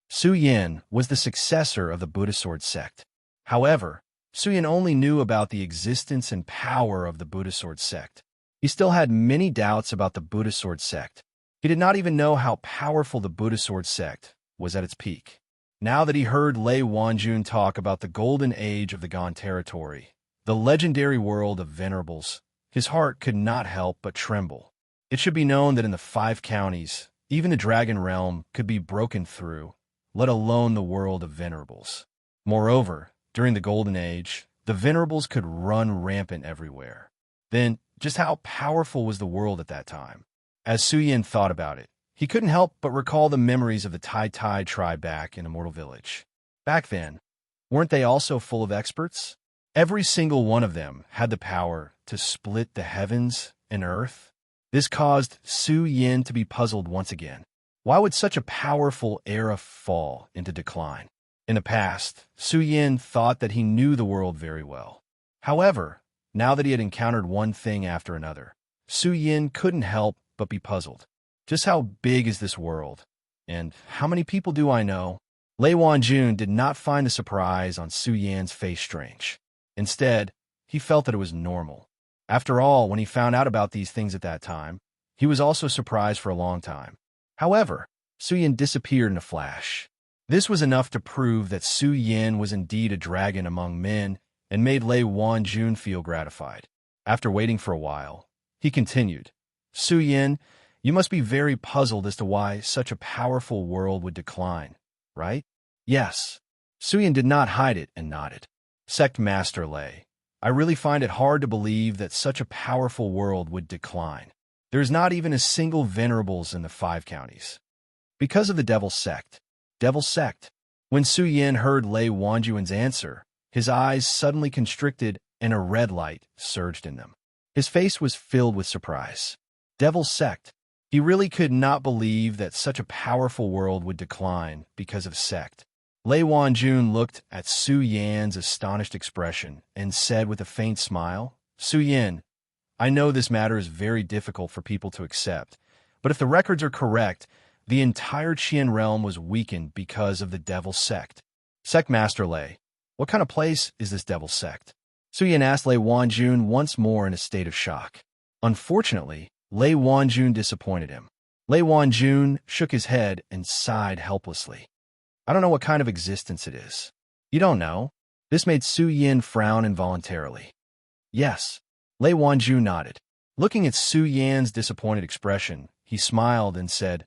Speaker 1: Su Yan was the successor of the Buddha Sword Sect. However, Su Yan only knew about the existence and power of the Buddha Sword Sect. He still had many doubts about the Buddha Sword Sect. He did not even know how powerful the Buddha Sword Sect was at its peak. Now that he heard Lei Wanjun talk about the golden age of the Gan territory, the legendary world of venerables, his heart could not help but tremble. It should be known that in the 5 counties, even the Dragon Realm could be broken through, let alone the world of venerables. Moreover, during the Golden Age, the venerables could run rampant everywhere. Then, just how powerful was the world at that time? As Su Yan thought about it, he couldn't help but recall the memories of the Tai Tai tribe back in Immortal Village. Back then, weren't they also full of experts? Every single one of them had the power to split the heavens and earth. This caused Su Yan to be puzzled once again. Why would such a powerful era fall into decline? In the past, Su Yan thought that he knew the world very well. However, now that he had encountered one thing after another, Su Yan couldn't help but be puzzled. Just how big is this world? And how many people do I know? Lei Wanjun did not find the surprise on Su Yan's face strange. Instead, he felt that it was normal. After all, when he found out about these things at that time, he was also surprised for a long time. However, Su Yan disappeared in a flash. This was enough to prove that Su Yan was indeed a dragon among men and made Lei Wanjun feel gratified. After waiting for a while, he continued, "Su Yan, you must be very puzzled as to why such a powerful world would decline, right?" "Yes." Su Yan did not hide it and nodded. "Sect Master Lei, I really find it hard to believe that such a powerful world would decline. There is not even a single venerables in the 5 counties. Because of the Devil Sect." Devil Sect. When Su Yan heard Lei Wanjun's answer, his eyes suddenly constricted and a red light surged in them. His face was filled with surprise. Devil Sect. He really could not believe that such a powerful world would decline because of sect. Lei Wanjun looked at Su Yan's astonished expression and said with a faint smile, "Su Yan, I know this matter is very difficult for people to accept, but if the records are correct, the entire Qian realm was weakened because of the Devil Sect." "Sect Master Lei, what kind of place is this Devil Sect?" Su Yan asked Lei Wanjun once more in a state of shock. Unfortunately, Lei Wanjun disappointed him. Lei Wanjun shook his head and sighed helplessly. "I don't know what kind of existence it is." "You don't know?" This made Su Yan frown involuntarily. "Yes." Lei Wanjun nodded. Looking at Su Yan's disappointed expression, he smiled and said,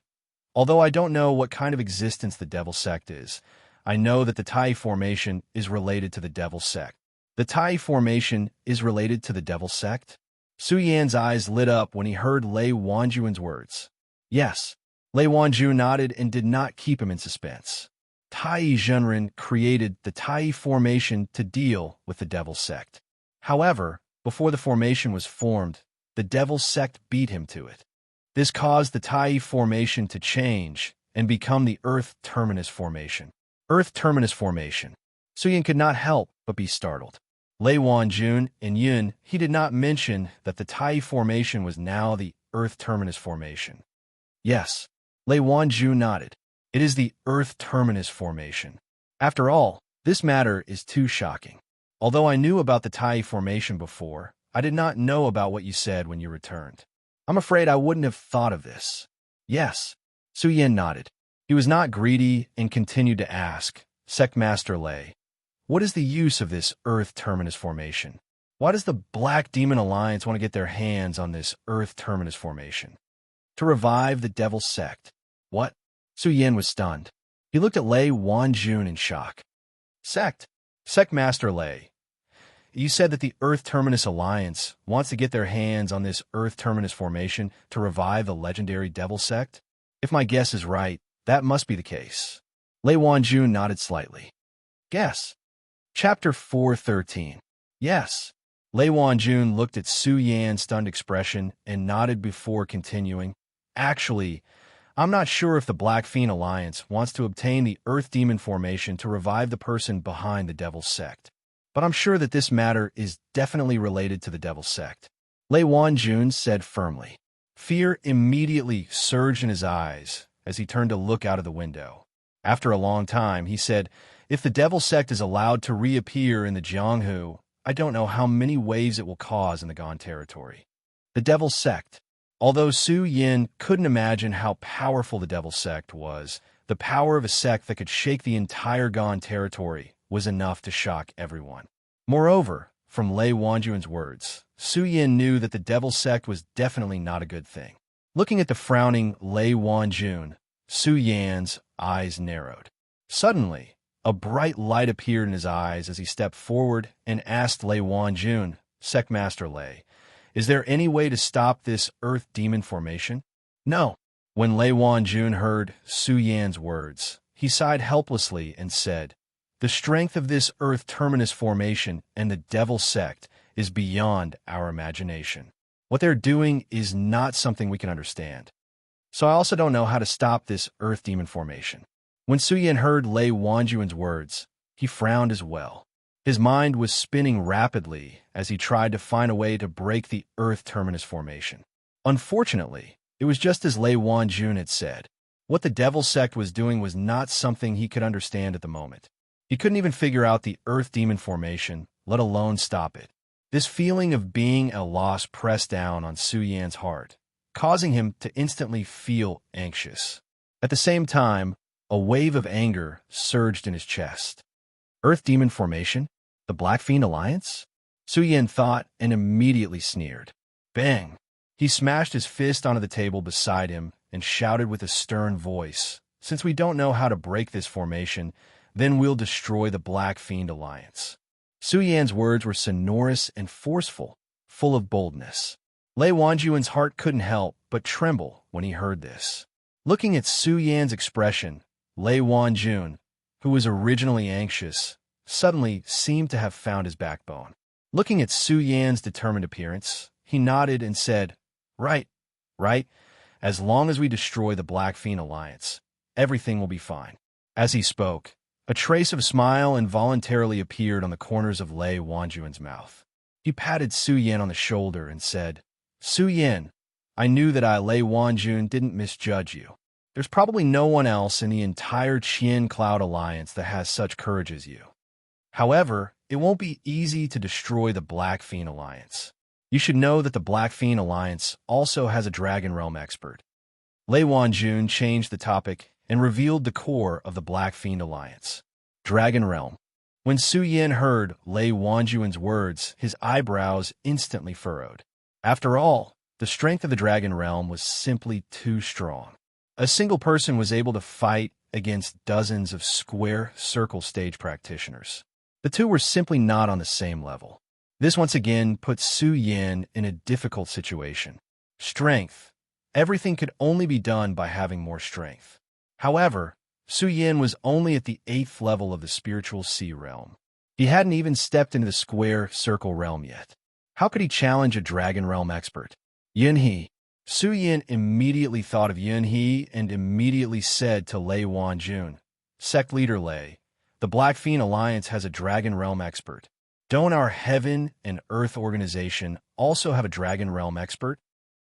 Speaker 1: "Although I don't know what kind of existence the Devil Sect is, I know that the Tai Formation is related to the Devil Sect." "The Tai Formation is related to the Devil Sect?" Su Yan's eyes lit up when he heard Lei Wanjuan's words. Yes. Lei Wanju nodded and did not keep him in suspense. Tai Zhenren created the Tai formation to deal with the Devil Sect. However, before the formation was formed, the Devil Sect beat him to it. This caused the Tai formation to change and become the Earth Terminus formation. Earth Terminus formation. Su Yan could not help but be startled. Lei Wanjun and Yun, he did not mention that the Tai formation was now the Earth Terminus formation. Yes, Lei Wanjun nodded. It is the Earth Terminus formation. After all, this matter is too shocking. Although I knew about the Tai formation before, I did not know about what you said when you returned. I'm afraid I wouldn't have thought of this. Yes, Su Yan nodded. He was not greedy and continued to ask, Sectmaster Lei, what is the use of this Earth Terminus formation? Why does the Black Demon Alliance want to get their hands on this Earth Terminus formation? To revive the Devil Sect. What? Su Yan was stunned. He looked at Lei Wanjun in shock. Sectmaster Lei, you said that the Earth Terminus Alliance wants to get their hands on this Earth Terminus formation to revive the legendary Devil Sect? If my guess is right, that must be the case. Lei Wanjun nodded slightly. Guess. Chapter 413. Yes. Lei Wanjun looked at Su Yan's stunned expression and nodded before continuing. Actually, I'm not sure if the Black Fiend Alliance wants to obtain the Earth Demon formation to revive the person behind the Devil Sect. But I'm sure that this matter is definitely related to the Devil Sect. Lei Wanjun said firmly. Fear immediately surged in his eyes as he turned to look out of the window. After a long time, he said, if the Devil Sect is allowed to reappear in the Jianghu, I don't know how many waves it will cause in the Gan territory. The Devil Sect. Although Su Yan couldn't imagine how powerful the Devil Sect was, the power of a sect that could shake the entire Gan territory was enough to shock everyone. Moreover, from Lei Wanjuan's words, Su Yan knew that the Devil Sect was definitely not a good thing. Looking at the frowning Lei Wanjun, Su Yan's eyes narrowed. Suddenly, a bright light appeared in his eyes as he stepped forward and asked Lei Wanjun, Sectmaster Lei, is there any way to stop this Earth Demon formation? No. When Lei Wanjun heard Su Yan's words, he sighed helplessly and said, the strength of this Earth Terminus formation and the Devil Sect is beyond our imagination. What they're doing is not something we can understand. So I also don't know how to stop this Earth Demon formation. When Su Yan heard Lei Wanjuan's words, he frowned as well. His mind was spinning rapidly as he tried to find a way to break the Earth Terminus formation. Unfortunately, it was just as Lei Wanjun had said. What the Devil Sect was doing was not something he could understand at the moment. He couldn't even figure out the Earth Demon formation, let alone stop it. This feeling of being at a loss pressed down on Su Yan's heart, causing him to instantly feel anxious. At the same time, a wave of anger surged in his chest. Earth Demon formation? The Black Fiend Alliance? Su Yan thought and immediately sneered. Bang! He smashed his fist onto the table beside him and shouted with a stern voice, since we don't know how to break this formation, then we'll destroy the Black Fiend Alliance. Su Yan's words were sonorous and forceful, full of boldness. Lei Wanjuan's heart couldn't help but tremble when he heard this. Looking at Su Yan's expression, Lei Wanjun, who was originally anxious, suddenly seemed to have found his backbone. Looking at Su Yan's determined appearance, he nodded and said, Right. As long as we destroy the Black Fiend Alliance, everything will be fine. As he spoke, a trace of a smile involuntarily appeared on the corners of Lei Wanjuan's mouth. He patted Su Yan on the shoulder and said, Su Yan, I knew that I, Lei Wanjun, didn't misjudge you. There's probably no one else in the entire Qian Cloud Alliance that has such courage as you. However, it won't be easy to destroy the Black Fiend Alliance. You should know that the Black Fiend Alliance also has a Dragon Realm expert. Lei Wanjun changed the topic and revealed the core of the Black Fiend Alliance. Dragon Realm. When Su Yan heard Lei Wanjuan's words, his eyebrows instantly furrowed. After all, the strength of the Dragon Realm was simply too strong. A single person was able to fight against dozens of square circle stage practitioners. The two were simply not on the same level. This once again put Su Yin in a difficult situation. Strength. Everything could only be done by having more strength. However, Su Yin was only at the 8th level of the spiritual sea realm. He hadn't even stepped into the square circle realm yet. How could he challenge a dragon realm expert? Yin He. Su Yin immediately thought of Yin He and immediately said to Lei Wanjun, Sect Leader Lei, the Black Fiend Alliance has a dragon realm expert. Don't our Heaven and Earth organization also have a dragon realm expert?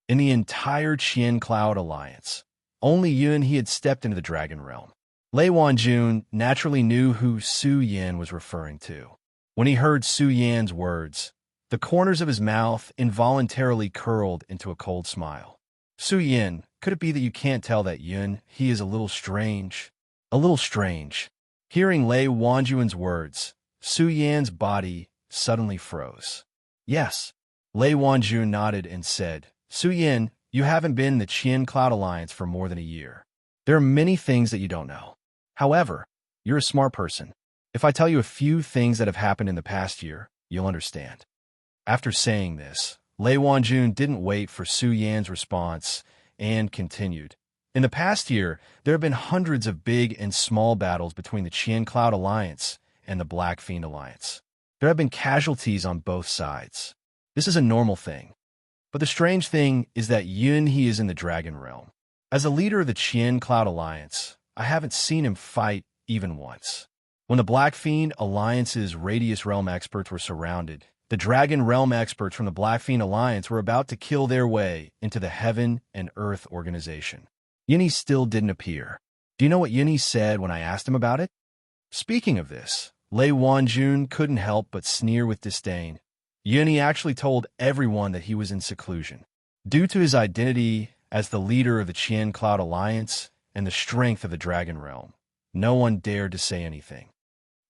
Speaker 1: In the entire Qian Cloud Alliance, only Yun He had stepped into the dragon realm. Lei Wanjun naturally knew who Su Yin was referring to. When he heard Su Yan's words, the corners of his mouth involuntarily curled into a cold smile. Su Yin, could it be that you can't tell that Yun He is a little strange? A little strange. Hearing Lei Wanjun's words, Su Yan's body suddenly froze. Yes. Lei Wanjun nodded and said, Su Yin, you haven't been in the Qian Cloud Alliance for more than a year. There are many things that you don't know. However, you're a smart person. If I tell you a few things that have happened in the past year, you'll understand. After saying this, Lei Wanjun didn't wait for Su Yan's response and continued. In the past year, there have been hundreds of big and small battles between the Qian Cloud Alliance and the Black Fiend Alliance. There have been casualties on both sides. This is a normal thing. But the strange thing is that Yun He is in the Dragon Realm. As a leader of the Qian Cloud Alliance, I haven't seen him fight even once. When the Black Fiend Alliance's Radius Realm experts were surrounded, the Dragon Realm experts from the Black Fiend Alliance were about to kill their way into the Heaven and Earth organization. Yun He still didn't appear. Do you know what Yun He said when I asked him about it? Speaking of this, Lei Wanjun couldn't help but sneer with disdain. Yun He actually told everyone that he was in seclusion. Due to his identity as the leader of the Qian Cloud Alliance and the strength of the Dragon Realm, no one dared to say anything.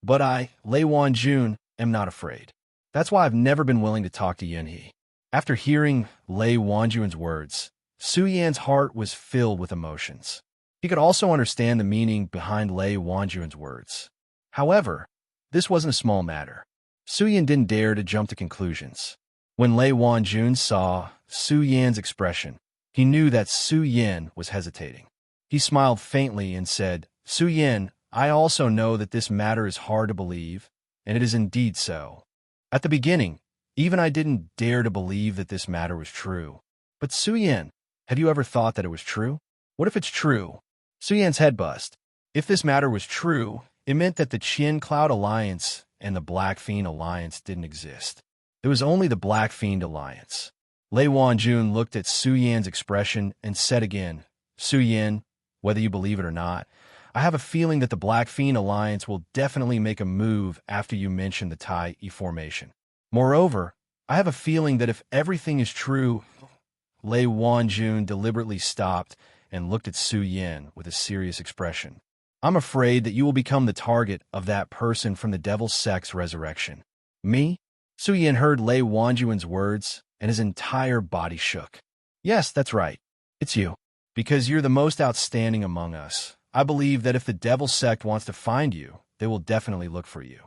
Speaker 1: But I, Lei Wanjun, am not afraid. That's why I've never been willing to talk to Yun He. After hearing Lei Wanjun's words, Su Yan's heart was filled with emotions. He could also understand the meaning behind Lei Wanjun's words. However, this wasn't a small matter. Su Yan didn't dare to jump to conclusions. When Lei Wanjun saw Su Yan's expression, he knew that Su Yan was hesitating. He smiled faintly and said, Su Yan, I also know that this matter is hard to believe, and it is indeed so. At the beginning, even I didn't dare to believe that this matter was true. But Su Yan, have you ever thought that it was true? What if it's true? Su Yan's head buzzed. If this matter was true, it meant that the Qian Cloud Alliance and the Black Fiend Alliance didn't exist. There was only the Black Fiend Alliance. Lei Wanjun looked at Su Yan's expression and said again, Su Yan, whether you believe it or not, I have a feeling that the Black Fiend Alliance will definitely make a move after you mention the Tai E formation. Moreover, I have a feeling that if everything is true, Lei Wanjun deliberately stopped and looked at Su Yan with a serious expression. I'm afraid that you will become the target of that person from the Devil's Sect's resurrection. Me? Su Yan heard Lei Wanjun's words, and his entire body shook. Yes, that's right. It's you. Because you're the most outstanding among us. I believe that if the Devil's Sect wants to find you, they will definitely look for you.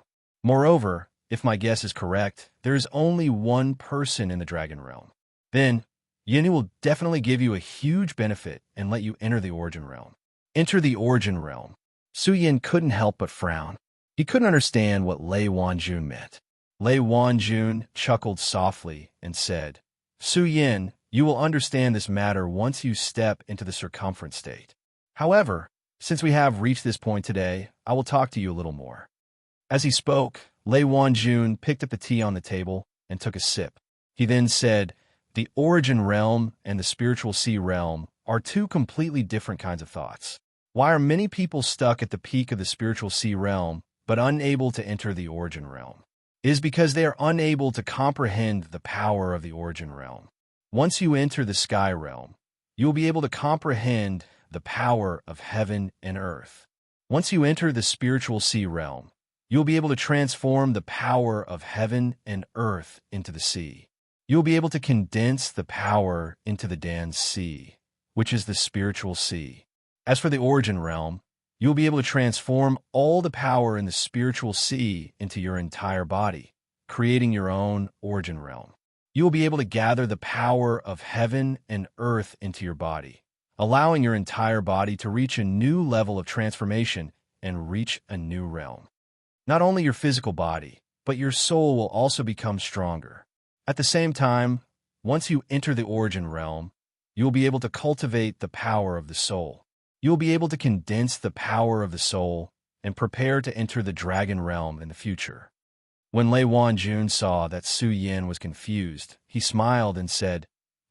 Speaker 1: Moreover, if my guess is correct, there is only one person in the Dragon Realm. Then, Yin will definitely give you a huge benefit and let you enter the Origin Realm. Enter the Origin Realm. Su Yin couldn't help but frown. He couldn't understand what Lei Wanjun meant. Lei Wanjun chuckled softly and said, Su Yin, you will understand this matter once you step into the circumference state. However, since we have reached this point today, I will talk to you a little more. As he spoke, Lei Wanjun picked up the tea on the table and took a sip. He then said, the Origin Realm and the Spiritual Sea Realm are two completely different kinds of thoughts. Why are many people stuck at the peak of the Spiritual Sea Realm but unable to enter the Origin Realm? It is because they are unable to comprehend the power of the Origin Realm. Once you enter the Sky Realm, you will be able to comprehend the power of heaven and earth. Once you enter the Spiritual Sea Realm, you will be able to transform the power of heaven and earth into the sea. You will be able to condense the power into the Dan Sea, which is the Spiritual Sea. As for the Origin Realm, you will be able to transform all the power in the Spiritual Sea into your entire body, creating your own origin realm. You will be able to gather the power of heaven and earth into your body, allowing your entire body to reach a new level of transformation and reach a new realm. Not only your physical body, but your soul will also become stronger. At the same time, once you enter the origin realm, you will be able to cultivate the power of the soul. You will be able to condense the power of the soul and prepare to enter the dragon realm in the future. When Lei Wanjun saw that Su Yin was confused, he smiled and said,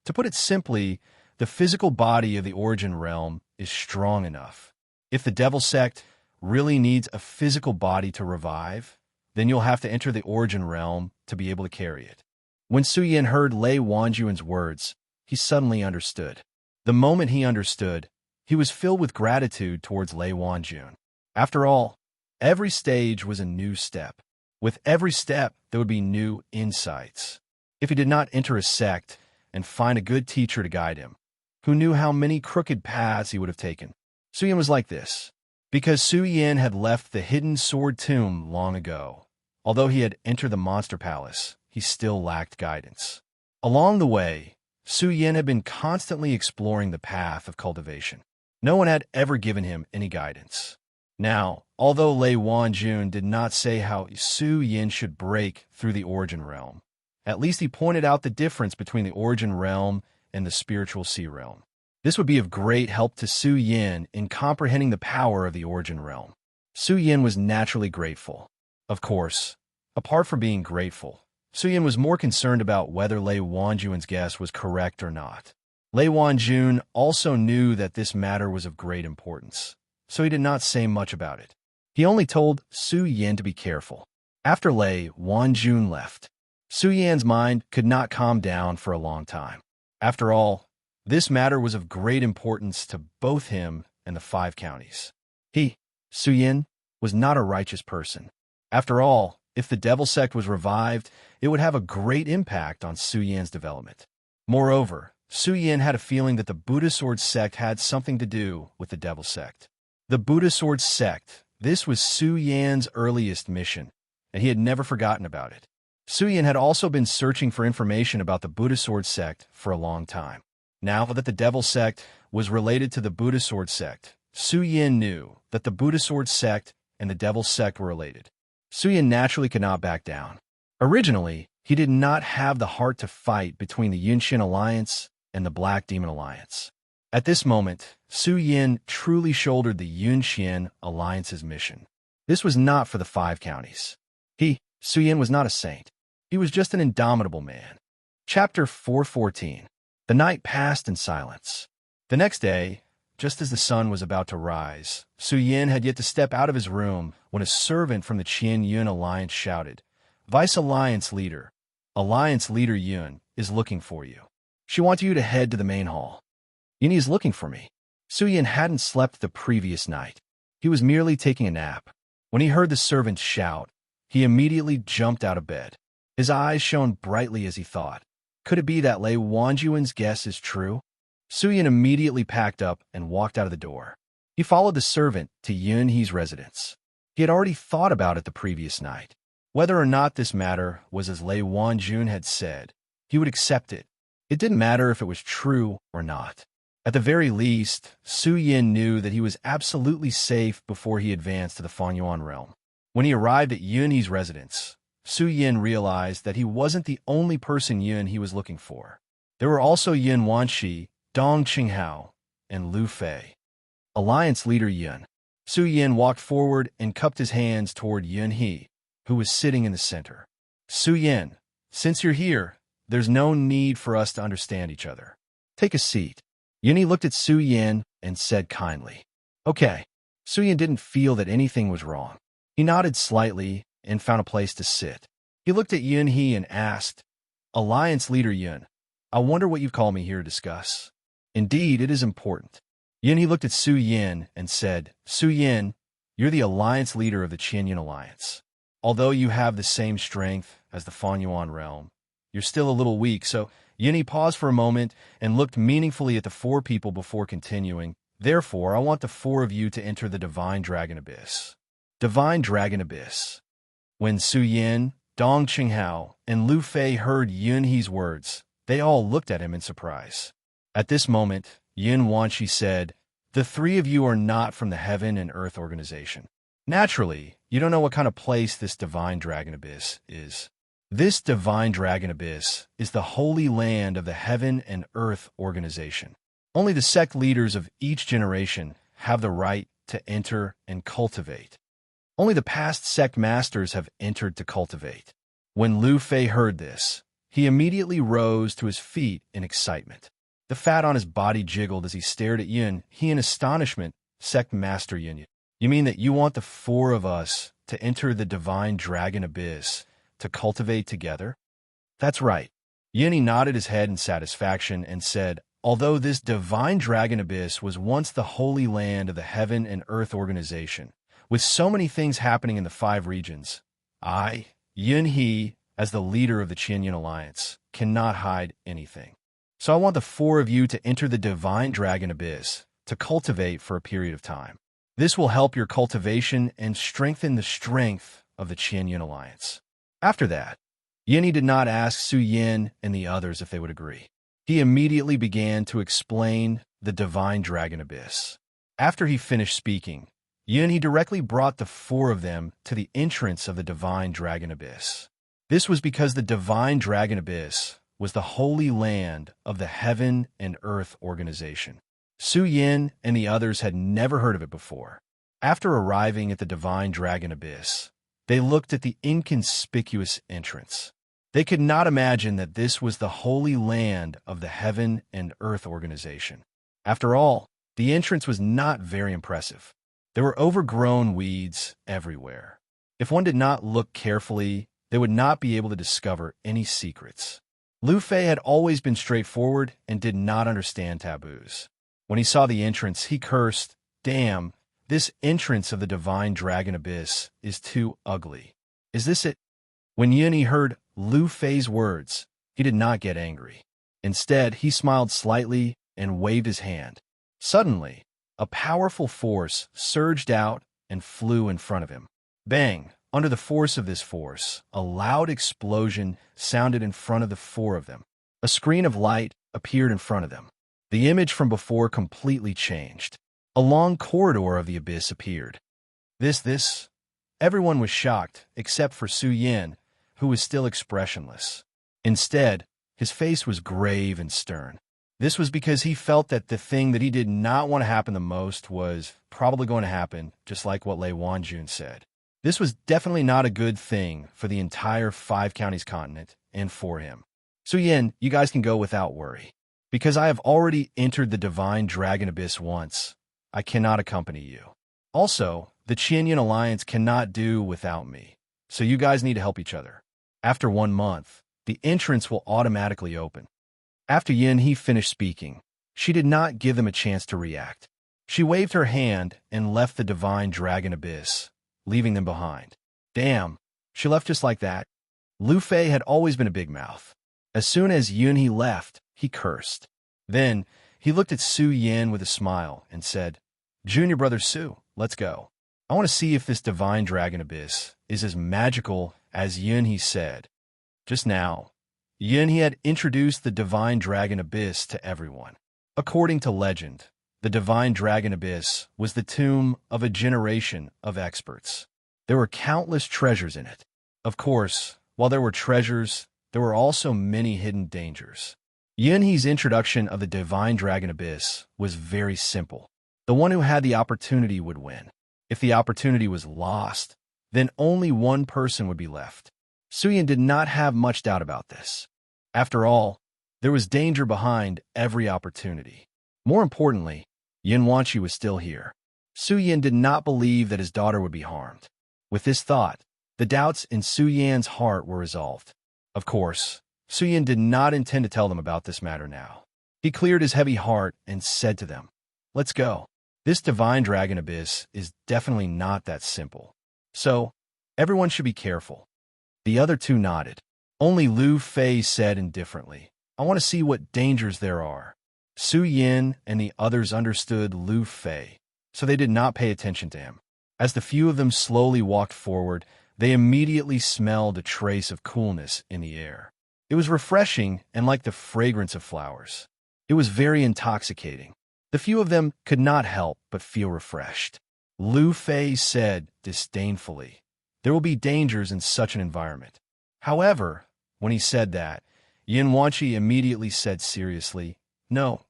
Speaker 1: "To put it simply, the physical body of the origin realm is strong enough. If the devil sect really needs a physical body to revive, then you'll have to enter the origin realm to be able to carry it." When Su Yin heard Lei Wanjun's words, he suddenly understood. The moment he understood, he was filled with gratitude towards Lei Wanjun. After all, every stage was a new step. With every step, there would be new insights. If he did not enter a sect and find a good teacher to guide him, who knew how many crooked paths he would have taken? Su Yin was like this, because Su Yin had left the hidden sword tomb long ago. Although he had entered the monster palace, he still lacked guidance. Along the way, Su Yin had been constantly exploring the path of cultivation. No one had ever given him any guidance. Now, although Lei Wanjun did not say how Su Yin should break through the origin realm, at least he pointed out the difference between the origin realm and the spiritual sea realm. This would be of great help to Su Yin in comprehending the power of the origin realm. Su Yin was naturally grateful. Of course, apart from being grateful, Su Yin was more concerned about whether Lei Wanjun's guess was correct or not. Lei Wanjun also knew that this matter was of great importance, so he did not say much about it. He only told Su Yin to be careful. After Lei Wanjun left, Su Yan's mind could not calm down for a long time. After all, this matter was of great importance to both him and the 5 counties. He, Su Yin, was not a righteous person. After all, if the devil sect was revived, it would have a great impact on Su Yan's development. Moreover, Su Yin had a feeling that the Buddha Sword sect had something to do with the devil sect. The Buddha Sword sect, this was Su Yan's earliest mission, and he had never forgotten about it. Su Yin had also been searching for information about the Buddha Sword sect for a long time. Now that the devil sect was related to the Buddha Sword sect, Su Yin knew that the Buddha Sword sect and the devil sect were related. Su Yin naturally could not back down. Originally, he did not have the heart to fight between the Yunxin Alliance and the Black Demon Alliance. At this moment, Su Yin truly shouldered the Yunxin Alliance's mission. This was not for the 5 counties. Su Yin, was not a saint. He was just an indomitable man. Chapter 414. The night passed in silence. The next day, just as the sun was about to rise, Su Yin had yet to step out of his room when a servant from the Qian Yun Alliance shouted, "Vice Alliance Leader Yun is looking for you. She wants you to head to the main hall." "Yun is looking for me." Su Yin hadn't slept the previous night. He was merely taking a nap. When he heard the servant shout, he immediately jumped out of bed. His eyes shone brightly as he thought, could it be that Lei Wanjun's guess is true? Su Yin immediately packed up and walked out of the door. He followed the servant to Yun He's residence. He had already thought about it the previous night. Whether or not this matter was as Lei Wanjun had said, he would accept it. It didn't matter if it was true or not. At the very least, Su Yin knew that he was absolutely safe before he advanced to the Fangyuan realm. When he arrived at Yun He's residence, Su Yin realized that he wasn't the only person Yun He was looking for. There were also Yun Wanshi, Dong Qinghao, and Lu Fei. Alliance Leader Yun. Su Yin walked forward and cupped his hands toward Yun He, who was sitting in the center. "Su Yin, since you're here, there's no need for us to understand each other. Take a seat." Yun He looked at Su Yin and said kindly, "Okay." Su Yin didn't feel that anything was wrong. He nodded slightly and found a place to sit. He looked at Yun He and asked, "Alliance Leader Yun, I wonder what you call me here to discuss." "Indeed, it is important." Yun He looked at Su Yin and said, "Su Yin, you're the Alliance Leader of the Qianyun Alliance. Although you have the same strength as the Fangyuan realm, you're still a little weak, so..." Yun He paused for a moment and looked meaningfully at the 4 people before continuing. "Therefore, I want the 4 of you to enter the Divine Dragon Abyss." Divine Dragon Abyss. When Su Yin, Dong Qinghao, and Lu Fei heard Yun He's words. They all looked at him in surprise. At this moment, Yun Wanqi said, "The three of you are not from the Heaven and Earth organization. Naturally, you don't know what kind of place this Divine Dragon Abyss is. This Divine Dragon Abyss is the holy land of the Heaven and Earth organization. Only the sect leaders of each generation have the right to enter and cultivate. Only the past sect masters have entered to cultivate." When Lu Fei heard this, he immediately rose to his feet in excitement. The fat on his body jiggled as he stared at Yun He in astonishment. "Sect Master Yun, you mean that you want the four of us to enter the Divine Dragon Abyss to cultivate together?" "That's right." Yun He nodded his head in satisfaction and said, "Although this Divine Dragon Abyss was once the holy land of the Heaven and Earth organization, with so many things happening in the 5 regions, I, Yun He, as the leader of the Qianyun Alliance, cannot hide anything. So I want the four of you to enter the Divine Dragon Abyss to cultivate for a period of time. This will help your cultivation and strengthen the strength of the Qianyun Alliance." After that, Yun He did not ask Su Yin and the others if they would agree. He immediately began to explain the Divine Dragon Abyss. After he finished speaking, Yun He directly brought the four of them to the entrance of the Divine Dragon Abyss. This was because the Divine Dragon Abyss was the holy land of the Heaven and Earth organization. Su Yin and the others had never heard of it before. After arriving at the Divine Dragon Abyss, they looked at the inconspicuous entrance. They could not imagine that this was the holy land of the Heaven and Earth organization. After all, the entrance was not very impressive. There were overgrown weeds everywhere. If one did not look carefully, they would not be able to discover any secrets. Lu Fei had always been straightforward and did not understand taboos. When he saw the entrance, he cursed, "Damn, this entrance of the Divine Dragon Abyss is too ugly. Is this it?" When Yun He heard Lu Fei's words, he did not get angry. Instead, he smiled slightly and waved his hand. Suddenly, a powerful force surged out and flew in front of him. Bang! Under the force of this force, a loud explosion sounded in front of the four of them. A screen of light appeared in front of them. The image from before completely changed. A long corridor of the abyss appeared. This. Everyone was shocked, except for Su Yin, who was still expressionless. Instead, his face was grave and stern. This was because he felt that the thing that he did not want to happen the most was probably going to happen, just like what Lei Wanjun said. This was definitely not a good thing for the entire 5 counties continent and for him. "Su Yin, you guys can go without worry. Because I have already entered the Divine Dragon Abyss once, I cannot accompany you. Also, the Qianyun Alliance cannot do without me, so you guys need to help each other. After 1 month, the entrance will automatically open." After Yin He finished speaking, she did not give them a chance to react. She waved her hand and left the Divine Dragon Abyss, leaving them behind. Damn, she left just like that. Lu Fei had always been a big mouth. As soon as Yun He left, he cursed. Then, he looked at Su Yin with a smile and said, "Junior brother Su, let's go. I want to see if this Divine Dragon Abyss is as magical as Yun He said." Just now, Yun He had introduced the Divine Dragon Abyss to everyone. According to legend, the Divine Dragon Abyss was the tomb of a generation of experts. There were countless treasures in it. Of course, while there were treasures, there were also many hidden dangers. Yun He's introduction of the Divine Dragon Abyss was very simple. The one who had the opportunity would win. If the opportunity was lost, then only one person would be left. Su Yin did not have much doubt about this. After all, there was danger behind every opportunity. More importantly, Yin Wanqi was still here. Su Yin did not believe that his daughter would be harmed. With this thought, the doubts in Su Yan's heart were resolved. Of course, Su Yin did not intend to tell them about this matter now. He cleared his heavy heart and said to them, "Let's go. This Divine Dragon Abyss is definitely not that simple. So, everyone should be careful." The other two nodded. Only Lu Fei said indifferently, "I want to see what dangers there are." Su Yin and the others understood Lu Fei, so they did not pay attention to him. As the few of them slowly walked forward, They immediately smelled a trace of coolness in the air. It was refreshing and like the fragrance of flowers. It was very intoxicating. The few of them could not help but feel refreshed. Lu Fei said disdainfully, "There will be dangers in such an environment." However, when he said that, Yin Wanqi immediately said seriously, "No,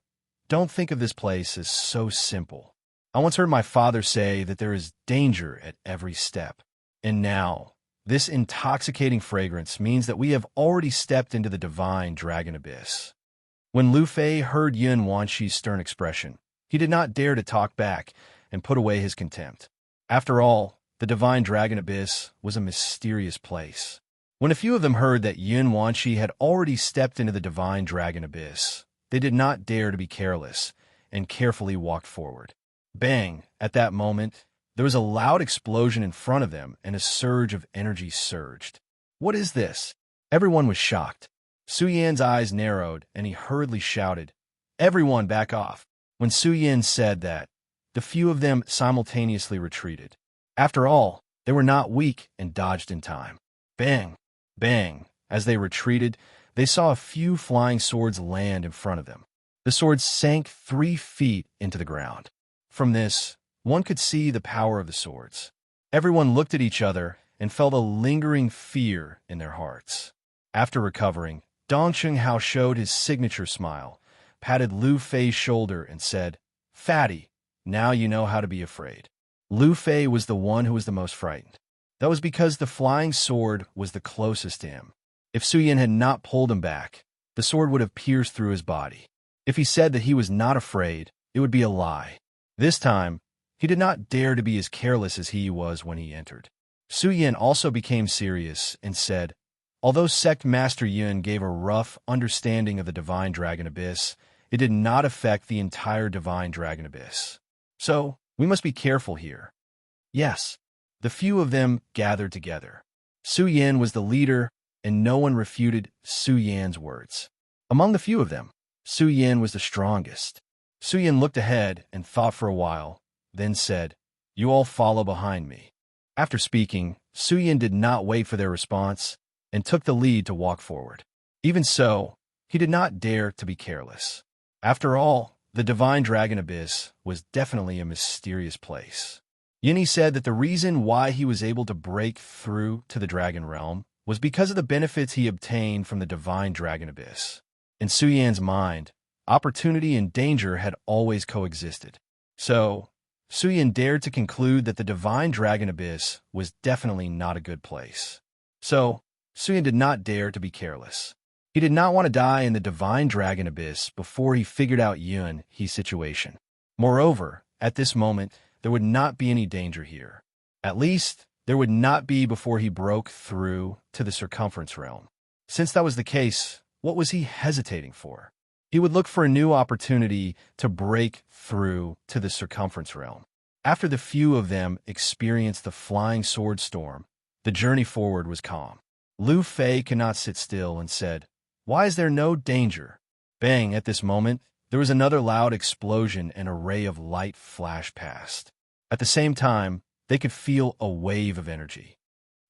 Speaker 1: don't think of this place as so simple. I once heard my father say that there is danger at every step. And now, this intoxicating fragrance means that we have already stepped into the divine dragon abyss." When Lu Fei heard Yin Wanqi's stern expression, he did not dare to talk back and put away his contempt. After all, the divine dragon abyss was a mysterious place. When a few of them heard that Yin Wanqi had already stepped into the divine dragon abyss, they did not dare to be careless and carefully walked forward. Bang! At that moment, there was a loud explosion in front of them and a surge of energy surged. "What is this?" Everyone was shocked. Su Yan's eyes narrowed and he hurriedly shouted, "Everyone back off." When Su Yan said that, the few of them simultaneously retreated. After all, they were not weak and dodged in time. Bang! Bang! As they retreated, they saw a few flying swords land in front of them. The swords sank 3 feet into the ground. From this, one could see the power of the swords. Everyone looked at each other and felt a lingering fear in their hearts. After recovering, Dong Chunghao showed his signature smile, patted Lu Fei's shoulder, and said, "Fatty, now you know how to be afraid." Lu Fei was the one who was the most frightened. That was because the flying sword was the closest to him. If Su Yan had not pulled him back, the sword would have pierced through his body. If he said that he was not afraid, it would be a lie. This time, he did not dare to be as careless as he was when he entered. Su Yan also became serious and said, "Although Sect Master Yun gave a rough understanding of the Divine Dragon Abyss, it did not affect the entire Divine Dragon Abyss. So, we must be careful here." Yes, the few of them gathered together. Su Yan was the leader, and no one refuted Su Yan's words. Among the few of them, Su Yan was the strongest. Su Yan looked ahead and thought for a while, then said, "You all follow behind me." After speaking, Su Yan did not wait for their response and took the lead to walk forward. Even so, he did not dare to be careless. After all, the Divine Dragon Abyss was definitely a mysterious place. Yinny said that the reason why he was able to break through to the Dragon Realm was because of the benefits he obtained from the Divine Dragon Abyss. In Su Yan's mind, opportunity and danger had always coexisted. So, Su Yan dared to conclude that the Divine Dragon Abyss was definitely not a good place. So, Su Yan did not dare to be careless. He did not want to die in the Divine Dragon Abyss before he figured out Yun's situation. Moreover, at this moment, there would not be any danger here. At least, there would not be before he broke through to the Circumference Realm. Since that was the case, what was he hesitating for? He would look for a new opportunity to break through to the Circumference Realm. After the few of them experienced the flying sword storm, the journey forward was calm. Lu Fei could not sit still and said, "Why is there no danger?" Bang! At this moment, there was another loud explosion and a ray of light flashed past. At the same time, they could feel a wave of energy.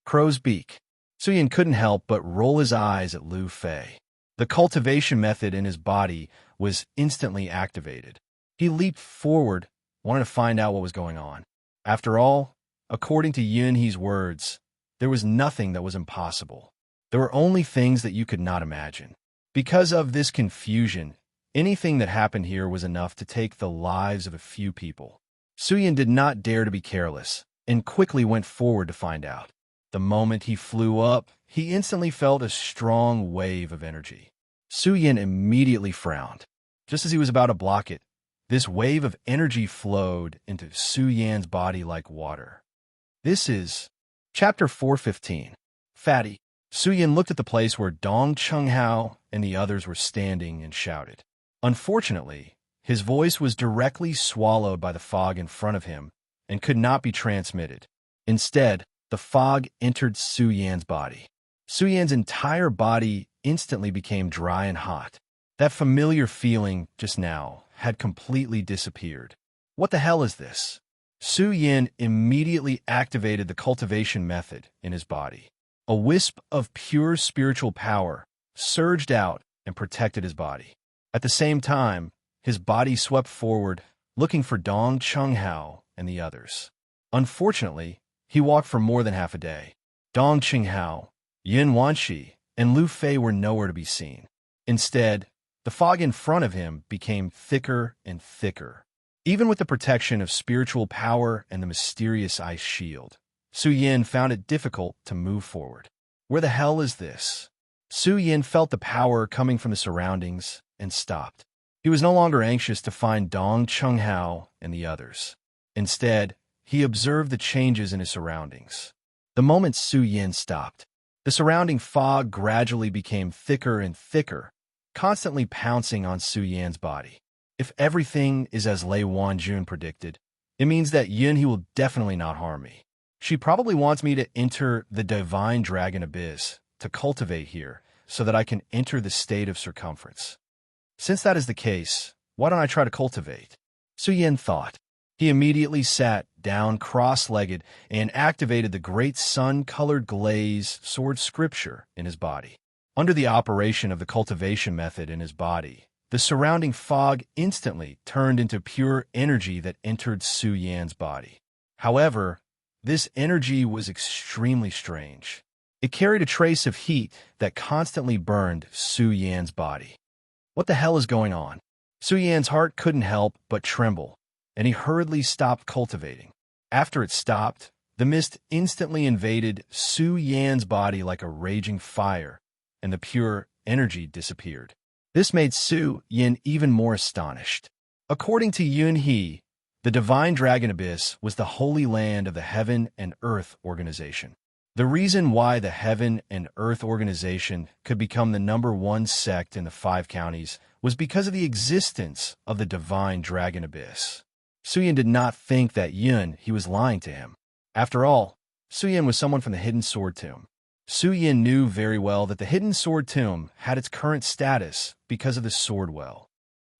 Speaker 1: Crow's beak. Su Yan couldn't help but roll his eyes at Lu Fei. The cultivation method in his body was instantly activated. He leaped forward, wanted to find out what was going on. After all, according to Yun's words, there was nothing that was impossible. There were only things that you could not imagine. Because of this confusion, anything that happened here was enough to take the lives of a few people. Su Yan did not dare to be careless and quickly went forward to find out. The moment he flew up, he instantly felt a strong wave of energy. Su Yan immediately frowned. Just as he was about to block it, this wave of energy flowed into Su Yan's body like water. This is Chapter 415. Fatty. Su Yan looked at the place where Dong Chunghao and the others were standing and shouted. Unfortunately, his voice was directly swallowed by the fog in front of him and could not be transmitted. Instead, the fog entered Su Yan's body. Su Yan's entire body instantly became dry and hot. That familiar feeling just now had completely disappeared. What the hell is this? Su Yin immediately activated the cultivation method in his body. A wisp of pure spiritual power surged out and protected his body. At the same time, his body swept forward, looking for Dong Chenghao and the others. Unfortunately, he walked for more than half a day. Dong Chenghao, Yin Wanshi, and Lu Fei were nowhere to be seen. Instead, the fog in front of him became thicker and thicker. Even with the protection of spiritual power and the mysterious ice shield, Su Yin found it difficult to move forward. Where the hell is this? Su Yin felt the power coming from the surroundings and stopped. He was no longer anxious to find Dong Chenghao and the others. Instead, he observed the changes in his surroundings. The moment Su Yin stopped, the surrounding fog gradually became thicker and thicker, constantly pouncing on Su Yan's body. If everything is as Lei Wanjun predicted, it means that Yin He will definitely not harm me. She probably wants me to enter the divine dragon abyss to cultivate here so that I can enter the state of circumference. Since that is the case, why don't I try to cultivate? Su Yin thought. He immediately sat down cross-legged and activated the great sun-colored glaze sword scripture in his body. Under the operation of the cultivation method in his body, the surrounding fog instantly turned into pure energy that entered Su Yan's body. However, this energy was extremely strange. It carried a trace of heat that constantly burned Su Yan's body. What the hell is going on? Su Yan's heart couldn't help but tremble, and he hurriedly stopped cultivating. After it stopped, the mist instantly invaded Su Yan's body like a raging fire, and the pure energy disappeared. This made Su Yin even more astonished. According to Yun He, the Divine Dragon Abyss was the holy land of the Heaven and Earth Organization. The reason why the Heaven and Earth Organization could become the #1 sect in the 5 counties was because of the existence of the Divine Dragon Abyss. Su Yin did not think that Yun He was lying to him. After all, Su Yin was someone from the Hidden Sword Tomb. Su Yin knew very well that the Hidden Sword Tomb had its current status because of the Sword Well.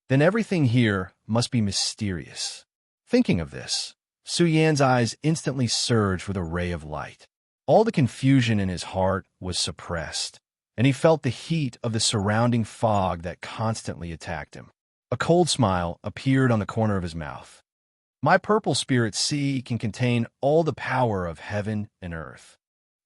Speaker 1: Then everything here must be mysterious. Thinking of this, Su Yan's eyes instantly surged with a ray of light. All the confusion in his heart was suppressed, and he felt the heat of the surrounding fog that constantly attacked him. A cold smile appeared on the corner of his mouth. My purple spirit sea can contain all the power of heaven and earth.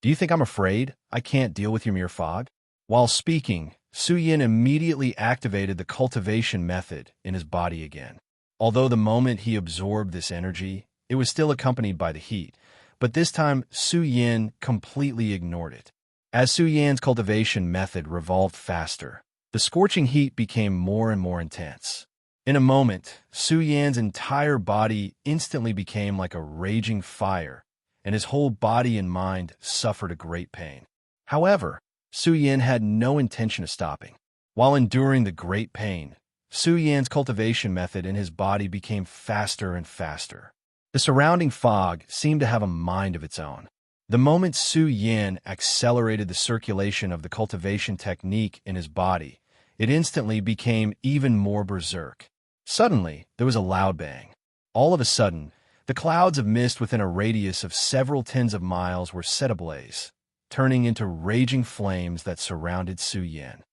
Speaker 1: Do you think I'm afraid I can't deal with your mere fog? While speaking, Su Yin immediately activated the cultivation method in his body again. Although the moment he absorbed this energy, it was still accompanied by the heat, but this time Su Yin completely ignored it. As Su Yan's cultivation method revolved faster, the scorching heat became more and more intense. In a moment, Su Yan's entire body instantly became like a raging fire, and his whole body and mind suffered a great pain. However, Su Yin had no intention of stopping. While enduring the great pain, Su Yan's cultivation method in his body became faster and faster. The surrounding fog seemed to have a mind of its own. The moment Su Yin accelerated the circulation of the cultivation technique in his body, it instantly became even more berserk. Suddenly, there was a loud bang. All of a sudden, the clouds of mist within a radius of several tens of miles were set ablaze, turning into raging flames that surrounded Su Yin.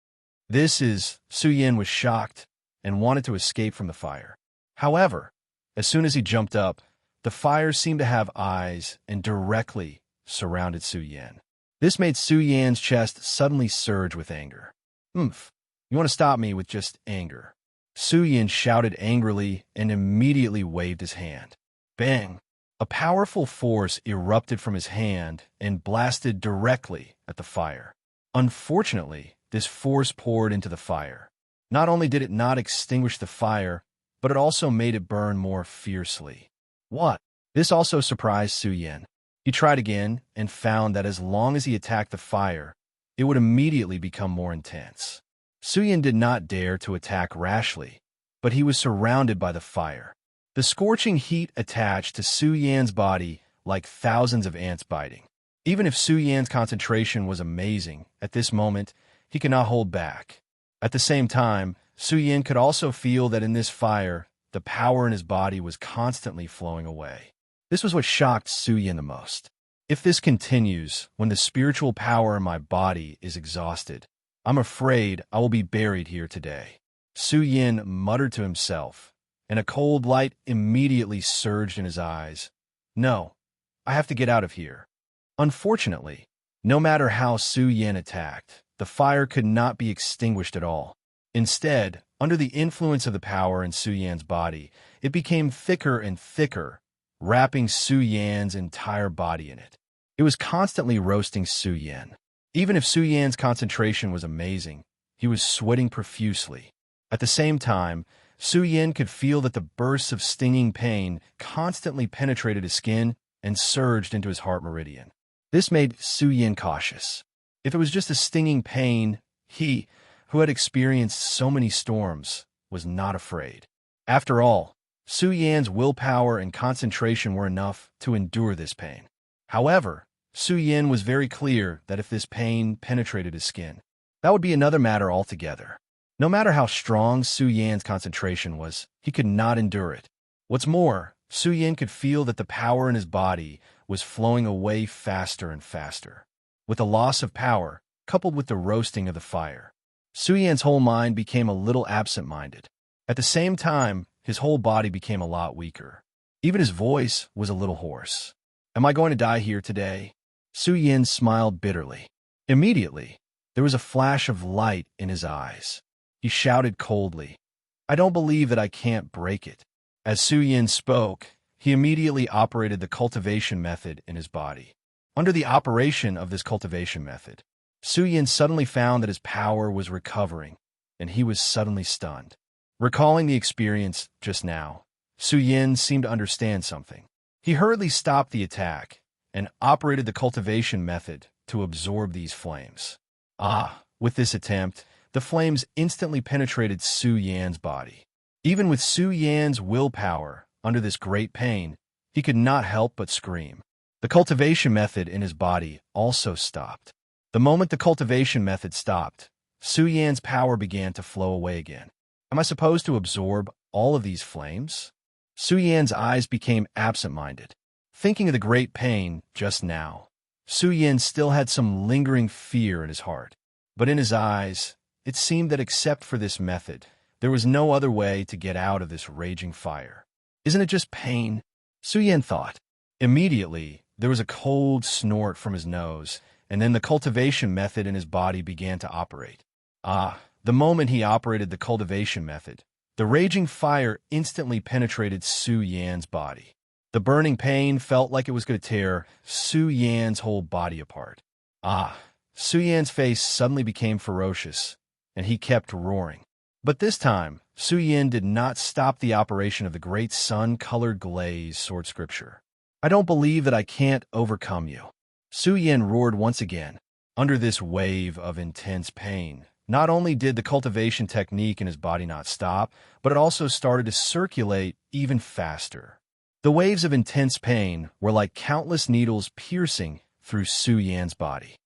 Speaker 1: Su Yin was shocked and wanted to escape from the fire. However, as soon as he jumped up, the fire seemed to have eyes and directly surrounded Su Yin. This made Su Yan's chest suddenly surge with anger. You want to stop me with just anger? Su Yin shouted angrily and immediately waved his hand. Bang! A powerful force erupted from his hand and blasted directly at the fire. Unfortunately, this force poured into the fire. Not only did it not extinguish the fire, but it also made it burn more fiercely. What? This also surprised Su Yin. He tried again and found that as long as he attacked the fire, it would immediately become more intense. Su Yin did not dare to attack rashly, but he was surrounded by the fire. The scorching heat attached to Su Yan's body like thousands of ants biting. Even if Su Yan's concentration was amazing, at this moment, he could not hold back. At the same time, Su Yin could also feel that in this fire, the power in his body was constantly flowing away. This was what shocked Su Yin the most. If this continues, when the spiritual power in my body is exhausted, I'm afraid I will be buried here today. Su Yin muttered to himself, and a cold light immediately surged in his eyes. No, I have to get out of here. Unfortunately, no matter how Su Yin attacked, the fire could not be extinguished at all. Instead, under the influence of the power in Su Yan's body, it became thicker and thicker, wrapping Su Yan's entire body in it. It was constantly roasting Su Yan. Even if Su Yan's concentration was amazing, he was sweating profusely. At the same time, Su Yan could feel that the bursts of stinging pain constantly penetrated his skin and surged into his heart meridian. This made Su Yan cautious. If it was just a stinging pain, he, who had experienced so many storms, was not afraid. After all, Su Yan's willpower and concentration were enough to endure this pain. However, Su Yan was very clear that if this pain penetrated his skin, that would be another matter altogether. No matter how strong Su Yan's concentration was, he could not endure it. What's more, Su Yan could feel that the power in his body was flowing away faster and faster. With the loss of power, coupled with the roasting of the fire, Su Yan's whole mind became a little absent-minded. At the same time, his whole body became a lot weaker. Even his voice was a little hoarse. Am I going to die here today? Su Yan smiled bitterly. Immediately, there was a flash of light in his eyes. He shouted coldly, I don't believe that I can't break it. As Su Yan spoke, he immediately operated the cultivation method in his body. Under the operation of this cultivation method, Su Yan suddenly found that his power was recovering, and he was suddenly stunned. Recalling the experience just now, Su Yan seemed to understand something. He hurriedly stopped the attack and operated the cultivation method to absorb these flames. With this attempt, the flames instantly penetrated Su Yan's body. Even with Su Yan's willpower, under this great pain, he could not help but scream. The cultivation method in his body also stopped. The moment the cultivation method stopped, Su Yan's power began to flow away again. Am I supposed to absorb all of these flames? Su Yan's eyes became absent-minded. Thinking of the great pain just now, Su Yan still had some lingering fear in his heart. But in his eyes, it seemed that except for this method, there was no other way to get out of this raging fire. Isn't it just pain? Su Yan thought. Immediately, there was a cold snort from his nose, and then the cultivation method in his body began to operate. The moment he operated the cultivation method, the raging fire instantly penetrated Su Yan's body. The burning pain felt like it was going to tear Su Yan's whole body apart. Su Yan's face suddenly became ferocious, and he kept roaring. But this time, Su Yan did not stop the operation of the great sun-colored glaze sword scripture. I don't believe that I can't overcome you. Su Yan roared once again. Under this wave of intense pain, not only did the cultivation technique in his body not stop, but it also started to circulate even faster. The waves of intense pain were like countless needles piercing through Su Yan's body.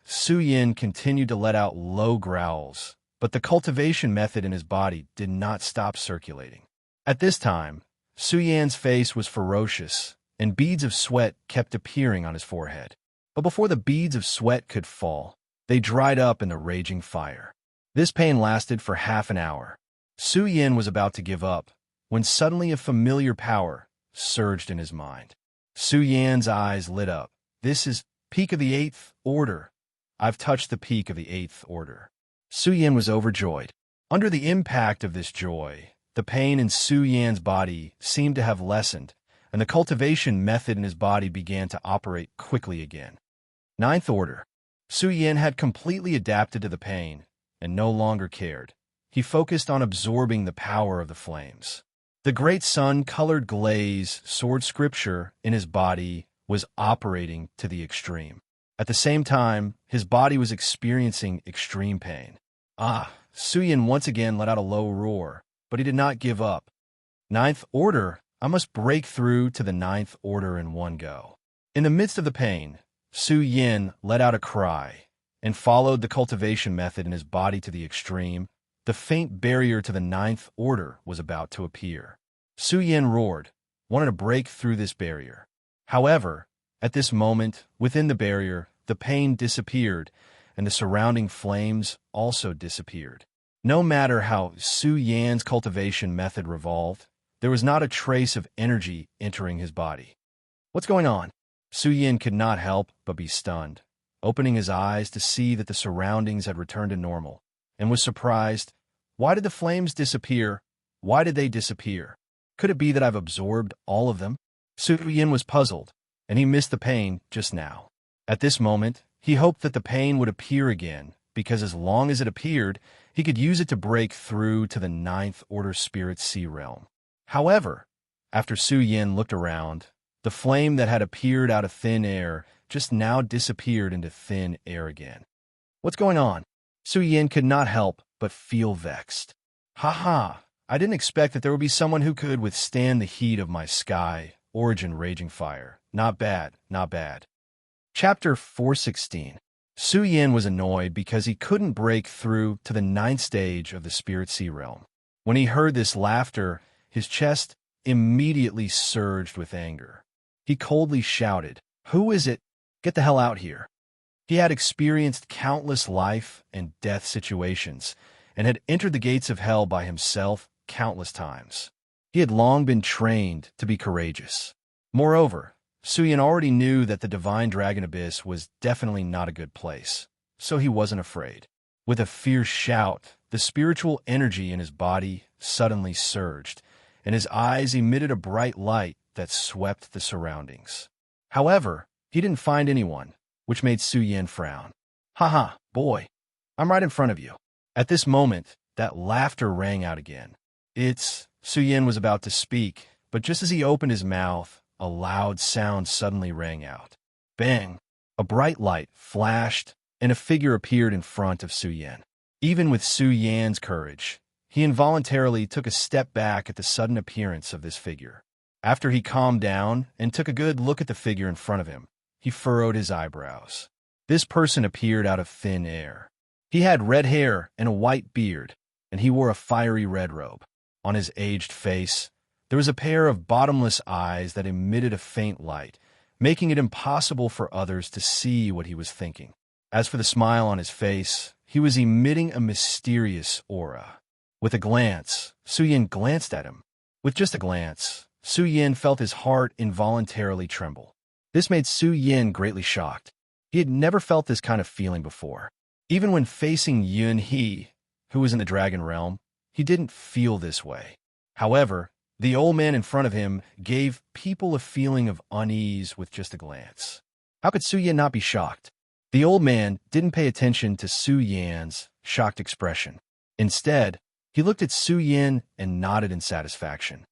Speaker 1: Su Yan continued to let out low growls, but the cultivation method in his body did not stop circulating. At this time, Su Yan's face was ferocious, and beads of sweat kept appearing on his forehead. But before the beads of sweat could fall, they dried up in the raging fire. This pain lasted for half an hour. Su Yan was about to give up, when suddenly a familiar power surged in his mind. Su Yan's eyes lit up. This is peak of the 8th order. I've touched the peak of the 8th order. Su Yan was overjoyed. Under the impact of this joy, the pain in Su Yan's body seemed to have lessened, and the cultivation method in his body began to operate quickly again. 9th order. Su Yan had completely adapted to the pain and no longer cared. He focused on absorbing the power of the flames. The great sun-colored glaze sword scripture in his body was operating to the extreme. At the same time, his body was experiencing extreme pain. Su Yan once again let out a low roar, but he did not give up. 9th order, I must break through to the 9th order in one go. In the midst of the pain, Su Yan let out a cry and followed the cultivation method in his body to the extreme. The faint barrier to the 9th order was about to appear. Su Yan roared, wanted to break through this barrier. However, at this moment, within the barrier, the pain disappeared, and the surrounding flames also disappeared. No matter how Su Yan's cultivation method revolved, there was not a trace of energy entering his body. What's going on? Su Yan could not help but be stunned, opening his eyes to see that the surroundings had returned to normal, and was surprised. Why did the flames disappear? Why did they disappear? Could it be that I've absorbed all of them? Su Yan was puzzled, and he missed the pain just now. At this moment, he hoped that the pain would appear again, because as long as it appeared, he could use it to break through to the ninth order spirit sea realm. However, after Su Yan looked around, the flame that had appeared out of thin air just now disappeared into thin air again. What's going on? Su Yan could not help but feel vexed. Ha! I didn't expect that there would be someone who could withstand the heat of my sky, origin raging fire. Not bad, not bad. Chapter 416. Su Yan was annoyed because he couldn't break through to the ninth stage of the spirit sea realm. When he heard this laughter, his chest immediately surged with anger. He coldly shouted, "Who is it? Get the hell out here." He had experienced countless life and death situations and had entered the gates of hell by himself countless times. He had long been trained to be courageous. Moreover, Su Yan already knew that the divine dragon abyss was definitely not a good place, so he wasn't afraid. With a fierce shout, the spiritual energy in his body suddenly surged, and his eyes emitted a bright light that swept the surroundings. However, he didn't find anyone, which made Su Yan frown. "Haha, boy, I'm right in front of you." At this moment, that laughter rang out again. Su Yan was about to speak, but just as he opened his mouth, a loud sound suddenly rang out. Bang! A bright light flashed, and a figure appeared in front of Su Yan. Even with Su Yan's courage, he involuntarily took a step back at the sudden appearance of this figure. After he calmed down and took a good look at the figure in front of him, he furrowed his eyebrows. This person appeared out of thin air. He had red hair and a white beard, and he wore a fiery red robe. On his aged face, there was a pair of bottomless eyes that emitted a faint light, making it impossible for others to see what he was thinking. As for the smile on his face, he was emitting a mysterious aura. With a glance, Su Yan glanced at him. With just a glance, Su Yan felt his heart involuntarily tremble. This made Su Yan greatly shocked. He had never felt this kind of feeling before. Even when facing Yun He, who was in the dragon realm, he didn't feel this way. However, the old man in front of him gave people a feeling of unease with just a glance. How could Su Yan not be shocked? The old man didn't pay attention to Su Yan's shocked expression. Instead, he looked at Su Yan and nodded in satisfaction.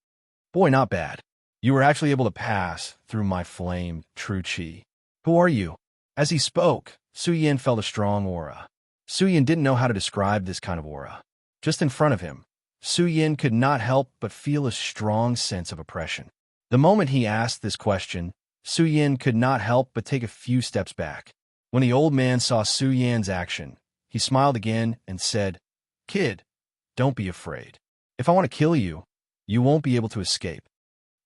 Speaker 1: "Boy, not bad. You were actually able to pass through my flame, true chi. Who are you?" As he spoke, Su Yan felt a strong aura. Su Yan didn't know how to describe this kind of aura. Just in front of him, Su Yan could not help but feel a strong sense of oppression. The moment he asked this question, Su Yan could not help but take a few steps back. When the old man saw Su Yan's action, he smiled again and said, "Kid, don't be afraid. If I want to kill you, you won't be able to escape."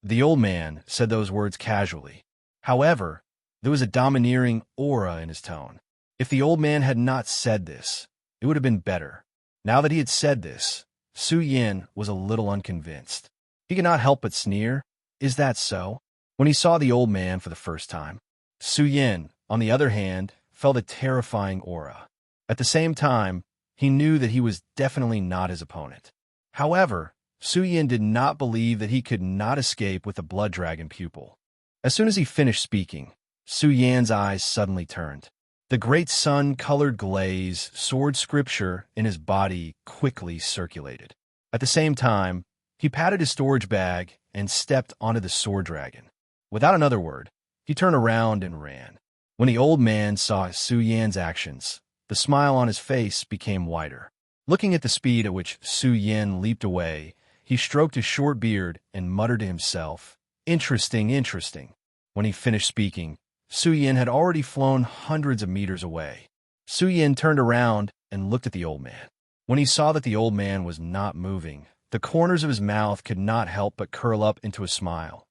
Speaker 1: The old man said those words casually. However, there was a domineering aura in his tone. If the old man had not said this, it would have been better. Now that he had said this, Su Yan was a little unconvinced. He could not help but sneer. Is that so? When he saw the old man for the first time. Su Yan, on the other hand, felt a terrifying aura. At the same time, he knew that he was definitely not his opponent. However, Su Yan did not believe that he could not escape with the blood dragon pupil. As soon as he finished speaking, Su Yan's eyes suddenly turned. The great sun-colored glaze, sword scripture in his body quickly circulated. At the same time, he patted his storage bag and stepped onto the sword dragon. Without another word, he turned around and ran. When the old man saw Su Yan's actions, the smile on his face became wider. Looking at the speed at which Su Yan leaped away, he stroked his short beard and muttered to himself, "Interesting, interesting." When he finished speaking, Su Yan had already flown hundreds of meters away. Su Yan turned around and looked at the old man. When he saw that the old man was not moving, the corners of his mouth could not help but curl up into a smile.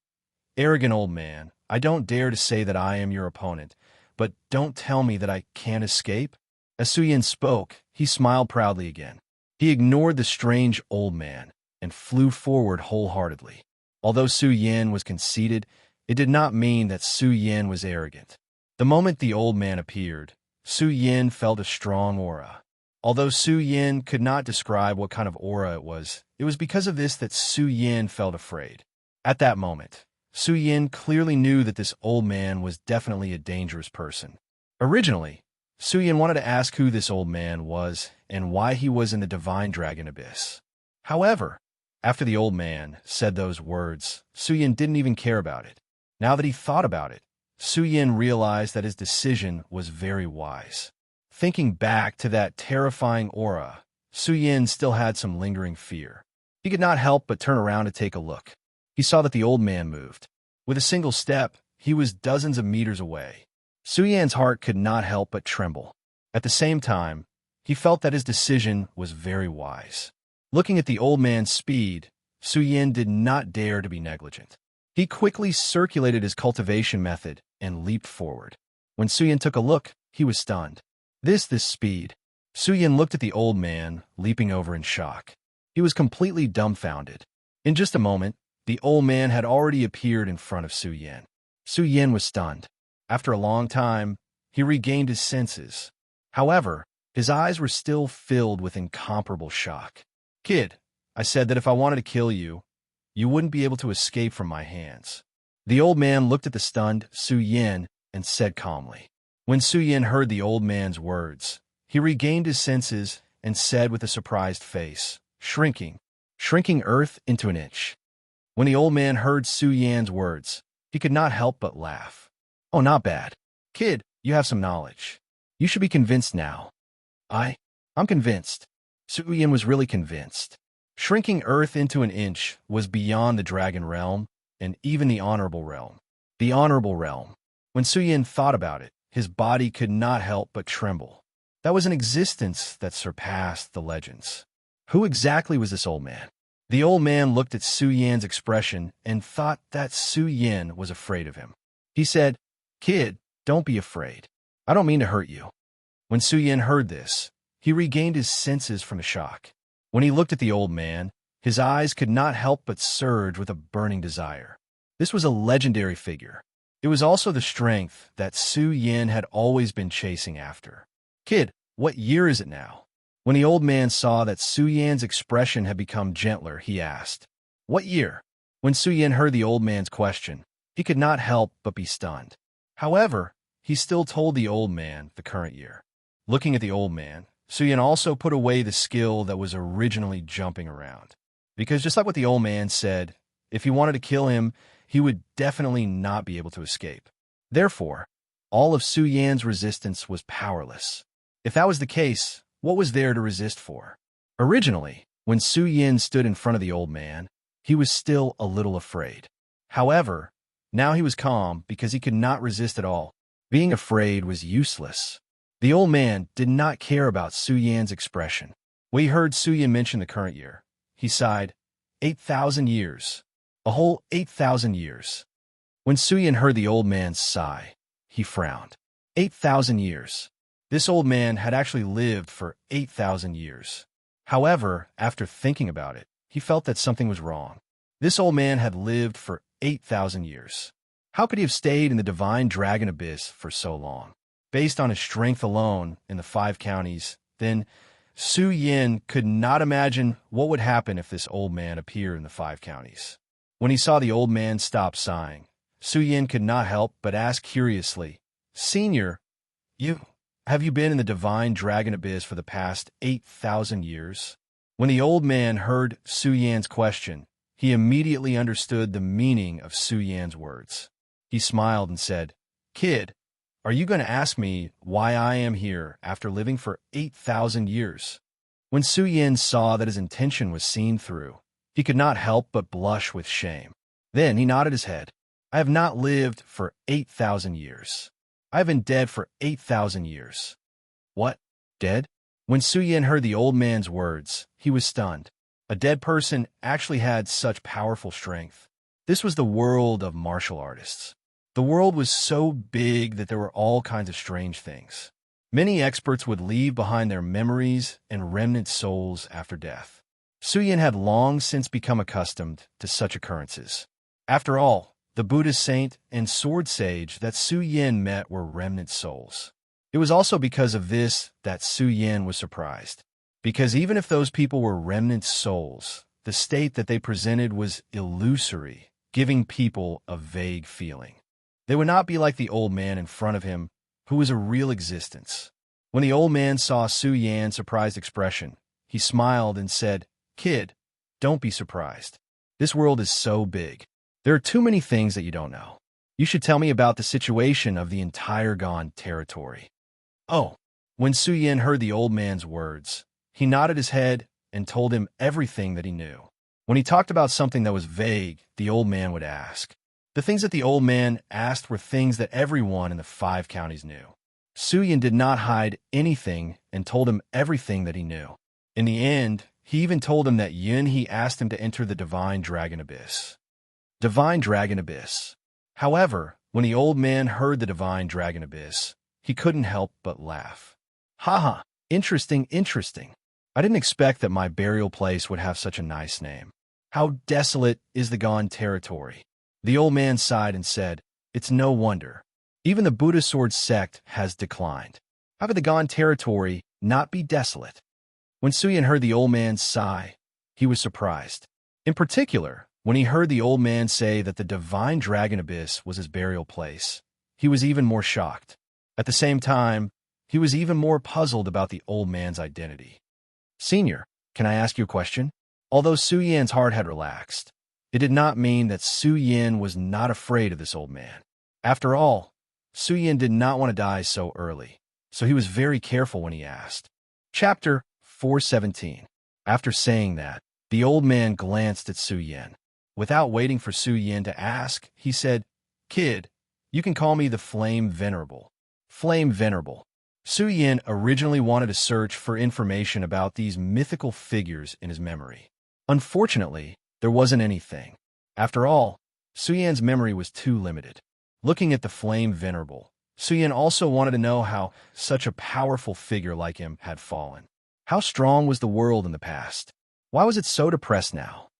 Speaker 1: Arrogant old man, I don't dare to say that I am your opponent, but don't tell me that I can't escape. As Su Yin spoke, he smiled proudly again. He ignored the strange old man and flew forward wholeheartedly. Although Su Yin was conceited, it did not mean that Su Yin was arrogant. The moment the old man appeared, Su Yin felt a strong aura. Although Su Yin could not describe what kind of aura it was because of this that Su Yin felt afraid. At that moment, Su Yin clearly knew that this old man was definitely a dangerous person. Originally, Su Yin wanted to ask who this old man was and why he was in the Divine Dragon Abyss. However, after the old man said those words, Su Yin didn't even care about it. Now that he thought about it, Su Yin realized that his decision was very wise. Thinking back to that terrifying aura, Su Yin still had some lingering fear. He could not help but turn around to take a look. He saw that the old man moved. With a single step, he was dozens of meters away. Su Yin's heart could not help but tremble. At the same time, he felt that his decision was very wise. Looking at the old man's speed, Su Yin did not dare to be negligent. He quickly circulated his cultivation method and leaped forward. When Su Yin took a look, he was stunned. This speed. Su Yin looked at the old man, leaping over in shock. He was completely dumbfounded. In just a moment, the old man had already appeared in front of Su Yin. Su Yin was stunned. After a long time, he regained his senses. However, his eyes were still filled with incomparable shock. Kid, I said that if I wanted to kill you, you wouldn't be able to escape from my hands. The old man looked at the stunned Su Yin and said calmly. When Su Yin heard the old man's words, he regained his senses and said with a surprised face, shrinking earth into an inch. When the old man heard Su Yin's words, he could not help but laugh. Oh, not bad. Kid, you have some knowledge. You should be convinced now. I'm convinced. Su Yin was really convinced. Shrinking earth into an inch was beyond the dragon realm and even the honorable realm. The honorable realm. When Su Yin thought about it, his body could not help but tremble. That was an existence that surpassed the legends. Who exactly was this old man? The old man looked at Su Yin's expression and thought that Su Yin was afraid of him. He said, Kid, don't be afraid. I don't mean to hurt you. When Su Yin heard this, he regained his senses from the shock. When he looked at the old man, his eyes could not help but surge with a burning desire. This was a legendary figure. It was also the strength that Su Yin had always been chasing after. Kid, what year is it now? When the old man saw that Su Yin's expression had become gentler, he asked, What year? When Su Yin heard the old man's question, he could not help but be stunned. However, he still told the old man the current year. Looking at the old man, Su Yin also put away the skill that was originally jumping around. Because just like what the old man said, if he wanted to kill him, he would definitely not be able to escape. Therefore, all of Su Yin's resistance was powerless. If that was the case, what was there to resist for? Originally, when Su Yin stood in front of the old man, he was still a little afraid. However, now he was calm because he could not resist at all. Being afraid was useless. The old man did not care about Su Yin's expression. When he heard Su Yin mention the current year, he sighed, 8,000 years. A whole 8,000 years. When Su Yin heard the old man's sigh, he frowned. 8,000 years. This old man had actually lived for 8,000 years. However, after thinking about it, he felt that something was wrong. This old man had lived for 8,000 years. How could he have stayed in the Divine Dragon Abyss for so long? Based on his strength alone in the 5 counties, then Su Yin could not imagine what would happen if this old man appeared in the 5 counties. When he saw the old man stop sighing, Su Yin could not help but ask curiously, Senior, have you been in the Divine Dragon Abyss for the past 8,000 years? When the old man heard Su Yin's question, he immediately understood the meaning of Su Yin's words. He smiled and said, Kid, are you going to ask me why I am here after living for 8,000 years? When Su Yin saw that his intention was seen through, he could not help but blush with shame. Then he nodded his head. I have not lived for 8,000 years. I have been dead for 8,000 years. What? Dead? When Su Yin heard the old man's words, he was stunned. A dead person actually had such powerful strength. This was the world of martial artists. The world was so big that there were all kinds of strange things. Many experts would leave behind their memories and remnant souls after death. Suyin had long since become accustomed to such occurrences. After all, the Buddhist saint and sword sage that Suyin met were remnant souls. It was also because of this that Suyin was surprised. Because even if those people were remnant souls, the state that they presented was illusory, giving people a vague feeling. They would not be like the old man in front of him, who was a real existence. When the old man saw Suyin's surprised expression, he smiled and said, "Kid, don't be surprised. This world is so big. There are too many things that you don't know. You should tell me about the situation of the entire gone territory." Oh, when Suyin heard the old man's words, he nodded his head and told him everything that he knew. When he talked about something that was vague, the old man would ask. The things that the old man asked were things that everyone in the 5 counties knew. Suyin did not hide anything and told him everything that he knew. In the end, he even told him that he asked him to enter the Divine Dragon Abyss. Divine Dragon Abyss. However, when the old man heard the Divine Dragon Abyss, he couldn't help but laugh. Haha, interesting. I didn't expect that my burial place would have such a nice name. How desolate is the gone territory. The old man sighed and said, "It's no wonder. Even the Buddha sword sect has declined. How could the gone territory not be desolate?" When Suyin heard the old man's sigh, he was surprised. In particular, when he heard the old man say that the Divine Dragon Abyss was his burial place, he was even more shocked. At the same time, he was even more puzzled about the old man's identity. "Senior, can I ask you a question?" Although Suyin's heart had relaxed, it did not mean that Suyin was not afraid of this old man. After all, Suyin did not want to die so early, so he was very careful when he asked. Chapter 417. After saying that, the old man glanced at Suyin. Without waiting for Suyin to ask, he said, "Kid, you can call me the Flame Venerable." Flame Venerable. Suyin originally wanted to search for information about these mythical figures in his memory. Unfortunately, there wasn't anything. After all, Suyin's memory was too limited. Looking at the Flame Venerable, Suyin also wanted to know how such a powerful figure like him had fallen. How strong was the world in the past? Why was it so depressed now?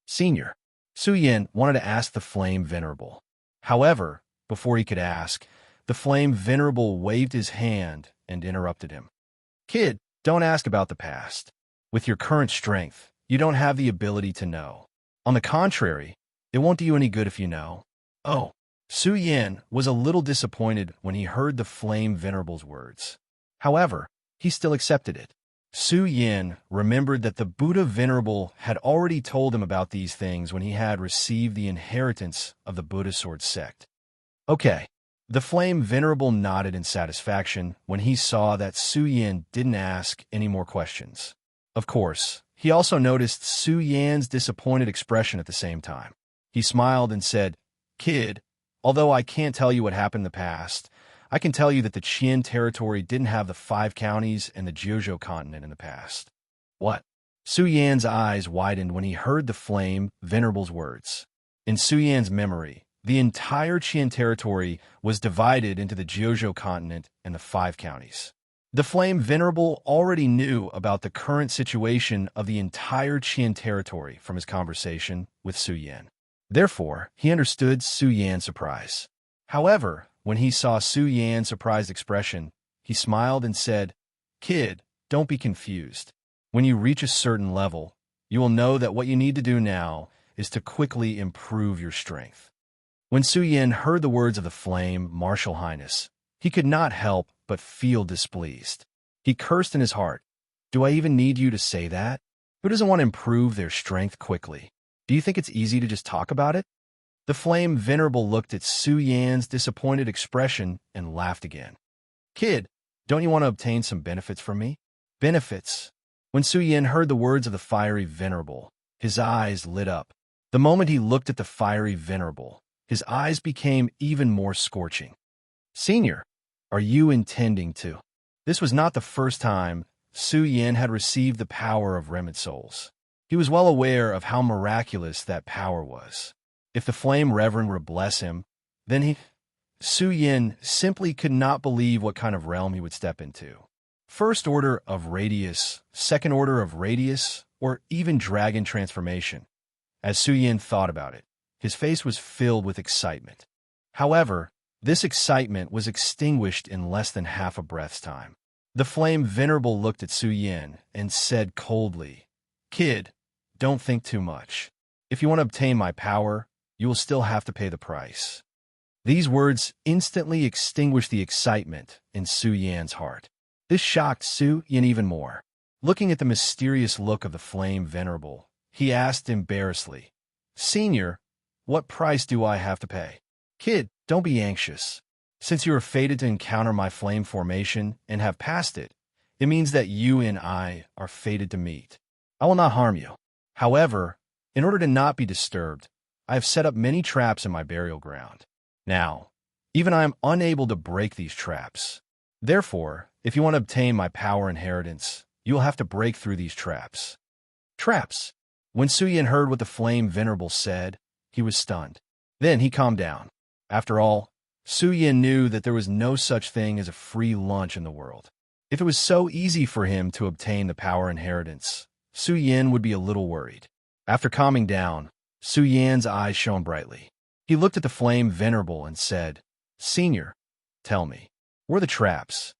Speaker 1: Senior, Suyin wanted to ask the Flame Venerable. However, before he could ask, the Flame Venerable waved his hand and interrupted him. "Kid, don't ask about the past. With your current strength, you don't have the ability to know. On the contrary, it won't do you any good if you know." Oh, Suyin was a little disappointed when he heard the Flame Venerable's words. However, he still accepted it. Suyin remembered that the Buddha Venerable had already told him about these things when he had received the inheritance of the Buddha sword sect. Okay. The Flame Venerable nodded in satisfaction when he saw that Suyin didn't ask any more questions. Of course, he also noticed Suyin's disappointed expression at the same time. He smiled and said, "Kid, although I can't tell you what happened in the past, I can tell you that the Qian territory didn't have the 5 counties and the Jiuzhou continent in the past." What? Suyin's eyes widened when he heard the Flame Venerable's words. In Suyin's memory, the entire Qian territory was divided into the Jiuzhou continent and the 5 counties. The Flame Venerable already knew about the current situation of the entire Qian territory from his conversation with Suyin. Therefore, he understood Suyin's surprise. However, when he saw Suyin's surprised expression, he smiled and said, "Kid, don't be confused. When you reach a certain level, you will know that what you need to do now is to quickly improve your strength." When Suyin heard the words of the Flame Martial Highness, he could not help but feel displeased. He cursed in his heart. "Do I even need you to say that? Who doesn't want to improve their strength quickly? Do you think it's easy to just talk about it?" The Flame Venerable looked at Suyin's disappointed expression and laughed again. "Kid, don't you want to obtain some benefits from me?" Benefits. When Suyin heard the words of the Fiery Venerable, his eyes lit up. The moment he looked at the Fiery Venerable, his eyes became even more scorching. "Senior, are you intending to?" This was not the first time Suyin had received the power of remnant souls. He was well aware of how miraculous that power was. If the flame reverend were to bless him, then Su Yin simply could not believe what kind of realm he would step into. First order of radius, second order of radius, or even dragon transformation. As Su Yin thought about it, his face was filled with excitement. However, this excitement was extinguished in less than half a breath's time. The flame venerable looked at Su Yin and said coldly, "Kid, don't think too much. If you want to obtain my power, you will still have to pay the price." These words instantly extinguished the excitement in Su Yan's heart. This shocked Su Yin even more. Looking at the mysterious look of the flame venerable, he asked embarrassedly, "Senior, what price do I have to pay?" "Kid, don't be anxious. Since you are fated to encounter my flame formation and have passed it, it means that you and I are fated to meet. I will not harm you. However, in order to not be disturbed, I have set up many traps in my burial ground. Now, even I am unable to break these traps. Therefore, if you want to obtain my power inheritance, you will have to break through these traps." Traps. When Su Yin heard what the flame venerable said, he was stunned. Then he calmed down. After all, Su Yin knew that there was no such thing as a free lunch in the world. If it was so easy for him to obtain the power inheritance, Su Yin would be a little worried. After calming down, Su Yan's eyes shone brightly. He looked at the flame venerable and said, "Senior, tell me, where are the traps?"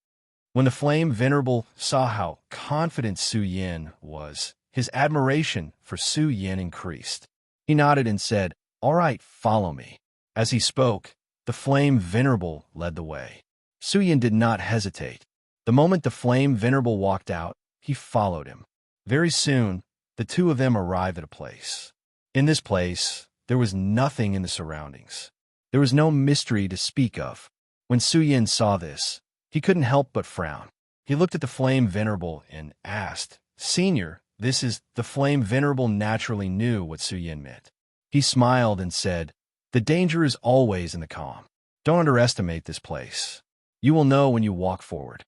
Speaker 1: When the flame venerable saw how confident Su Yin was, his admiration for Su Yin increased. He nodded and said, "All right, follow me." As he spoke, the flame venerable led the way. Su Yin did not hesitate. The moment the flame venerable walked out, he followed him. Very soon, the two of them arrived at a place. In this place, there was nothing in the surroundings. There was no mystery to speak of. When Su Yin saw this, he couldn't help but frown. He looked at the flame venerable and asked, "Senior, this is..." The flame venerable naturally knew what Su Yin meant. He smiled and said, "The danger is always in the calm. Don't underestimate this place. You will know when you walk forward."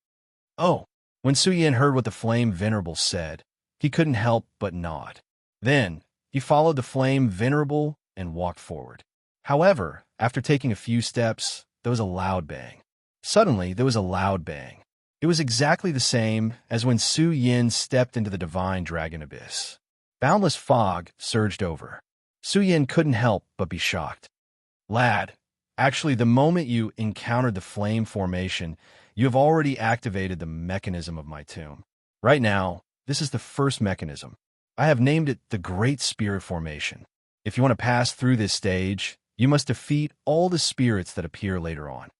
Speaker 1: Oh, when Su Yin heard what the flame venerable said, he couldn't help but nod. Then, he followed the flame venerable and walked forward. However, after taking a few steps, there was a loud bang. Suddenly, there was a loud bang. It was exactly the same as when Su Yin stepped into the divine dragon abyss. Boundless fog surged over. Su Yin couldn't help but be shocked. "Lad, actually the moment you encountered the flame formation, you have already activated the mechanism of my tomb. Right now, this is the first mechanism. I have named it the Great Spirit Formation. If you want to pass through this stage, you must defeat all the spirits that appear later on."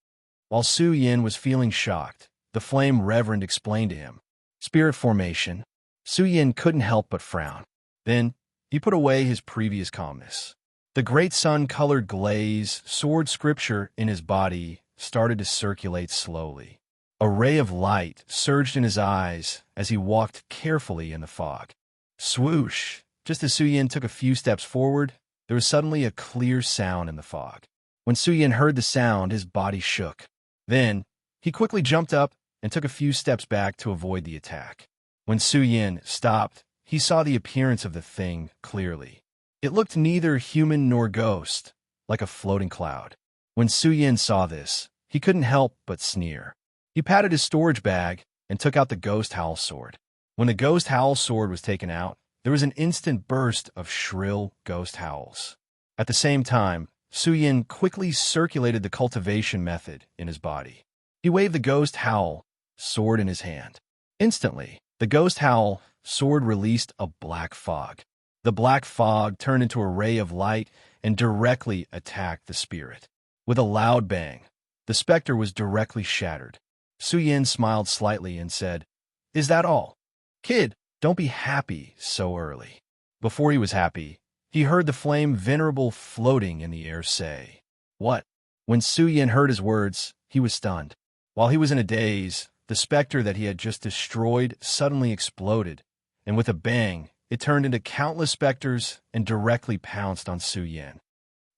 Speaker 1: While Su Yin was feeling shocked, the flame reverend explained to him, "Spirit formation." Su Yin couldn't help but frown. Then, he put away his previous calmness. The great sun-colored glaze, sword scripture in his body started to circulate slowly. A ray of light surged in his eyes as he walked carefully in the fog. Swoosh! Just as Su Yin took a few steps forward, there was suddenly a clear sound in the fog. When Su Yin heard the sound, his body shook. Then, he quickly jumped up and took a few steps back to avoid the attack. When Su Yin stopped, he saw the appearance of the thing clearly. It looked neither human nor ghost, like a floating cloud. When Su Yin saw this, he couldn't help but sneer. He patted his storage bag and took out the ghost howl sword. When the ghost howl sword was taken out, there was an instant burst of shrill ghost howls. At the same time, Su Yin quickly circulated the cultivation method in his body. He waved the ghost howl sword in his hand. Instantly, the ghost howl sword released a black fog. The black fog turned into a ray of light and directly attacked the spirit. With a loud bang, the specter was directly shattered. Su Yin smiled slightly and said, "Is that all? Kid, don't be happy so early." Before he was happy, he heard the flame venerable floating in the air say, "What?" When Su Yin heard his words, he was stunned. While he was in a daze, the specter that he had just destroyed suddenly exploded, and with a bang, it turned into countless specters and directly pounced on Su Yin.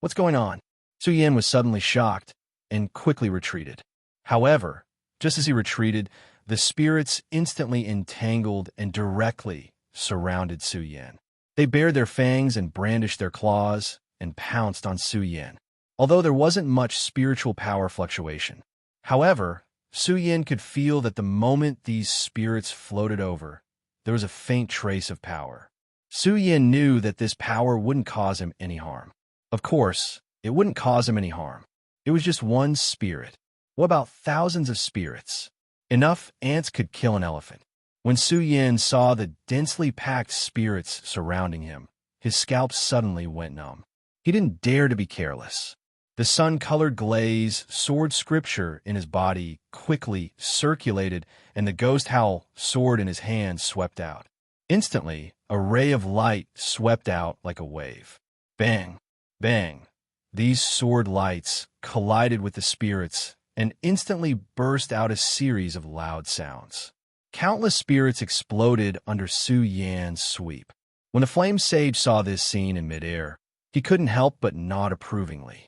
Speaker 1: "What's going on?" Su Yin was suddenly shocked and quickly retreated. However, just as he retreated, the spirits instantly entangled and directly surrounded Su Yin. They bared their fangs and brandished their claws, and pounced on Su Yin, although there wasn't much spiritual power fluctuation. However, Su Yin could feel that the moment these spirits floated over, there was a faint trace of power. Su Yin knew that this power wouldn't cause him any harm. Of course, it wouldn't cause him any harm. It was just one spirit. What about thousands of spirits? Enough ants could kill an elephant. When Su Yin saw the densely packed spirits surrounding him, his scalp suddenly went numb. He didn't dare to be careless. The sun-colored glaze, sword scripture in his body quickly circulated, and the ghost howl sword in his hand swept out. Instantly, a ray of light swept out like a wave. Bang! Bang! These sword lights collided with the spirits and instantly burst out a series of loud sounds. Countless spirits exploded under Su Yan's sweep. When the flame sage saw this scene in midair, he couldn't help but nod approvingly.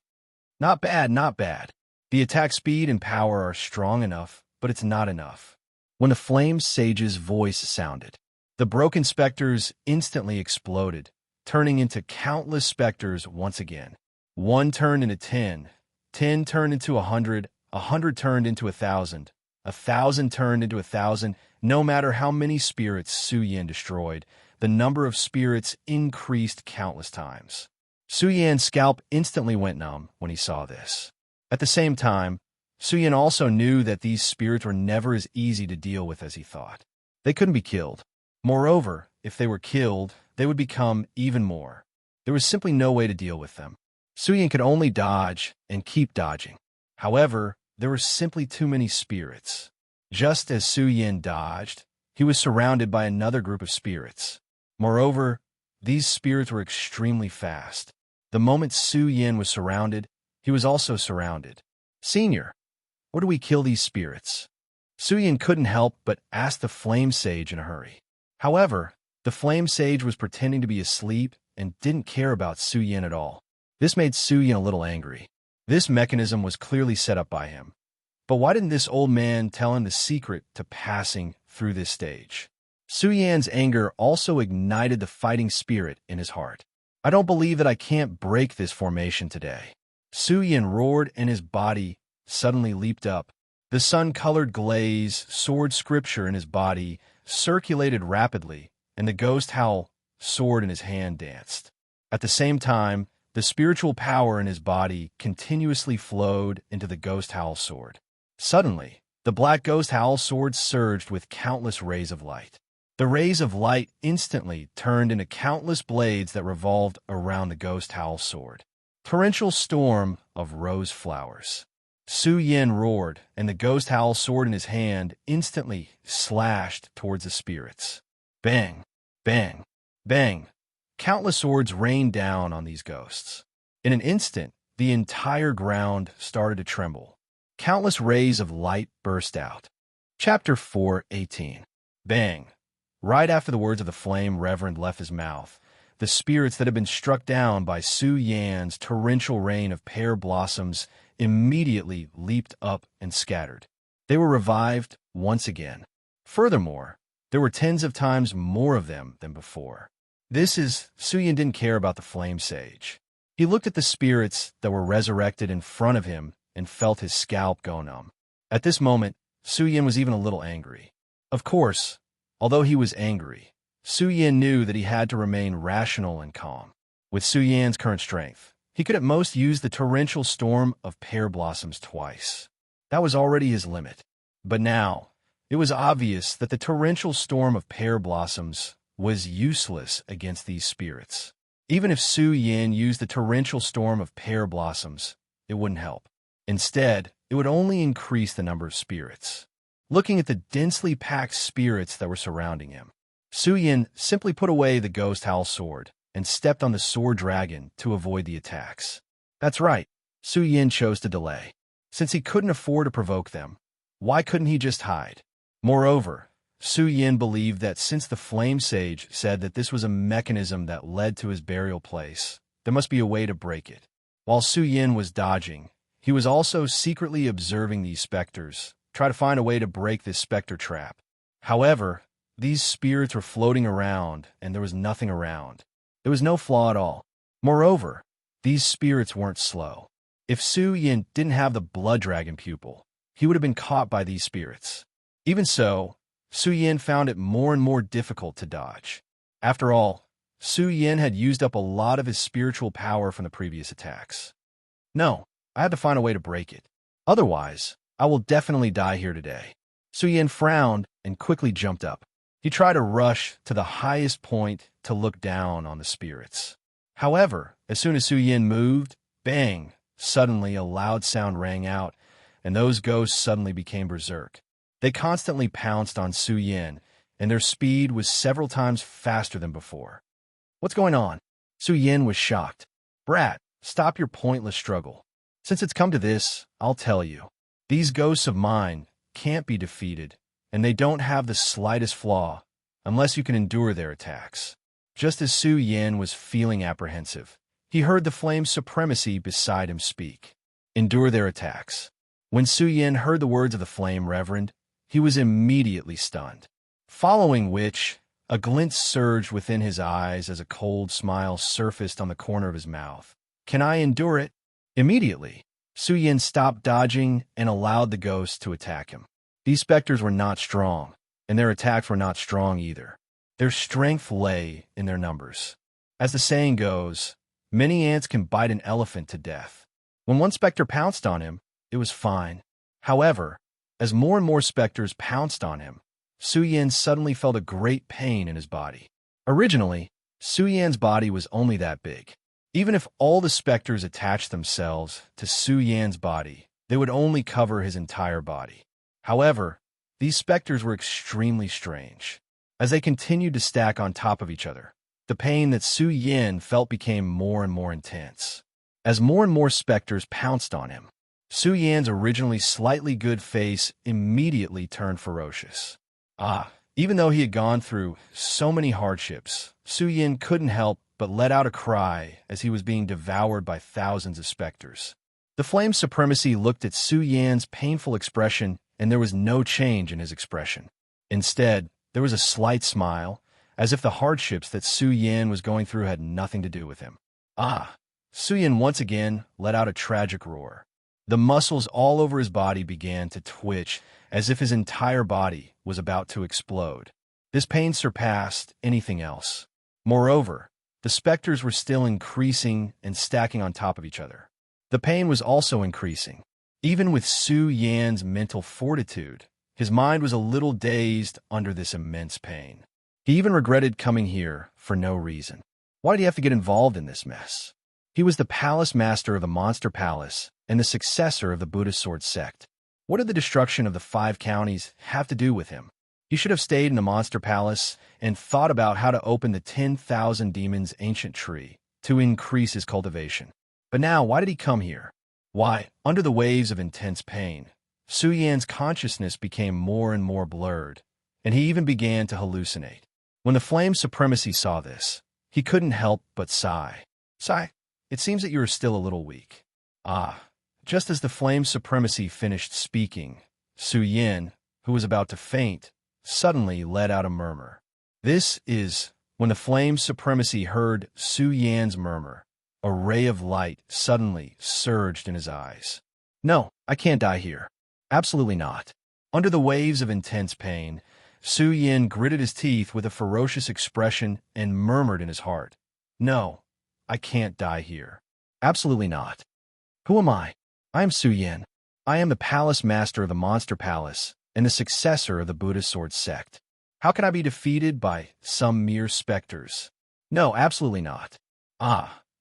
Speaker 1: Not bad, not bad. The attack speed and power are strong enough, but it's not enough. When the flame sage's voice sounded, the broken specters instantly exploded, turning into countless specters once again. 1 turned into 10, 10 turned into 100, 100 turned into 1,000, 1,000 turned into 1,000. No matter how many spirits Su Yin destroyed, the number of spirits increased countless times. Su Yan's scalp instantly went numb when he saw this. At the same time, Su Yin also knew that these spirits were never as easy to deal with as he thought. They couldn't be killed. Moreover, if they were killed, they would become even more. There was simply no way to deal with them. Su Yin could only dodge and keep dodging. However, there were simply too many spirits. Just as Su Yin dodged, he was surrounded by another group of spirits. Moreover, these spirits were extremely fast. The moment Su Yin was surrounded, he was also surrounded. Senior, where do we kill these spirits? Su Yin couldn't help but ask the flame sage in a hurry. However, the flame sage was pretending to be asleep and didn't care about Su Yin at all. This made Su Yin a little angry. This mechanism was clearly set up by him. But why didn't this old man tell him the secret to passing through this stage? Su Yan's anger also ignited the fighting spirit in his heart. I don't believe that I can't break this formation today. Su Yin roared and his body suddenly leaped up. The sun-colored glaze, sword scripture in his body circulated rapidly, and the ghost howl sword in his hand danced. At the same time, the spiritual power in his body continuously flowed into the ghost howl sword. Suddenly, the black ghost howl sword surged with countless rays of light. The rays of light instantly turned into countless blades that revolved around the ghost howl sword. Torrential storm of rose flowers. Su Yin roared, and the ghost howl sword in his hand instantly slashed towards the spirits. Bang! Bang! Bang! Countless swords rained down on these ghosts. In an instant, the entire ground started to tremble. Countless rays of light burst out. Chapter 4:18. Bang! Right after the words of the flame reverend left his mouth, the spirits that had been struck down by Su Yan's torrential rain of pear blossoms immediately leaped up and scattered. They were revived once again. Furthermore, there were tens of times more of them than before. Su Yin didn't care about the flame sage. He looked at the spirits that were resurrected in front of him and felt his scalp go numb. At this moment, Su Yin was even a little angry. Of course, although he was angry, Su Yin knew that he had to remain rational and calm. With Su Yan's current strength, he could at most use the torrential storm of pear blossoms twice. That was already his limit. But now, it was obvious that the torrential storm of pear blossoms was useless against these spirits. Even if Su Yin used the torrential storm of pear blossoms, it wouldn't help. Instead, it would only increase the number of spirits. Looking at the densely packed spirits that were surrounding him, Su Yin simply put away the ghost howl sword and stepped on the sword dragon to avoid the attacks. That's right, Su Yin chose to delay. Since he couldn't afford to provoke them, why couldn't he just hide? Moreover, Su Yin believed that since the flame sage said that this was a mechanism that led to his burial place, there must be a way to break it. While Su Yin was dodging, he was also secretly observing these specters, try to find a way to break this specter trap. However, these spirits were floating around, and there was nothing around. There was no flaw at all. Moreover, these spirits weren't slow. If Su Yin didn't have the blood dragon pupil, he would have been caught by these spirits. Even so, Su Yin found it more and more difficult to dodge. After all, Su Yin had used up a lot of his spiritual power from the previous attacks. No, I have to find a way to break it. Otherwise, I will definitely die here today. Su Yin frowned and quickly jumped up. He tried to rush to the highest point to look down on the spirits. However, as soon as Su Yin moved, bang, suddenly a loud sound rang out, and those ghosts suddenly became berserk. They constantly pounced on Su Yin, and their speed was several times faster than before. What's going on? Su Yin was shocked. Brat, stop your pointless struggle. Since it's come to this, I'll tell you. These ghosts of mine can't be defeated, and they don't have the slightest flaw, unless you can endure their attacks. Just as Su Yin was feeling apprehensive, he heard the flame supremacy beside him speak. Endure their attacks. When Su Yin heard the words of the flame reverend, he was immediately stunned. Following which, a glint surged within his eyes as a cold smile surfaced on the corner of his mouth. Can I endure it? Immediately, Su Yin stopped dodging and allowed the ghosts to attack him. These specters were not strong, and their attacks were not strong either. Their strength lay in their numbers. As the saying goes, many ants can bite an elephant to death. When one specter pounced on him, it was fine. However, as more and more specters pounced on him, Su Yin suddenly felt a great pain in his body. Originally, Su Yan's body was only that big. Even if all the specters attached themselves to Su Yan's body, they would only cover his entire body. However, these specters were extremely strange. As they continued to stack on top of each other, the pain that Su Yin felt became more and more intense. As more and more specters pounced on him, Su Yan's originally slightly good face immediately turned ferocious. Even though he had gone through so many hardships, Su Yin couldn't help but let out a cry as he was being devoured by thousands of specters. The flame supremacy looked at Su Yan's painful expression, and there was no change in his expression. Instead, there was a slight smile, as if the hardships that Su Yin was going through had nothing to do with him. Su Yin once again let out a tragic roar. The muscles all over his body began to twitch, as if his entire body was about to explode. This pain surpassed anything else. Moreover, the specters were still increasing and stacking on top of each other. The pain was also increasing. Even with Su Yan's mental fortitude, his mind was a little dazed under this immense pain. He even regretted coming here for no reason. Why did he have to get involved in this mess? He was the palace master of the Monster Palace and the successor of the Buddha Sword sect. What did the destruction of the 5 counties have to do with him? He should have stayed in the Monster Palace and thought about how to open the 10,000 Demons ancient tree to increase his cultivation. But now, why did he come here? Why, under the waves of intense pain, Su Yan's consciousness became more and more blurred, and he even began to hallucinate. When the flame supremacy saw this, he couldn't help but sigh. Sigh, it seems that you are still a little weak. Just as the flame supremacy finished speaking, Su Yin, who was about to faint, suddenly let out a murmur. This is when the flame supremacy heard Su Yan's murmur. A ray of light suddenly surged in his eyes. No, I can't die here. Absolutely not. Under the waves of intense pain, Su Yin gritted his teeth with a ferocious expression and murmured in his heart, No, I can't die here. Absolutely not. Who am I? I am Su Yin. I am the palace master of the Monster Palace and the successor of the Buddha Sword sect. How can I be defeated by some mere specters? No, absolutely not.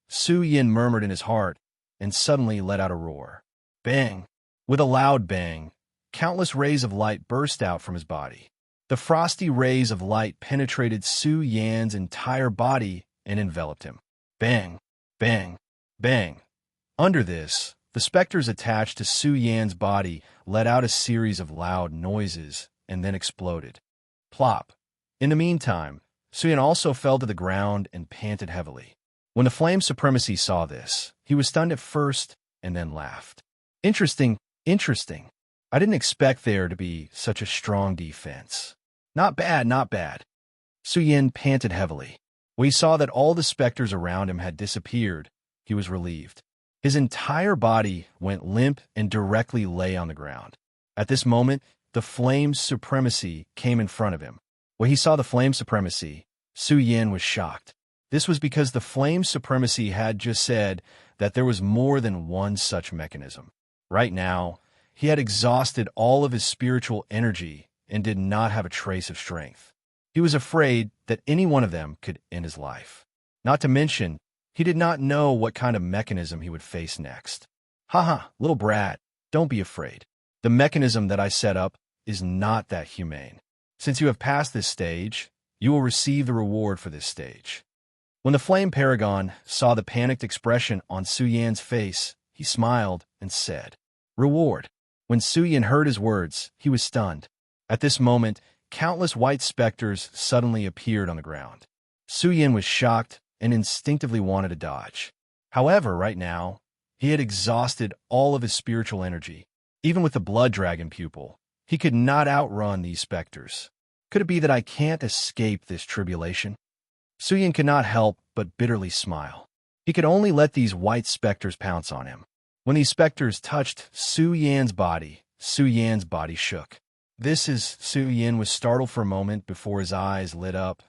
Speaker 1: Su Yin murmured in his heart and suddenly let out a roar. Bang! With a loud bang, countless rays of light burst out from his body. The frosty rays of light penetrated Su Yan's entire body and enveloped him. Bang! Bang! Bang! Under this, the specters attached to Su Yan's body let out a series of loud noises and then exploded. Plop! In the meantime, Su Yan also fell to the ground and panted heavily. When the flame supremacy saw this, he was stunned at first and then laughed. Interesting. I didn't expect there to be such a strong defense. Not bad. Su Yin panted heavily. When he saw that all the specters around him had disappeared, he was relieved. His entire body went limp and directly lay on the ground. At this moment, the flame's supremacy came in front of him. When he saw the flame supremacy, Su Yin was shocked. This was because the flame supremacy had just said that there was more than one such mechanism. Right now, he had exhausted all of his spiritual energy and did not have a trace of strength. He was afraid that any one of them could end his life. Not to mention, he did not know what kind of mechanism he would face next. Haha, little brat, don't be afraid. The mechanism that I set up is not that humane. Since you have passed this stage, you will receive the reward for this stage. When the Flame Paragon saw the panicked expression on Su Yan's face, he smiled and said, "Reward." When Su Yan heard his words, he was stunned. At this moment, countless white specters suddenly appeared on the ground. Su Yan was shocked and instinctively wanted to dodge. However, right now, he had exhausted all of his spiritual energy. Even with the blood dragon pupil, he could not outrun these specters. Could it be that I can't escape this tribulation? Su Yan could not help but bitterly smile. He could only let these white specters pounce on him. When these specters touched Su Yan's body shook. Su Yan was startled for a moment before his eyes lit up.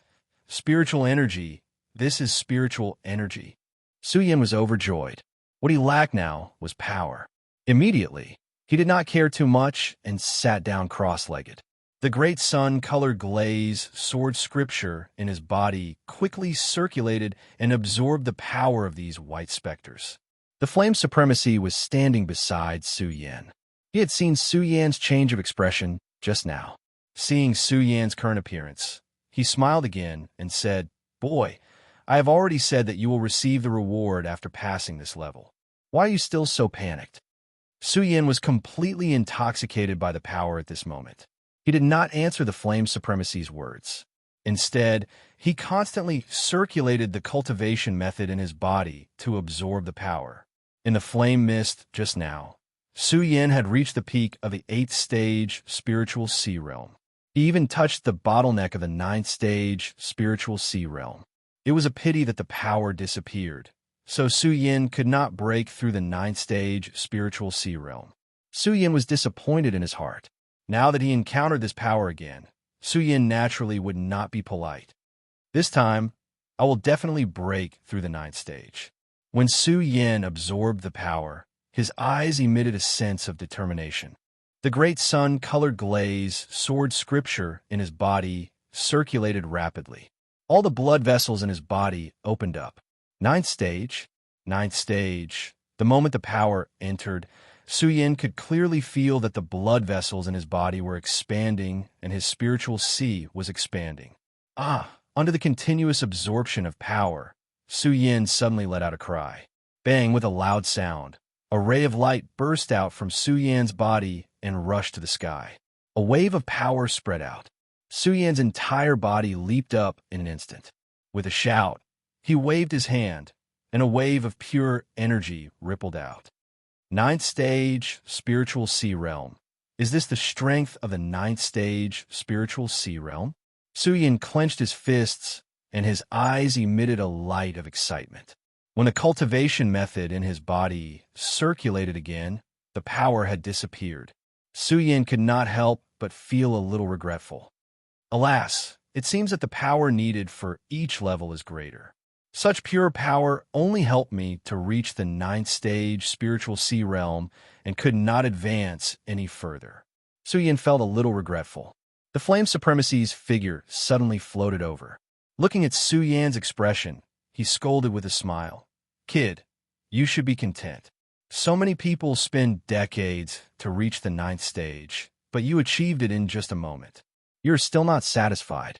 Speaker 1: Spiritual energy. This is spiritual energy. Su Yan was overjoyed. What he lacked now was power. Immediately, he did not care too much and sat down cross-legged. The great sun-colored glaze, sword scripture in his body quickly circulated and absorbed the power of these white specters. The flame supremacy was standing beside Su Yan. He had seen Su Yan's change of expression just now. Seeing Su Yan's current appearance, he smiled again and said, "Boy, I have already said that you will receive the reward after passing this level. Why are you still so panicked?" Su Yan was completely intoxicated by the power at this moment. He did not answer the flame supremacy's words. Instead, he constantly circulated the cultivation method in his body to absorb the power. In the flame mist just now, Su Yan had reached the peak of the 8th stage spiritual sea realm. He even touched the bottleneck of the 9th stage spiritual sea realm. It was a pity that the power disappeared, so Su Yan could not break through the 9th stage spiritual sea realm. Su Yan was disappointed in his heart. Now that he encountered this power again, Su Yan naturally would not be polite. This time, I will definitely break through the 9th stage. When Su Yan absorbed the power, his eyes emitted a sense of determination. The great sun-colored glaze, sword scripture in his body circulated rapidly. All the blood vessels in his body opened up. 9th stage. The moment the power entered, Su Yan could clearly feel that the blood vessels in his body were expanding and his spiritual sea was expanding. Under the continuous absorption of power, Su Yan suddenly let out a cry. Bang, with a loud sound, a ray of light burst out from Su Yan's body and rushed to the sky. A wave of power spread out. Su Yan's entire body leaped up in an instant. With a shout, he waved his hand, and a wave of pure energy rippled out. 9th stage spiritual sea realm. Is this the strength of the 9th stage spiritual sea realm? Su Yan clenched his fists, and his eyes emitted a light of excitement. When the cultivation method in his body circulated again, the power had disappeared. Su Yan could not help but feel a little regretful. Alas, it seems that the power needed for each level is greater. Such pure power only helped me to reach the 9th stage spiritual sea realm and could not advance any further. Su Yan felt a little regretful. The flame supremacy's figure suddenly floated over. Looking at Su Yan's expression, he scolded with a smile. "Kid, you should be content. So many people spend decades to reach the 9th stage, but you achieved it in just a moment. You're still not satisfied."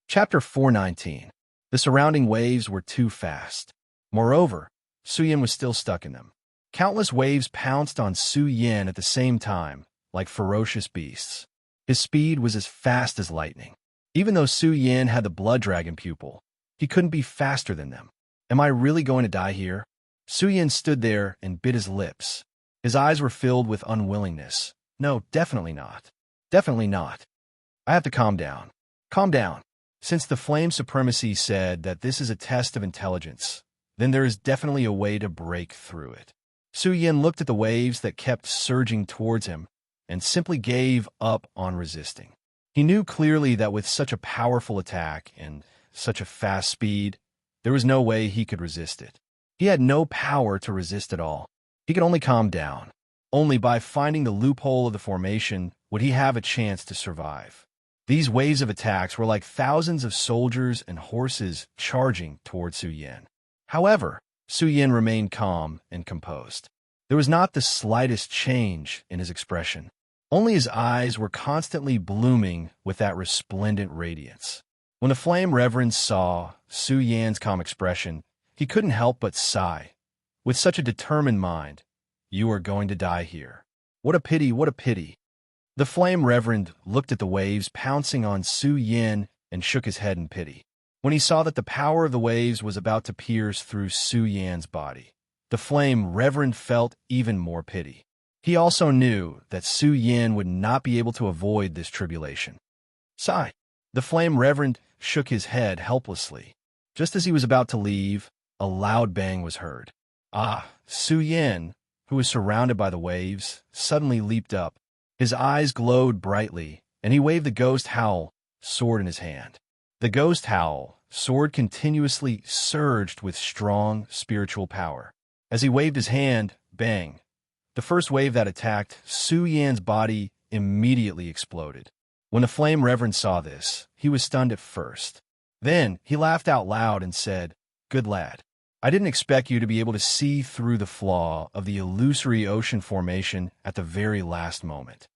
Speaker 1: Chapter 419. The surrounding waves were too fast. Moreover, Su Yan was still stuck in them. Countless waves pounced on Su Yan at the same time, like ferocious beasts. His speed was as fast as lightning. Even though Su Yan had the blood dragon pupil, he couldn't be faster than them. Am I really going to die here? Su Yan stood there and bit his lips. His eyes were filled with unwillingness. No, definitely not. Definitely not. I have to calm down. Calm down. Since the flame supremacy said that this is a test of intelligence, then there is definitely a way to break through it. Su Yin looked at the waves that kept surging towards him and simply gave up on resisting. He knew clearly that with such a powerful attack and such a fast speed, there was no way he could resist it. He had no power to resist at all. He could only calm down. Only by finding the loophole of the formation would he have a chance to survive. These waves of attacks were like thousands of soldiers and horses charging toward Su Yin. However, Su Yin remained calm and composed. There was not the slightest change in his expression. Only his eyes were constantly blooming with that resplendent radiance. When the Flame Reverend saw Su Yan's calm expression, he couldn't help but sigh. With such a determined mind, "You are going to die here. What a pity, what a pity." The Flame Reverend looked at the waves pouncing on Su Yin and shook his head in pity. When he saw that the power of the waves was about to pierce through Su Yan's body, the Flame Reverend felt even more pity. He also knew that Su Yin would not be able to avoid this tribulation. Sigh. The Flame Reverend shook his head helplessly. Just as he was about to leave, a loud bang was heard. Su Yin, who was surrounded by the waves, suddenly leaped up. His eyes glowed brightly, and he waved the ghost howl, sword in his hand. The ghost howl, sword continuously surged with strong spiritual power. As he waved his hand, bang. The first wave that attacked Su Yan's body immediately exploded. When the Flame Reverend saw this, he was stunned at first. Then he laughed out loud and said, "Good lad. I didn't expect you to be able to see through the flaw of the illusory ocean formation at the very last moment."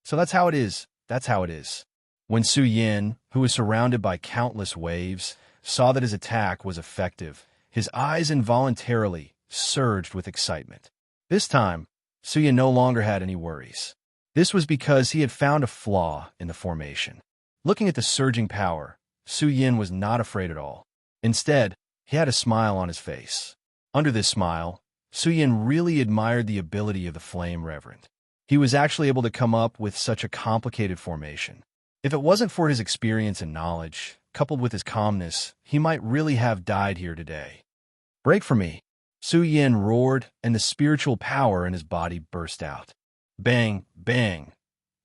Speaker 1: So that's how it is. That's how it is. When Su Yin, who was surrounded by countless waves, saw that his attack was effective, his eyes involuntarily surged with excitement. This time, Su Yin no longer had any worries. This was because he had found a flaw in the formation. Looking at the surging power, Su Yin was not afraid at all. Instead, he had a smile on his face. Under this smile, Su Yin really admired the ability of the Flame Reverend. He was actually able to come up with such a complicated formation. If it wasn't for his experience and knowledge, coupled with his calmness, he might really have died here today. "Break for me!" Su Yin roared, and the spiritual power in his body burst out. Bang, bang.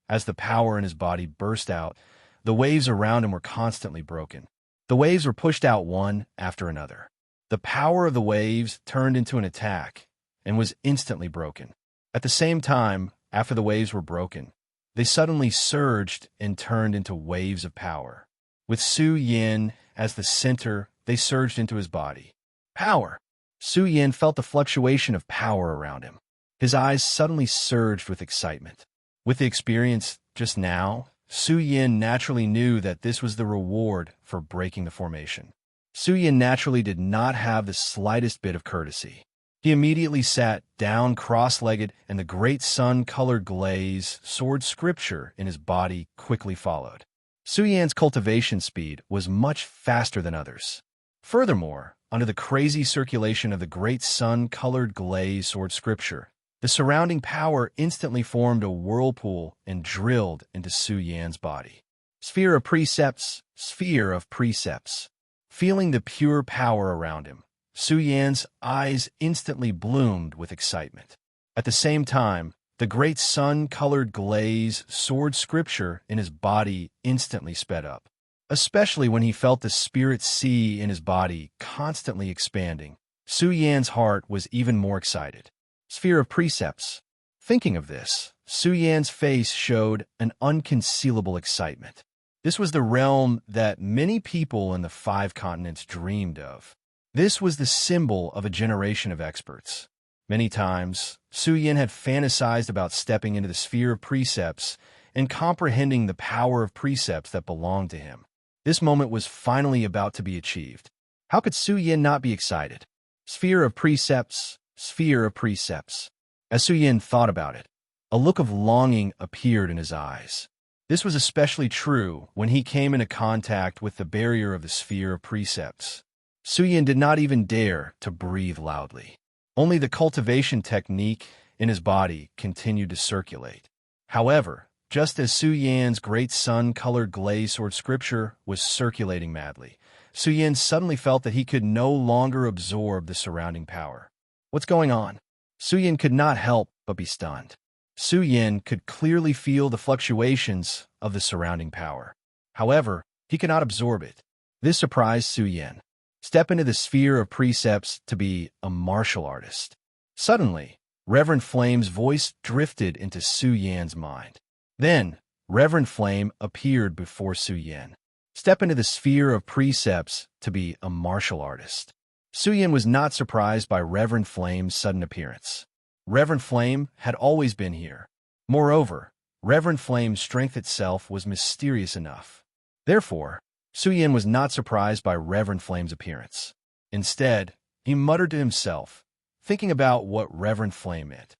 Speaker 1: As the power in his body burst out, the waves around him were constantly broken. The waves were pushed out one after another. The power of the waves turned into an attack and was instantly broken. At the same time, after the waves were broken, they suddenly surged and turned into waves of power. With Su Yin as the center, they surged into his body. Power! Su Yin felt the fluctuation of power around him. His eyes suddenly surged with excitement. With the experience just now, Su Yin naturally knew that this was the reward for breaking the formation. Su Yin naturally did not have the slightest bit of courtesy. He immediately sat down cross-legged, and the great sun-colored glaze sword scripture in his body quickly followed. Su Yan's cultivation speed was much faster than others. Furthermore, under the crazy circulation of the great sun-colored glaze sword scripture, the surrounding power instantly formed a whirlpool and drilled into Su Yan's body. Sphere of precepts, sphere of precepts. Feeling the pure power around him, Su Yan's eyes instantly bloomed with excitement. At the same time, the great sun-colored glaze sword scripture in his body instantly sped up. Especially when he felt the spirit sea in his body constantly expanding, Su Yan's heart was even more excited. Sphere of precepts. Thinking of this, Su Yan's face showed an unconcealable excitement. This was the realm that many people in the 5 continents dreamed of. This was the symbol of a generation of experts. Many times, Su Yin had fantasized about stepping into the sphere of precepts and comprehending the power of precepts that belonged to him. This moment was finally about to be achieved. How could Su Yin not be excited? Sphere of precepts, sphere of precepts. As Su Yin thought about it, a look of longing appeared in his eyes. This was especially true when he came into contact with the barrier of the sphere of precepts. Su Yin did not even dare to breathe loudly. Only the cultivation technique in his body continued to circulate. However, just as Su Yan's great sun-colored glaze sword scripture was circulating madly, Su Yin suddenly felt that he could no longer absorb the surrounding power. What's going on? Su Yin could not help but be stunned. Su Yin could clearly feel the fluctuations of the surrounding power. However, he could not absorb it. This surprised Su Yin. Step into the sphere of precepts to be a martial artist. Suddenly, Reverend Flame's voice drifted into Su Yin's mind. Then, Reverend Flame appeared before Su Yin. Step into the sphere of precepts to be a martial artist. Su Yin was not surprised by Reverend Flame's sudden appearance. Reverend Flame had always been here. Moreover, Reverend Flame's strength itself was mysterious enough. Therefore, Su Yin was not surprised by Reverend Flame's appearance. Instead, he muttered to himself, thinking about what Reverend Flame meant.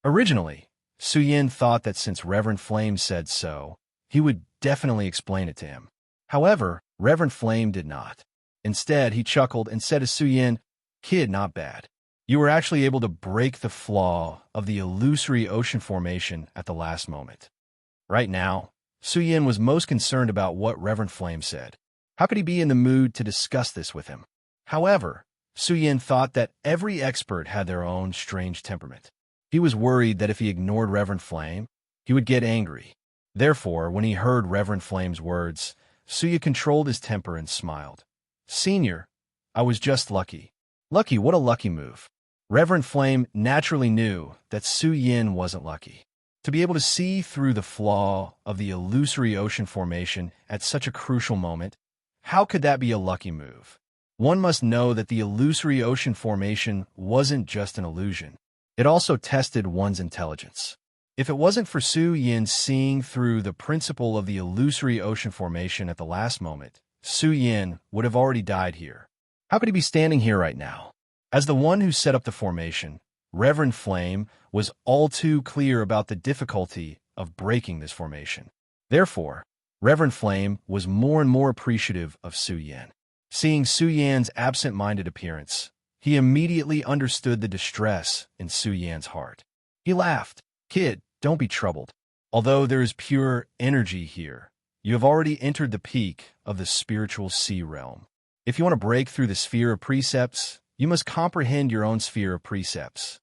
Speaker 1: Originally, Su Yin thought that since Reverend Flame said so, he would definitely explain it to him. However, Reverend Flame did not. Instead, he chuckled and said to Su Yin, "Kid, not bad. You were actually able to break the flaw of the illusory ocean formation at the last moment." Right now, Su Yin was most concerned about what Reverend Flame said. How could he be in the mood to discuss this with him? However, Su Yin thought that every expert had their own strange temperament. He was worried that if he ignored Reverend Flame, he would get angry. Therefore, when he heard Reverend Flame's words, Su Yin controlled his temper and smiled. "Senior, I was just lucky." Lucky? What a lucky move. Reverend Flame naturally knew that Su Yin wasn't lucky. To be able to see through the flaw of the illusory ocean formation at such a crucial moment, how could that be a lucky move? One must know that the illusory ocean formation wasn't just an illusion. It also tested one's intelligence. If it wasn't for Su Yin seeing through the principle of the illusory ocean formation at the last moment, Su Yin would have already died here. How could he be standing here right now? As the one who set up the formation, Reverend Flame was all too clear about the difficulty of breaking this formation. Therefore, Reverend Flame was more and more appreciative of Su Yin. Seeing Su Yin's absent-minded appearance, he immediately understood the distress in Su Yin's heart. He laughed. "Kid, don't be troubled. Although there is pure energy here, you have already entered the peak of the spiritual sea realm. If you want to break through the sphere of precepts, you must comprehend your own sphere of precepts."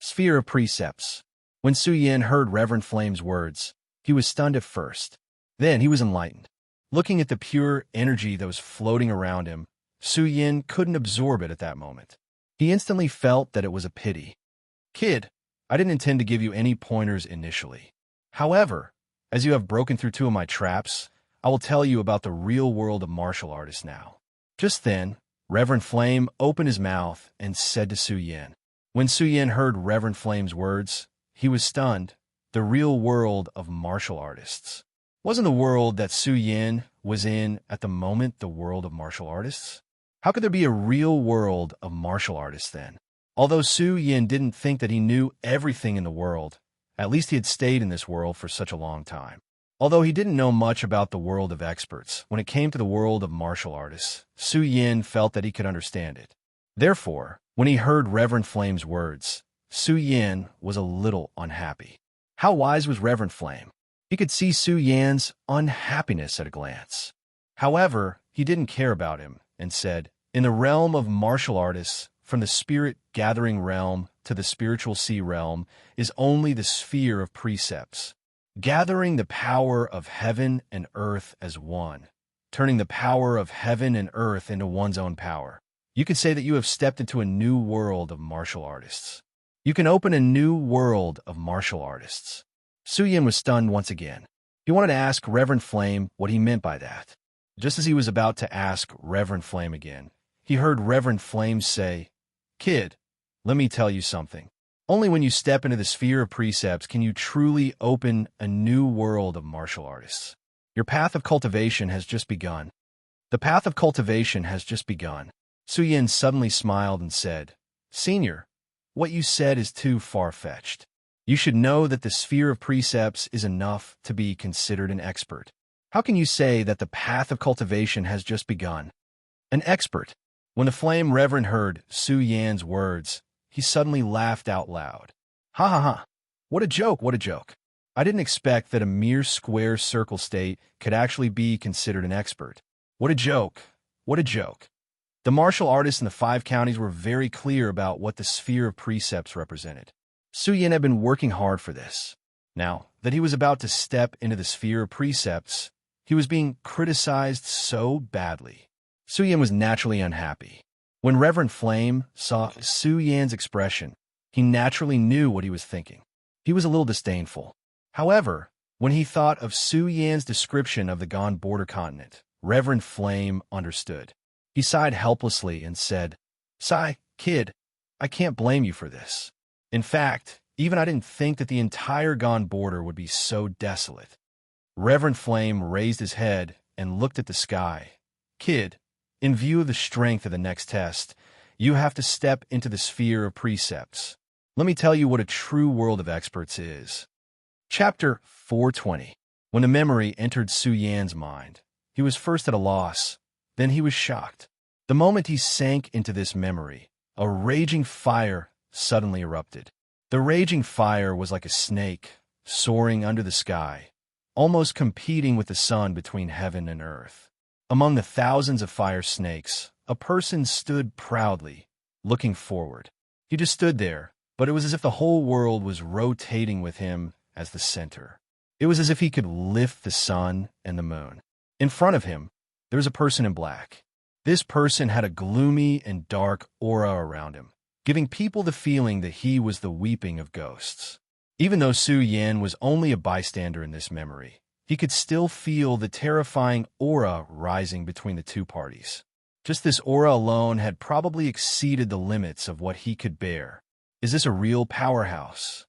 Speaker 1: Sphere of precepts. When Su Yin heard Reverend Flame's words, he was stunned at first. Then he was enlightened. Looking at the pure energy that was floating around him, Su Yin couldn't absorb it at that moment. He instantly felt that it was a pity. "Kid, I didn't intend to give you any pointers initially. However, as you have broken through 2 of my traps, I will tell you about the real world of martial artists now." Just then, Reverend Flame opened his mouth and said to Su Yin. When Su Yin heard Reverend Flame's words, he was stunned. The real world of martial artists. Wasn't the world that Su Yin was in at the moment the world of martial artists? How could there be a real world of martial artists then? Although Su Yin didn't think that he knew everything in the world, at least he had stayed in this world for such a long time. Although he didn't know much about the world of experts, when it came to the world of martial artists, Su Yin felt that he could understand it. Therefore, when he heard Reverend Flame's words, Su Yin was a little unhappy. How wise was Reverend Flame? He could see Su Yin's unhappiness at a glance. However, he didn't care about him and said, "In the realm of martial artists, from the spirit-gathering realm to the spiritual sea realm is only the sphere of precepts. Gathering the power of heaven and earth as one, turning the power of heaven and earth into one's own power. You could say that you have stepped into a new world of martial artists. You can open a new world of martial artists." Su Yin was stunned once again. He wanted to ask Reverend Flame what he meant by that. Just as he was about to ask Reverend Flame again, he heard Reverend Flame say, "Kid, let me tell you something. Only when you step into the sphere of precepts can you truly open a new world of martial artists. Your path of cultivation has just begun. The path of cultivation has just begun." Su Yin suddenly smiled and said, "Senior, what you said is too far-fetched. You should know that the sphere of precepts is enough to be considered an expert. How can you say that the path of cultivation has just begun? An expert?" When the Flame Reverend heard Su Yin's words, he suddenly laughed out loud. "Ha ha ha! What a joke, what a joke. I didn't expect that a mere square circle state could actually be considered an expert. What a joke. What a joke. The martial artists in the 5 counties were very clear about what the sphere of precepts represented. Su Yin had been working hard for this. Now that he was about to step into the sphere of precepts, he was being criticized so badly. Su Yin was naturally unhappy. When Reverend Flame saw Su Yan's expression, he naturally knew what he was thinking. He was a little disdainful. However, when he thought of Su Yan's description of the Gone Border Continent, Reverend Flame understood. He sighed helplessly and said, "Sigh, kid, I can't blame you for this. In fact, even I didn't think that the entire Gone Border would be so desolate." Reverend Flame raised his head and looked at the sky. "Kid, in view of the strength of the next test, you have to step into the sphere of precepts. Let me tell you what a true world of experts is." Chapter 420. When a memory entered Su Yan's mind, he was first at a loss, then he was shocked. The moment he sank into this memory, a raging fire suddenly erupted. The raging fire was like a snake, soaring under the sky, almost competing with the sun between heaven and earth. Among the thousands of fire snakes, a person stood proudly, looking forward. He just stood there, but it was as if the whole world was rotating with him as the center. It was as if he could lift the sun and the moon. In front of him, there was a person in black. This person had a gloomy and dark aura around him, giving people the feeling that he was the weeping of ghosts. Even though Su Yan was only a bystander in this memory, he could still feel the terrifying aura rising between the two parties. Just this aura alone had probably exceeded the limits of what he could bear. Is this a real powerhouse?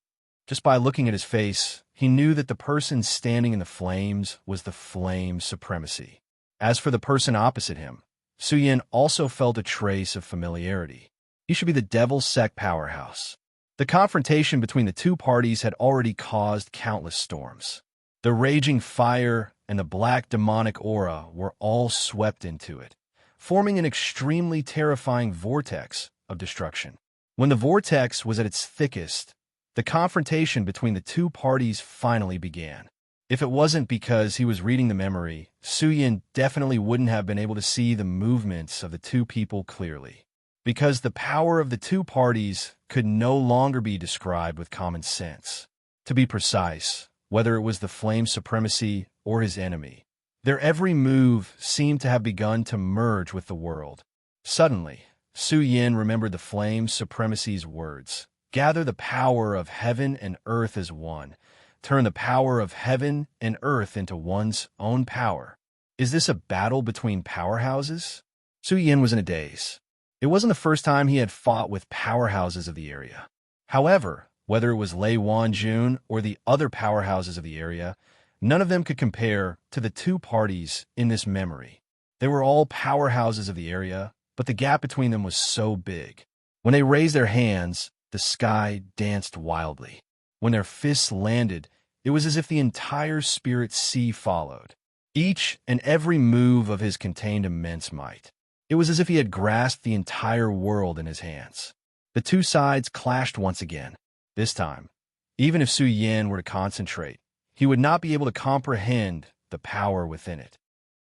Speaker 1: Just by looking at his face, he knew that the person standing in the flames was the flame supremacy. As for the person opposite him, Su Yin also felt a trace of familiarity. He should be the devil sect powerhouse. The confrontation between the two parties had already caused countless storms. The raging fire and the black demonic aura were all swept into it, forming an extremely terrifying vortex of destruction. When the vortex was at its thickest, the confrontation between the two parties finally began. If it wasn't because he was reading the memory, Su Yin definitely wouldn't have been able to see the movements of the two people clearly. Because the power of the two parties could no longer be described with common sense. To be precise, whether it was the flame supremacy or his enemy, their every move seemed to have begun to merge with the world. Suddenly, Su Yin remembered the flame supremacy's words. Gather the power of heaven and earth as one. Turn the power of heaven and earth into one's own power. Is this a battle between powerhouses? Su Yin was in a daze. It wasn't the first time he had fought with powerhouses of the area. However, whether it was Lei Wanjun or the other powerhouses of the area, none of them could compare to the two parties in this memory. They were all powerhouses of the area, but the gap between them was so big. When they raised their hands, the sky danced wildly. When their fists landed, it was as if the entire spirit sea followed. Each and every move of his contained immense might. It was as if he had grasped the entire world in his hands. The two sides clashed once again. This time, even if Su Yin were to concentrate, he would not be able to comprehend the power within it.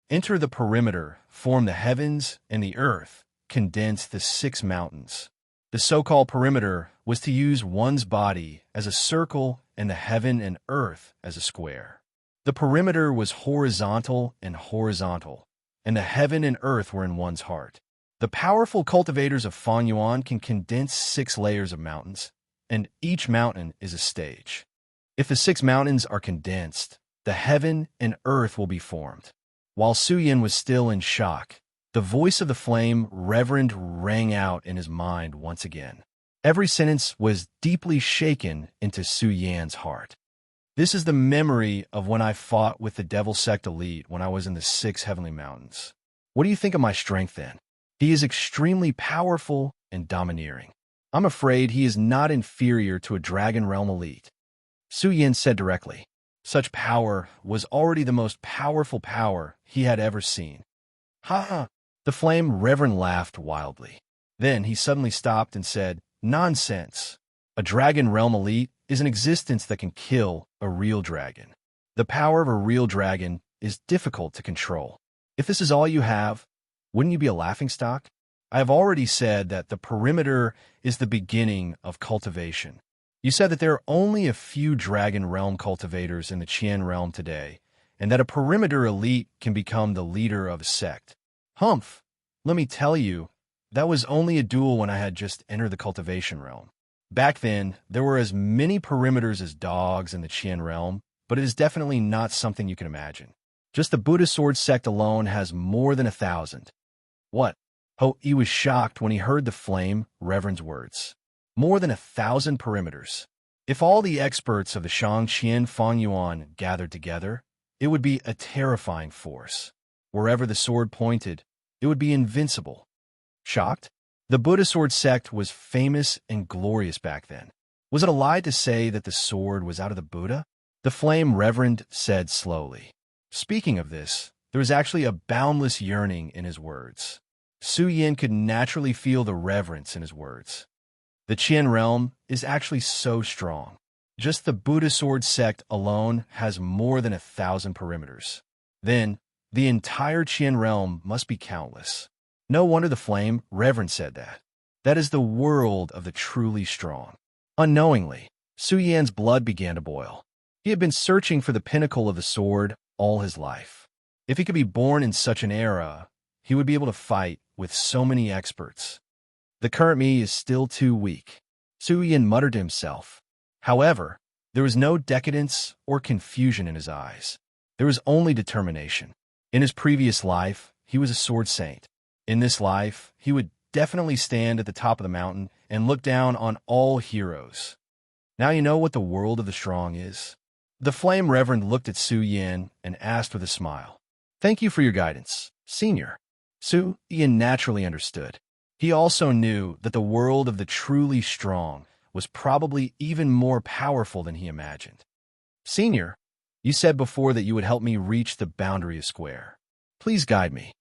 Speaker 1: Enter the perimeter, form the heavens and the earth, condense the 6 mountains. The so-called perimeter was to use one's body as a circle and the heaven and earth as a square. The perimeter was horizontal, and the heaven and earth were in one's heart. The powerful cultivators of Fanyuan can condense 6 layers of mountains, and each mountain is a stage. If the 6 mountains are condensed, the heaven and earth will be formed. While Su Yin was still in shock, the voice of the flame reverend rang out in his mind once again. Every sentence was deeply shaken into Su Yan's heart. This is the memory of when I fought with the Devil Sect Elite when I was in the 6 heavenly mountains. What do you think of my strength then? He is extremely powerful and domineering. I'm afraid he is not inferior to a Dragon Realm Elite. Su Yin said directly. Such power was already the most powerful power he had ever seen. Ha ha! The flame reverend laughed wildly. Then he suddenly stopped and said, "Nonsense! A Dragon Realm Elite is an existence that can kill a real dragon. The power of a real dragon is difficult to control. If this is all you have, Wouldn't you be a laughingstock? I have already said that the perimeter is the beginning of cultivation. You said that there are only a few Dragon Realm cultivators in the Qian realm today, and that a perimeter elite can become the leader of a sect. Humph! Let me tell you, that was only a duel when I had just entered the cultivation realm. Back then, there were as many perimeters as dogs in the Qian realm, but it is definitely not something you can imagine. Just the Buddha Sword sect alone has more than 1,000. What? Oh, he was shocked when he heard the Flame Reverend's words. More than 1,000 perimeters. If all the experts of the Shangqian Fangyuan gathered together, it would be a terrifying force. Wherever the sword pointed, it would be invincible. Shocked? The Buddha Sword sect was famous and glorious back then. Was it a lie to say that the sword was out of the Buddha? The Flame Reverend said slowly. Speaking of this, there was actually a boundless yearning in his words. Su Yin could naturally feel the reverence in his words. The Qian realm is actually so strong. Just the Buddha Sword sect alone has more than 1,000 perimeters. Then, the entire Qian realm must be countless. No wonder the Flame Reverend said that. That is the world of the truly strong. Unknowingly, Su Yan's blood began to boil. He had been searching for the pinnacle of the sword all his life. If he could be born in such an era, he would be able to fight with so many experts. The current me is still too weak, Su Yan muttered to himself. However, there was no decadence or confusion in his eyes. There was only determination. In his previous life, he was a sword saint. In this life, he would definitely stand at the top of the mountain and look down on all heroes. Now you know what the world of the strong is. The Flame Reverend looked at Su Yan and asked with a smile. Thank you for your guidance, Senior. Su Yan naturally understood. He also knew that the world of the truly strong was probably even more powerful than he imagined. Senior, you said before that you would help me reach the boundary of square. Please guide me.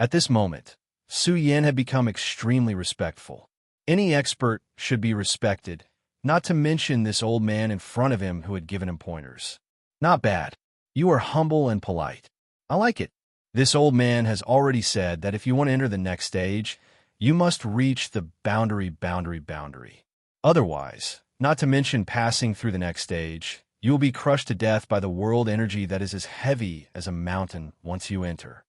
Speaker 1: At this moment, Su Yan had become extremely respectful. Any expert should be respected, not to mention this old man in front of him who had given him pointers. Not bad. You are humble and polite. I like it. This old man has already said that if you want to enter the next stage, you must reach the boundary. Otherwise, not to mention passing through the next stage, you will be crushed to death by the world energy that is as heavy as a mountain once you enter.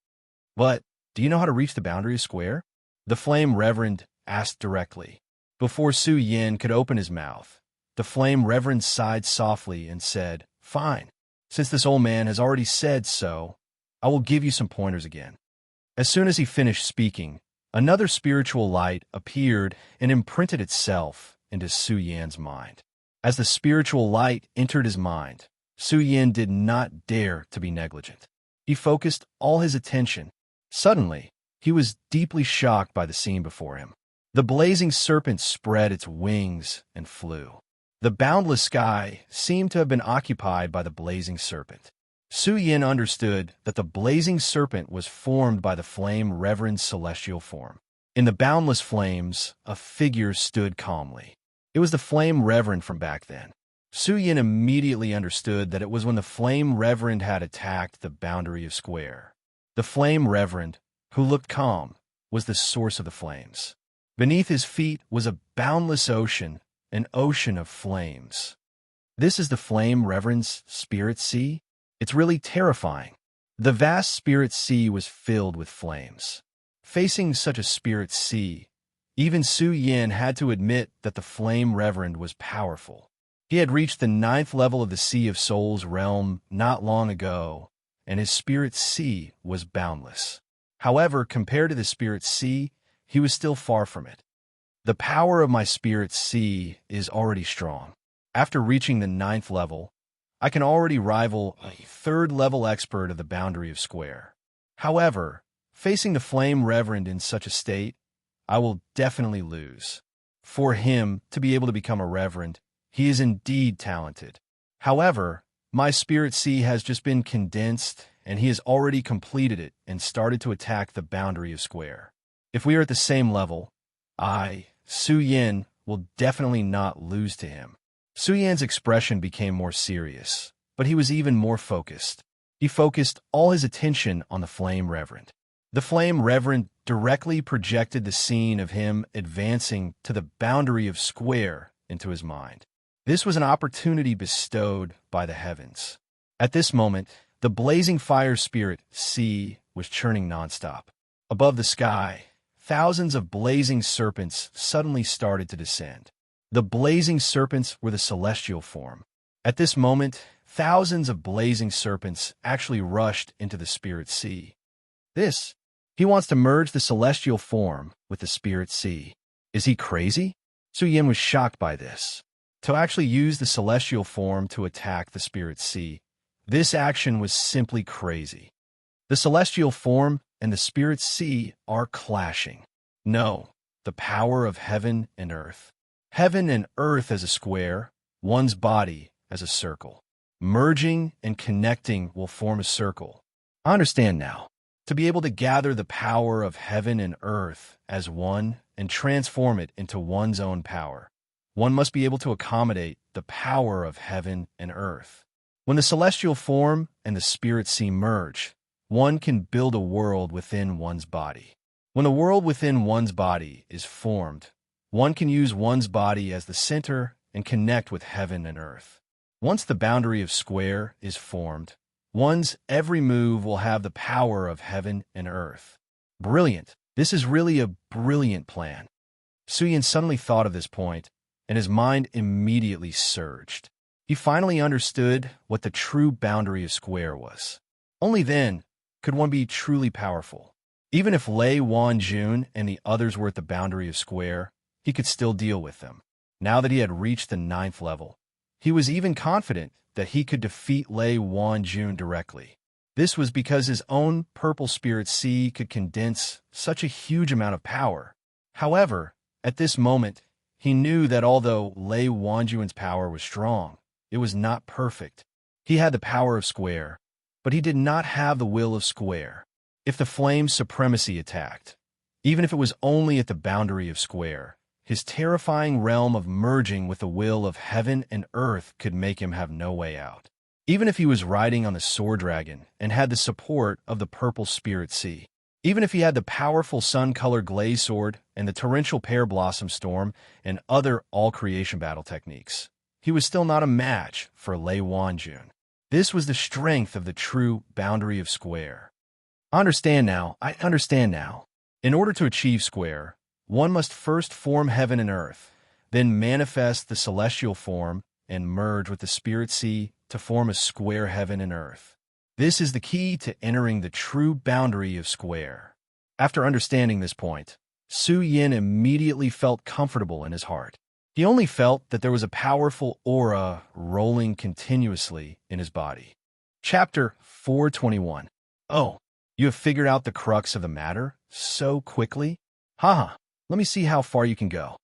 Speaker 1: But, do you know how to reach the boundary of square? The Flame Reverend asked directly. Before Su Yan could open his mouth, the Flame Reverend sighed softly and said, Fine. Since this old man has already said so, I will give you some pointers again. As soon as he finished speaking, another spiritual light appeared and imprinted itself into Su Yan's mind. As the spiritual light entered his mind, Su Yan did not dare to be negligent. He focused all his attention. Suddenly, he was deeply shocked by the scene before him. The blazing serpent spread its wings and flew. The boundless sky seemed to have been occupied by the blazing serpent. Su Yan understood that the blazing serpent was formed by the Flame Reverend's celestial form. In the boundless flames, a figure stood calmly. It was the Flame Reverend from back then. Su Yan immediately understood that it was when the Flame Reverend had attacked the boundary of square. The Flame Reverend, who looked calm, was the source of the flames. Beneath his feet was a boundless ocean, an ocean of flames. This is the Flame Reverend's spirit sea? It's really terrifying. The vast spirit sea was filled with flames. Facing such a spirit sea, even Su Yan had to admit that the Flame Reverend was powerful. He had reached the 9th level of the Sea of Souls realm not long ago, and his spirit sea was boundless. However, compared to the spirit sea, he was still far from it. The power of my spirit sea is already strong. After reaching the 9th level, I can already rival a 3rd level expert of the boundary of square. However, facing the Flame Reverend in such a state, I will definitely lose. For him to be able to become a reverend, he is indeed talented. However, my spirit sea has just been condensed, and he has already completed it and started to attack the boundary of square. If we are at the same level, I, Su Yan, will definitely not lose to him. Su Yan's expression became more serious, but he was even more focused. He focused all his attention on the Flame Reverend. The flame reverend directly projected the scene of him advancing to the boundary of square into his mind. This was an opportunity bestowed by the heavens. At this moment, the blazing fire spirit sea was churning nonstop. Above the sky, thousands of blazing serpents suddenly started to descend. The blazing serpents were the celestial form. At this moment, thousands of blazing serpents actually rushed into the spirit sea. He wants to merge the celestial form with the spirit sea. Is he crazy? Su Yin was shocked by this. To actually use the celestial form to attack the spirit sea, this action was simply crazy. The celestial form and the spirit sea are clashing. No, the power of heaven and earth. Heaven and earth as a square, one's body as a circle. Merging and connecting will form a circle. I understand now. To be able to gather the power of heaven and earth as one and transform it into one's own power, one must be able to accommodate the power of heaven and earth. When the celestial form and the spirit sea merge, one can build a world within one's body. When the world within one's body is formed, one can use one's body as the center and connect with heaven and earth. Once the boundary of square is formed, one's every move will have the power of heaven and earth. Brilliant. This is really a brilliant plan. Su Yin suddenly thought of this point, and his mind immediately surged. He finally understood what the true boundary of square was. Only then could one be truly powerful. Even if Lei Wanjun and the others were at the boundary of square, he could still deal with them. Now that he had reached the 9th level, he was even confident that he could defeat Lei Wanjun directly. This was because his own purple spirit sea could condense such a huge amount of power. However, at this moment, he knew that although Lei Wanjun's power was strong, it was not perfect. He had the power of square, but he did not have the will of square. If the flame's supremacy attacked, even if it was only at the boundary of square, his terrifying realm of merging with the will of heaven and earth could make him have no way out. Even if he was riding on the sword dragon and had the support of the purple spirit sea, even if he had the powerful sun-colored glaze sword and the torrential pear blossom storm and other all-creation battle techniques, he was still not a match for Lei Wanjun. This was the strength of the true boundary of square. I understand now. In order to achieve square, one must first form heaven and earth, then manifest the celestial form and merge with the spirit sea to form a square heaven and earth. This is the key to entering the true boundary of square. After understanding this point, Su Yin immediately felt comfortable in his heart. He only felt that there was a powerful aura rolling continuously in his body. Chapter 421. Oh, you have figured out the crux of the matter so quickly? Haha, let me see how far you can go.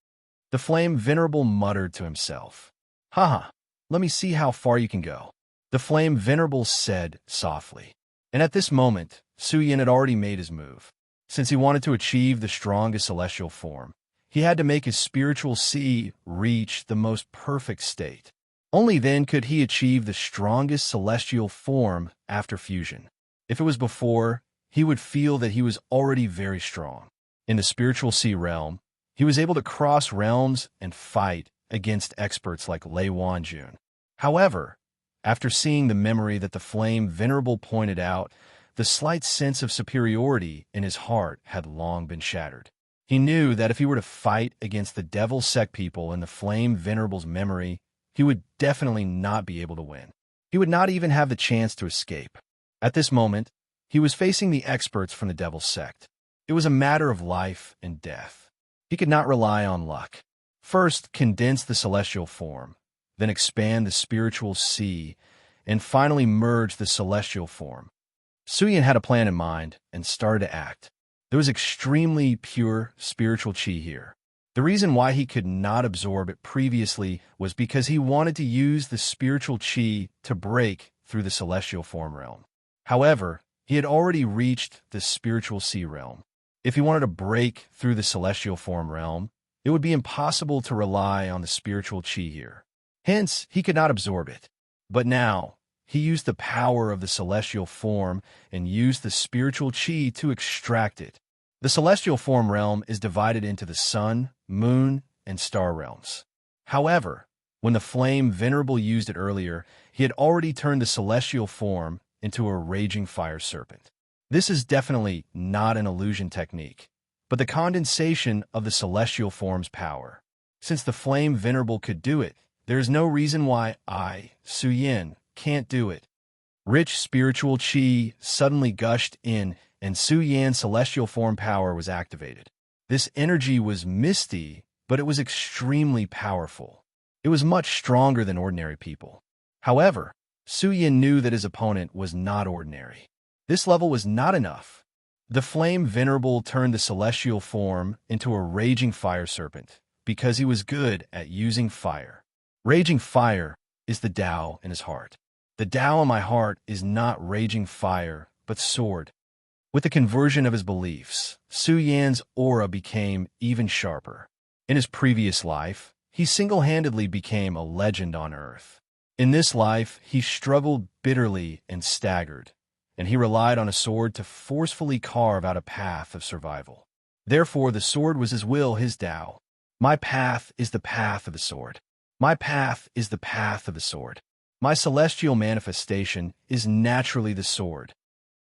Speaker 1: The flame venerable muttered to himself. Haha, let me see how far you can go. The flame venerable said softly. And at this moment, Su Yin had already made his move. Since he wanted to achieve the strongest celestial form, he had to make his spiritual sea reach the most perfect state. Only then could he achieve the strongest celestial form after fusion. If it was before, he would feel that he was already very strong. In the spiritual sea realm, he was able to cross realms and fight against experts like Lei Wanjun. However, after seeing the memory that the flame venerable pointed out, the slight sense of superiority in his heart had long been shattered. He knew that if he were to fight against the devil sect people in the flame venerable's memory, he would definitely not be able to win. He would not even have the chance to escape. At this moment, he was facing the experts from the devil sect. It was a matter of life and death. He could not rely on luck. First, condense the celestial form, then expand the spiritual sea, and finally merge the celestial form. Su Yin had a plan in mind and started to act. There was extremely pure spiritual qi here. The reason why he could not absorb it previously was because he wanted to use the spiritual qi to break through the celestial form realm. However, he had already reached the spiritual sea realm. If he wanted to break through the celestial form realm, it would be impossible to rely on the spiritual qi here. Hence, he could not absorb it. But now, he used the power of the celestial form and used the spiritual chi to extract it. The celestial form realm is divided into the sun, moon, and star realms. However, when the flame venerable used it earlier, he had already turned the celestial form into a raging fire serpent. This is definitely not an illusion technique, but the condensation of the celestial form's power. Since the flame venerable could do it, there is no reason why I, Su Yin, can't do it. Rich spiritual chi suddenly gushed in, and Su Yan's celestial form power was activated. This energy was misty, but it was extremely powerful. It was much stronger than ordinary people. However, Su Yin knew that his opponent was not ordinary. This level was not enough. The flame venerable turned the celestial form into a raging fire serpent because he was good at using fire. Raging fire is the Tao in his heart. The Tao in my heart is not raging fire, but sword. With the conversion of his beliefs, Su Yan's aura became even sharper. In his previous life, he single-handedly became a legend on Earth. In this life, he struggled bitterly and staggered, and he relied on a sword to forcefully carve out a path of survival. Therefore, the sword was his will, his Tao. My path is the path of the sword. My path is the path of the sword. My celestial manifestation is naturally the sword.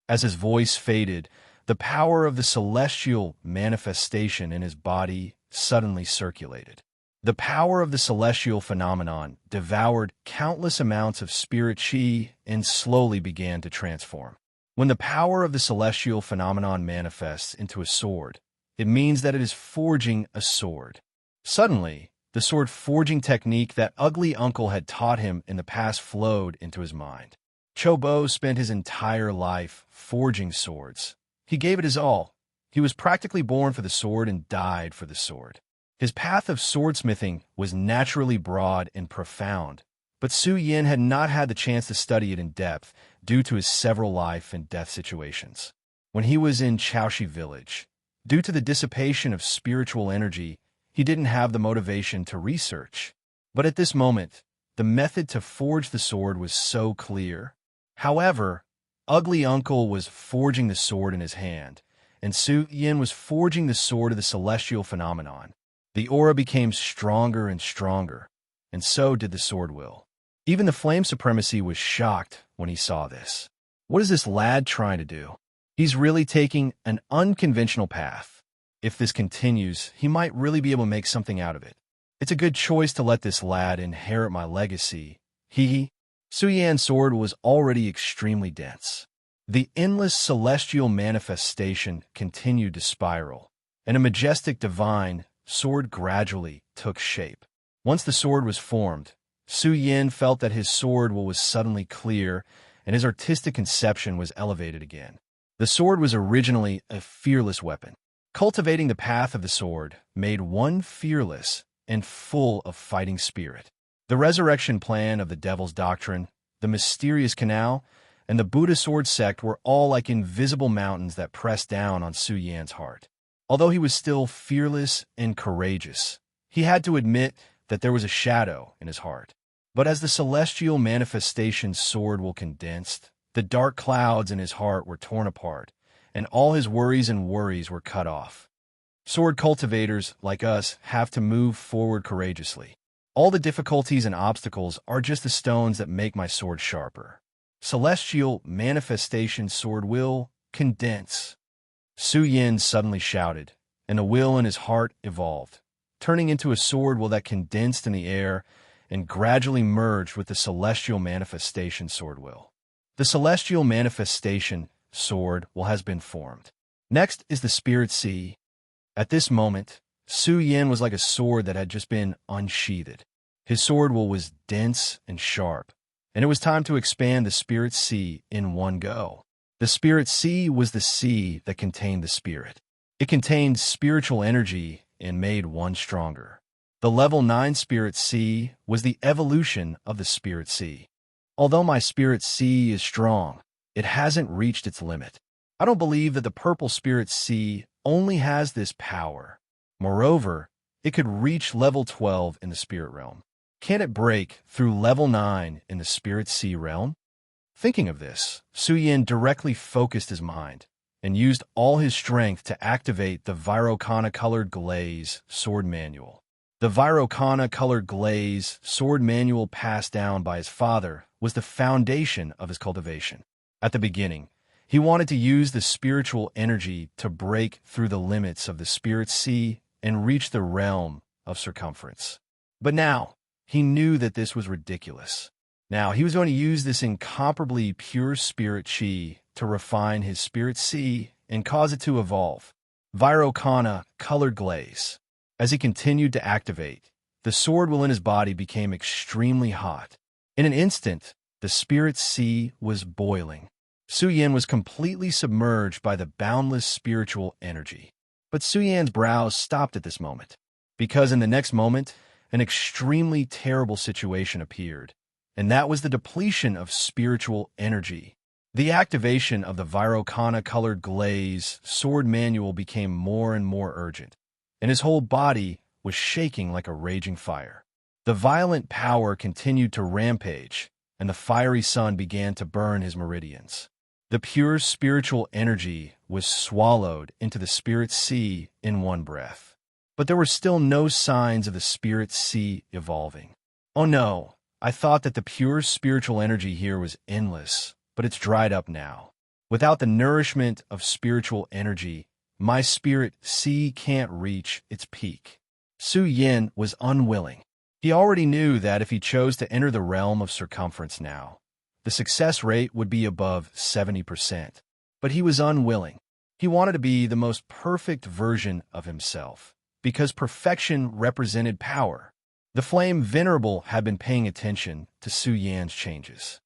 Speaker 1: As his voice faded, the power of the celestial manifestation in his body suddenly circulated. The power of the celestial phenomenon devoured countless amounts of spirit chi and slowly began to transform. When the power of the celestial phenomenon manifests into a sword, it means that it is forging a sword. Suddenly, the sword forging technique that ugly uncle had taught him in the past flowed into his mind. Chobo spent his entire life forging swords. He gave it his all. He was practically born for the sword and died for the sword. His path of swordsmithing was naturally broad and profound, but Su Yin had not had the chance to study it in depth due to his several life and death situations. When he was in Chaoshi village, due to the dissipation of spiritual energy, he didn't have the motivation to research. But at this moment, the method to forge the sword was so clear. However, ugly uncle was forging the sword in his hand, and Su Yin was forging the sword of the celestial phenomenon. The aura became stronger and stronger, and so did the sword will. Even the flame supremacy was shocked when he saw this. What is this lad trying to do? He's really taking an unconventional path. If this continues, he might really be able to make something out of it. It's a good choice to let this lad inherit my legacy. Su Yan's sword was already extremely dense. The endless celestial manifestation continued to spiral, and a majestic divine sword gradually took shape. Once the sword was formed, Su Yin felt that his sword will was suddenly clear, and his artistic conception was elevated again. The sword was originally a fearless weapon. Cultivating the path of the sword made one fearless and full of fighting spirit. The resurrection plan of the devil's doctrine, the mysterious canal, and the Buddha sword sect were all like invisible mountains that pressed down on Su Yan's heart. Although he was still fearless and courageous, he had to admit that there was a shadow in his heart. But as the celestial manifestation sword will condensed, the dark clouds in his heart were torn apart, and all his worries were cut off. Sword cultivators, like us, have to move forward courageously. All the difficulties and obstacles are just the stones that make my sword sharper. Celestial manifestation sword will condense. Su Yin suddenly shouted, and the will in his heart evolved, turning into a sword will that condensed in the air and gradually merged with the celestial manifestation sword will. The celestial manifestation sword will has been formed. Next is the spirit sea. At this moment, Su Yin was like a sword that had just been unsheathed. His sword will was dense and sharp, and it was time to expand the spirit sea in one go. The spirit sea was the sea that contained the spirit. It contained spiritual energy and made one stronger. The level 9 spirit sea was the evolution of the spirit sea. Although my spirit sea is strong, it hasn't reached its limit. I don't believe that the purple spirit sea only has this power. Moreover, it could reach level 12 in the spirit realm. Can it break through level 9 in the spirit sea realm? Thinking of this, Su Yin directly focused his mind and used all his strength to activate the Virokana-colored glaze sword manual. The Virokana-colored glaze sword manual passed down by his father was the foundation of his cultivation. At the beginning, he wanted to use the spiritual energy to break through the limits of the spirit sea and reach the realm of circumference. But now, he knew that this was ridiculous. Now, he was going to use this incomparably pure spirit chi to refine his spirit sea and cause it to evolve. Virokana colored glaze. As he continued to activate, the sword within his body became extremely hot. In an instant, the spirit sea was boiling. Su Yin was completely submerged by the boundless spiritual energy. But Su Yan's brows stopped at this moment, because in the next moment, an extremely terrible situation appeared, and that was the depletion of spiritual energy. The activation of the Virokana-colored glaze sword manual became more and more urgent, and his whole body was shaking like a raging fire. The violent power continued to rampage, and the fiery sun began to burn his meridians. The pure spiritual energy was swallowed into the spirit sea in one breath. But there were still no signs of the spirit sea evolving. Oh no, I thought that the pure spiritual energy here was endless, but it's dried up now. Without the nourishment of spiritual energy, my spirit sea can't reach its peak. Su Yin was unwilling. He already knew that if he chose to enter the realm of circumference now, the success rate would be above 70%. But he was unwilling. He wanted to be the most perfect version of himself, because perfection represented power. The flame venerable had been paying attention to Su Yan's changes.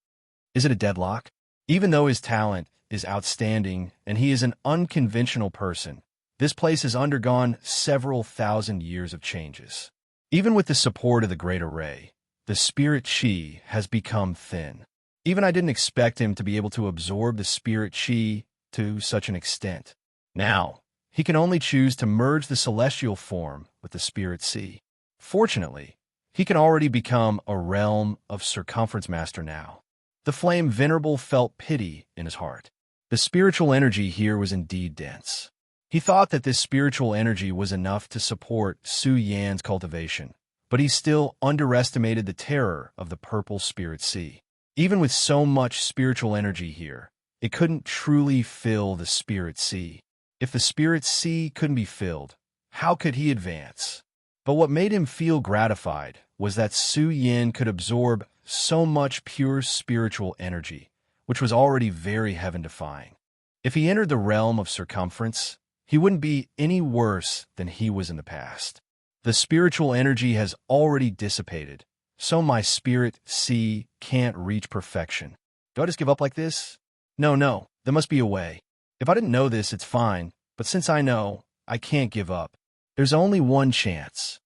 Speaker 1: Is it a deadlock? Even though his talent is outstanding and he is an unconventional person, this place has undergone several thousand years of changes. Even with the support of the Great Array, the spirit chi has become thin. Even I didn't expect him to be able to absorb the spirit chi to such an extent. Now, he can only choose to merge the celestial form with the spirit sea. Fortunately, he can already become a realm of circumference master now. The flame venerable felt pity in his heart. The spiritual energy here was indeed dense. He thought that this spiritual energy was enough to support Su Yan's cultivation, but he still underestimated the terror of the purple spirit sea. Even with so much spiritual energy here, it couldn't truly fill the spirit sea. If the spirit sea couldn't be filled, how could he advance? But what made him feel gratified was that Su Yin could absorb so much pure spiritual energy, which was already very heaven-defying. If he entered the realm of circumference, he wouldn't be any worse than he was in the past. The spiritual energy has already dissipated, so my spirit sea can't reach perfection. Do I just give up like this? No, there must be a way. If I didn't know this, it's fine, but since I know, I can't give up. There's only one chance.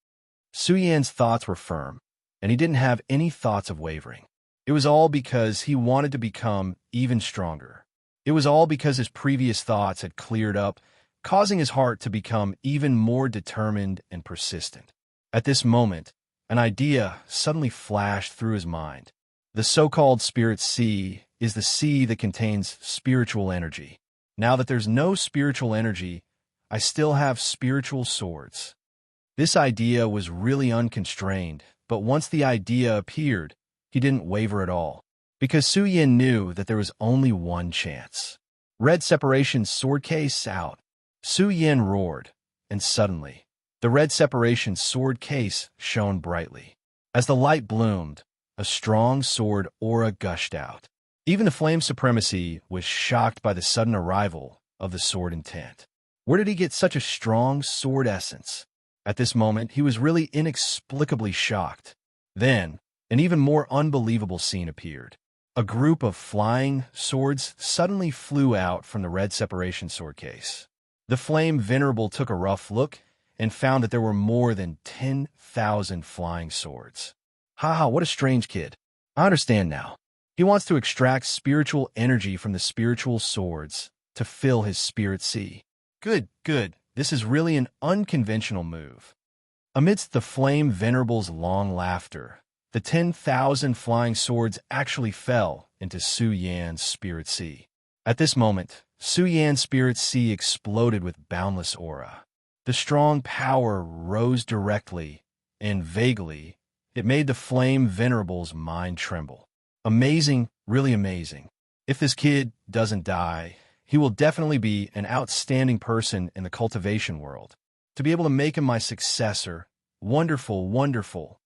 Speaker 1: Su Yan's thoughts were firm, and he didn't have any thoughts of wavering. It was all because he wanted to become even stronger. It was all because his previous thoughts had cleared up, causing his heart to become even more determined and persistent. At this moment, an idea suddenly flashed through his mind. The so-called spirit sea is the sea that contains spiritual energy. Now that there's no spiritual energy, I still have spiritual swords. This idea was really unconstrained, but once the idea appeared, he didn't waver at all, because Su Yin knew that there was only one chance. Red separation sword case out. Su Yin roared, and suddenly, the red separation sword case shone brightly. As the light bloomed, a strong sword aura gushed out. Even the flame supremacy was shocked by the sudden arrival of the sword intent. Where did he get such a strong sword essence? At this moment, he was really inexplicably shocked. Then, an even more unbelievable scene appeared. A group of flying swords suddenly flew out from the red separation sword case. The flame venerable took a rough look and found that there were more than 10,000 flying swords. Haha, what a strange kid. I understand now. He wants to extract spiritual energy from the spiritual swords to fill his spirit sea. Good. This is really an unconventional move. Amidst the flame venerable's long laughter, the 10,000 flying swords actually fell into Su Yan's spirit sea. At this moment, Su Yan's spirit sea exploded with boundless aura. The strong power rose directly, and vaguely, it made the flame venerable's mind tremble. Amazing, really amazing. If this kid doesn't die, he will definitely be an outstanding person in the cultivation world. To be able to make him my successor, wonderful, wonderful.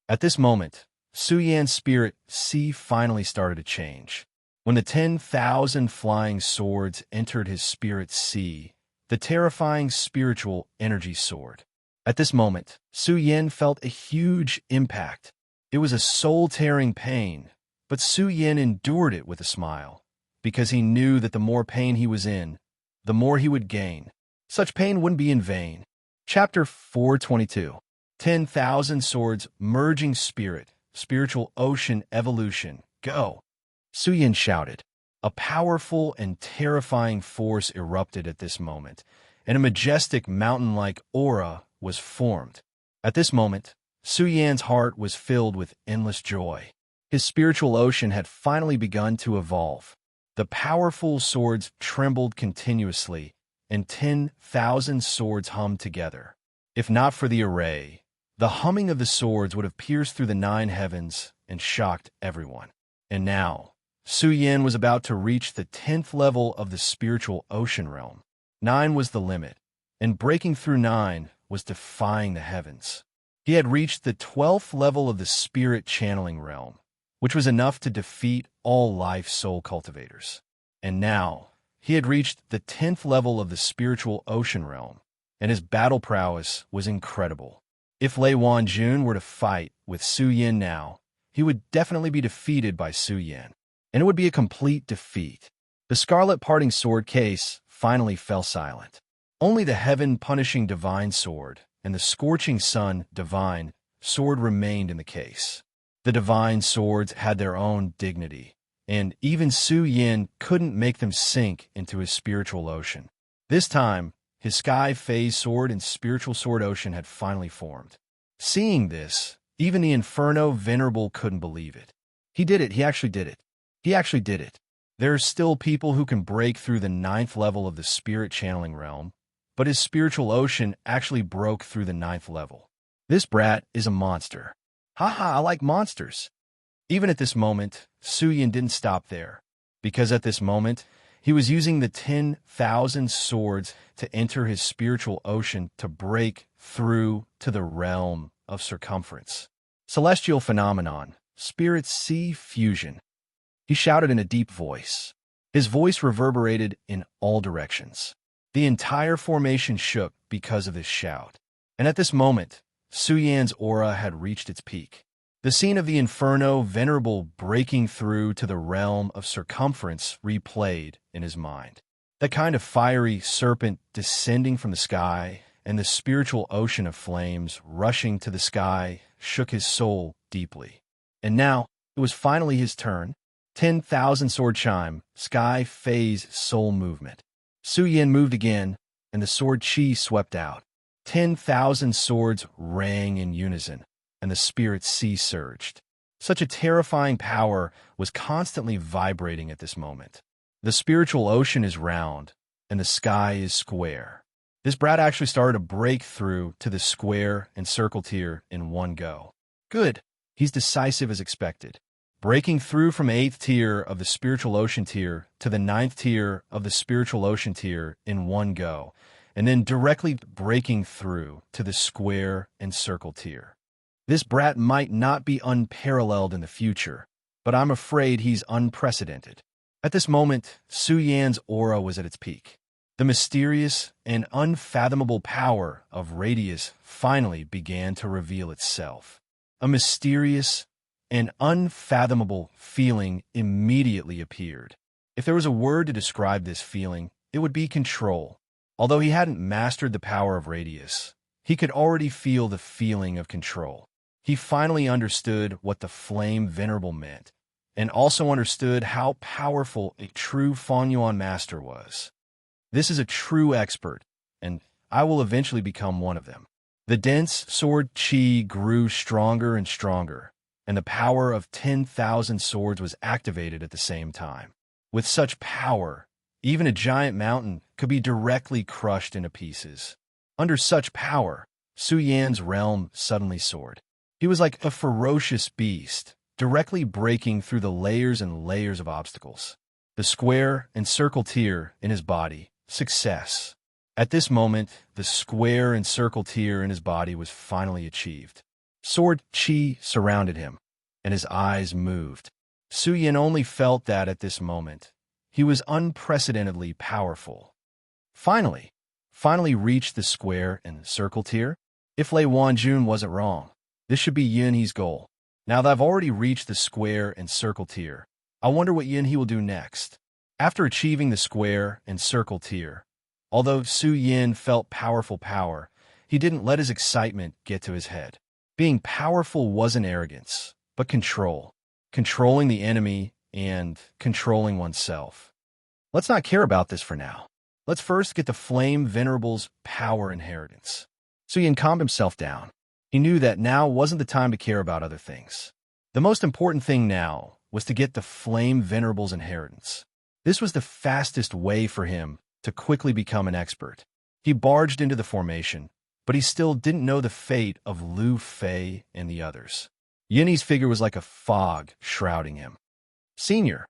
Speaker 1: At this moment, Su Yan's spirit sea finally started to change. When the 10,000 flying swords entered his spirit sea, the terrifying spiritual energy soared. At this moment, Su Yan felt a huge impact. It was a soul-tearing pain, but Su Yan endured it with a smile, because he knew that the more pain he was in, the more he would gain. Such pain wouldn't be in vain. Chapter 422. 10,000 Swords Merging Spirit, Spiritual Ocean Evolution. Go! Su Yan shouted. A powerful and terrifying force erupted at this moment, and a majestic mountain-like aura was formed. At this moment, Su Yan's heart was filled with endless joy. His spiritual ocean had finally begun to evolve. The powerful swords trembled continuously, and 10,000 swords hummed together. If not for the array, the humming of the swords would have pierced through the 9 heavens and shocked everyone. And now, Su Yan was about to reach the 10th level of the spiritual ocean realm. 9 was the limit, and breaking through 9 was defying the heavens. He had reached the 12th level of the spirit channeling realm, which was enough to defeat all life soul cultivators. And now, he had reached the 10th level of the spiritual ocean realm, and his battle prowess was incredible. If Lei Wanjun were to fight with Su Yan now, he would definitely be defeated by Su Yan, and it would be a complete defeat. The scarlet parting sword case finally fell silent. Only the heaven-punishing divine sword and the scorching sun divine sword remained in the case. The divine swords had their own dignity, and even Su Yan couldn't make them sink into his spiritual ocean. This time, his sky phase sword and spiritual sword ocean had finally formed. Seeing this, even the Inferno Venerable couldn't believe it. He did it. He actually did it. He actually did it. There are still people who can break through the 9th level of the spirit channeling realm, but his spiritual ocean actually broke through the 9th level. This brat is a monster. Haha, I like monsters. Even at this moment, Su Yan didn't stop there, because at this moment, he was using the 10,000 swords to enter his spiritual ocean to break through to the realm of circumference. Celestial phenomenon, spirit sea fusion. He shouted in a deep voice. His voice reverberated in all directions. The entire formation shook because of his shout. And at this moment, Su Yan's aura had reached its peak. The scene of the Inferno Venerable breaking through to the realm of circumference replayed in his mind. That kind of fiery serpent descending from the sky and the spiritual ocean of flames rushing to the sky shook his soul deeply. And now, it was finally his turn. 10,000 sword chime, sky phase soul movement. Su Yan moved again, and the sword chi swept out. 10,000 swords rang in unison, and the spirit sea surged. Such a terrifying power was constantly vibrating at this moment. The spiritual ocean is round, and the sky is square. This brat actually started to break through to the square and circle tier in one go. Good. He's decisive as expected. Breaking through from 8th tier of the spiritual ocean tier to the 9th tier of the spiritual ocean tier in one go, and then directly breaking through to the square and circle tier. This brat might not be unparalleled in the future, but I'm afraid he's unprecedented. At this moment, Su Yan's aura was at its peak. The mysterious and unfathomable power of Radius finally began to reveal itself. A mysterious and unfathomable feeling immediately appeared. If there was a word to describe this feeling, it would be control. Although he hadn't mastered the power of Radius, he could already feel the feeling of control. He finally understood what the Flame Venerable meant, and also understood how powerful a true Fanyuan master was. This is a true expert, and I will eventually become one of them. The dense sword chi grew stronger and stronger, and the power of 10,000 swords was activated at the same time. With such power, even a giant mountain could be directly crushed into pieces. Under such power, Su Yan's realm suddenly soared. He was like a ferocious beast, directly breaking through the layers and layers of obstacles. The square and circle tier in his body, success. At this moment, the square and circle tier in his body was finally achieved. Sword chi surrounded him, and his eyes moved. Su Yan only felt that at this moment, he was unprecedentedly powerful. Finally reached the square and circle tier. If Lei Wanjun wasn't wrong, this should be Yunhe's goal. Now that I've already reached the square and circle tier, I wonder what Yunhe will do next. After achieving the square and circle tier, although Su Yan felt powerful power, he didn't let his excitement get to his head. Being powerful wasn't arrogance, but control. Controlling the enemy and controlling oneself. Let's not care about this for now. Let's first get the Flame Venerable's power inheritance. Su Yan calmed himself down. He knew that now wasn't the time to care about other things. The most important thing now was to get the Flame Venerable's inheritance. This was the fastest way for him to quickly become an expert. He barged into the formation, but he still didn't know the fate of Lu Fei and the others. Yunhe's figure was like a fog shrouding him. Senior,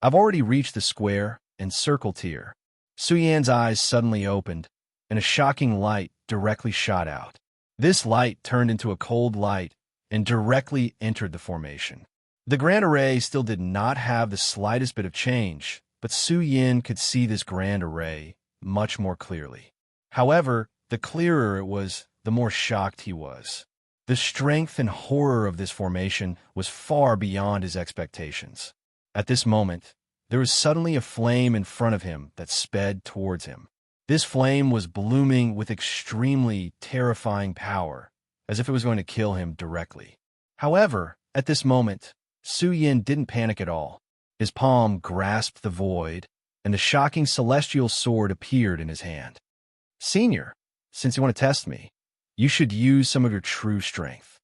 Speaker 1: I've already reached the square and circle tier. Su Yan's eyes suddenly opened, and a shocking light directly shot out. This light turned into a cold light and directly entered the formation. The grand array still did not have the slightest bit of change, but Su Yan could see this grand array much more clearly. However, the clearer it was, the more shocked he was. The strength and horror of this formation was far beyond his expectations. At this moment, there was suddenly a flame in front of him that sped towards him. This flame was blooming with extremely terrifying power, as if it was going to kill him directly. However, at this moment, Su Yan didn't panic at all. His palm grasped the void, and the shocking celestial sword appeared in his hand. Senior, since you want to test me, you should use some of your true strength.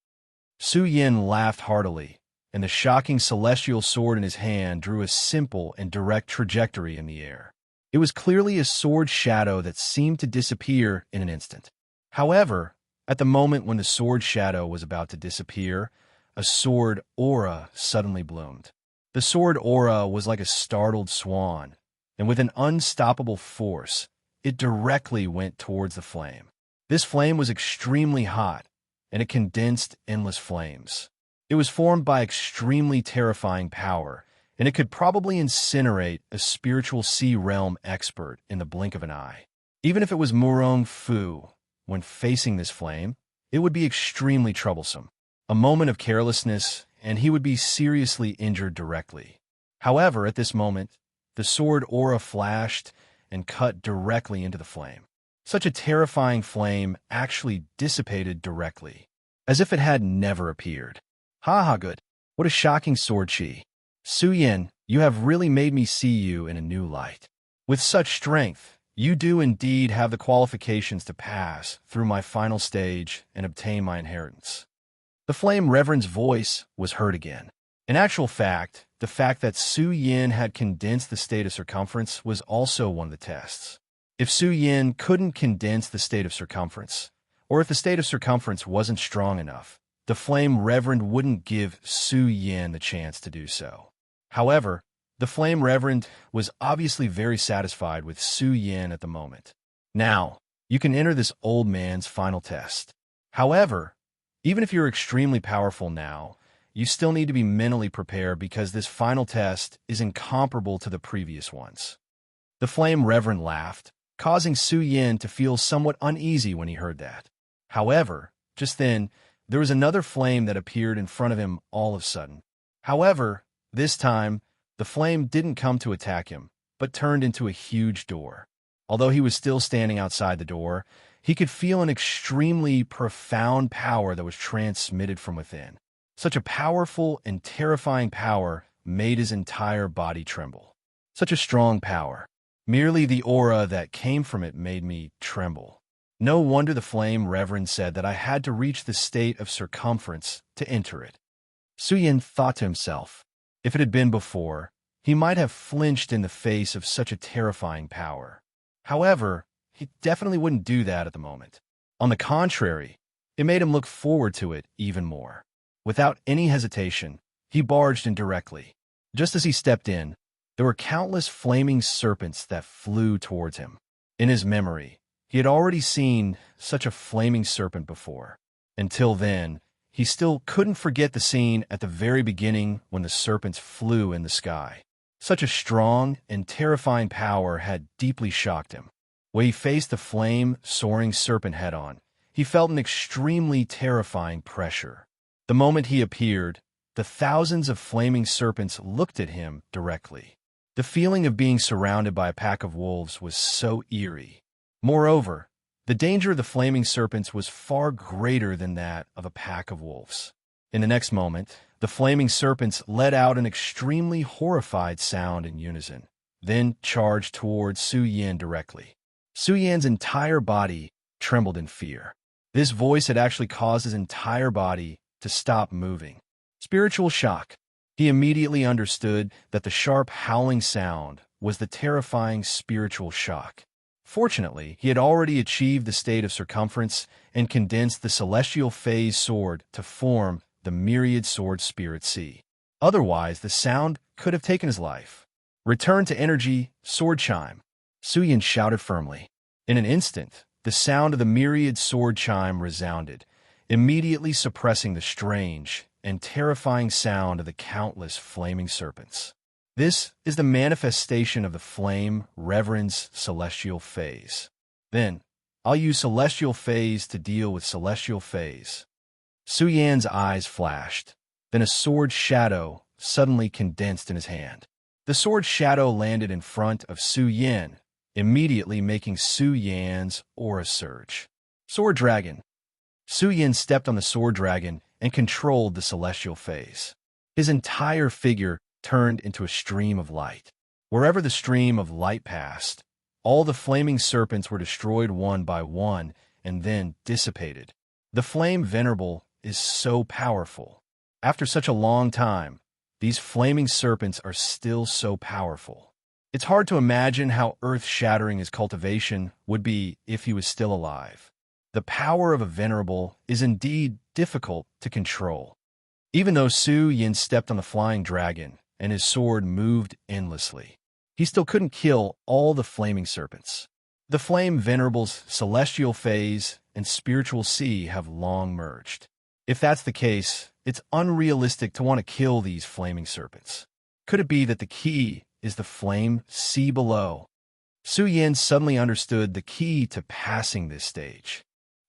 Speaker 1: Su Yan laughed heartily, and the shocking celestial sword in his hand drew a simple and direct trajectory in the air. It was clearly a sword shadow that seemed to disappear in an instant. However, at the moment when the sword shadow was about to disappear, a sword aura suddenly bloomed. The sword aura was like a startled swan, and with an unstoppable force, it directly went towards the flame. This flame was extremely hot, and it condensed endless flames. It was formed by extremely terrifying power, and it could probably incinerate a spiritual sea realm expert in the blink of an eye. Even if it was Murong Fu, when facing this flame, it would be extremely troublesome. A moment of carelessness, and he would be seriously injured directly. However, at this moment, the sword aura flashed and cut directly into the flame. Such a terrifying flame actually dissipated directly, as if it had never appeared. Ha, good. What a shocking sword chi. Su Yan, you have really made me see you in a new light. With such strength, you do indeed have the qualifications to pass through my final stage and obtain my inheritance. The Flame Reverend's voice was heard again. In actual fact, the fact that Su Yan had condensed the state of circumference was also one of the tests. If Su Yan couldn't condense the state of circumference, or if the state of circumference wasn't strong enough, the Flame Reverend wouldn't give Su Yan the chance to do so. However, the Flame Reverend was obviously very satisfied with Su Yan at the moment. Now, you can enter this old man's final test. However, even if you're extremely powerful now, you still need to be mentally prepared because this final test is incomparable to the previous ones. The Flame Reverend laughed, causing Su Yan to feel somewhat uneasy when he heard that. However, just then, there was another flame that appeared in front of him all of a sudden. However, this time, the flame didn't come to attack him, but turned into a huge door. Although he was still standing outside the door, he could feel an extremely profound power that was transmitted from within. Such a powerful and terrifying power made his entire body tremble. Such a strong power. Merely the aura that came from it made me tremble. No wonder the Flame Reverend said that I had to reach the state of circumference to enter it. Su Yin thought to himself. If it had been before, he might have flinched in the face of such a terrifying power. However, he definitely wouldn't do that at the moment. On the contrary, it made him look forward to it even more. Without any hesitation, he barged in directly. Just as he stepped in, there were countless flaming serpents that flew towards him. In his memory, he had already seen such a flaming serpent before. Until then, he still couldn't forget the scene at the very beginning when the serpents flew in the sky. Such a strong and terrifying power had deeply shocked him. When he faced the flame-soaring serpent head-on, he felt an extremely terrifying pressure. The moment he appeared, the thousands of flaming serpents looked at him directly. The feeling of being surrounded by a pack of wolves was so eerie. Moreover, the danger of the flaming serpents was far greater than that of a pack of wolves. In the next moment, the flaming serpents let out an extremely horrified sound in unison, then charged towards Su Yin directly. Su Yin's entire body trembled in fear. This voice had actually caused his entire body to stop moving. Spiritual shock. He immediately understood that the sharp howling sound was the terrifying spiritual shock. Fortunately, he had already achieved the state of circumference and condensed the celestial phase sword to form the myriad sword spirit sea. Otherwise, the sound could have taken his life. Return to energy, sword chime. Su Yin shouted firmly. In an instant, the sound of the myriad sword chime resounded, immediately suppressing the strange and terrifying sound of the countless flaming serpents. This is the manifestation of the flame reverend's celestial phase. Then, I'll use celestial phase to deal with celestial phase. Su Yan's eyes flashed. Then a sword shadow suddenly condensed in his hand. The sword shadow landed in front of Su Yin, immediately making Su Yan's aura surge. Sword Dragon. Su Yin stepped on the sword dragon and controlled the celestial phase. His entire figure turned into a stream of light. Wherever the stream of light passed, all the flaming serpents were destroyed one by one and then dissipated. The flame venerable is so powerful. After such a long time, these flaming serpents are still so powerful. It's hard to imagine how earth-shattering his cultivation would be if he was still alive. The power of a venerable is indeed difficult to control. Even though Su Yin stepped on the flying dragon and his sword moved endlessly, he still couldn't kill all the flaming serpents. The flame venerable's celestial phase and spiritual sea have long merged. If that's the case, it's unrealistic to want to kill these flaming serpents. Could it be that the key is the flame sea below? Su Yin suddenly understood the key to passing this stage.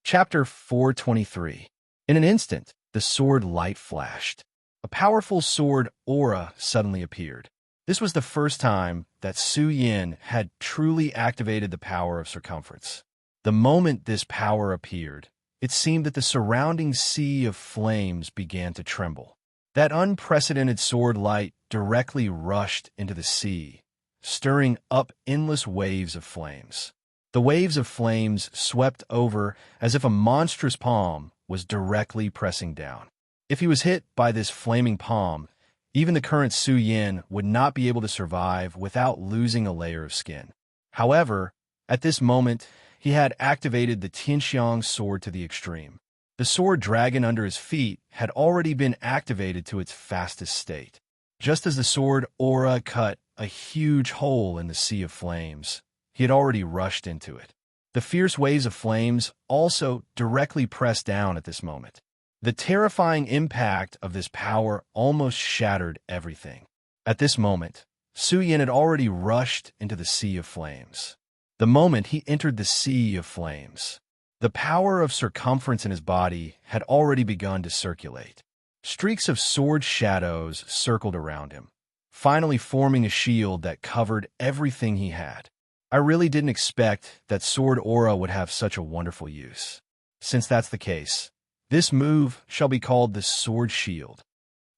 Speaker 1: Chapter 423. In an instant, the sword light flashed. A powerful sword aura suddenly appeared. This was the first time that Su Yin had truly activated the power of circumference. The moment this power appeared, it seemed that the surrounding sea of flames began to tremble. That unprecedented sword light directly rushed into the sea, stirring up endless waves of flames. The waves of flames swept over as if a monstrous palm was directly pressing down. If he was hit by this flaming palm, even the current Su Yin would not be able to survive without losing a layer of skin. However, at this moment, he had activated the Tianxiang sword to the extreme. The sword dragon under his feet had already been activated to its fastest state. Just as the sword aura cut a huge hole in the sea of flames, he had already rushed into it. The fierce waves of flames also directly pressed down at this moment. The terrifying impact of this power almost shattered everything. At this moment, Su Yin had already rushed into the sea of flames. The moment he entered the sea of flames, the power of circumference in his body had already begun to circulate. Streaks of sword shadows circled around him, finally forming a shield that covered everything he had. I really didn't expect that sword aura would have such a wonderful use. Since that's the case, this move shall be called the sword shield.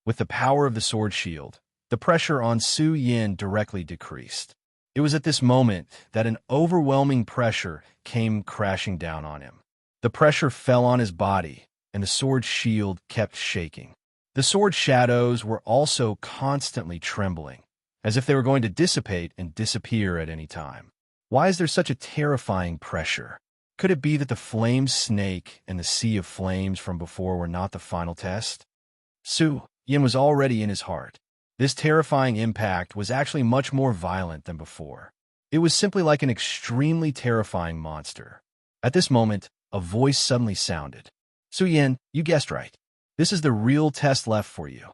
Speaker 1: With the power of the sword shield, the pressure on Su Yin directly decreased. It was at this moment that an overwhelming pressure came crashing down on him. The pressure fell on his body, and the sword shield kept shaking. The sword shadows were also constantly trembling, as if they were going to dissipate and disappear at any time. Why is there such a terrifying pressure? Could it be that the flame snake and the sea of flames from before were not the final test? Su Yin was already in his heart. This terrifying impact was actually much more violent than before. It was simply like an extremely terrifying monster. At this moment, a voice suddenly sounded. Su Yin, you guessed right. This is the real test left for you.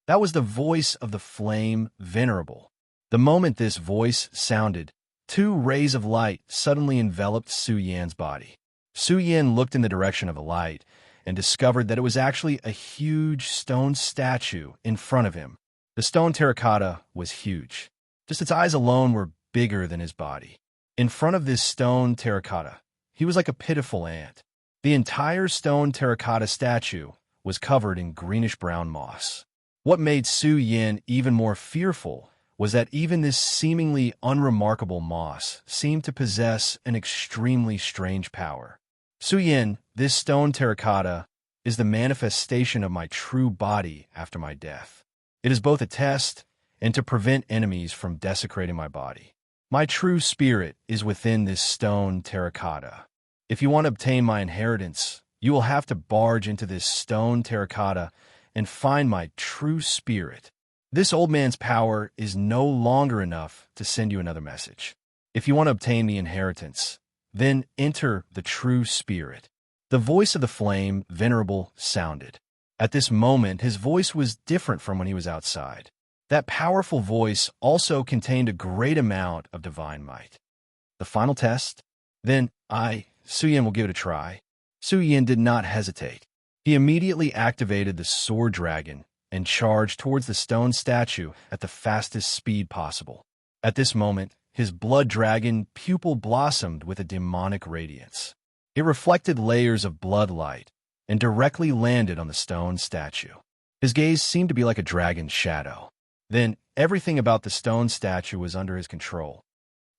Speaker 1: That was the voice of the flame venerable. The moment this voice sounded, two rays of light suddenly enveloped Su Yan's body. Su Yan looked in the direction of the light and discovered that it was actually a huge stone statue in front of him. The stone terracotta was huge. Just its eyes alone were bigger than his body. In front of this stone terracotta, he was like a pitiful ant. The entire stone terracotta statue was covered in greenish-brown moss. What made Su Yin even more fearful was that even this seemingly unremarkable moss seemed to possess an extremely strange power. Su Yin, this stone terracotta, is the manifestation of my true body after my death. It is both a test and to prevent enemies from desecrating my body. My true spirit is within this stone terracotta. If you want to obtain my inheritance, you will have to barge into this stone terracotta and find my true spirit. This old man's power is no longer enough to send you another message. If you want to obtain the inheritance, then enter the true spirit. The voice of the flame, venerable, sounded. At this moment, his voice was different from when he was outside. That powerful voice also contained a great amount of divine might. The final test? Then Su Yin, will give it a try. Su Yin did not hesitate. He immediately activated the sword dragon and charged towards the stone statue at the fastest speed possible. At this moment, his blood dragon pupil blossomed with a demonic radiance. It reflected layers of blood light and directly landed on the stone statue. His gaze seemed to be like a dragon's shadow. Then, everything about the stone statue was under his control.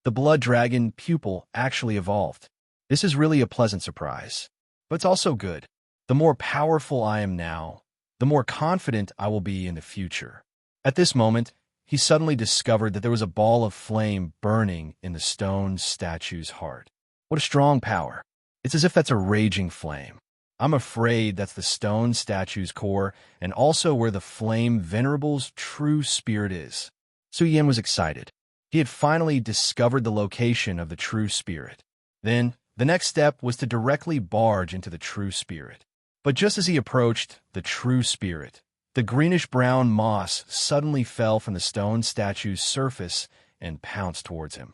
Speaker 1: The blood dragon pupil actually evolved. This is really a pleasant surprise. But it's also good. The more powerful I am now, the more confident I will be in the future. At this moment, he suddenly discovered that there was a ball of flame burning in the stone statue's heart. What a strong power. It's as if that's a raging flame. I'm afraid that's the stone statue's core and also where the flame venerable's true spirit is. Su Yin was excited. He had finally discovered the location of the true spirit. Then, the next step was to directly barge into the true spirit. But just as he approached the true spirit, the greenish-brown moss suddenly fell from the stone statue's surface and pounced towards him.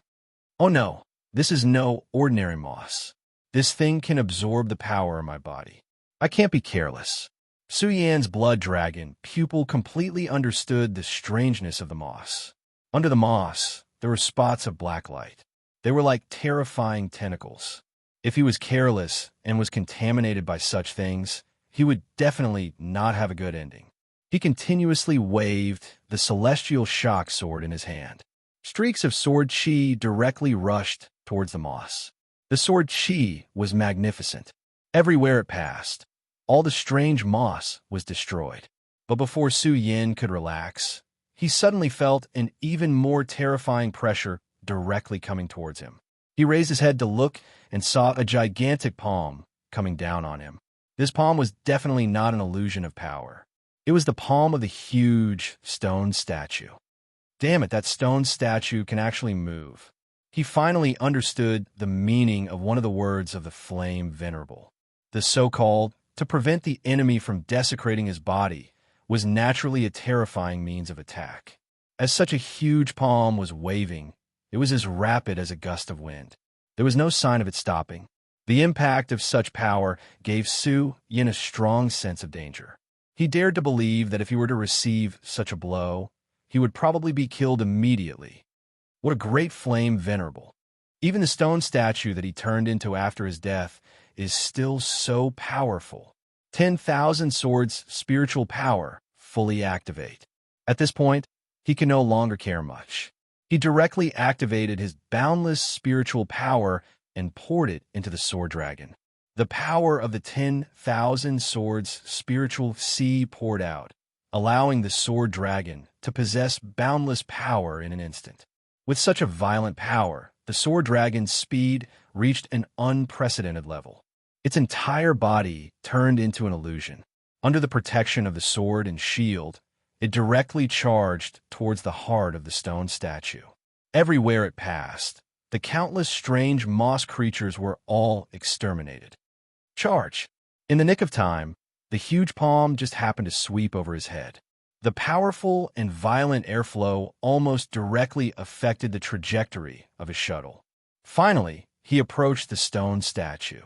Speaker 1: Oh no, this is no ordinary moss. This thing can absorb the power in my body. I can't be careless. Su Yan's blood dragon pupil completely understood the strangeness of the moss. Under the moss, there were spots of black light. They were like terrifying tentacles. If he was careless and was contaminated by such things, he would definitely not have a good ending. He continuously waved the celestial shock sword in his hand. Streaks of sword chi directly rushed towards the moss. The sword chi was magnificent. Everywhere it passed, all the strange moss was destroyed. But before Su Yin could relax, he suddenly felt an even more terrifying pressure directly coming towards him. He raised his head to look and saw a gigantic palm coming down on him. This palm was definitely not an illusion of power. It was the palm of the huge stone statue. Damn it, that stone statue can actually move. He finally understood the meaning of one of the words of the flame venerable. The so-called, to prevent the enemy from desecrating his body, was naturally a terrifying means of attack. As such a huge palm was waving, it was as rapid as a gust of wind. There was no sign of it stopping. The impact of such power gave Su Yin a strong sense of danger. He dared to believe that if he were to receive such a blow, he would probably be killed immediately. What a great flame venerable. Even the stone statue that he turned into after his death is still so powerful. 10,000 swords spiritual power fully activate. At this point, he can no longer care much. He directly activated his boundless spiritual power and poured it into the sword dragon. The power of the 10,000 swords spiritual sea poured out. allowing the sword dragon to possess boundless power in an instant. With such a violent power, the sword dragon's speed reached an unprecedented level. Its entire body turned into an illusion. Under the protection of the sword and shield, it directly charged towards the heart of the stone statue. Everywhere it passed, the countless strange moss creatures were all exterminated. Charge! In the nick of time, the huge palm just happened to sweep over his head. The powerful and violent airflow almost directly affected the trajectory of his shuttle. Finally, he approached the stone statue.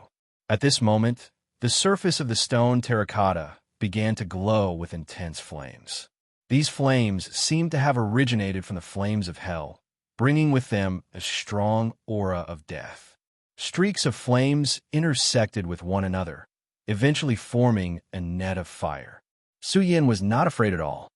Speaker 1: At this moment, the surface of the stone terracotta began to glow with intense flames. These flames seemed to have originated from the flames of hell, bringing with them a strong aura of death. Streaks of flames intersected with one another, eventually forming a net of fire. Su Yin was not afraid at all.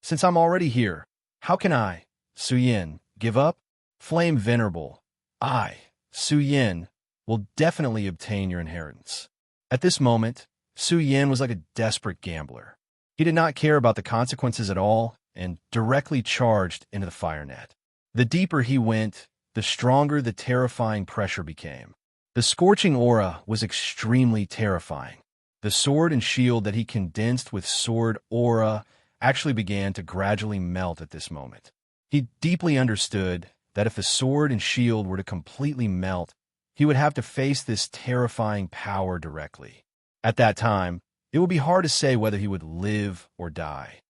Speaker 1: Since I'm already here, how can I, Su Yin, give up? Flame Venerable, I, Su Yin, will definitely obtain your inheritance. At this moment, Su Yin was like a desperate gambler. He did not care about the consequences at all and directly charged into the fire net. The deeper he went, the stronger the terrifying pressure became. The scorching aura was extremely terrifying. The sword and shield that he condensed with sword aura actually began to gradually melt at this moment. He deeply understood that if the sword and shield were to completely melt, he would have to face this terrifying power directly. At that time, it would be hard to say whether he would live or die.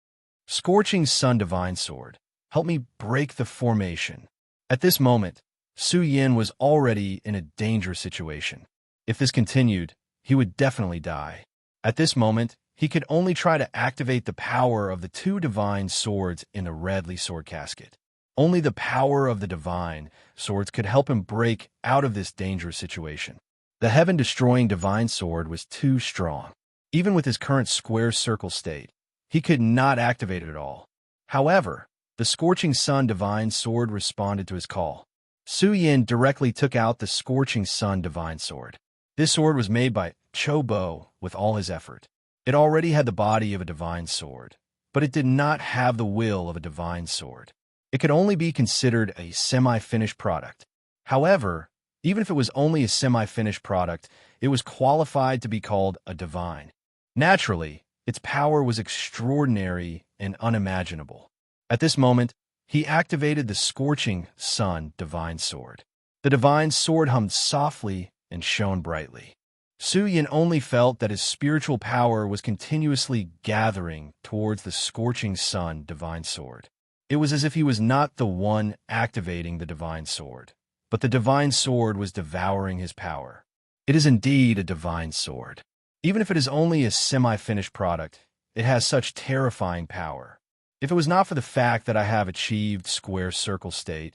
Speaker 1: Scorching Sun Divine Sword, help me break the formation. At this moment, Su Yin was already in a dangerous situation. If this continued, he would definitely die. At this moment, he could only try to activate the power of the two divine swords in the Redly Sword Casket. Only the power of the divine swords could help him break out of this dangerous situation. The heaven-destroying divine sword was too strong. Even with his current square circle state, he could not activate it at all. However, the Scorching Sun divine sword responded to his call. Su Yin directly took out the Scorching Sun divine sword. This sword was made by Cho Bo with all his effort. It already had the body of a divine sword, but it did not have the will of a divine sword. It could only be considered a semi-finished product. However, even if it was only a semi-finished product, it was qualified to be called a divine. Naturally, its power was extraordinary and unimaginable. At this moment, he activated the Scorching Sun divine sword. The divine sword hummed softly and shone brightly. Su Yin only felt that his spiritual power was continuously gathering towards the Scorching Sun divine sword. It was as if he was not the one activating the divine sword, but the divine sword was devouring his power. It is indeed a divine sword. Even if it is only a semi-finished product, it has such terrifying power. If it was not for the fact that I have achieved square circle state,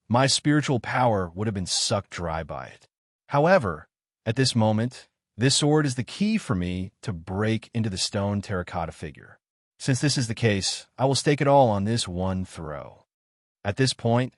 Speaker 1: my spiritual power would have been sucked dry by it. However, at this moment, this sword is the key for me to break into the stone terracotta figure. Since this is the case, I will stake it all on this one throw. At this point,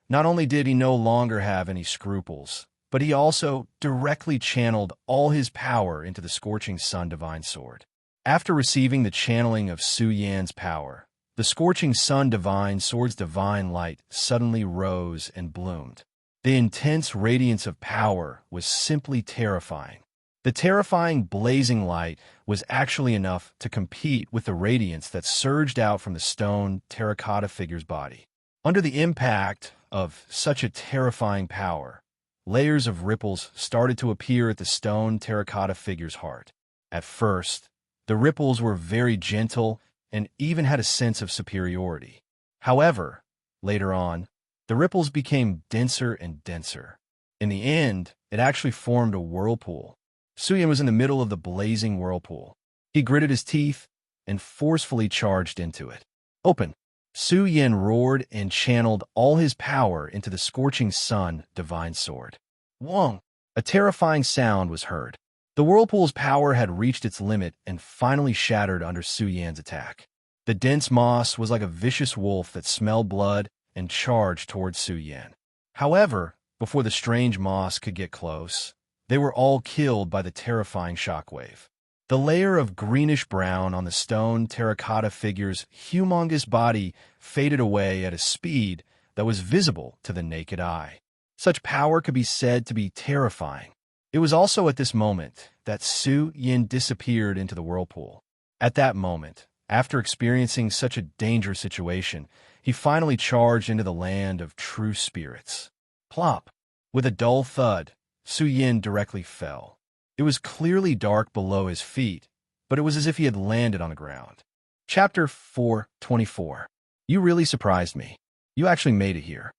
Speaker 1: not only did he no longer have any scruples, but he also directly channeled all his power into the Scorching Sun divine sword. After receiving the channeling of Su Yan's power, the Scorching Sun divine sword's divine light suddenly rose and bloomed. The intense radiance of power was simply terrifying. The terrifying blazing light was actually enough to compete with the radiance that surged out from the stone terracotta figure's body. Under the impact of such a terrifying power, layers of ripples started to appear at the stone terracotta figure's heart. At first, the ripples were very gentle and even had a sense of superiority. However, later on, the ripples became denser and denser. In the end, it actually formed a whirlpool. Su Yin was in the middle of the blazing whirlpool. He gritted his teeth and forcefully charged into it. Open! Su Yin roared and channeled all his power into the Scorching Sun divine sword. Wong! A terrifying sound was heard. The whirlpool's power had reached its limit and finally shattered under Su Yan's attack. The dense moss was like a vicious wolf that smelled blood and charged towards Su Yan. However, before the strange moss could get close, they were all killed by the terrifying shockwave. The layer of greenish-brown on the stone terracotta figure's humongous body faded away at a speed that was visible to the naked eye. Such power could be said to be terrifying. It was also at this moment that Su Yin disappeared into the whirlpool. At that moment, after experiencing such a dangerous situation, he finally charged into the land of true spirits. Plop! With a dull thud, Su Yin directly fell. It was clearly dark below his feet, but it was as if he had landed on the ground. Chapter 4:24. You really surprised me. You actually made it here.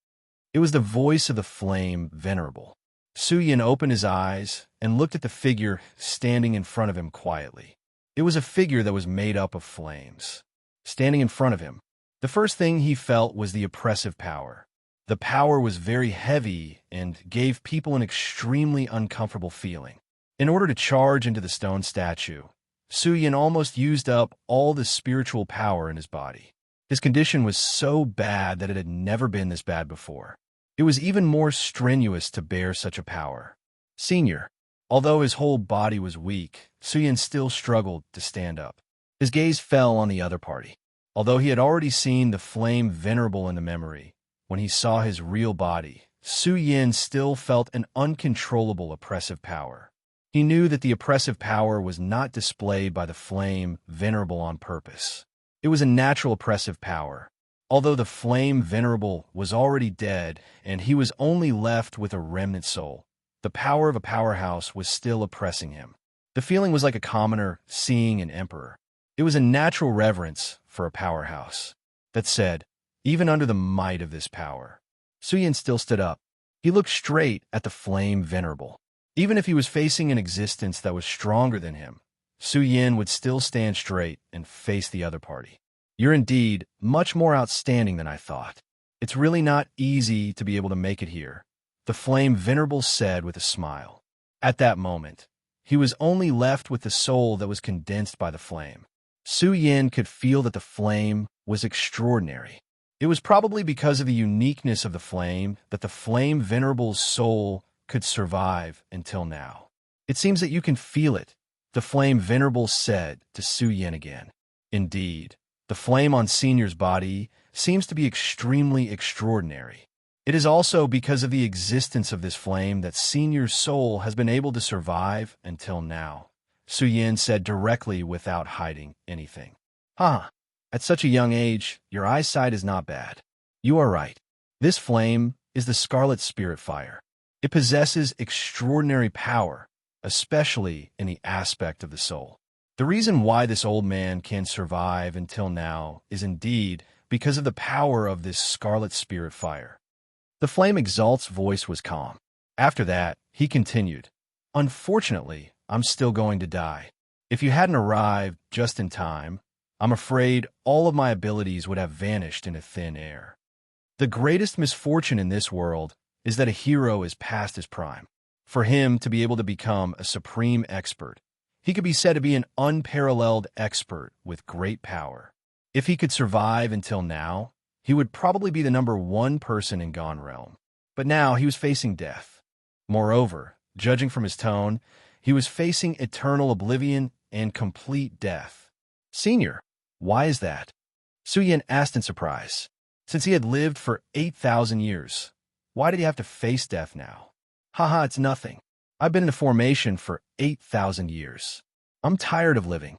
Speaker 1: It was the voice of the flame venerable. Su Yin opened his eyes and looked at the figure standing in front of him quietly. It was a figure that was made up of flames. Standing in front of him, the first thing he felt was the oppressive power. The power was very heavy and gave people an extremely uncomfortable feeling. In order to charge into the stone statue, Su Yin almost used up all the spiritual power in his body. His condition was so bad that it had never been this bad before. It was even more strenuous to bear such a power. Senior, although his whole body was weak, Su Yin still struggled to stand up. His gaze fell on the other party. Although he had already seen the flame venerable in the memory, when he saw his real body, Su Yin still felt an uncontrollable oppressive power. He knew that the oppressive power was not displayed by the flame venerable on purpose. It was a natural oppressive power. Although the flame venerable was already dead and he was only left with a remnant soul, the power of a powerhouse was still oppressing him. The feeling was like a commoner seeing an emperor. It was a natural reverence for a powerhouse. That said, even under the might of this power, Su Yin still stood up. He looked straight at the flame venerable. Even if he was facing an existence that was stronger than him, Su Yin would still stand straight and face the other party. You're indeed much more outstanding than I thought. It's really not easy to be able to make it here, the flame venerable said with a smile. At that moment, he was only left with the soul that was condensed by the flame. Su Yin could feel that the flame was extraordinary. It was probably because of the uniqueness of the flame that the flame venerable's soul could survive until now. It seems that you can feel it, the flame venerable said to Su Yin again. Indeed, the flame on Senior's body seems to be extremely extraordinary. It is also because of the existence of this flame that Senior's soul has been able to survive until now, Su Yin said directly without hiding anything. At such a young age, your eyesight is not bad. You are right. This flame is the Scarlet Spirit Fire. It possesses extraordinary power, especially in the aspect of the soul. The reason why this old man can survive until now is indeed because of the power of this Scarlet Spirit Fire. The Flame Exalt's voice was calm. After that, he continued, Unfortunately, I'm still going to die. If you hadn't arrived just in time, I'm afraid all of my abilities would have vanished into thin air. The greatest misfortune in this world is that a hero is past his prime. For him to be able to become a supreme expert, he could be said to be an unparalleled expert with great power. If he could survive until now, he would probably be the #1 person in Gone Realm. But now he was facing death. Moreover, judging from his tone, he was facing eternal oblivion and complete death. Senior, why is that? Su Yin asked in surprise. Since he had lived for 8,000 years, why did he have to face death now? It's nothing. I've been in formation for 8,000 years. I'm tired of living.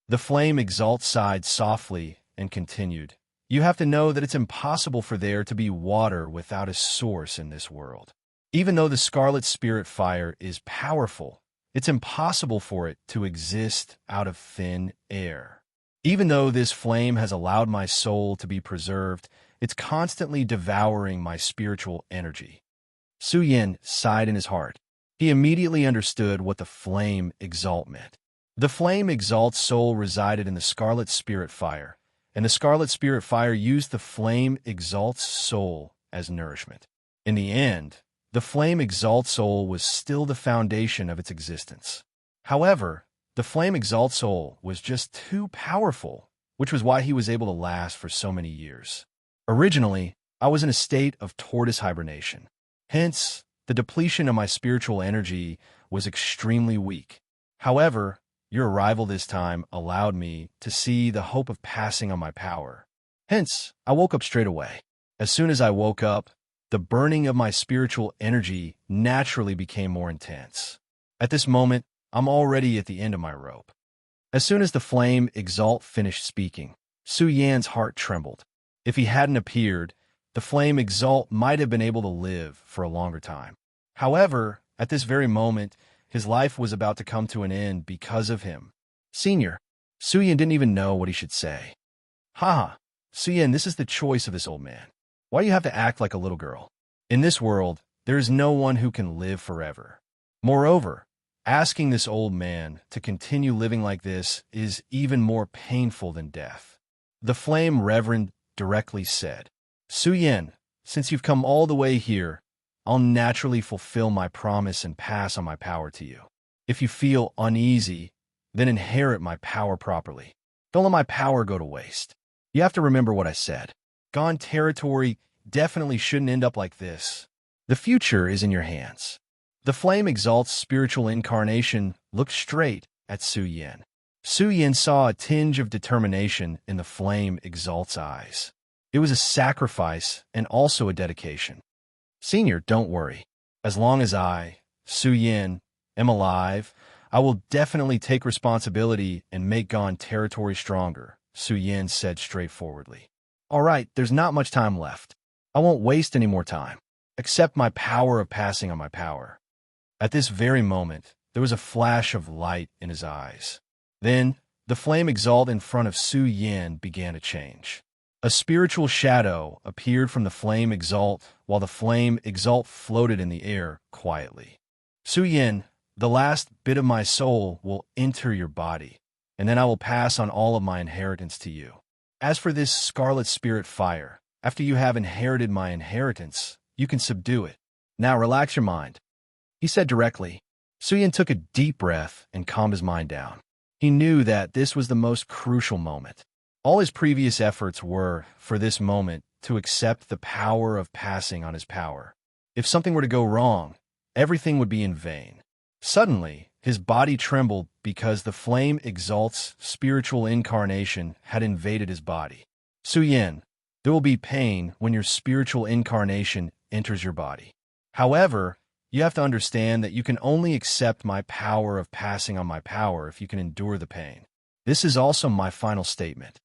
Speaker 1: The Flame Exalt sighed softly and continued, You have to know that it's impossible for there to be water without a source in this world. Even though the Scarlet Spirit Fire is powerful, it's impossible for it to exist out of thin air. Even though this flame has allowed my soul to be preserved, it's constantly devouring my spiritual energy. Su Yin sighed in his heart. He immediately understood what the Flame Exalt meant. The Flame Exalt's soul resided in the Scarlet Spirit Fire, and the Scarlet Spirit Fire used the Flame Exalt's soul as nourishment. In the end, the Flame Exalt soul was still the foundation of its existence. However, the Flame Exalt soul was just too powerful, which was why he was able to last for so many years. Originally, I was in a state of tortoise hibernation. Hence, the depletion of my spiritual energy was extremely weak. However, your arrival this time allowed me to see the hope of passing on my power. Hence, I woke up straight away. As soon as I woke up, the burning of my spiritual energy naturally became more intense. At this moment, I'm already at the end of my rope. As soon as the flame exalt finished speaking, Su Yan's heart trembled. If he hadn't appeared, the flame exalt might have been able to live for a longer time. However, at this very moment, his life was about to come to an end because of him. Senior, Su Yan didn't even know what he should say. Haha, Su Yan, this is the choice of this old man. Why do you have to act like a little girl? In this world, there is no one who can live forever. Moreover, asking this old man to continue living like this is even more painful than death. The flame reverend directly said, Su Yan, since you've come all the way here, I'll naturally fulfill my promise and pass on my power to you. If you feel uneasy, then inherit my power properly. Don't let my power go to waste. You have to remember what I said. Gone territory definitely shouldn't end up like this. The future is in your hands. The flame exalt's spiritual incarnation looked straight at Su Yan. Su Yan saw a tinge of determination in the flame exalt's eyes. It was a sacrifice and also a dedication. Senior, don't worry. As long as I, Su Yan, am alive, I will definitely take responsibility and make Gone territory stronger, Su Yan said straightforwardly. All right, there's not much time left. I won't waste any more time. Accept my power of passing on my power. At this very moment, there was a flash of light in his eyes. Then, the flame exalt in front of Su Yan began to change. A spiritual shadow appeared from the flame exalt while the flame exalt floated in the air quietly. Su Yan, the last bit of my soul will enter your body, and then I will pass on all of my inheritance to you. As for this scarlet spirit fire, after you have inherited my inheritance, you can subdue it. Now relax your mind, he said directly. Su Yan took a deep breath and calmed his mind down. He knew that this was the most crucial moment. All his previous efforts were, for this moment, to accept the power of passing on his power. If something were to go wrong, everything would be in vain. Suddenly, his body trembled because the flame exalt's spiritual incarnation had invaded his body. Su Yan, there will be pain when your spiritual incarnation enters your body. However, you have to understand that you can only accept my power of passing on my power if you can endure the pain. This is also my final statement.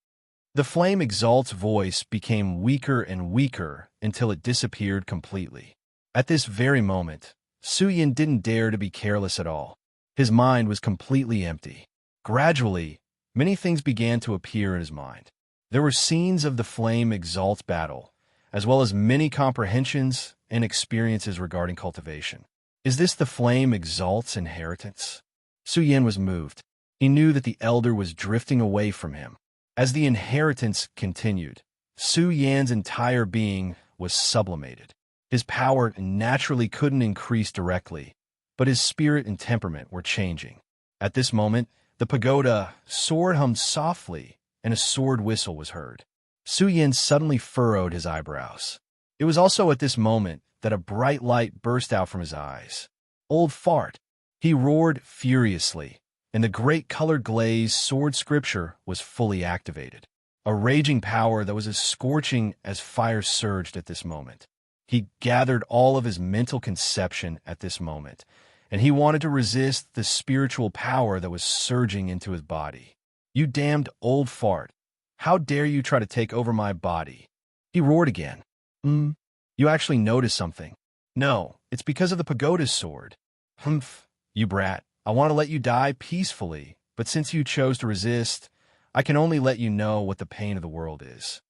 Speaker 1: The flame exalt's voice became weaker and weaker until it disappeared completely. At this very moment, Su Yan didn't dare to be careless at all. His mind was completely empty. Gradually, many things began to appear in his mind. There were scenes of the flame exalt's battle, as well as many comprehensions and experiences regarding cultivation. Is this the flame exalt's inheritance? Su Yan was moved. He knew that the elder was drifting away from him. As the inheritance continued, Su Yan's entire being was sublimated. His power naturally couldn't increase directly, but his spirit and temperament were changing. At this moment, the pagoda sword hummed softly, and a sword whistle was heard. Su Yan suddenly furrowed his eyebrows. It was also at this moment that a bright light burst out from his eyes. Old fart! He roared furiously, and the great colored glaze sword scripture was fully activated. A raging power that was as scorching as fire surged at this moment. He gathered all of his mental conception at this moment, and he wanted to resist the spiritual power that was surging into his body. You damned old fart! How dare you try to take over my body? He roared again. You actually noticed something. No, it's because of the pagoda's sword. Humph, you brat. I want to let you die peacefully, but since you chose to resist, I can only let you know what the pain of the world is.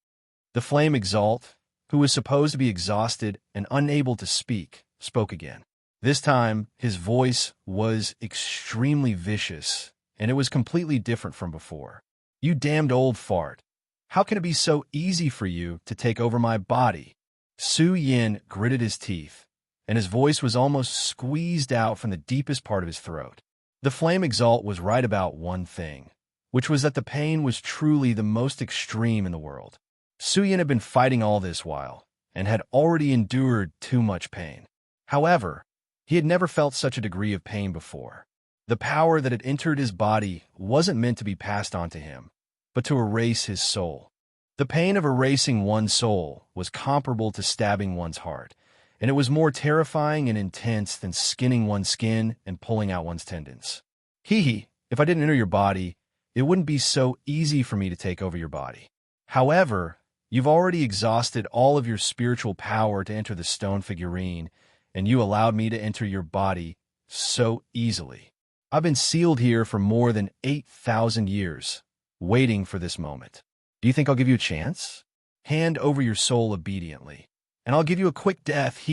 Speaker 1: The flame exalt, who was supposed to be exhausted and unable to speak, spoke again. This time, his voice was extremely vicious, and it was completely different from before. You damned old fart. How can it be so easy for you to take over my body? Su Yan gritted his teeth, and his voice was almost squeezed out from the deepest part of his throat. The flame exalt was right about one thing, which was that the pain was truly the most extreme in the world. Su Yan had been fighting all this while, and had already endured too much pain. However, he had never felt such a degree of pain before. The power that had entered his body wasn't meant to be passed on to him, but to erase his soul. The pain of erasing one's soul was comparable to stabbing one's heart, and it was more terrifying and intense than skinning one's skin and pulling out one's tendons. If I didn't enter your body, it wouldn't be so easy for me to take over your body. However, you've already exhausted all of your spiritual power to enter the stone figurine, and you allowed me to enter your body so easily. I've been sealed here for more than 8,000 years, waiting for this moment. Do you think I'll give you a chance? Hand over your soul obediently, and I'll give you a quick death,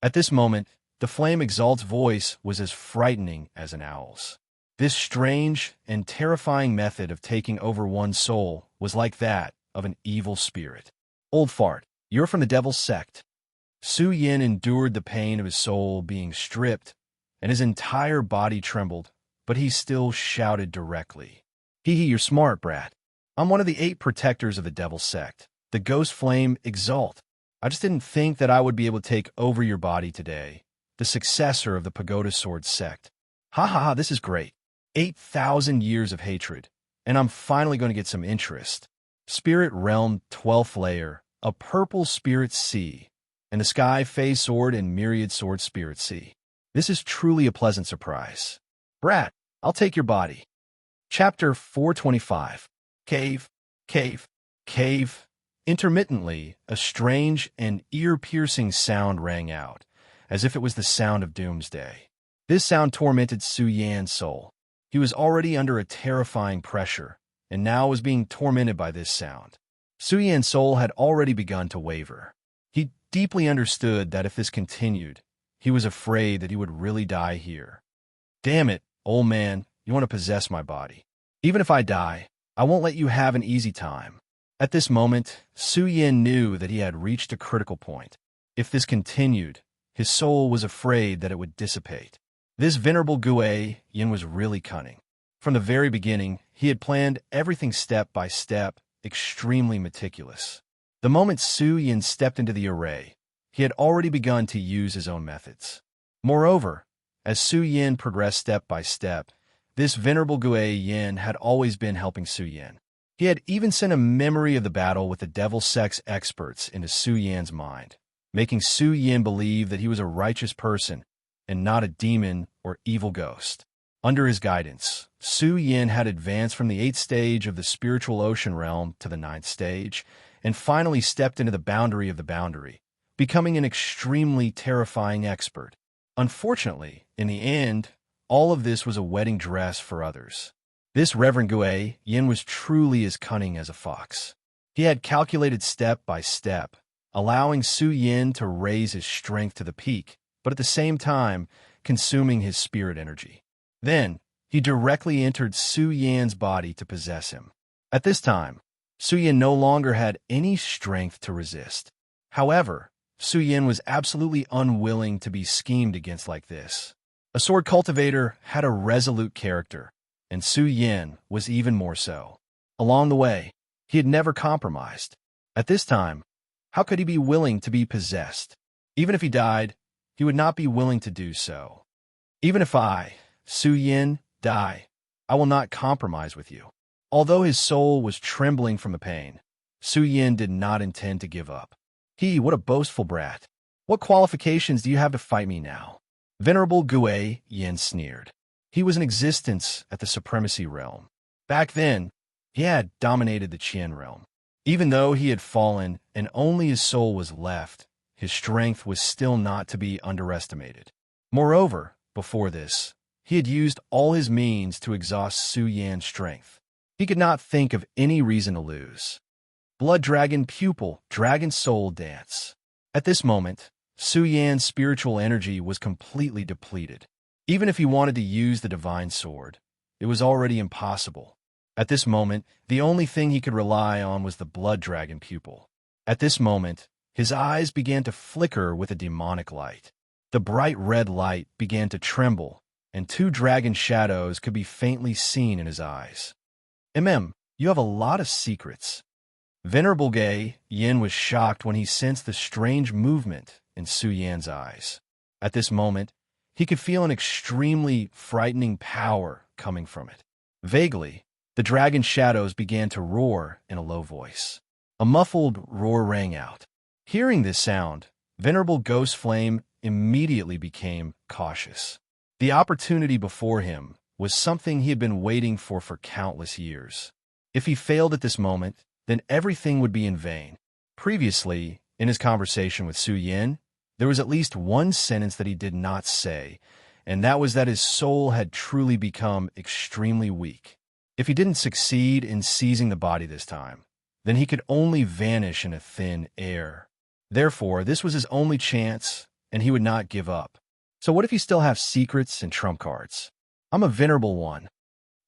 Speaker 1: At this moment, the flame exalt's voice was as frightening as an owl's. This strange and terrifying method of taking over one's soul was like that of an evil spirit. Old fart, you're from the devil's sect. Su Yin endured the pain of his soul being stripped, and his entire body trembled, but he still shouted directly. You're smart, brat. I'm one of the 8 protectors of the devil's sect, the ghost flame exalt. I just didn't think that I would be able to take over your body today, the successor of the pagoda sword sect. This is great. 8,000 years of hatred, and I'm finally going to get some interest. Spirit Realm 12th layer, a purple spirit sea, and the sky phase sword and myriad sword spirit sea. This is truly a pleasant surprise. Brat, I'll take your body. Chapter 425. Cave. Intermittently, a strange and ear-piercing sound rang out, as if it was the sound of doomsday. This sound tormented Su Yan's soul. He was already under a terrifying pressure, and now was being tormented by this sound. Su Yan's soul had already begun to waver. He deeply understood that if this continued, he was afraid that he would really die here. Damn it, old man, you want to possess my body. Even if I die, I won't let you have an easy time. At this moment, Su Yin knew that he had reached a critical point. If this continued, his soul was afraid that it would dissipate. This venerable Gue Yin was really cunning. From the very beginning, he had planned everything step by step, extremely meticulous. The moment Su Yin stepped into the array, he had already begun to use his own methods. Moreover, as Su Yin progressed step by step, this venerable Gue Yin had always been helping Su Yin. He had even sent a memory of the battle with the devil sex experts into Su Yan's mind, making Su Yin believe that he was a righteous person and not a demon or evil ghost. Under his guidance, Su Yin had advanced from the 8th stage of the spiritual ocean realm to the 9th stage, and finally stepped into the boundary of the boundary, becoming an extremely terrifying expert. Unfortunately, in the end, all of this was a wedding dress for others. This Reverend Gue Yin was truly as cunning as a fox. He had calculated step by step, allowing Su Yin to raise his strength to the peak, but at the same time, consuming his spirit energy. Then, he directly entered Su Yan's body to possess him. At this time, Su Yin no longer had any strength to resist. However, Su Yin was absolutely unwilling to be schemed against like this. A sword cultivator had a resolute character, and Su Yin was even more so. Along the way, he had never compromised. At this time, how could he be willing to be possessed? Even if he died, he would not be willing to do so. Even if I, Su Yin, die, I will not compromise with you. Although his soul was trembling from the pain, Su Yin did not intend to give up. What a boastful brat. What qualifications do you have to fight me now? Venerable Gue Yin sneered. He was in existence at the Supremacy Realm. Back then, he had dominated the Qian realm. Even though he had fallen and only his soul was left, his strength was still not to be underestimated. Moreover, before this, he had used all his means to exhaust Su Yan's strength. He could not think of any reason to lose. Blood Dragon Pupil, Dragon Soul Dance. At this moment, Su Yan's spiritual energy was completely depleted. Even if he wanted to use the divine sword, it was already impossible. At this moment, the only thing he could rely on was the Blood Dragon Pupil. At this moment, his eyes began to flicker with a demonic light. The bright red light began to tremble, and 2 dragon shadows could be faintly seen in his eyes. You have a lot of secrets. Venerable Gue Yin was shocked when he sensed the strange movement in Su Yan's eyes. At this moment, He could feel an extremely frightening power coming from it. Vaguely, the dragon's shadows began to roar in a low voice. A muffled roar rang out. Hearing this sound, Venerable Ghost Flame immediately became cautious. The opportunity before him was something he had been waiting for countless years. If he failed at this moment, then everything would be in vain. Previously, in his conversation with Su Yin, there was at least one sentence that he did not say, and that was that his soul had truly become extremely weak. If he didn't succeed in seizing the body this time, then he could only vanish in a thin air. Therefore, this was his only chance, and he would not give up. So what if he still have secrets and trump cards? I'm a venerable one.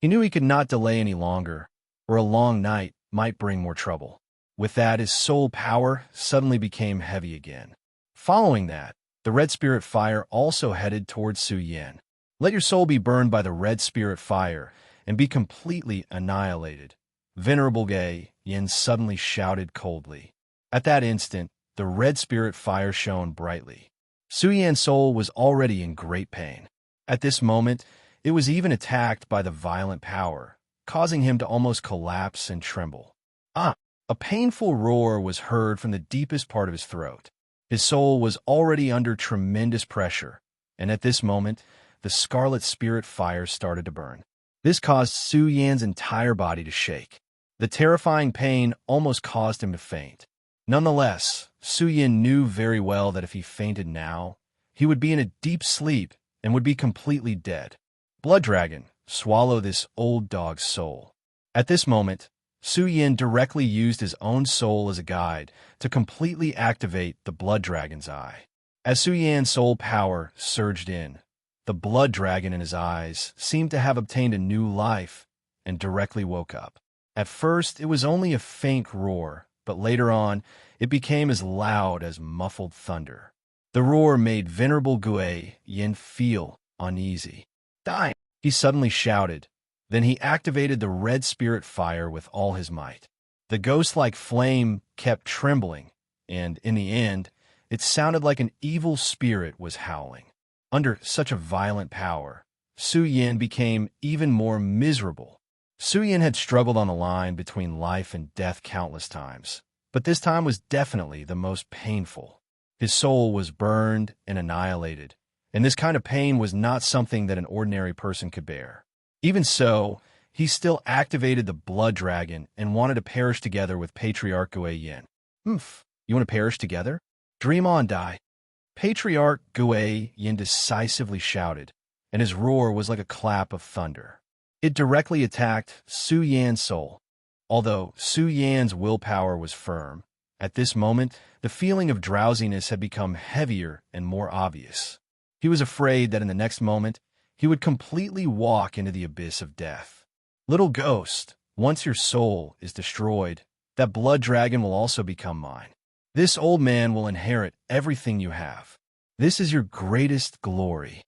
Speaker 1: He knew he could not delay any longer, or a long night might bring more trouble. With that, his soul power suddenly became heavy again. Following that, the red spirit fire also headed towards Su Yin. Let your soul be burned by the red spirit fire and be completely annihilated. Venerable Gay Yin suddenly shouted coldly. At that instant, the red spirit fire shone brightly. Su Yin's soul was already in great pain. At this moment, it was even attacked by the violent power, causing him to almost collapse and tremble. A painful roar was heard from the deepest part of his throat. His soul was already under tremendous pressure, and at this moment, the scarlet spirit fire started to burn. This caused Su Yin's entire body to shake. The terrifying pain almost caused him to faint. Nonetheless, Su Yin knew very well that if he fainted now, he would be in a deep sleep and would be completely dead. Blood Dragon, swallow this old dog's soul. At this moment, Su Yin directly used his own soul as a guide to completely activate the Blood Dragon's eye. As Su Yin's soul power surged in, the Blood Dragon in his eyes seemed to have obtained a new life and directly woke up. At first, it was only a faint roar, but later on, it became as loud as muffled thunder. The roar made Venerable Gui Yin feel uneasy. "Die!" he suddenly shouted. Then he activated the red spirit fire with all his might. The ghost-like flame kept trembling, and in the end, it sounded like an evil spirit was howling. Under such a violent power, Su Yin became even more miserable. Su Yin had struggled on the line between life and death countless times, but this time was definitely the most painful. His soul was burned and annihilated, and this kind of pain was not something that an ordinary person could bear. Even so, he still activated the Blood Dragon and wanted to perish together with Patriarch Gui Yin. You want to perish together? Dream on, die. Patriarch Gui Yin decisively shouted, and his roar was like a clap of thunder. It directly attacked Su Yin's soul. Although Su Yin's willpower was firm, at this moment, the feeling of drowsiness had become heavier and more obvious. He was afraid that in the next moment, he would completely walk into the abyss of death. Little ghost, once your soul is destroyed, that Blood Dragon will also become mine. This old man will inherit everything you have. This is your greatest glory.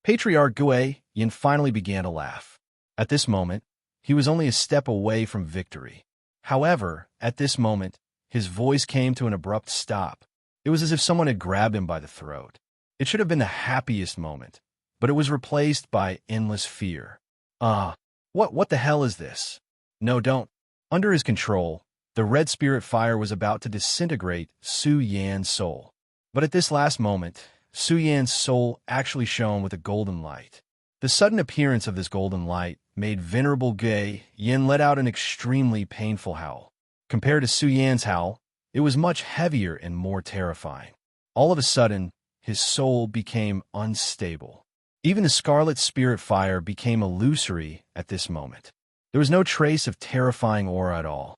Speaker 1: Patriarch Gui Yin finally began to laugh. At this moment, he was only a step away from victory. However, at this moment, his voice came to an abrupt stop. It was as if someone had grabbed him by the throat. It should have been the happiest moment, but it was replaced by endless fear. What the hell is this? No, don't. Under his control, the red spirit fire was about to disintegrate Su Yin's soul. But at this last moment, Su Yin's soul actually shone with a golden light. The sudden appearance of this golden light made Venerable Gui Yin let out an extremely painful howl. Compared to Su Yin's howl, it was much heavier and more terrifying. All of a sudden, his soul became unstable. Even the scarlet spirit fire became illusory at this moment. There was no trace of terrifying aura at all.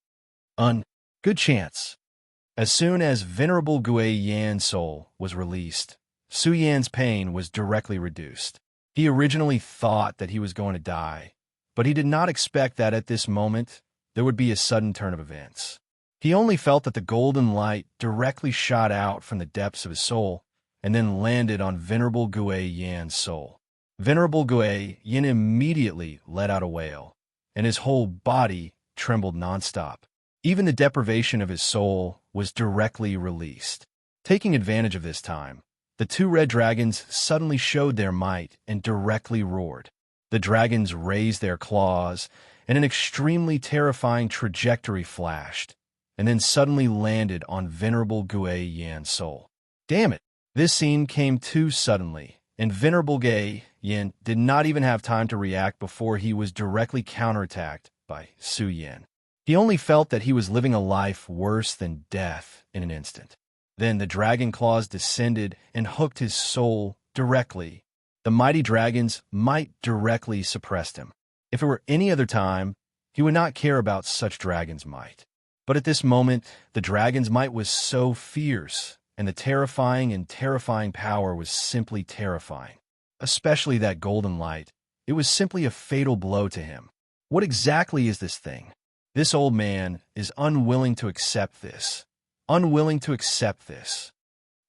Speaker 1: Good chance. As soon as Venerable Gui Yin's soul was released, Su Yin's pain was directly reduced. He originally thought that he was going to die, but he did not expect that at this moment there would be a sudden turn of events. He only felt that the golden light directly shot out from the depths of his soul and then landed on Venerable Gui Yin's soul. Venerable Gui Yin immediately let out a wail, and his whole body trembled nonstop. Even the deprivation of his soul was directly released. Taking advantage of this time, the two red dragons suddenly showed their might and directly roared. The dragons raised their claws, and an extremely terrifying trajectory flashed, and then suddenly landed on Venerable Gui Yan's soul. Damn it! This scene came too suddenly, and Venerable Gui Yan did not even have time to react before he was directly counterattacked by Su Yan. He only felt that he was living a life worse than death in an instant. Then the dragon claws descended and hooked his soul directly. The mighty dragon's might directly suppressed him. If it were any other time, he would not care about such dragon's might. But at this moment, the dragon's might was so fierce, and the terrifying power was simply terrifying. Especially that golden light. It was simply a fatal blow to him. What exactly is this thing? This old man is unwilling to accept this. Unwilling to accept this.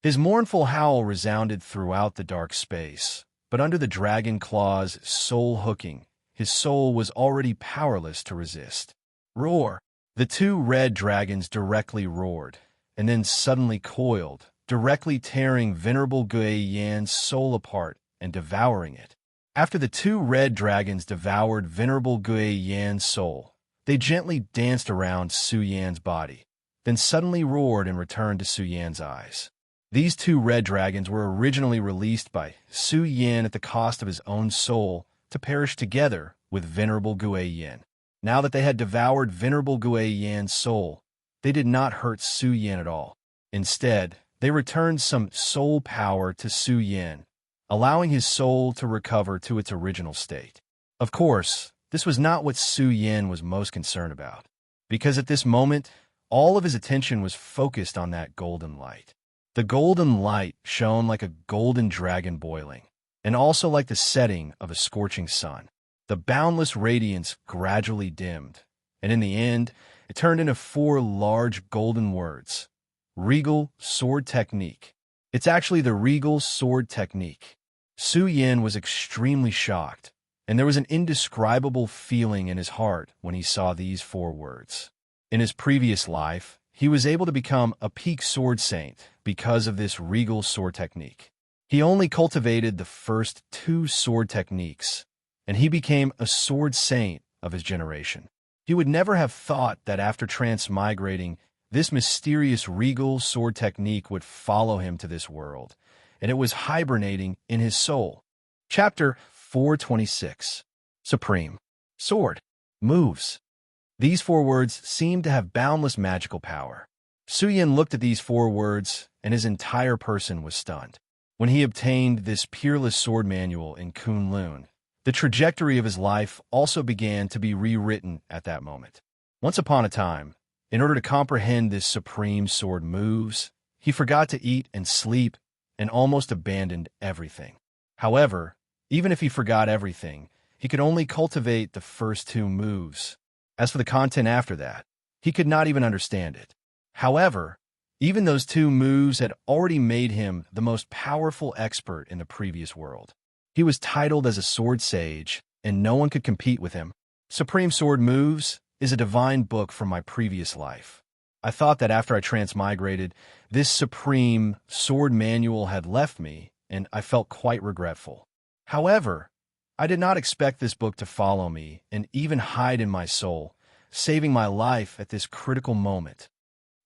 Speaker 1: His mournful howl resounded throughout the dark space, but under the dragon claw's soul hooking, his soul was already powerless to resist. Roar! The two red dragons directly roared, and then suddenly coiled, directly tearing Venerable Gui Yan's soul apart and devouring it. After the two red dragons devoured Venerable Gui Yan's soul, they gently danced around Su Yan's body, then suddenly roared and returned to Su Yan's eyes. These two red dragons were originally released by Su Yan at the cost of his own soul to perish together with Venerable Gui Yan. Now that they had devoured Venerable Gui Yan's soul, they did not hurt Su Yan at all. Instead, they returned some soul power to Su Yan, allowing his soul to recover to its original state. Of course, this was not what Su Yan was most concerned about, because at this moment, all of his attention was focused on that golden light. The golden light shone like a golden dragon boiling, and also like the setting of a scorching sun. The boundless radiance gradually dimmed, and in the end, it turned into 4 large golden words. Regal Sword Technique. It's actually the Regal Sword Technique. Su Yan was extremely shocked, and there was an indescribable feeling in his heart when he saw these 4 words. In his previous life, he was able to become a peak sword saint because of this Regal Sword Technique. He only cultivated the first 2 sword techniques, and he became a sword saint of his generation. He would never have thought that after transmigrating, this mysterious Regal Sword Technique would follow him to this world, and it was hibernating in his soul. Chapter 426. Supreme. Sword. Moves. These 4 words seemed to have boundless magical power. Su Yan looked at these 4 words, and his entire person was stunned. When he obtained this peerless sword manual in Kunlun, the trajectory of his life also began to be rewritten at that moment. Once upon a time, in order to comprehend this supreme sword moves, he forgot to eat and sleep and almost abandoned everything. However, even if he forgot everything, he could only cultivate the first 2 moves. As for the content after that, he could not even understand it. However, even those 2 moves had already made him the most powerful expert in the previous world. He was titled as a sword sage, and no one could compete with him. Supreme Sword Moves is a divine book from my previous life. I thought that after I transmigrated, this supreme sword manual had left me, and I felt quite regretful. However, I did not expect this book to follow me and even hide in my soul, saving my life at this critical moment.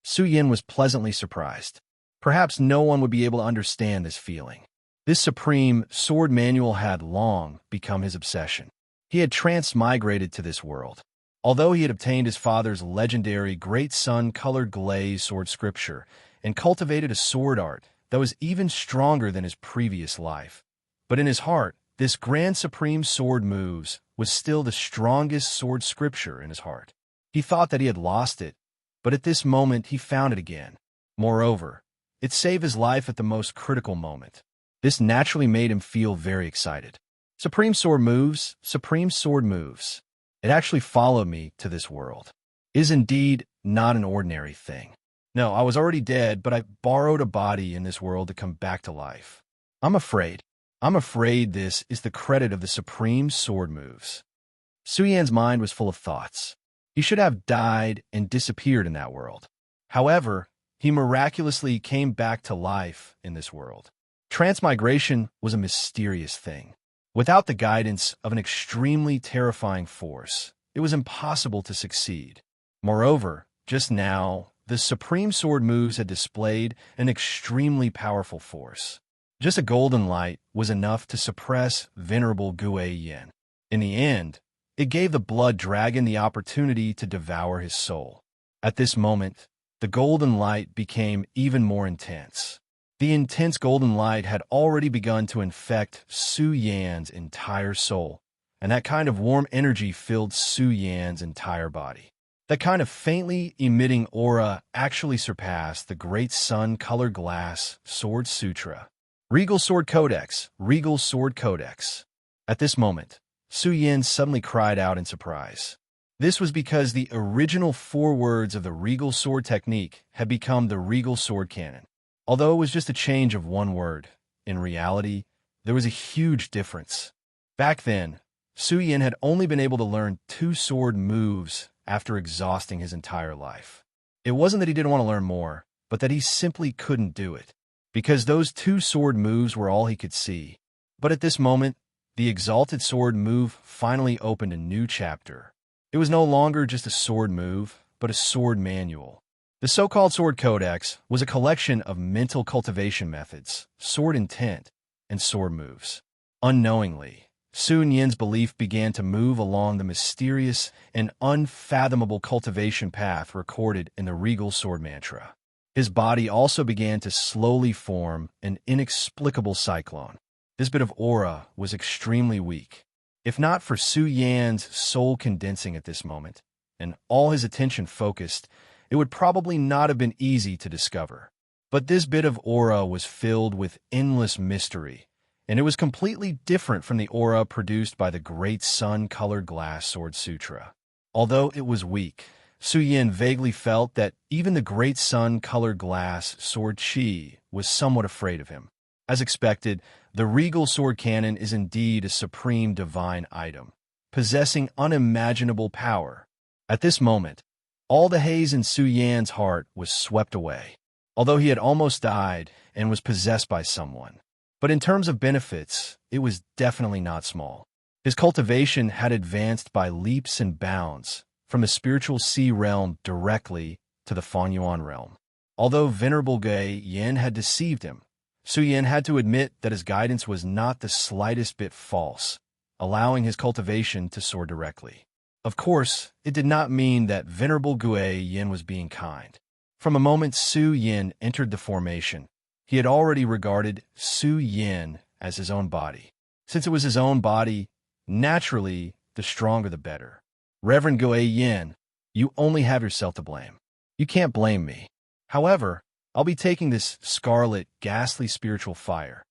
Speaker 1: Su Yan was pleasantly surprised. Perhaps no one would be able to understand this feeling. This supreme sword manual had long become his obsession. He had transmigrated to this world. Although he had obtained his father's legendary Great Sun-colored glaze sword scripture and cultivated a sword art that was even stronger than his previous life, but in his heart, this grand supreme sword moves was still the strongest sword scripture in his heart. He thought that he had lost it, but at this moment he found it again. Moreover, it saved his life at the most critical moment. This naturally made him feel very excited. Supreme Sword Moves, Supreme Sword Moves. It actually followed me to this world. It is indeed not an ordinary thing. No, I was already dead, but I borrowed a body in this world to come back to life. I'm afraid this is the credit of the Supreme Sword Moves. Su Yan's mind was full of thoughts. He should have died and disappeared in that world. However, he miraculously came back to life in this world. Transmigration was a mysterious thing. Without the guidance of an extremely terrifying force, it was impossible to succeed. Moreover, just now, the Supreme Sword moves had displayed an extremely powerful force. Just a golden light was enough to suppress Venerable Gue Yin. In the end, it gave the Blood Dragon the opportunity to devour his soul. At this moment, the golden light became even more intense. The intense golden light had already begun to infect Su Yan's entire soul, and that kind of warm energy filled Su Yan's entire body. That kind of faintly emitting aura actually surpassed the Great Sun-colored glass Sword Sutra. Regal Sword Codex, Regal Sword Codex. At this moment, Su Yan suddenly cried out in surprise. This was because the original 4 words of the Regal Sword technique had become the Regal Sword canon. Although it was just a change of 1 word, in reality, there was a huge difference. Back then, Su Yan had only been able to learn 2 sword moves after exhausting his entire life. It wasn't that he didn't want to learn more, but that he simply couldn't do it, because those 2 sword moves were all he could see. But at this moment, the exalted sword move finally opened a new chapter. It was no longer just a sword move, but a sword manual. The so-called Sword Codex was a collection of mental cultivation methods, sword intent, and sword moves. Unknowingly, Sun Yin's belief began to move along the mysterious and unfathomable cultivation path recorded in the Regal Sword Mantra. His body also began to slowly form an inexplicable cyclone. This bit of aura was extremely weak. If not for Su Yan's soul condensing at this moment, and all his attention focused, it would probably not have been easy to discover. But this bit of aura was filled with endless mystery, and it was completely different from the aura produced by the Great Sun-colored glass Sword Sutra. Although it was weak, Su Yan vaguely felt that even the Great Sun-colored glass Sword Qi was somewhat afraid of him. As expected, the Regal Sword Canon is indeed a supreme divine item, possessing unimaginable power. At this moment, all the haze in Su Yan's heart was swept away, although he had almost died and was possessed by someone. But in terms of benefits, it was definitely not small. His cultivation had advanced by leaps and bounds from the spiritual sea realm directly to the Fanyuan realm. Although Venerable Gue Yin had deceived him, Su Yan had to admit that his guidance was not the slightest bit false, allowing his cultivation to soar directly. Of course, it did not mean that Venerable Gue Yin was being kind. From a moment Su Yan entered the formation, he had already regarded Su Yan as his own body. Since it was his own body, naturally, the stronger the better. Reverend Gue Yin, you only have yourself to blame. You can't blame me. However, I'll be taking this scarlet, ghastly spiritual fire.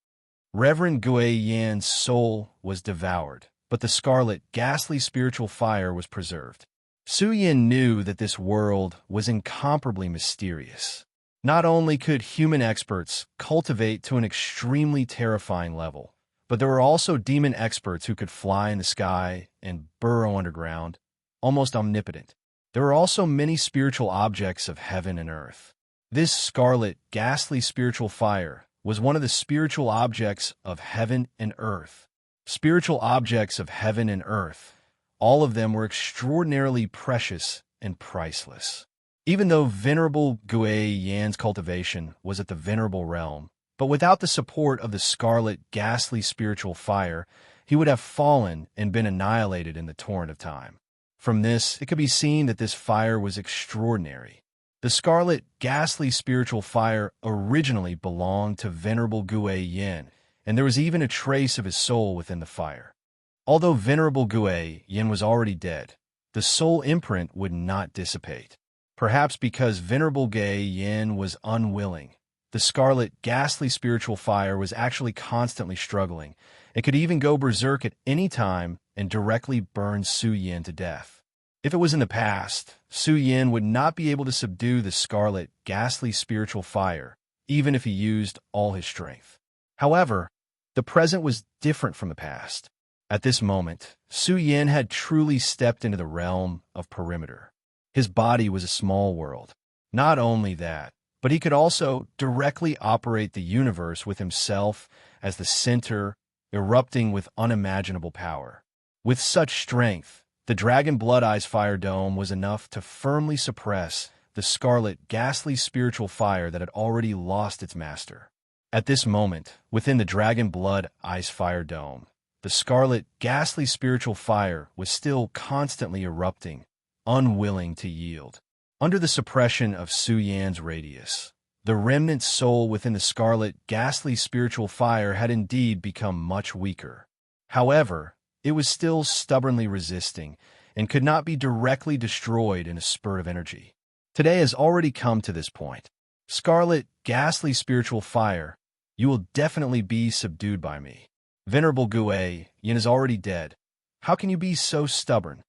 Speaker 1: Reverend Gue Yin's soul was devoured, but the scarlet, ghastly spiritual fire was preserved. Su Yan knew that this world was incomparably mysterious. Not only could human experts cultivate to an extremely terrifying level, but there were also demon experts who could fly in the sky and burrow underground, almost omnipotent. There were also many spiritual objects of heaven and earth. This scarlet, ghastly spiritual fire was one of the spiritual objects of heaven and earth. Spiritual objects of heaven and earth, all of them were extraordinarily precious and priceless. Even though Venerable Gue Yan's cultivation was at the venerable realm, but without the support of the scarlet, ghastly spiritual fire, he would have fallen and been annihilated in the torrent of time. From this, it could be seen that this fire was extraordinary. The scarlet, ghastly spiritual fire originally belonged to Venerable Gue Yin, and there was even a trace of his soul within the fire. Although Venerable Gue Yin was already dead, the soul imprint would not dissipate. Perhaps because Venerable Gue Yin was unwilling, the scarlet, ghastly spiritual fire was actually constantly struggling. It could even go berserk at any time and directly burn Su Yan to death. If it was in the past, Su Yan would not be able to subdue the scarlet, ghastly spiritual fire, even if he used all his strength. However, the present was different from the past. At this moment, Su Yan had truly stepped into the realm of perimeter. His body was a small world. Not only that, but he could also directly operate the universe with himself as the center, erupting with unimaginable power. With such strength, the Dragon Blood Eyes Fire Dome was enough to firmly suppress the scarlet, ghastly spiritual fire that had already lost its master. At this moment, within the Dragon Blood Ice Fire Dome, the scarlet, ghastly spiritual fire was still constantly erupting, unwilling to yield. Under the suppression of Su Yan's radius, the remnant soul within the scarlet, ghastly spiritual fire had indeed become much weaker. However, it was still stubbornly resisting and could not be directly destroyed in a spurt of energy. Today has already come to this point. Scarlet, ghastly spiritual fire, you will definitely be subdued by me. Venerable Gue, Yin is already dead. How can you be so stubborn?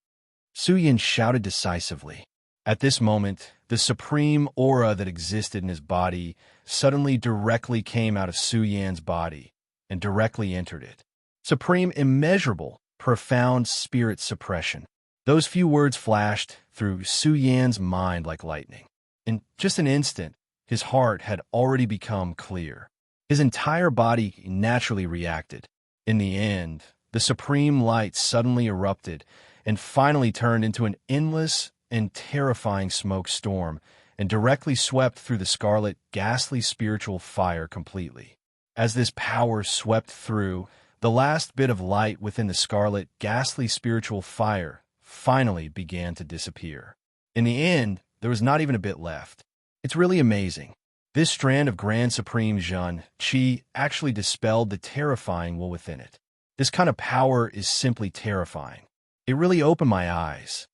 Speaker 1: Su Yin shouted decisively. At this moment, the supreme aura that existed in his body suddenly directly came out of Su Yan's body and directly entered it. Supreme, immeasurable, profound spirit suppression. Those few words flashed through Su Yan's mind like lightning. In just an instant, his heart had already become clear. His entire body naturally reacted. In the end, the supreme light suddenly erupted and finally turned into an endless and terrifying smoke storm and directly swept through the scarlet, ghastly spiritual fire completely. As this power swept through, the last bit of light within the scarlet, ghastly spiritual fire finally began to disappear. In the end, there was not even a bit left. It's really amazing. This strand of Grand Supreme Zhen Qi actually dispelled the terrifying will within it. This kind of power is simply terrifying. It really opened my eyes.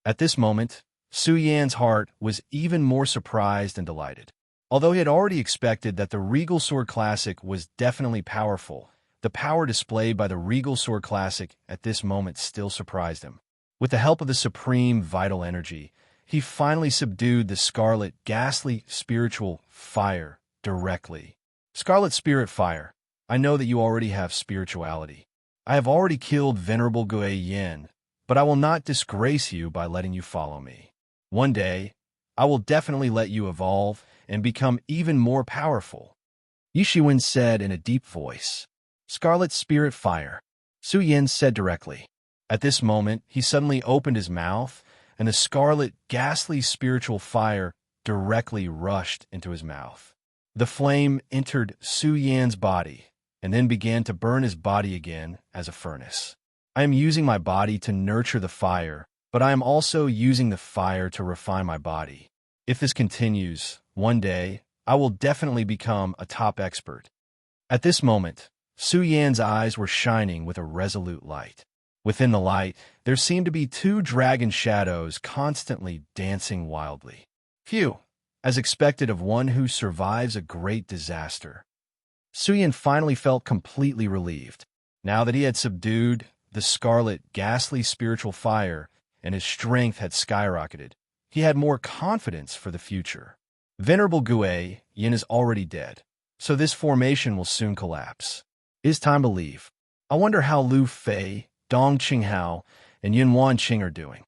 Speaker 1: At this moment, Su Yan's heart was even more surprised and delighted. Although he had already expected that the Regal Sword Classic was definitely powerful, the power displayed by the Regal Sword Classic at this moment still surprised him. With the help of the supreme vital energy, he finally subdued the scarlet, ghastly spiritual fire directly. Scarlet Spirit Fire, I know that you already have spirituality. I have already killed Venerable Gue Yin, but I will not disgrace you by letting you follow me. One day, I will definitely let you evolve and become even more powerful. Yi Shiwen said in a deep voice. Scarlet Spirit Fire, Su Yin said directly. At this moment, he suddenly opened his mouth, and the scarlet, ghastly spiritual fire directly rushed into his mouth. The flame entered Su Yan's body, and then began to burn his body again as a furnace. I am using my body to nurture the fire, but I am also using the fire to refine my body. If this continues, one day, I will definitely become a top expert. At this moment, Su Yan's eyes were shining with a resolute light. Within the light, there seemed to be two dragon shadows constantly dancing wildly. Phew, as expected of one who survives a great disaster. Su Yan finally felt completely relieved. Now that he had subdued the scarlet, ghastly spiritual fire and his strength had skyrocketed, he had more confidence for the future. Venerable Gue Yin is already dead, so this formation will soon collapse. It is time to leave. I wonder how Lu Fei, Dong Qinghao, and Yin Wanqing are doing.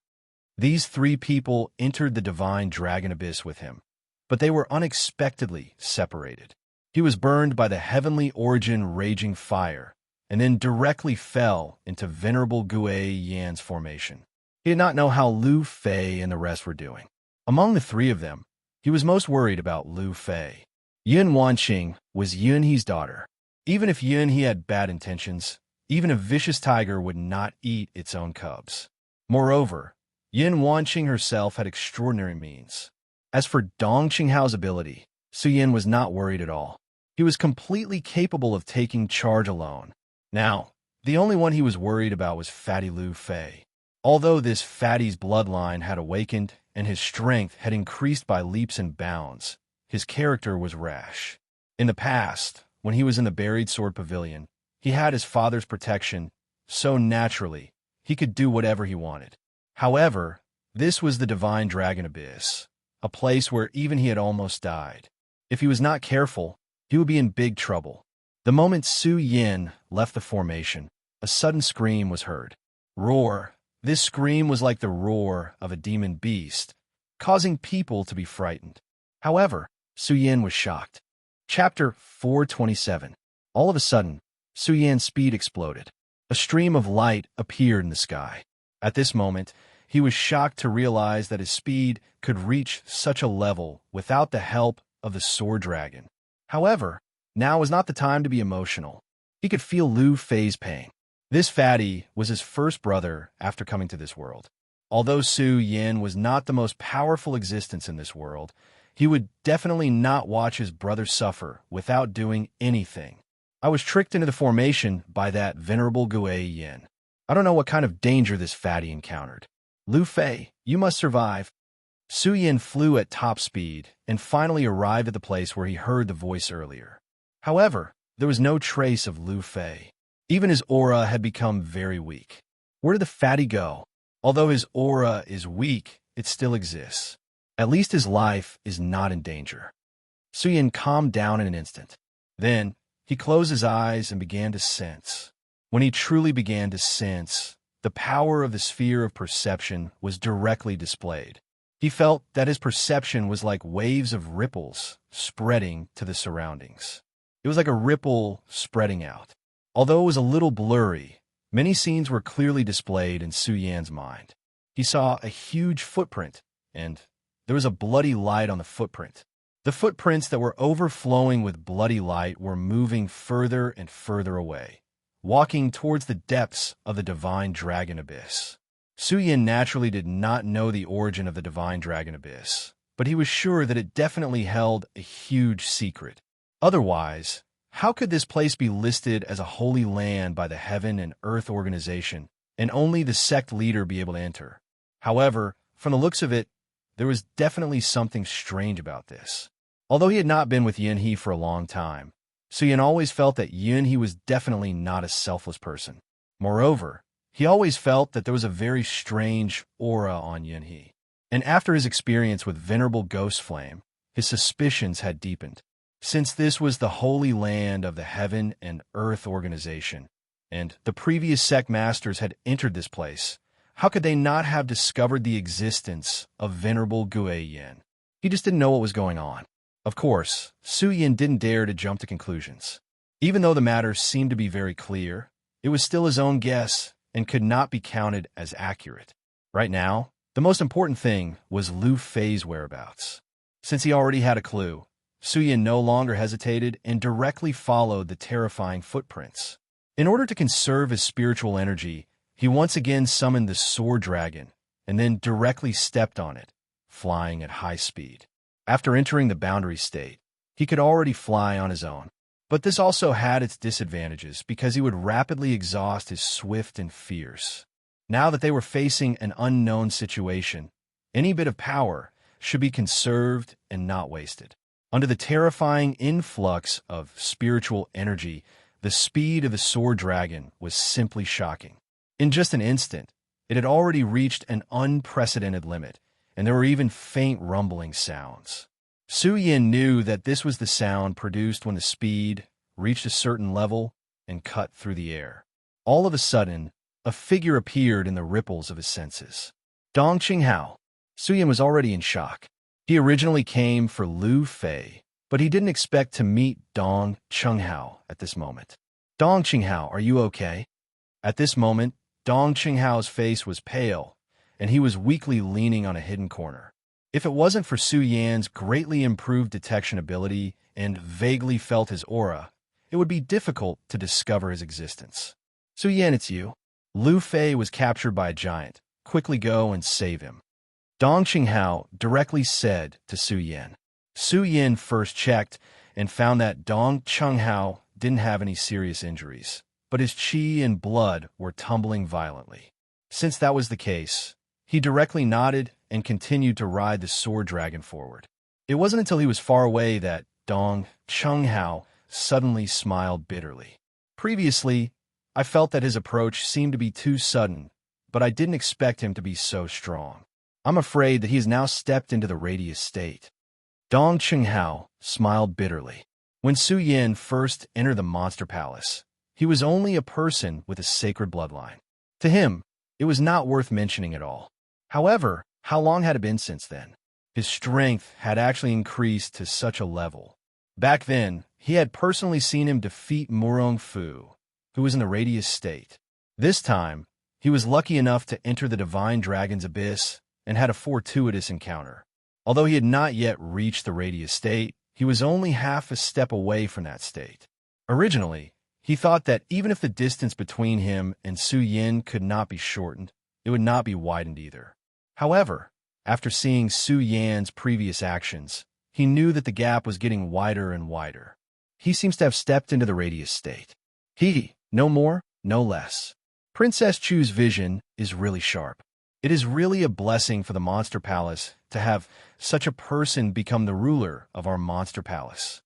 Speaker 1: These three people entered the divine dragon abyss with him, but they were unexpectedly separated. He was burned by the heavenly origin raging fire, and then directly fell into Venerable Gue Yan's formation. He did not know how Lu Fei and the rest were doing. Among the three of them, he was most worried about Lu Fei. Yin Wanqing was Yunhe's daughter. Even if Yunhe had bad intentions, even a vicious tiger would not eat its own cubs. Moreover, Yin Wanqing herself had extraordinary means. As for Dong Qinghao's ability, Su Yin was not worried at all. He was completely capable of taking charge alone. Now, the only one he was worried about was Fatty Lu Fei. Although this fatty's bloodline had awakened and his strength had increased by leaps and bounds, his character was rash. In the past, when he was in the Buried Sword Pavilion, he had his father's protection, so naturally, he could do whatever he wanted. However, this was the Divine Dragon Abyss, a place where even he had almost died. If he was not careful, he would be in big trouble. The moment Su Yin left the formation, a sudden scream was heard. Roar! This scream was like the roar of a demon beast, causing people to be frightened. However, Su Yin was shocked. Chapter 427. All of a sudden, Su Yin's speed exploded. A stream of light appeared in the sky. At this moment, he was shocked to realize that his speed could reach such a level without the help of the sword dragon. However, now was not the time to be emotional. He could feel Lu Fei's pain. This fatty was his first brother after coming to this world. Although Su Yin was not the most powerful existence in this world, he would definitely not watch his brother suffer without doing anything. I was tricked into the formation by that venerable Gui Yin. I don't know what kind of danger this fatty encountered. Lu Fei, you must survive. Su Yin flew at top speed and finally arrived at the place where he heard the voice earlier. However, there was no trace of Lu Fei. Even his aura had become very weak. Where did the fatty go? Although his aura is weak, it still exists. At least his life is not in danger. Su Yin calmed down in an instant. Then, he closed his eyes and began to sense. When he truly began to sense, the power of the sphere of perception was directly displayed. He felt that his perception was like waves of ripples spreading to the surroundings. It was like a ripple spreading out. Although it was a little blurry, many scenes were clearly displayed in Su Yan's mind. He saw a huge footprint, and there was a bloody light on the footprint. The footprints that were overflowing with bloody light were moving further and further away, walking towards the depths of the divine dragon abyss. Su Yin naturally did not know the origin of the divine dragon abyss, but he was sure that it definitely held a huge secret. Otherwise, how could this place be listed as a holy land by the Heaven and Earth organization, and only the sect leader be able to enter? However, from the looks of it, there was definitely something strange about this. Although he had not been with Yin He for a long time, Su Yin always felt that Yin He was definitely not a selfless person. Moreover, he always felt that there was a very strange aura on Yin He. And after his experience with Venerable Ghost Flame, his suspicions had deepened. Since this was the holy land of the Heaven and Earth organization, and the previous sect masters had entered this place, how could they not have discovered the existence of Venerable Gui Yin? He just didn't know what was going on. Of course, Su Yin didn't dare to jump to conclusions. Even though the matter seemed to be very clear, it was still his own guess and could not be counted as accurate. Right now, the most important thing was Lu Fei's whereabouts. Since he already had a clue, Su Yin no longer hesitated and directly followed the terrifying footprints. In order to conserve his spiritual energy, he once again summoned the sword dragon and then directly stepped on it, flying at high speed. After entering the boundary state, he could already fly on his own. But this also had its disadvantages because he would rapidly exhaust his swift and fierce. Now that they were facing an unknown situation, any bit of power should be conserved and not wasted. Under the terrifying influx of spiritual energy, the speed of the sword dragon was simply shocking. In just an instant, it had already reached an unprecedented limit, and there were even faint rumbling sounds. Su Yin knew that this was the sound produced when the speed reached a certain level and cut through the air. All of a sudden, a figure appeared in the ripples of his senses. Dong Qinghao. Su Yin was already in shock. He originally came for Lu Fei, but he didn't expect to meet Dong Qinghao at this moment. Dong Qinghao, are you okay? At this moment, Dong Qinghao's face was pale, and he was weakly leaning on a hidden corner. If it wasn't for Su Yan's greatly improved detection ability and vaguely felt his aura, it would be difficult to discover his existence. Su Yan, it's you. Lu Fei was captured by a giant. Quickly go and save him. Dong Qinghao directly said to Su Yan. Su Yan first checked and found that Dong Qinghao didn't have any serious injuries, but his qi and blood were tumbling violently. Since that was the case, he directly nodded and continued to ride the sword dragon forward. It wasn't until he was far away that Dong Qinghao suddenly smiled bitterly. Previously, I felt that his approach seemed to be too sudden, but I didn't expect him to be so strong. I'm afraid that he has now stepped into the radius state. Dong Qinghao smiled bitterly. When Su Yin first entered the monster palace, he was only a person with a sacred bloodline. To him, it was not worth mentioning at all. However, how long had it been since then? His strength had actually increased to such a level. Back then, he had personally seen him defeat Murong Fu, who was in the Radius state. This time, he was lucky enough to enter the Divine Dragon's Abyss and had a fortuitous encounter. Although he had not yet reached the Radius state, he was only half a step away from that state. Originally, he thought that even if the distance between him and Su Yin could not be shortened, it would not be widened either. However, after seeing Su Yan's previous actions, he knew that the gap was getting wider and wider. He seems to have stepped into the Radius state. No more, no less. Princess Chu's vision is really sharp. It is really a blessing for the Monster Palace to have such a person become the ruler of our Monster Palace.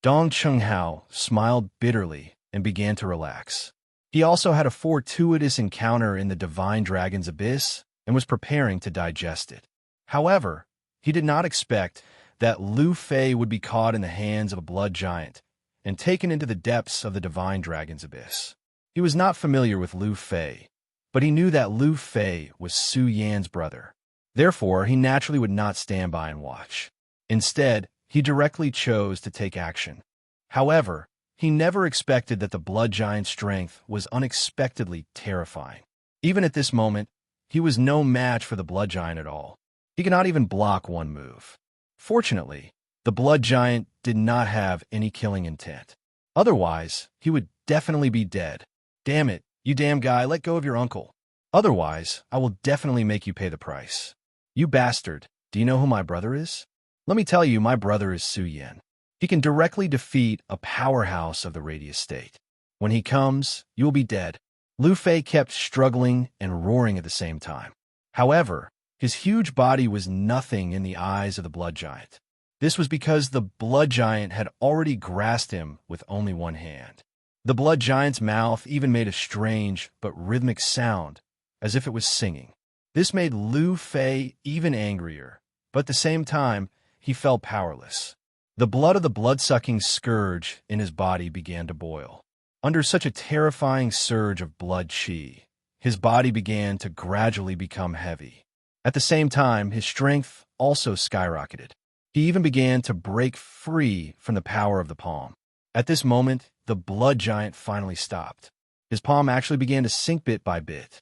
Speaker 1: Dong Chenghao smiled bitterly and began to relax. He also had a fortuitous encounter in the Divine Dragon's Abyss and was preparing to digest it. However, he did not expect that Lu Fei would be caught in the hands of a blood giant and taken into the depths of the Divine Dragon's Abyss. He was not familiar with Lu Fei, but he knew that Lu Fei was Su Yan's brother. Therefore, he naturally would not stand by and watch. Instead, he directly chose to take action. However, he never expected that the blood giant's strength was unexpectedly terrifying. Even at this moment, he was no match for the blood giant at all. He could not even block one move. Fortunately, the blood giant did not have any killing intent. Otherwise, he would definitely be dead. Damn it, you damn guy, let go of your uncle. Otherwise, I will definitely make you pay the price. You bastard, do you know who my brother is? Let me tell you, my brother is Su Yin. He can directly defeat a powerhouse of the Radius state. When he comes, you will be dead. Lu Fei kept struggling and roaring at the same time. However, his huge body was nothing in the eyes of the blood giant. This was because the blood giant had already grasped him with only one hand. The blood giant's mouth even made a strange but rhythmic sound, as if it was singing. This made Lu Fei even angrier, but at the same time, he felt powerless. The blood of the blood-sucking scourge in his body began to boil. Under such a terrifying surge of blood qi, his body began to gradually become heavy. At the same time, his strength also skyrocketed. He even began to break free from the power of the palm. At this moment, the blood giant finally stopped. His palm actually began to sink bit by bit.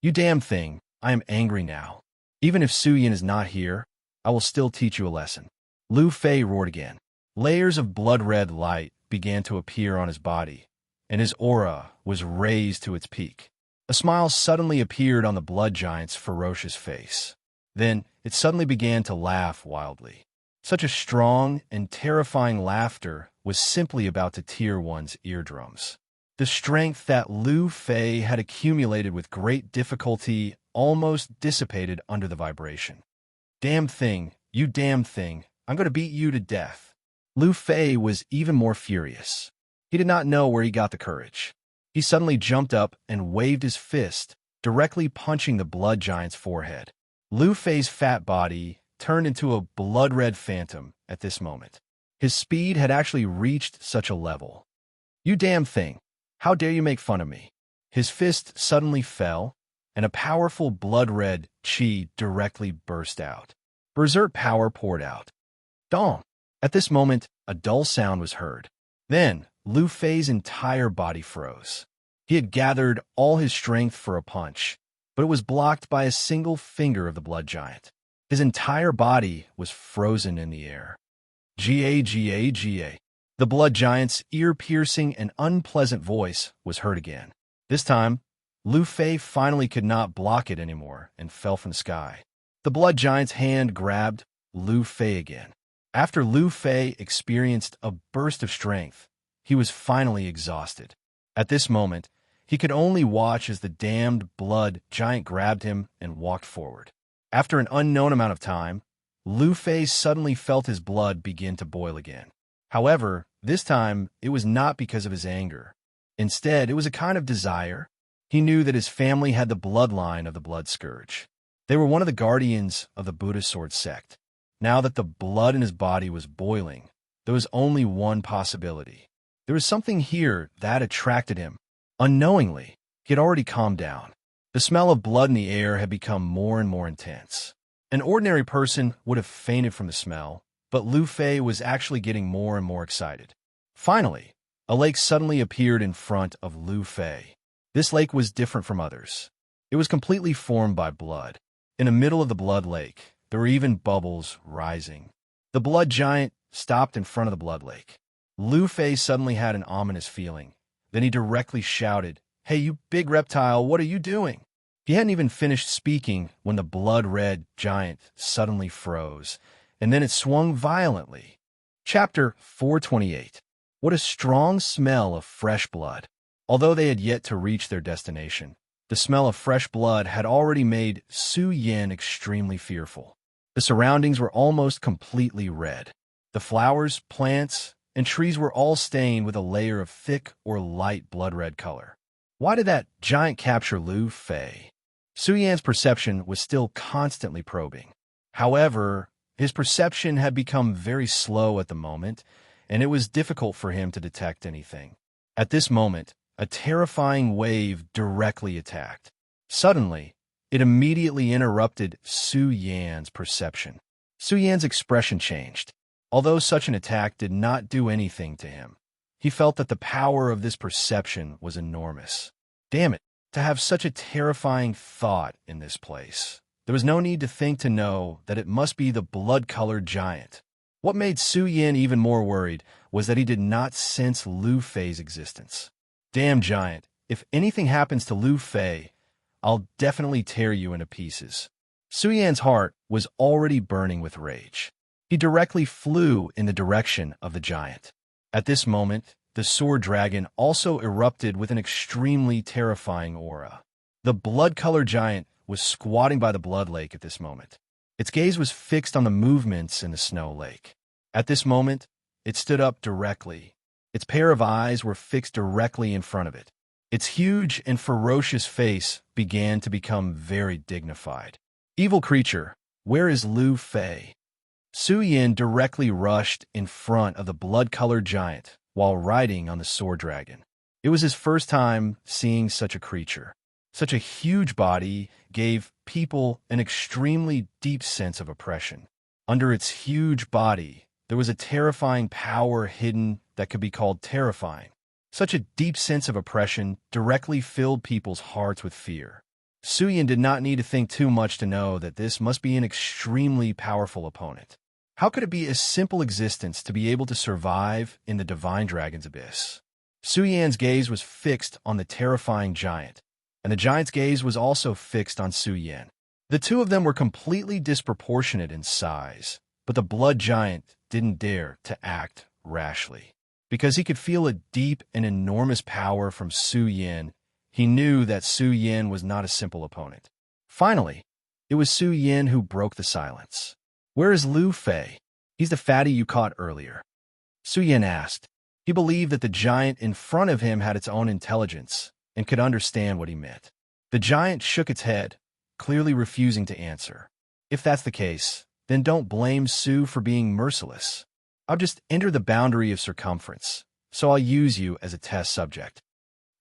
Speaker 1: You damn thing, I am angry now. Even if Su Yin is not here, I will still teach you a lesson. Lu Fei roared again. Layers of blood-red light began to appear on his body, and his aura was raised to its peak. A smile suddenly appeared on the blood giant's ferocious face. Then, it suddenly began to laugh wildly. Such a strong and terrifying laughter was simply about to tear one's eardrums. The strength that Lu Fei had accumulated with great difficulty almost dissipated under the vibration. Damn thing, you damn thing, I'm going to beat you to death. Lu Fei was even more furious. He did not know where he got the courage. He suddenly jumped up and waved his fist, directly punching the blood giant's forehead. Lu Fei's fat body turned into a blood-red phantom at this moment. His speed had actually reached such a level. You damn thing, how dare you make fun of me? His fist suddenly fell, and a powerful blood-red qi directly burst out. Berserk power poured out. Dong! At this moment, a dull sound was heard. Then, Lu Fei's entire body froze. He had gathered all his strength for a punch, but it was blocked by a single finger of the blood giant. His entire body was frozen in the air. Ga. The blood giant's ear-piercing and unpleasant voice was heard again. This time, Lu Fei finally could not block it anymore and fell from the sky. The blood giant's hand grabbed Lu Fei again. After Lu Fei experienced a burst of strength, he was finally exhausted. At this moment, he could only watch as the damned blood giant grabbed him and walked forward. After an unknown amount of time, Lu Fei suddenly felt his blood begin to boil again. However, this time, it was not because of his anger. Instead, it was a kind of desire. He knew that his family had the bloodline of the Blood Scourge. They were one of the guardians of the Buddha Sword sect. Now that the blood in his body was boiling, there was only one possibility. There was something here that attracted him. Unknowingly, he had already calmed down. The smell of blood in the air had become more and more intense. An ordinary person would have fainted from the smell, but Lu Fei was actually getting more and more excited. Finally, a lake suddenly appeared in front of Lu Fei. This lake was different from others. It was completely formed by blood. In the middle of the blood lake, there were even bubbles rising. The blood giant stopped in front of the blood lake. Lu Fei suddenly had an ominous feeling. Then he directly shouted, "Hey, you big reptile, what are you doing?" He hadn't even finished speaking when the blood-red giant suddenly froze, and then it swung violently. Chapter 428. What a strong smell of fresh blood. Although they had yet to reach their destination, the smell of fresh blood had already made Su Yin extremely fearful. The surroundings were almost completely red. The flowers, plants, and trees were all stained with a layer of thick or light blood-red color. Why did that giant capture Lu Fei? Su Yan's perception was still constantly probing. However, his perception had become very slow at the moment, and it was difficult for him to detect anything. At this moment, a terrifying wave directly attacked. Suddenly, it immediately interrupted Su Yan's perception. Su Yan's expression changed. Although such an attack did not do anything to him, he felt that the power of this perception was enormous. Damn it, to have such a terrifying thought in this place. There was no need to think to know that it must be the blood-colored giant. What made Su Yin even more worried was that he did not sense Lu Fei's existence. Damn giant, if anything happens to Lu Fei, I'll definitely tear you into pieces. Su Yan's heart was already burning with rage. He directly flew in the direction of the giant. At this moment, the sword dragon also erupted with an extremely terrifying aura. The blood-colored giant was squatting by the blood lake at this moment. Its gaze was fixed on the movements in the snow lake. At this moment, it stood up directly. Its pair of eyes were fixed directly in front of it. Its huge and ferocious face began to become very dignified. Evil creature, where is Lu Fei? Su Yin directly rushed in front of the blood-colored giant while riding on the sword dragon. It was his first time seeing such a creature. Such a huge body gave people an extremely deep sense of oppression. Under its huge body, there was a terrifying power hidden that could be called terrifying. Such a deep sense of oppression directly filled people's hearts with fear. Su Yin did not need to think too much to know that this must be an extremely powerful opponent. How could it be a simple existence to be able to survive in the Divine Dragon's abyss? Su Yan's gaze was fixed on the terrifying giant, and the giant's gaze was also fixed on Su Yin. The two of them were completely disproportionate in size, but the blood giant didn't dare to act rashly. Because he could feel a deep and enormous power from Su Yin, he knew that Su Yin was not a simple opponent. Finally, it was Su Yin who broke the silence. "Where is Lu Fei? He's the fatty you caught earlier." Su Yin asked. He believed that the giant in front of him had its own intelligence and could understand what he meant. The giant shook its head, clearly refusing to answer. If that's the case, then don't blame Su for being merciless. I'll just enter the boundary of circumference, so I'll use you as a test subject.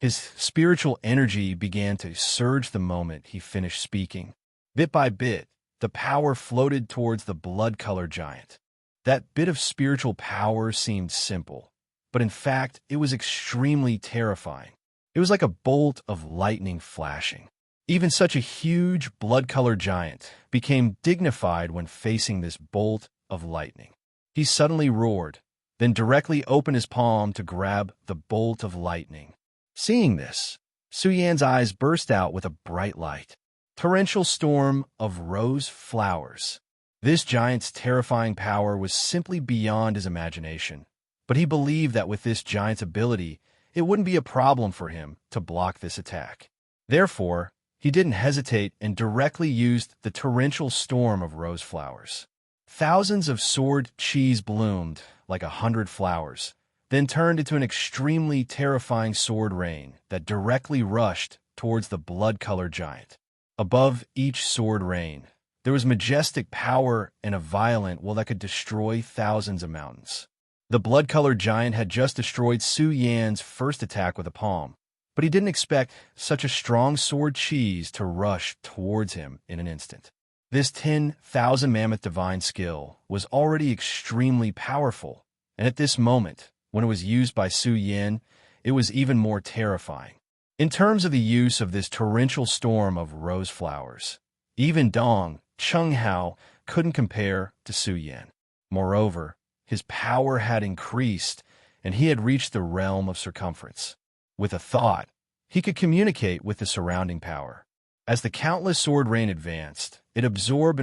Speaker 1: His spiritual energy began to surge the moment he finished speaking. Bit by bit, the power floated towards the blood-colored giant. That bit of spiritual power seemed simple, but in fact, it was extremely terrifying. It was like a bolt of lightning flashing. Even such a huge blood-colored giant became dignified when facing this bolt of lightning. He suddenly roared, then directly opened his palm to grab the bolt of lightning. Seeing this, Su Yan's eyes burst out with a bright light. Torrential storm of rose flowers. This giant's terrifying power was simply beyond his imagination, but he believed that with this giant's ability, it wouldn't be a problem for him to block this attack. Therefore, he didn't hesitate and directly used the torrential storm of rose flowers. Thousands of sword cheese bloomed like 100 flowers, then turned into an extremely terrifying sword rain that directly rushed towards the blood-colored giant. Above each sword rain, there was majestic power and a violent will that could destroy thousands of mountains. The blood-colored giant had just destroyed Su Yan's first attack with a palm, but he didn't expect such a strong sword cheese to rush towards him in an instant. This 10,000 mammoth divine skill was already extremely powerful, and at this moment, when it was used by Su Yin, it was even more terrifying. In terms of the use of this torrential storm of rose flowers, even Dong Chunghao couldn't compare to Su Yin. Moreover, his power had increased, and he had reached the realm of circumference. With a thought, he could communicate with the surrounding power. As the countless sword rain advanced, it absorbed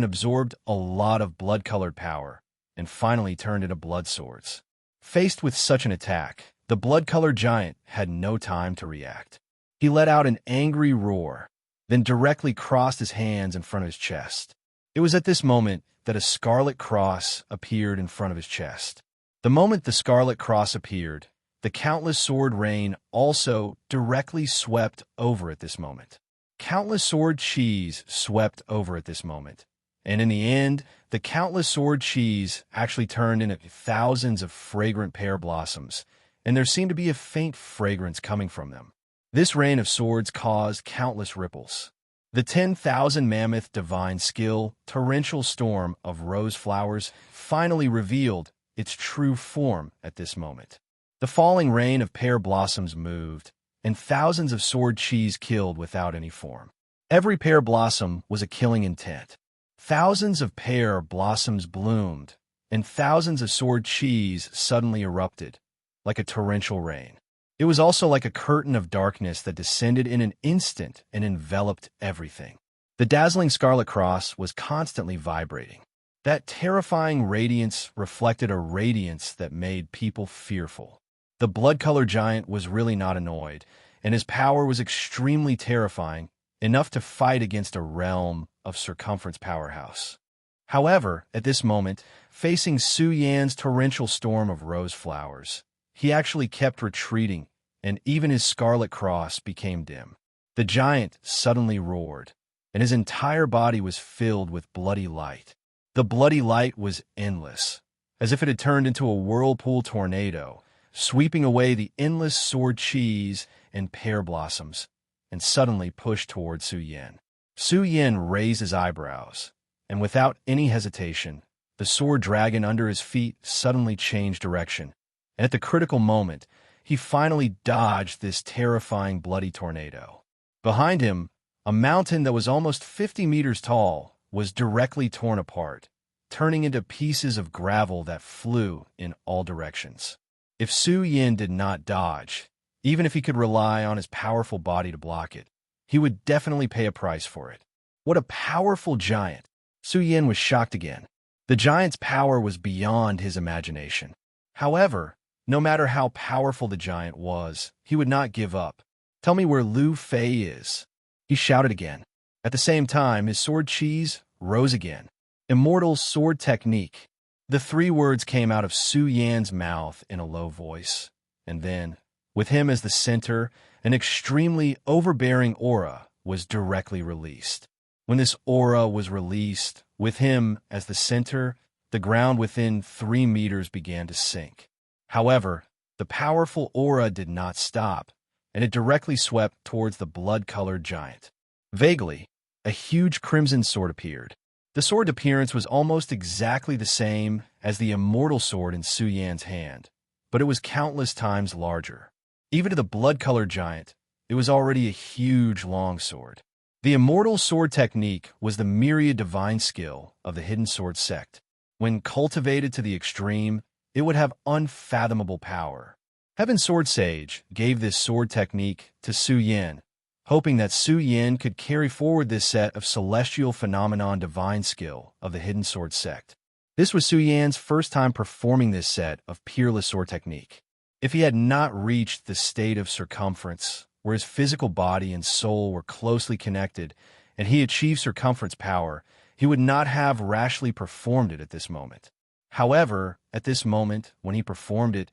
Speaker 1: a lot of blood-colored power, and finally turned into blood swords. Faced with such an attack, the blood-colored giant had no time to react. He let out an angry roar, then directly crossed his hands in front of his chest. It was at this moment that a scarlet cross appeared in front of his chest. The moment the scarlet cross appeared, the countless sword rain also directly swept over at this moment. Countless sword cheese swept over at this moment, and in the end, the countless sword cheese actually turned into thousands of fragrant pear blossoms, and there seemed to be a faint fragrance coming from them. This rain of swords caused countless ripples. The 10,000 mammoth divine skill torrential storm of rose flowers finally revealed its true form at this moment. The falling rain of pear blossoms moved, and thousands of sword cheese killed without any form. Every pear blossom was a killing intent. Thousands of pear blossoms bloomed, and thousands of sword cheese suddenly erupted, like a torrential rain. It was also like a curtain of darkness that descended in an instant and enveloped everything. The dazzling scarlet cross was constantly vibrating. That terrifying radiance reflected a radiance that made people fearful. The blood-colored giant was really not annoyed, and his power was extremely terrifying, enough to fight against a realm of circumference powerhouse. However, at this moment, facing Su Yan's torrential storm of rose flowers, he actually kept retreating, and even his scarlet cross became dim. The giant suddenly roared, and his entire body was filled with bloody light. The bloody light was endless, as if it had turned into a whirlpool tornado, sweeping away the endless sword cheese and pear blossoms, and suddenly pushed toward Su Yin. Su Yin raised his eyebrows, and without any hesitation, the sword dragon under his feet suddenly changed direction, and at the critical moment, he finally dodged this terrifying bloody tornado. Behind him, a mountain that was almost 50 meters tall was directly torn apart, turning into pieces of gravel that flew in all directions. If Su Yin did not dodge, even if he could rely on his powerful body to block it, he would definitely pay a price for it. What a powerful giant! Su Yin was shocked again. The giant's power was beyond his imagination. However, no matter how powerful the giant was, he would not give up. "Tell me where Lu Fei is," he shouted again. At the same time, his sword cheese rose again. "Immortal sword technique." The three words came out of Su Yan's mouth in a low voice, and then, with him as the center, an extremely overbearing aura was directly released. When this aura was released, with him as the center, the ground within 3 meters began to sink. However, the powerful aura did not stop, and it directly swept towards the blood-colored giant. Vaguely, a huge crimson sword appeared. The sword's appearance was almost exactly the same as the immortal sword in Su Yan's hand, but it was countless times larger. Even to the blood-colored giant, it was already a huge long sword. The immortal sword technique was the myriad divine skill of the hidden sword sect. When cultivated to the extreme, it would have unfathomable power. Heaven Sword Sage gave this sword technique to Su Yin, hoping that Su Yin could carry forward this set of celestial phenomenon divine skill of the hidden sword sect. This was Su Yan's first time performing this set of peerless sword technique. If he had not reached the state of circumference, where his physical body and soul were closely connected, and he achieved circumference power, he would not have rashly performed it at this moment. However, at this moment, when he performed it,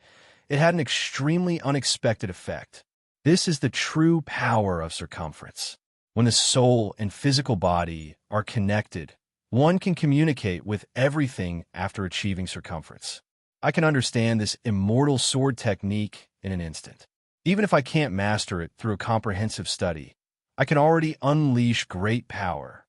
Speaker 1: it had an extremely unexpected effect. This is the true power of circumference. When the soul and physical body are connected, one can communicate with everything after achieving circumference. I can understand this immortal sword technique in an instant. Even if I can't master it through a comprehensive study, I can already unleash great power.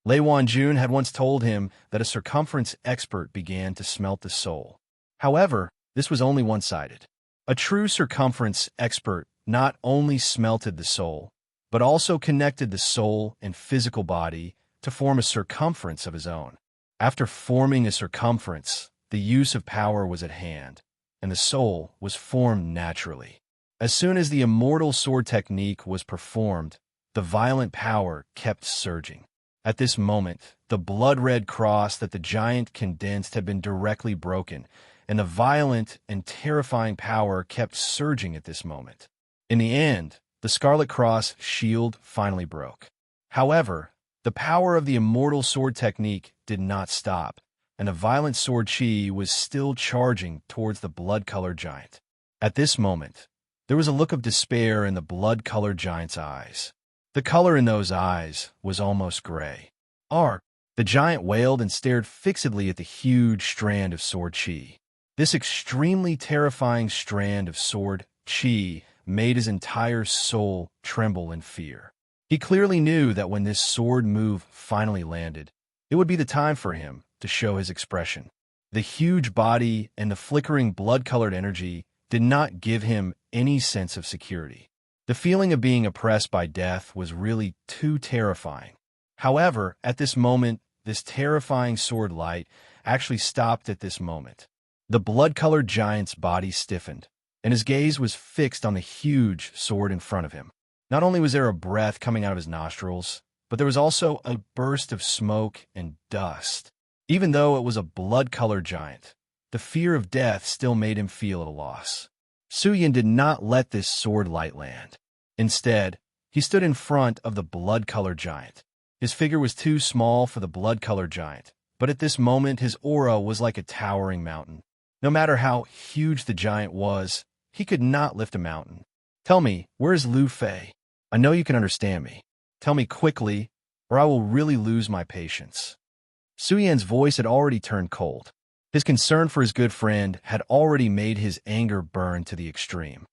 Speaker 1: Lei Wanjun had once told him that a circumference expert began to smelt the soul. However, this was only one-sided. A true circumference expert not only smelted the soul, but also connected the soul and physical body to form a circumference of his own. After forming a circumference, the use of power was at hand, and the soul was formed naturally. As soon as the immortal sword technique was performed, the violent power kept surging. At this moment, the blood-red cross that the giant condensed had been directly broken, and the violent and terrifying power kept surging at this moment. In the end, the Scarlet Cross shield finally broke. However, the power of the immortal sword technique did not stop, and the violent sword chi was still charging towards the blood-colored giant. At this moment, there was a look of despair in the blood-colored giant's eyes. The color in those eyes was almost gray. The giant wailed and stared fixedly at the huge strand of sword chi. This extremely terrifying strand of sword chi made his entire soul tremble in fear. He clearly knew that when this sword move finally landed, it would be the time for him to show his expression. The huge body and the flickering blood-colored energy did not give him any sense of security. The feeling of being oppressed by death was really too terrifying. However, at this moment, this terrifying sword light actually stopped at this moment. The blood-colored giant's body stiffened, and his gaze was fixed on the huge sword in front of him. Not only was there a breath coming out of his nostrils, but there was also a burst of smoke and dust. Even though it was a blood-colored giant, the fear of death still made him feel at a loss. Suyin did not let this sword light land. Instead, he stood in front of the blood-colored giant. His figure was too small for the blood-colored giant, but at this moment his aura was like a towering mountain. No matter how huge the giant was, he could not lift a mountain. "Tell me, where is Lu Fei? I know you can understand me. Tell me quickly, or I will really lose my patience." Suyan's voice had already turned cold. His concern for his good friend had already made his anger burn to the extreme.